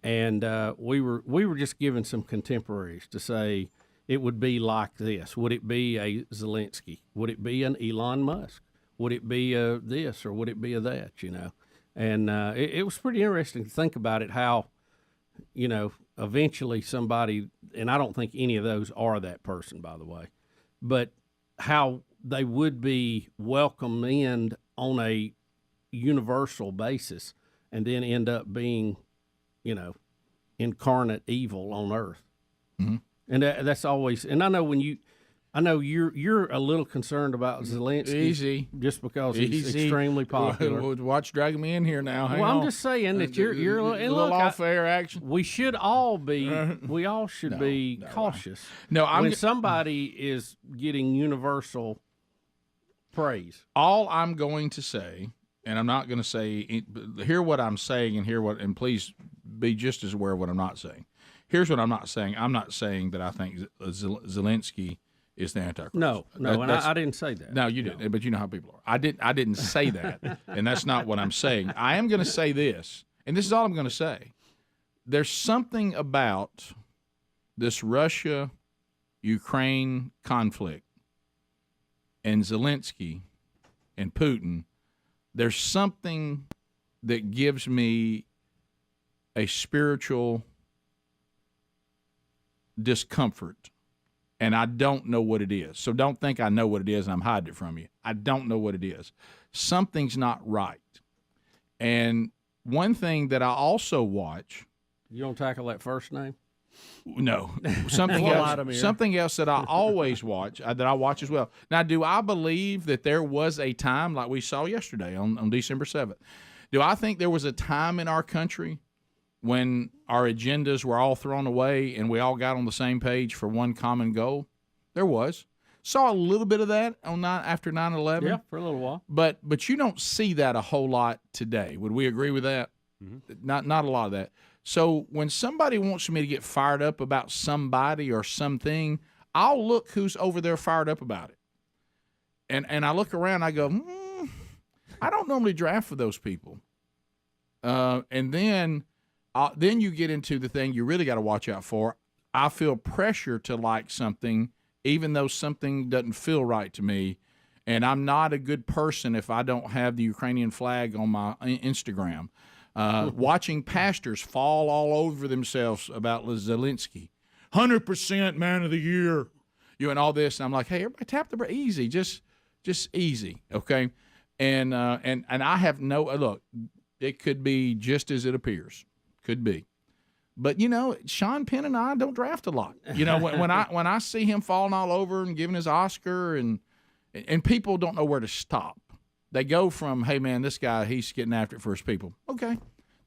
And we were just giving some contemporaries to say it would be like this. Would it be a Zelenskyy? Would it be an Elon Musk? Would it be a this or would it be a that? And it was pretty interesting to think about it. How eventually somebody, and I don't think any of those are that person, by the way, but how they would be welcomed in on a universal basis, and then end up being incarnate evil on earth. And that's always, and I know you're a little concerned about Zelenskyy. Easy. Just because he's extremely popular. Watch dragging me in here now. Hang well, on. I'm just saying that you're a little off-air action. We should all be, we all should be cautious. When somebody is getting universal praise. All I'm going to say, and I'm not going to say, hear what I'm saying and please be just as aware of what I'm not saying. Here's what I'm not saying. I'm not saying that I think Zelenskyy is the Antichrist. No, and I didn't say that. No, you didn't, but you know how people are. I didn't say that, and that's not what I'm saying. I am going to say this, and this is all I'm going to say. There's something about this Russia-Ukraine conflict and Zelenskyy and Putin. There's something that gives me a spiritual discomfort, and I don't know what it is. So don't think I know what it is and I'm hiding it from you. I don't know what it is. Something's not right. And one thing that I also watch. You don't tackle that first name? No. Something else. Something else that I always watch, that I watch as well. Now, do I believe that there was a time like we saw yesterday on December 7th? Do I think there was a time in our country when our agendas were all thrown away and we all got on the same page for one common goal? There was. Saw a little bit of that after 9/11. Yeah, for a little while. But you don't see that a whole lot today. Would we agree with that? Not a lot of that. So when somebody wants me to get fired up about somebody or something, I'll look who's over there fired up about it. And I look around, I go, I don't normally draft for those people. And then you get into the thing you really got to watch out for. I feel pressure to like something, even though something doesn't feel right to me. And I'm not a good person if I don't have the Ukrainian flag on my Instagram. Watching pastors fall all over themselves about Zelenskyy. 100% man of the year. And all this. And I'm like, hey, everybody tap the brake. Easy. Just easy. Okay? And I have no look, it could be just as it appears. Could be. But Sean Penn and I don't draft a lot. When I see him falling all over and giving his Oscar and people don't know where to stop. They go from, hey man, this guy, he's getting after it for his people. Okay.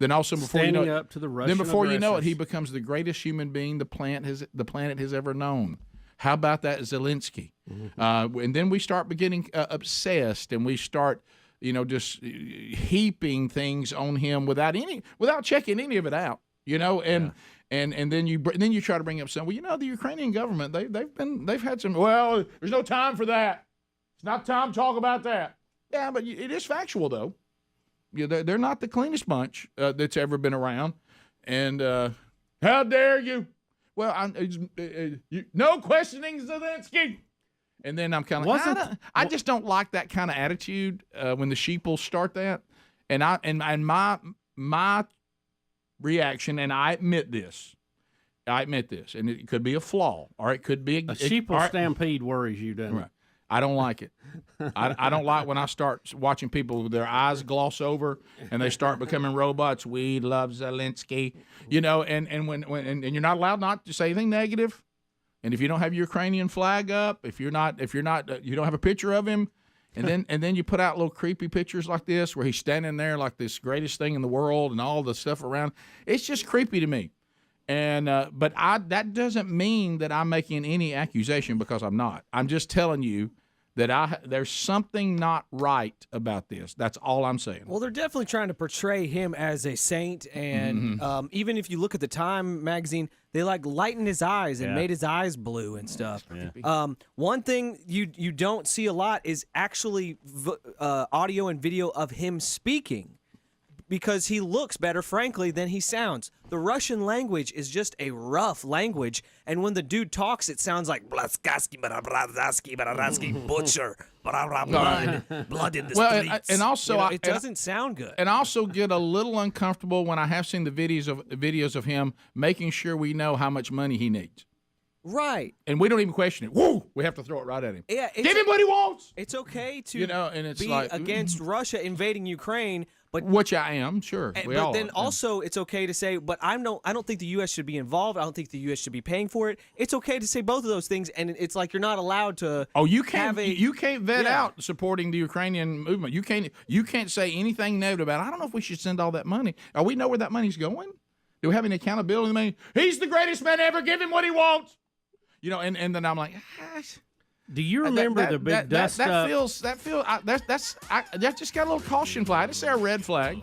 Then also before Standing you know it, up to the Russian then before you know it, aggressors. he becomes the greatest human being the planet has ever known. How about that Zelenskyy? And then we start getting obsessed, and we start, just heaping things on him without checking any of it out. And then you try to bring up something. Well, the Ukrainian government they've had some. Well, there's no time for that. It's not time to talk about that. Yeah, but it is factual though. They're not the cleanest bunch that's ever been around. And how dare you? Well, no questioning Zelenskyy. And then I'm kind of I just don't like that kind of attitude when the sheeple start that. And my reaction, and I admit this, and it could be a flaw, or it could be a sheeple stampede worries you, doesn't it? I don't like it. I don't like when I start watching people with their eyes gloss over and they start becoming robots. We love Zelenskyy, and when you're not allowed not to say anything negative. And if you don't have your Ukrainian flag up, if you don't have a picture of him, and then you put out little creepy pictures like this where he's standing there like this greatest thing in the world and all the stuff around, it's just creepy to me. And but that doesn't mean that I'm making any accusation, because I'm not. I'm just telling you that there's something not right about this. That's all I'm saying. Well, they're definitely trying to portray him as a saint, and even if you look at the Time magazine, they lightened his eyes and made his eyes blue and stuff. Yeah. One thing you don't see a lot is actually audio and video of him speaking, because he looks better, frankly, than he sounds. The Russian language is just a rough language, and when the dude talks, it sounds like Blaskaski, butcher, blood in the streets. And also, it doesn't sound good. And I also get a little uncomfortable when I have seen the videos of him making sure we know how much money he needs. Right. And we don't even question it. Woo! We have to throw it right at him. Yeah, give him what he wants. It's okay to and it's be against Russia invading Ukraine, but which I am, sure. But then also it's okay to say, but I don't think the U.S. should be involved. I don't think the U.S. should be paying for it. It's okay to say both of those things, and it's like you're not allowed to. Oh, you can't vet out supporting the Ukrainian movement. You can't say anything negative about it. I don't know if we should send all that money. We know where that money's going? Do we have any accountability? I mean, he's the greatest man ever. Give him what he wants. And then I'm like, do you remember the big dust up? That just got a little caution flag. I didn't say a red flag.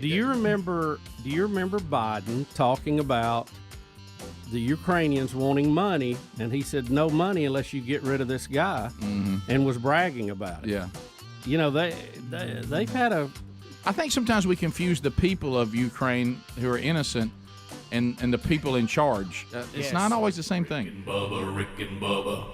Do you remember Biden talking about the Ukrainians wanting money, and he said no money unless you get rid of this guy, and was bragging about it? Yeah. They've had a. I think sometimes we confuse the people of Ukraine who are innocent and the people in charge. It's not always the same thing. Rick and Bubba.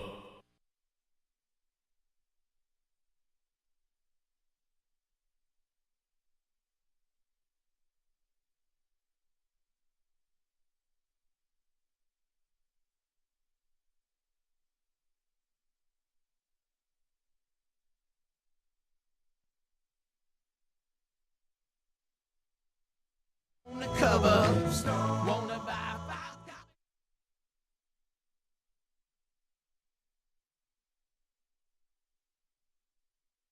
On the cover, wanna buy.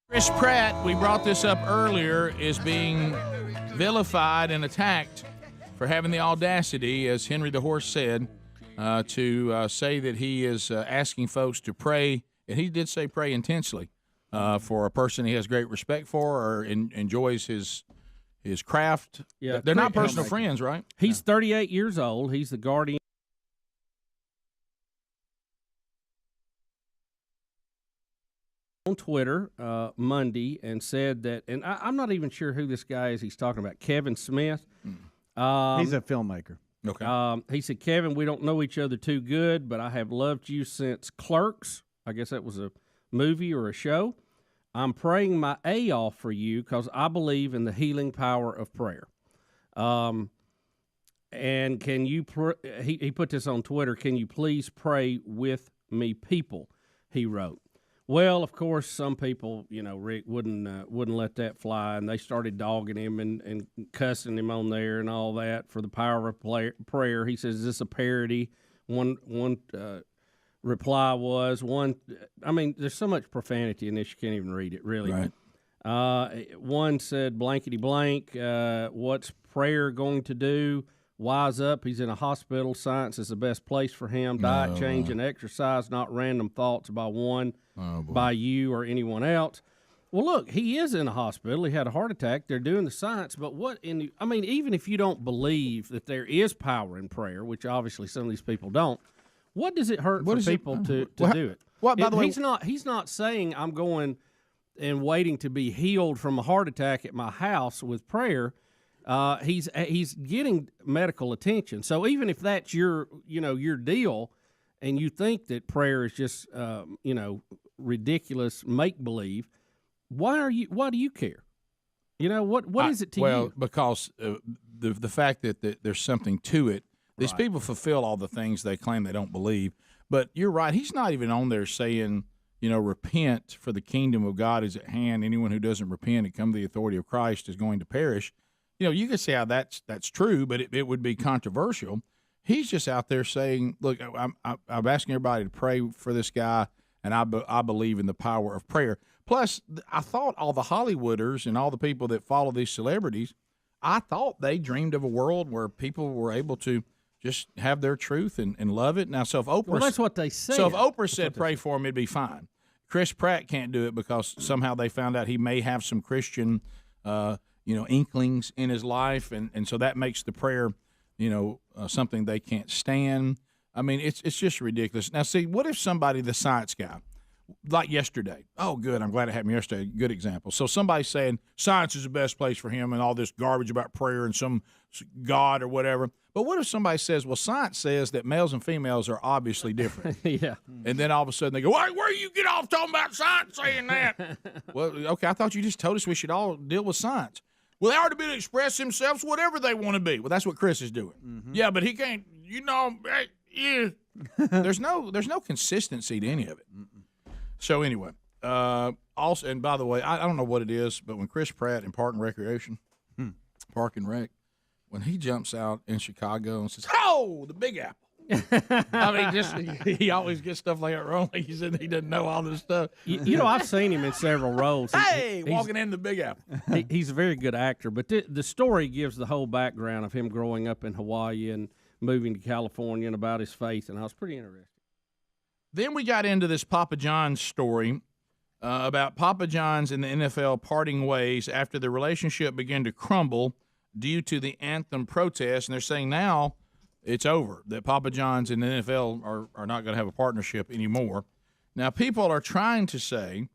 Chris Pratt, we brought this up earlier, is being vilified and attacked for having the audacity, as Henry the Horse said, to say that he is asking folks to pray, and he did say pray intensely, for a person he has great respect for or enjoys his craft. Yeah, they're not personal friends, right? He's 38 years old. He's the guardian. On Twitter Monday, and said that, and I'm not even sure who this guy is he's talking about, Kevin Smith. He's a filmmaker. Okay. He said, Kevin, we don't know each other too good, but I have loved you since Clerks. I guess that was a movie or a show. I'm praying my A off for you because I believe in the healing power of prayer. And can you? He put this on Twitter. Can you please pray with me, people? He wrote. Well, of course, some people, Rick wouldn't let that fly, and they started dogging him and cussing him on there and all that for the power of prayer. He says, "Is this a parody?" One reply was there's so much profanity in this you can't even read it, really. Right. One said, blankety blank, what's prayer going to do? Wise up. He's in a hospital. Science is the best place for him. Diet change and exercise, not random thoughts by you or anyone else. Well, look, he is in a hospital. He had a heart attack. They're doing the science. But even if you don't believe that there is power in prayer, which obviously some of these people don't, what does it hurt for people to do it? Well, by the way, he's not saying I'm going and waiting to be healed from a heart attack at my house with prayer. He's getting medical attention. So even if that's your deal, and you think that prayer is just ridiculous make believe, why do you care? What is it to you? Well, because the fact that there's something to it. These people fulfill all the things they claim they don't believe. But you're right. He's not even on there saying, repent, for the kingdom of God is at hand. Anyone who doesn't repent and come to the authority of Christ is going to perish. You can see how that's true, but it would be controversial. He's just out there saying, look, I'm asking everybody to pray for this guy, and I believe in the power of prayer. Plus, I thought all the Hollywooders and all the people that follow these celebrities, I thought they dreamed of a world where people were able to just have their truth and love it. Now, so if Oprah... Well, that's what they say. So if Oprah said pray for him, it'd be fine. Chris Pratt can't do it because somehow they found out he may have some Christian, inklings in his life, and so that makes the prayer, something they can't stand. I mean, it's just ridiculous. Now, see, what if somebody, the science guy, like yesterday, oh, good, I'm glad it happened yesterday, good example. So somebody's saying science is the best place for him and all this garbage about prayer and some God or whatever. But what if somebody says, well, science says that males and females are obviously different. Yeah. And then all of a sudden they go, where you get off talking about science saying that? Well, okay, I thought you just told us we should all deal with science. Well, they ought to be able to express themselves whatever they want to be. Well, that's what Chris is doing. Mm-hmm. Yeah, but he can't, yeah. There's no consistency to any of it. Mm-mm. So anyway, also, and by the way, I don't know what it is, but when Chris Pratt in Park and Recreation, Park and Rec, when he jumps out in Chicago and says, "Oh, the Big Apple." I mean, he always gets stuff like that wrong. He said he doesn't know all this stuff. I've seen him in several roles. Walking in the Big Apple. He's a very good actor, but the story gives the whole background of him growing up in Hawaii and moving to California and about his faith, and I was pretty interested. Then we got into this Papa John's story about Papa John's and the NFL parting ways after the relationship began to crumble due to the anthem protest, and they're saying now it's over, that Papa John's and the NFL are not going to have a partnership anymore. Now, people are trying to say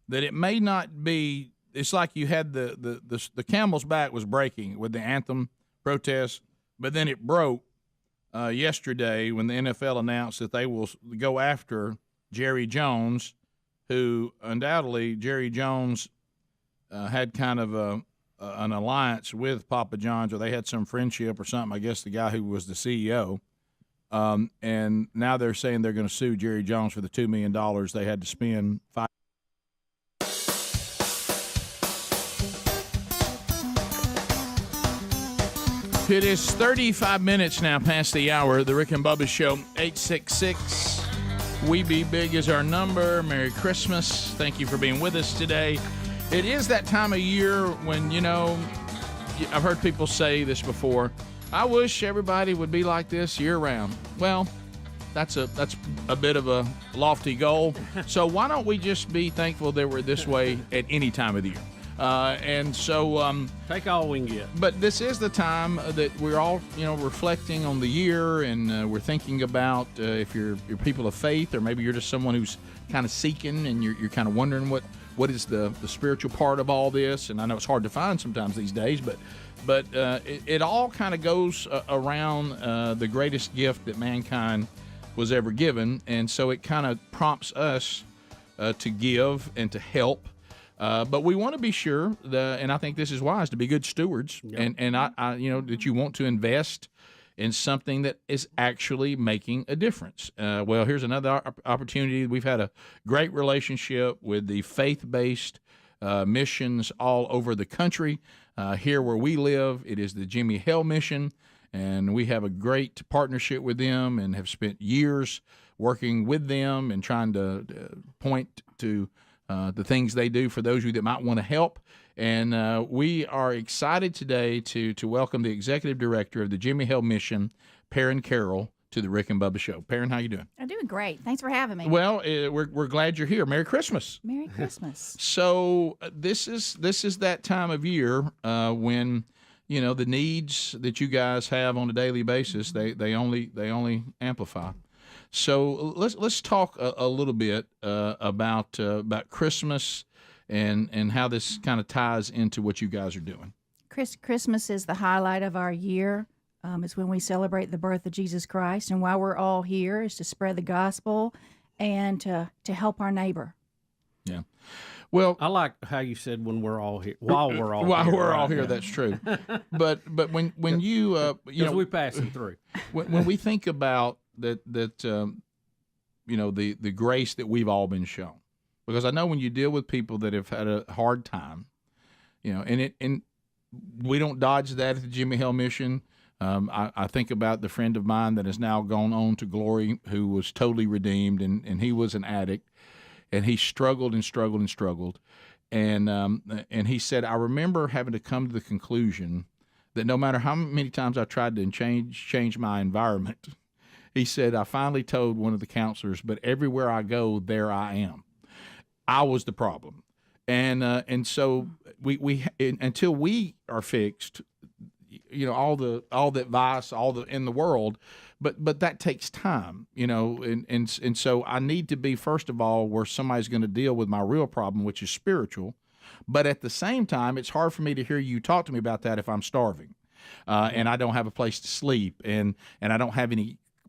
that it may not be – it's like you had the camel's back was breaking with the anthem protest, but then it broke yesterday when the NFL announced that they will go after Jerry Jones, who undoubtedly Jerry Jones had kind of an alliance with Papa John's, or they had some friendship or something, I guess the guy who was the CEO. And now they're saying they're going to sue Jerry Jones for the $2 million they had to spend. It is 35 minutes now past the hour. The Rick and Bubba Show, 866 We Be Big is our number. Merry Christmas. Thank you for being with us today. It is that time of year when, I've heard people say this before, I wish everybody would be like this year-round. Well, that's a bit of a lofty goal. So why don't we just be thankful that we're this way at any time of the year? And so take all we can get. But this is the time that we're all, reflecting on the year, and we're thinking about if you're people of faith, or maybe you're just someone who's kind of seeking, and you're kind of wondering what is the spiritual part of all this. And I know it's hard to find sometimes these days, but it all kind of goes around the greatest gift that mankind was ever given, and so it kind of prompts us to give and to help. But we want to be sure, and I think this is wise, to be good stewards, and I that you want to invest in something that is actually making a difference. Well, here's another opportunity. We've had a great relationship with the faith-based missions all over the country. Here where we live, it is the Hale Mission, and we have a great partnership with them and have spent years working with them and trying to point to the things they do for those of you that might want to help. And we are excited today to welcome the executive director of the Hale Mission, Perrin Carroll, to the Rick and Bubba Show. Perrin, how you doing? I'm doing great. Thanks for having me. Well, we're glad you're here. Merry Christmas. Merry Christmas. So this is that time of year when the needs that you guys have on a daily basis they only amplify. So let's talk a little bit about Christmas and how this kind of ties into what you guys are doing. Christmas is the highlight of our year. It's when we celebrate the birth of Jesus Christ, and why we're all here is to spread the gospel and to help our neighbor. Yeah. Well, I like how you said when we're all here. While we're all while here. we're all right? here, that's true. But when you we're passing through. When we think about that the grace that we've all been shown, because I know when you deal with people that have had a hard time, and we don't dodge that at the Hale Mission. I think about the friend of mine that has now gone on to glory, who was totally redeemed, and he was an addict, and he struggled and struggled and struggled, and he said, I remember having to come to the conclusion that no matter how many times I tried to change my environment, he said, I finally told one of the counselors, but everywhere I go, there I am. I was the problem, and so we until we are fixed. All the advice, in the world, but that takes time, and so I need to be, first of all, where somebody's going to deal with my real problem, which is spiritual, but at the same time, it's hard for me to hear you talk to me about that if I'm starving, and I don't have a place to sleep, and I don't have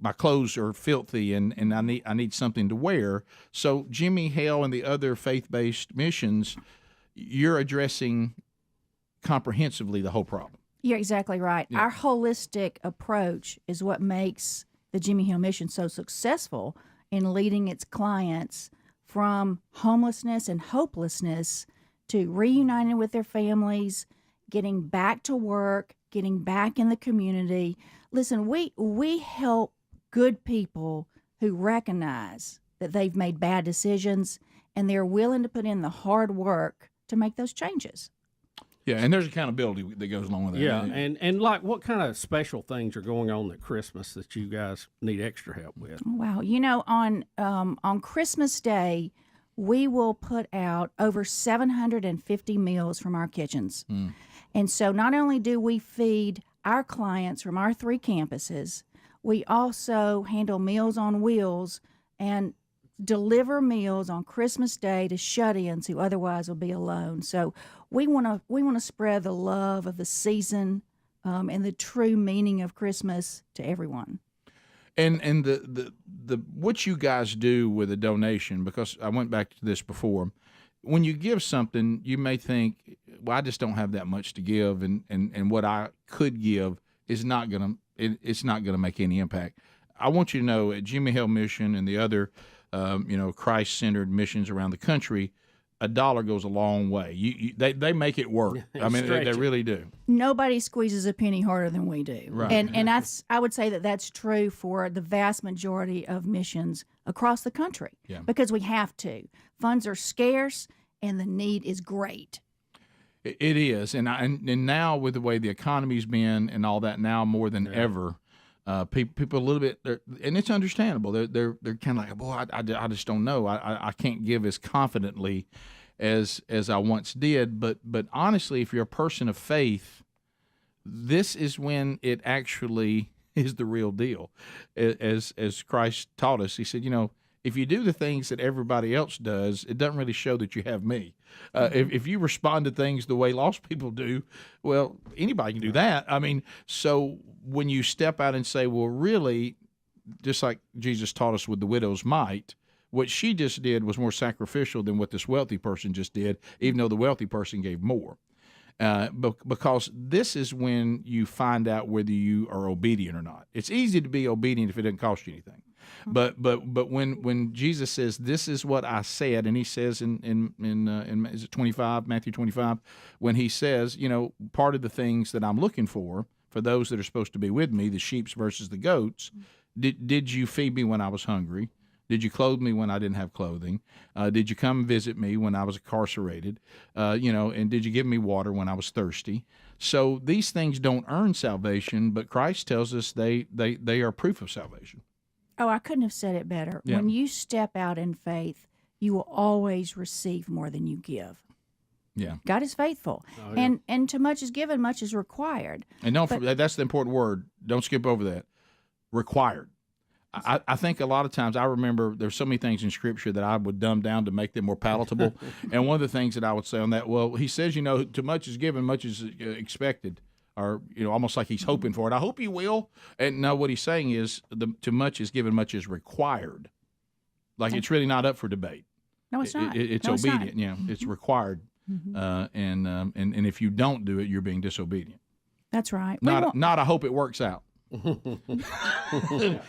my clothes are filthy, and I need something to wear. So Hale and the other faith-based missions, you're addressing comprehensively the whole problem. You're exactly right. Yeah. Our holistic approach is what makes the Hale Mission so successful in leading its clients from homelessness and hopelessness to reuniting with their families, getting back to work, getting back in the community. Listen, we help good people who recognize that they've made bad decisions and they're willing to put in the hard work to make those changes. Yeah, and there's accountability that goes along with that. Yeah, and like what kind of special things are going on at Christmas that you guys need extra help with? Wow, on Christmas Day, we will put out over 750 meals from our kitchens. And so not only do we feed our clients from our 3 campuses, we also handle Meals on Wheels and deliver meals on Christmas Day to shut-ins who otherwise will be alone. So we want to spread the love of the season and the true meaning of Christmas to everyone. And the what you guys do with a donation, because I went back to this before, when you give something, you may think, well, I just don't have that much to give, and what I could give is not gonna make any impact. I want you to know at Hale Mission and the other Christ-centered missions around the country, $1 goes a long way. They make it work. I mean, they really do. Nobody squeezes a penny harder than we do. Right. And I would say that's true for the vast majority of missions across the country. Yeah. Because we have to. Funds are scarce and the need is great. It is, and now with the way the economy's been and all that, now more than ever, people a little bit, and it's understandable. They're kind of like, boy, I just don't know. I can't give as confidently as I once did. But honestly, if you're a person of faith, this is when it actually is the real deal. As Christ taught us, he said, if you do the things that everybody else does, it doesn't really show that you have me. If you respond to things the way lost people do, well, anybody can do that. I mean, so when you step out and say, well, really, just like Jesus taught us with the widow's mite, what she just did was more sacrificial than what this wealthy person just did, even though the wealthy person gave more. Because this is when you find out whether you are obedient or not. It's easy to be obedient if it doesn't cost you anything. But when Jesus says, "This is what I said," and he says in is it 25, Matthew 25, when he says, part of the things that I'm looking for those that are supposed to be with me, the sheep versus the goats, did you feed me when I was hungry? Did you clothe me when I didn't have clothing? Did you come visit me when I was incarcerated? And did you give me water when I was thirsty? So these things don't earn salvation, but Christ tells us they are proof of salvation. Oh, I couldn't have said it better. Yeah. When you step out in faith, you will always receive more than you give. Yeah. God is faithful. Oh, yeah. And to much is given, much is required. And that's the important word. Don't skip over that. Required. I think a lot of times I remember there's so many things in Scripture that I would dumb down to make them more palatable. And one of the things that I would say on that, well, he says, to much is given, much is expected, or almost like he's hoping for it. I hope he will. And no, what he's saying is, to much is given, much is required. Like it's really not up for debate. No, it's not. It's No, obedient. It's not. It's required. And if you don't do it, you're being disobedient. That's right. Not I hope it works out.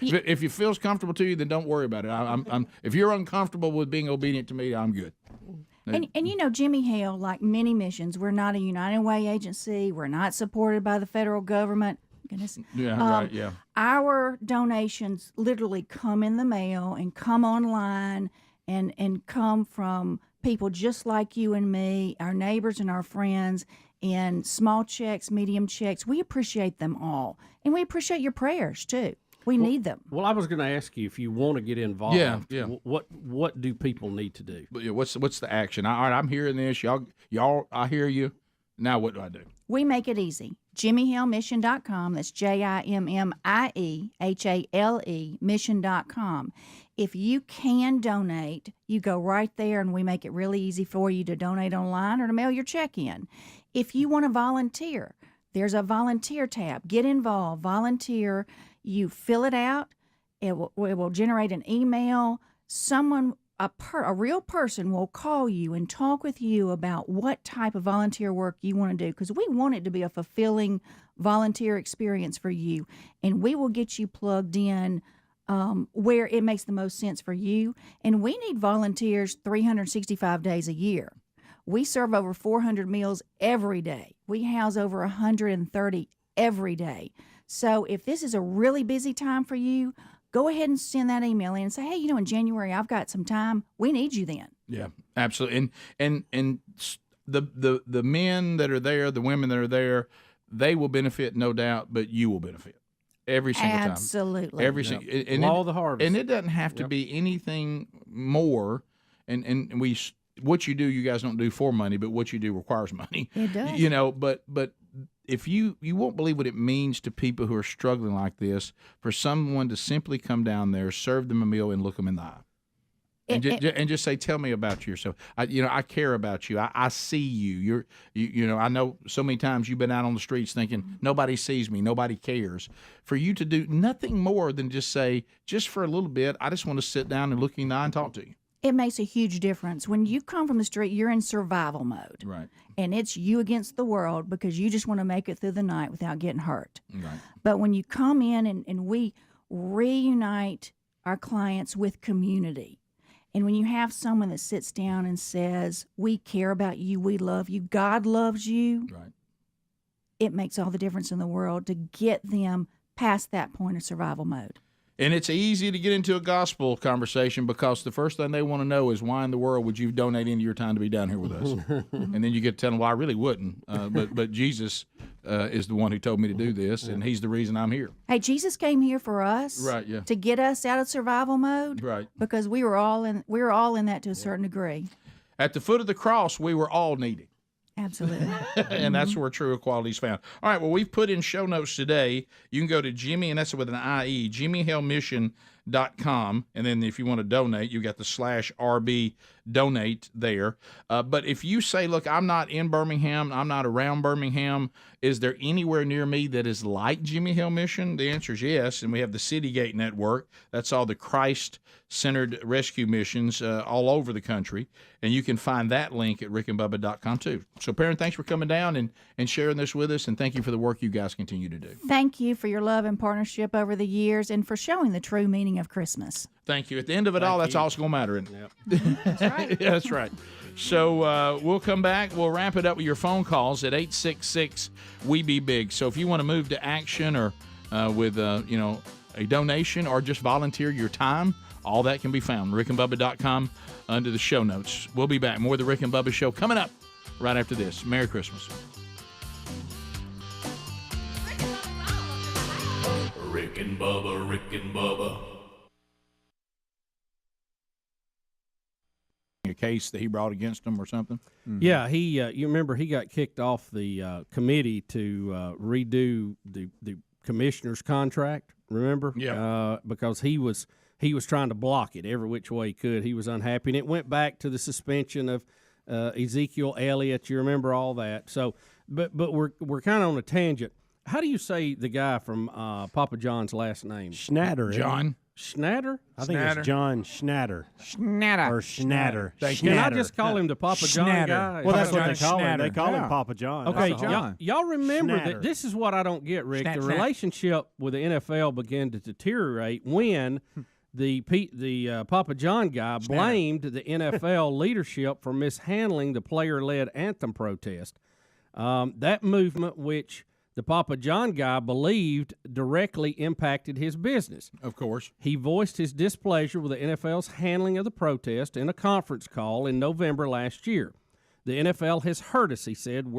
If it feels comfortable to you, then don't worry about it. If you're uncomfortable with being obedient to me, I'm good. And Jimmy Hale, like many missions, we're not a United Way agency. We're not supported by the federal government. Goodness. Yeah, right, yeah. Our donations literally come in the mail and come online and come from people just like you and me, our neighbors and our friends, in small checks, medium checks. We appreciate them all. And we appreciate your prayers, too. We need them. Well, I was going to ask you, if you want to get involved, Yeah. what do people need to do? But what's the action? All right, I'm hearing this. Y'all, I hear you. Now what do I do? We make it easy. JimmyHaleMission.com. That's JimmieHale mission.com. If you can donate, you go right there, and we make it really easy for you to donate online or to mail your check in. If you want to volunteer, there's a volunteer tab. Get involved, volunteer. You fill it out. It will generate an email. Someone, a real person, will call you and talk with you about what type of volunteer work you want to do, because we want it to be a fulfilling volunteer experience for you, and we will get you plugged in where it makes the most sense for you. And we need volunteers 365 days a year. We serve over 400 meals every day. We house over 130 every day. So if this is a really busy time for you, go ahead and send that email in and say, hey, in January I've got some time. We need you then. Yeah, absolutely. And the men that are there, the women that are there, they will benefit, no doubt, but you will benefit every single time. Absolutely. Every single. And Law of the harvest. And it doesn't have to be anything more. And what you do, you guys don't do for money, but what you do requires money. It does. But if you won't believe what it means to people who are struggling like this, for someone to simply come down there, serve them a meal, and look them in the eye. And just say, tell me about yourself. I care about you. I see you. I know so many times you've been out on the streets thinking, nobody sees me, nobody cares. For you to do nothing more than just say, just for a little bit, I just want to sit down and look you in the eye and talk to you. It makes a huge difference. When you come from the street, you're in survival mode. Right. And it's you against the world, because you just want to make it through the night without getting hurt. Right. But when you come in and we reunite our clients with community, and when you have someone that sits down and says, we care about you, we love you, God loves you, right, it makes all the difference in the world to get them past that point of survival mode. And it's easy to get into a gospel conversation, because the first thing they want to know is, why in the world would you donate into your time to be down here with us? And then you get to tell them, well, I really wouldn't. But Jesus is the one who told me to do this, and he's the reason I'm here. Hey, Jesus came here for us, right? Yeah. To get us out of survival mode, right? Because we were all in that to a certain degree. At the foot of the cross, we were all needy. Absolutely. And that's where true equality is found. All right, well, we've put in show notes today. You can go to Jimmy, and that's with an IE, JimmieHaleMission.com. RickandBubba.com, and then if you want to donate, you got the /RB donate there. But if you say, look, I'm not in Birmingham, I'm not around Birmingham, is there anywhere near me that is like Jimmy Hale Mission? The answer is yes, and we have the Citygate Network. That's all the Christ-centered rescue missions all over the country, and you can find that link at RickandBubba.com too. So, Perrin, thanks for coming down and sharing this with us, and thank you for the work you guys continue to do. Thank you for your love and partnership over the years and for showing the true meaning of Christmas. Thank you. At the end of it all, that's all that's going to matter. That's right. Yeah, that's right. So we'll come back. We'll wrap it up with your phone calls at 866-WE-BE-BIG. So if you want to move to action or with a donation or just volunteer your time, all that can be found. RickandBubba.com under the show notes. We'll be back. More of the Rick and Bubba Show coming up right after this. Merry Christmas. Rick and Bubba, Rick and Bubba. A case that he brought against him or something? Mm-hmm. Yeah, he. You remember he got kicked off the committee to redo the commissioner's contract. Remember? Yeah. Because he was trying to block it every which way he could. He was unhappy, and it went back to the suspension of Ezekiel Elliott. You remember all that? So, but we're kind of on a tangent. How do you say the guy from Papa John's last name? Schnatter. John. Schnatter? I think it's John Schnatter. Schnatter. Or Schnatter. Can I just call him the Papa John guy? Well, that's what they call him. Schnatter. They call him Papa John. Okay, John. y'all remember Schnatter. that this is what I don't get, Rick. Schnatt, the schnatt. relationship with the NFL began to deteriorate when the Papa John guy blamed the NFL leadership for mishandling the player-led anthem protest. That movement, which the Papa John guy believed directly impacted his business. Of course. He voiced his displeasure with the NFL's handling of the protest in a conference call in November last year. The NFL has hurt us, he said.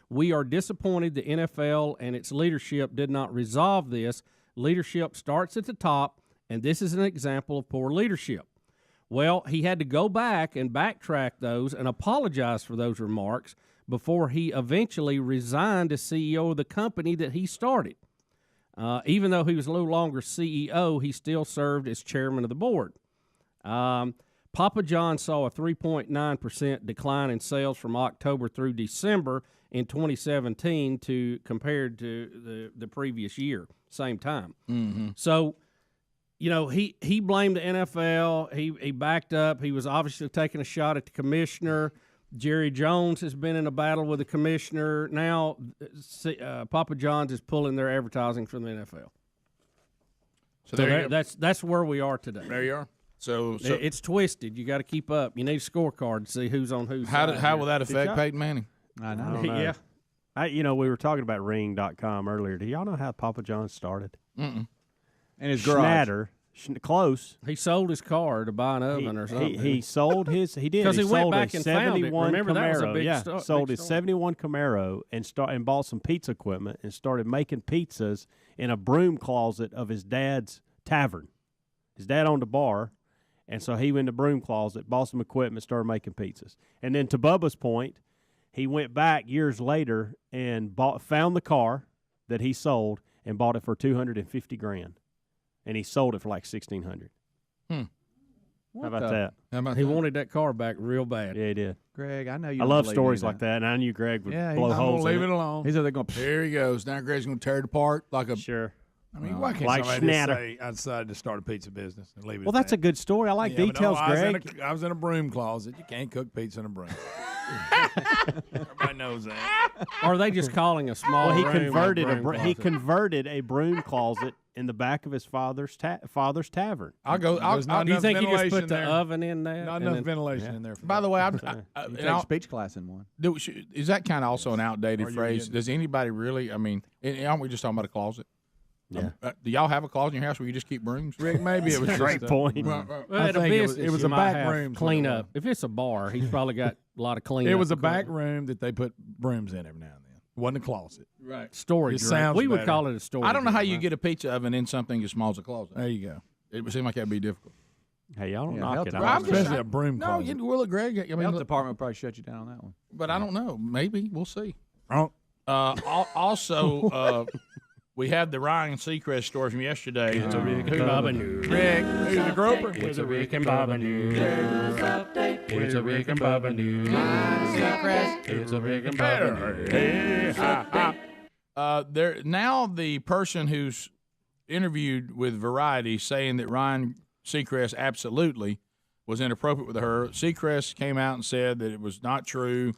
We are disappointed the NFL and its leadership did not resolve this. Leadership starts at the top, and this is an example of poor leadership. Well, he had to go back and backtrack those and apologize for those remarks before he eventually resigned as CEO of the company that he started. Even though he was no longer CEO, he still served as chairman of the board. Papa John saw a 3.9% decline in sales from October through December in 2017 compared to the previous year, same time. Mm-hmm. So, he blamed the NFL. He backed up. He was obviously taking a shot at the commissioner. Jerry Jones has been in a battle with the commissioner. Now, Papa John's is pulling their advertising from the NFL. So that's where we are today. There you are. So it's twisted. You got to keep up. You need a scorecard to see who's on whose side. How will that affect Peyton Manning? I know. Yeah. We were talking about Ring.com earlier. Do y'all know how Papa John started? Mm-mm. In his garage. Schnatter. Close. He sold his car to buy an oven or something. He sold his. He did. Because he went sold back a and found it. 71 Remember, Camaro. that was a big sold big his story. 71 Camaro and bought some pizza equipment and started making pizzas in a broom closet of his dad's tavern. His dad owned a bar, and so he went in the broom closet, bought some equipment, started making pizzas. And then to Bubba's point, he went back years later and found the car that he sold and bought it for $250,000, and he sold it for like $1,600. How about that? He wanted that car back real bad. Yeah, he did. Greg, I know you. I love stories like that, and I knew Greg would blow holes in leave it alone. He's they're going. Here he goes. Now Greg's going to tear it apart like a. Sure. I mean, why can't like somebody just Schnatter. say, I decided to start a pizza business and leave it Well, at that's a good story. I like Yeah, but details, no, Greg. I was in a broom closet. You can't cook pizza in a broom. Everybody knows that. Or are they just calling a small Well, he room converted a broom closet in the back of his father's tavern. Do you think he just put the oven in there? Not enough ventilation in there. By the way, you take speech class in one. Is that kind of also an outdated Or you phrase? getting- Does anybody really? I mean, aren't we just talking about a closet? Yeah. Do y'all have a closet in your house where you just keep brooms? Rick, maybe it was just Great point. Well, I at a think business, it was you a might back have room. cleanup. If it's a bar, he's probably got a lot of cleanup. It was a back equipment. room that they put brooms in every now and then. It wasn't a closet. Right. Storage It room. sounds We would better. call it a storage I don't know how room, you right? get a pizza oven in something as small as a closet. There you go. It would seem like that'd be difficult. Hey, y'all don't Yeah, knock health it. department- I'm just- Especially a broom No, closet. you will it, Greg. I mean, Health look, department will probably shut you down on that one. but I don't know. Maybe we'll see. Oh, Also, We have the Ryan Seacrest story from yesterday. It's a Rick and Bubba news. Rick, who's the groper? It's a Rick and Bubba news. It's a Rick and Bubba news. It's a Rick and Bubba news. Now the person who's interviewed with Variety saying that Ryan Seacrest absolutely was inappropriate with her. Seacrest came out and said that it was not true.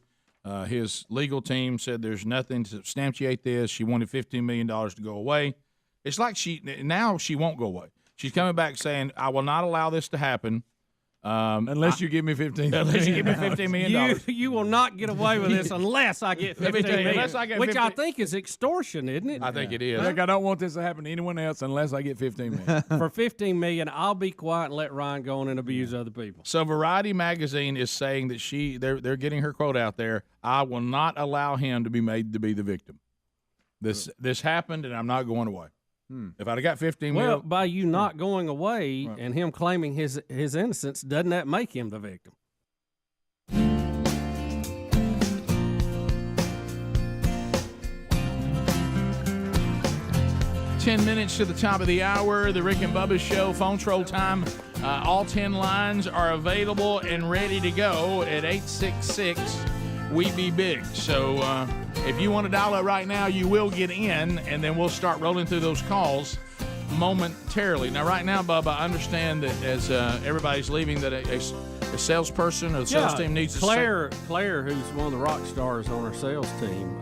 His legal team said there's nothing to substantiate this. She wanted $15 million to go away. It's like now she won't go away. She's coming back saying, I will not allow this to happen. Unless you give me $15 million. Unless you give me $15 million. You will not get away with this unless I get $15 million. Unless I get which 15 I think is extortion, isn't it? I think it is. Like, I don't want this to happen to anyone else unless I get $15 million. For $15 million, I'll be quiet and let Ryan go on and abuse other people. So Variety magazine is saying that they're getting her quote out there. I will not allow him to be made to be the victim. This happened, and I'm not going away. If I'd have got $15 million. Well, by you not going away and him claiming his innocence, doesn't that make him the victim? 10 minutes to the top of the hour, the Rick and Bubba Show, phone troll time. All 10 lines are available and ready to go at 866-WE-BE-BIG. So if you want to dial it right now, you will get in, and then we'll start rolling through those calls momentarily. Now, right now, Bubba, I understand that as everybody's leaving, that a salesperson or the sales team needs to... Claire, who's one of the rock stars on our sales team,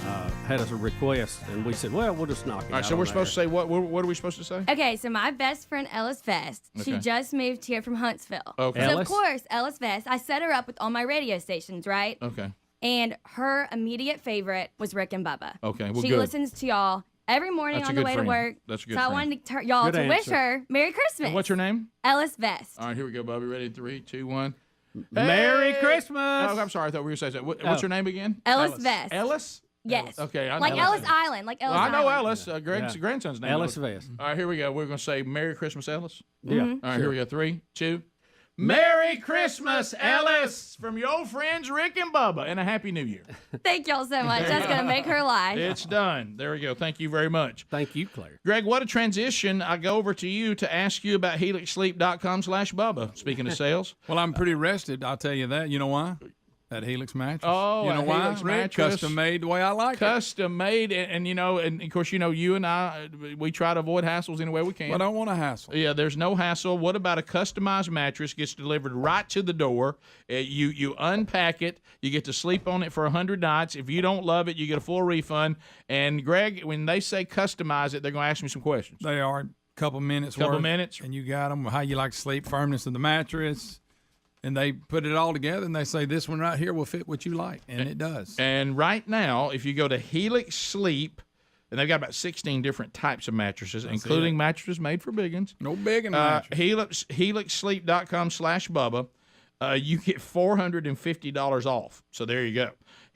had us a request, and we said, well, we'll just knock it out. All right, so we're supposed to say, what are we supposed to say? Okay, so my best friend, Ellis Vest, she just moved here from Huntsville. Okay. So, Ellis? of course, Ellis Vest, I set her up with all my radio stations, right? Okay. And her immediate favorite was Rick and Bubba. Okay, well, she good. listens to y'all every morning That's a on the good way friend. to work. That's a good So I friend. wanted y'all Good to wish answer. her Merry Christmas. And what's her name? Ellis Vest. All right, here we go, Bubby. Ready? 3, 2, 1. Merry Hey! Christmas. Oh, I'm sorry. I thought we were saying that. What's her name again? Ellis Vest. Ellis? Yes. Okay. I know Like Ellis Island. Like Ellis Well, I know Island. Ellis. Greg's grandson's name. Ellis Vest. All right, here we go. We're going to say Merry Christmas, Ellis. Yeah. Mm-hmm. All right, here we go. 3, 2. Merry Christmas, Ellis, from your old friends Rick and Bubba, and a Happy New Year. Thank y'all so much. That's going to make her life. It's done. There we go. Thank you very much. Thank you, Claire. Greg, what a transition. I go over to you to ask you about helixsleep.com/Bubba. Speaking of sales. Well, I'm pretty rested. I'll tell you that. You know why? That Helix mattress. Oh, you know a why? Helix Rick? mattress. Custom made the way I like it. Custom made, and you know, and of course, you know, you and I, we try to avoid hassles any way we can. I don't want a hassle. Yeah, there's no hassle. What about a customized mattress? Gets delivered right to the door. You unpack it. You get to sleep on it for 100 nights. If you don't love it, you get a full refund. And Greg, when they say customize it, they're going to ask me some questions. They are. Couple minutes worth, and you got them. How you like to sleep, firmness of the mattress. And they put it all together, and they say, this one right here will fit what you like, and it does. And right now, if you go to Helix Sleep, and they've got about 16 different types of mattresses, including mattresses made for biggins. No biggin mattress. helixsleep.com/Bubba, you get $450 off. So there you go.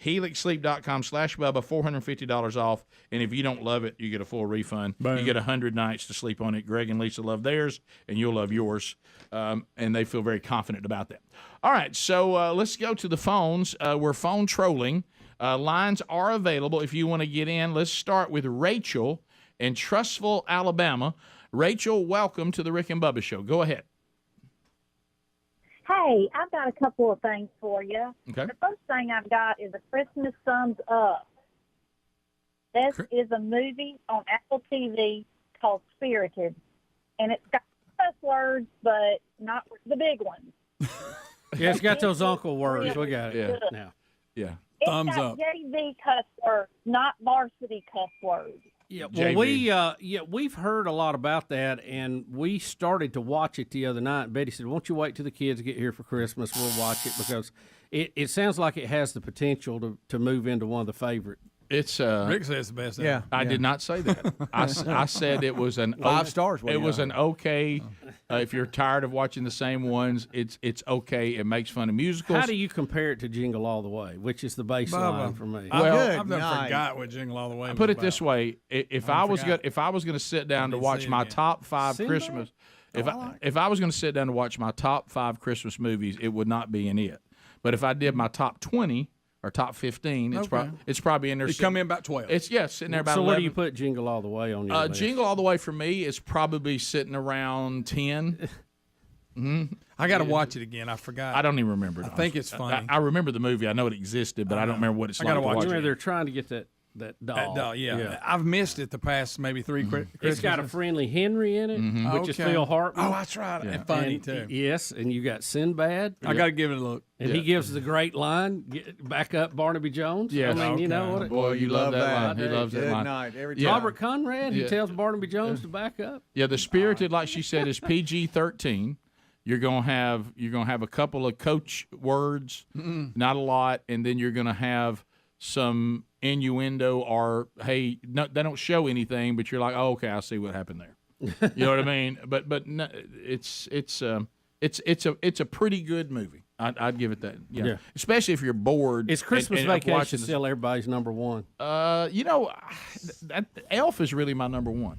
helixsleep.com/Bubba, $450 off. And if you don't love it, you get a full refund. Boom. You get 100 nights to sleep on it. Greg and Lisa love theirs, and you'll love yours. And they feel very confident about that. All right, so let's go to the phones. We're phone trolling. Lines are available if you want to get in. Let's start with Rachel in Trussville, Alabama. Rachel, welcome to the Rick and Bubba Show. Go ahead. Hey, I've got a couple of things for you. Okay. The first thing I've got is a Christmas Thumbs Up. This is a movie on Apple TV called Spirited, and it's got cuss words, but not the big ones. Yeah, it's got those uncle words. We got it. Yeah. Now. Yeah. It's Thumbs got up. JV cuss words, not varsity cuss words. Yeah, well, we've heard a lot about that, and we started to watch it the other night. And Betty said, "Won't you wait till the kids get here for Christmas? We'll watch it because it sounds like it has the potential to move into one of the favorite." It's Rick says the best. Yeah. I did not say that. I said it was an 5 stars. It was an okay. If you're tired of watching the same ones, it's okay. It makes fun of musicals. How do you compare it to Jingle All the Way, which is the baseline Bubba, for me? I've never forgot what Jingle All the Way was Put it about. this way: if I was going to sit down to watch my top 5 Sinbad? Christmas, if I was going to sit down to watch my top 5 Christmas movies, it would not be in it. But if I did my top 20, or top 15. It's, Okay. it's probably in there. It come in about 12. It's sitting there about So 11. where do you put Jingle All the Way on your list? Jingle All the Way for me is probably sitting around 10. I got to watch it again. I forgot. I don't even remember it. I think it's funny. I remember the movie. I know it existed, but I don't remember what it's like to watch it. They're trying to get that doll. That doll, yeah. I've missed it the past maybe 3 Christmases. It's got a friendly Henry in it, which is Phil Hartman. Oh, that's right. And funny, too. Yes, and you got Sinbad. I got to give it a look. And he gives the great line, back up Barnaby Jones. Yes. I mean, you know what? Boy, you love that line. He loves that Good line. night. Every Yeah. Robert Conrad, he Yeah. tells Barnaby Jones to back up. Yeah, the Spirited, like she said, is PG-13. You're gonna have a couple of coach words, not a lot, and then you're gonna have some innuendo or hey, no, they don't show anything, but you're like, oh, okay, I see what happened there. You know what I mean? But no, it's a pretty good movie. I'd give it that. Yeah. Especially if you're bored. It's Christmas and Vacation watching still everybody's number one. You know, Elf is really my number one.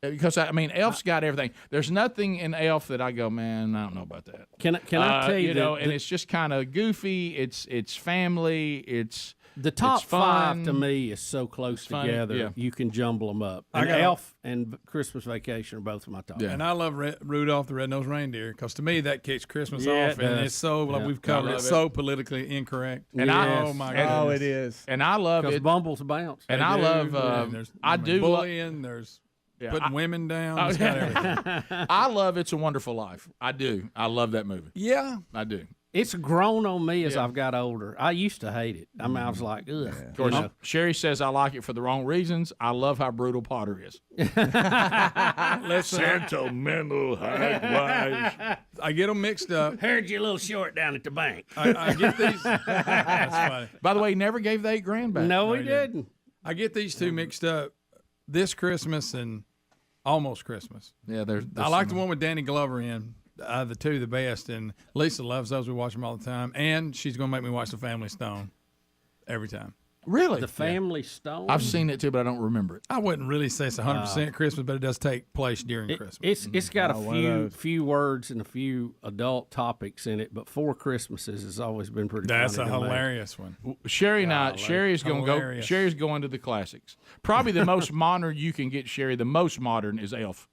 Because Elf's got everything. There's nothing in Elf that I go, man, I don't know about that. Can I tell you, and it's just kind of goofy. It's family. It's the top it's fun. 5 to me is so close together. Yeah. You can jumble them up. And Elf and Christmas Vacation are both my top. Yeah. And I love Rudolph the Red-Nosed Reindeer because to me that kicks Christmas Yeah, off, it and does. it's so like we've covered it's so politically incorrect. And oh my god, it is. And I love because it. Bumbles bounce. And I love. I do bullying. There's putting women down. It's got everything. I love It's a Wonderful Life. I do. I love that movie. Yeah, I do. It's grown on me as I've got older. I used to hate it. I mean, I was like, ugh. Of course, Sherry says I like it for the wrong reasons. I love how brutal Potter is. Sentimental housewives. I get them mixed up. Heard you a little short down at the bank. I get these. That's funny. By the way, he never gave the $8,000 back. No, he didn't. I get these two mixed up. This Christmas and Almost Christmas. Yeah, there's I like the one with Danny Glover in. The two the best, and Lisa loves those. We watch them all the time, and she's going to make me watch The Family Stone every time. Really? The Family Stone? I've seen it too, but I don't remember it. I wouldn't really say it's 100% Christmas, but it does take place during Christmas. It's got a few words and a few adult topics in it, but 4 Christmases has always been pretty That's funny a to me. hilarious one. Sherry and I, Sherry's going to go. Hilarious. Sherry's going to the classics. Probably the most modern you can get, Sherry. The most modern is Elf.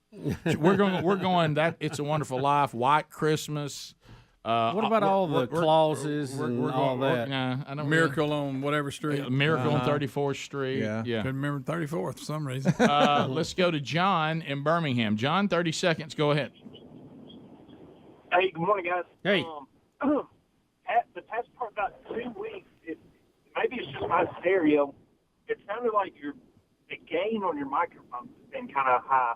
We're going that It's a Wonderful Life, White Christmas. What about all the clauses and all that? I don't Miracle on whatever street. Miracle on 34th Street. Yeah. Couldn't remember 34th for some reason. Let's go to John in Birmingham. John, 30 seconds. Go ahead. Hey, good morning, guys. Hey. The past part about 2 weeks, maybe it's just my stereo. It sounded like the gain on your microphone has been kind of high.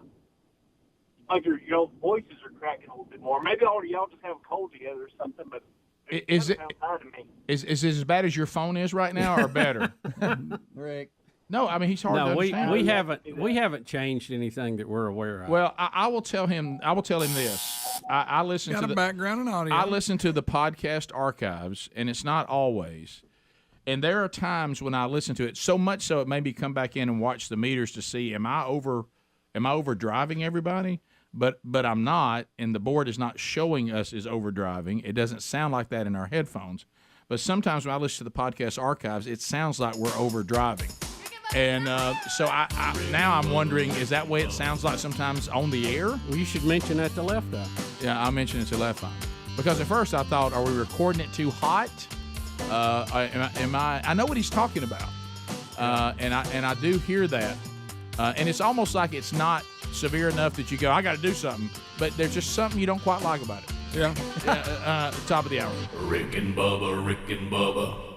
Like your voices are cracking a little bit more. Maybe all of y'all just have a cold together or something, but Is it sounds high to me. is it as bad as your phone is right now, or better? Rick. No, I mean he's hard to No, understand. we haven't changed anything that we're aware of. Well, I will tell him. I will tell him this. I listen Got to a the background in audio. I listen to the podcast archives, and it's not always. And there are times when I listen to it so much so it made me come back in and watch the meters to see am I overdriving everybody? But I'm not, and the board is not showing us as overdriving. It doesn't sound like that in our headphones. But sometimes when I listen to the podcast archives, it sounds like we're overdriving. And so I now I'm wondering, is that way it sounds like sometimes on the air? Well, you should mention that to Left Eye. Yeah, I'll mention it to Left Eye. Because at first I thought, are we recording it too hot? I know what he's talking about. And I do hear that. And it's almost like it's not severe enough that you go, I got to do something. But there's just something you don't quite like about it. Yeah. Top of the hour. Rick and Bubba, Rick and Bubba.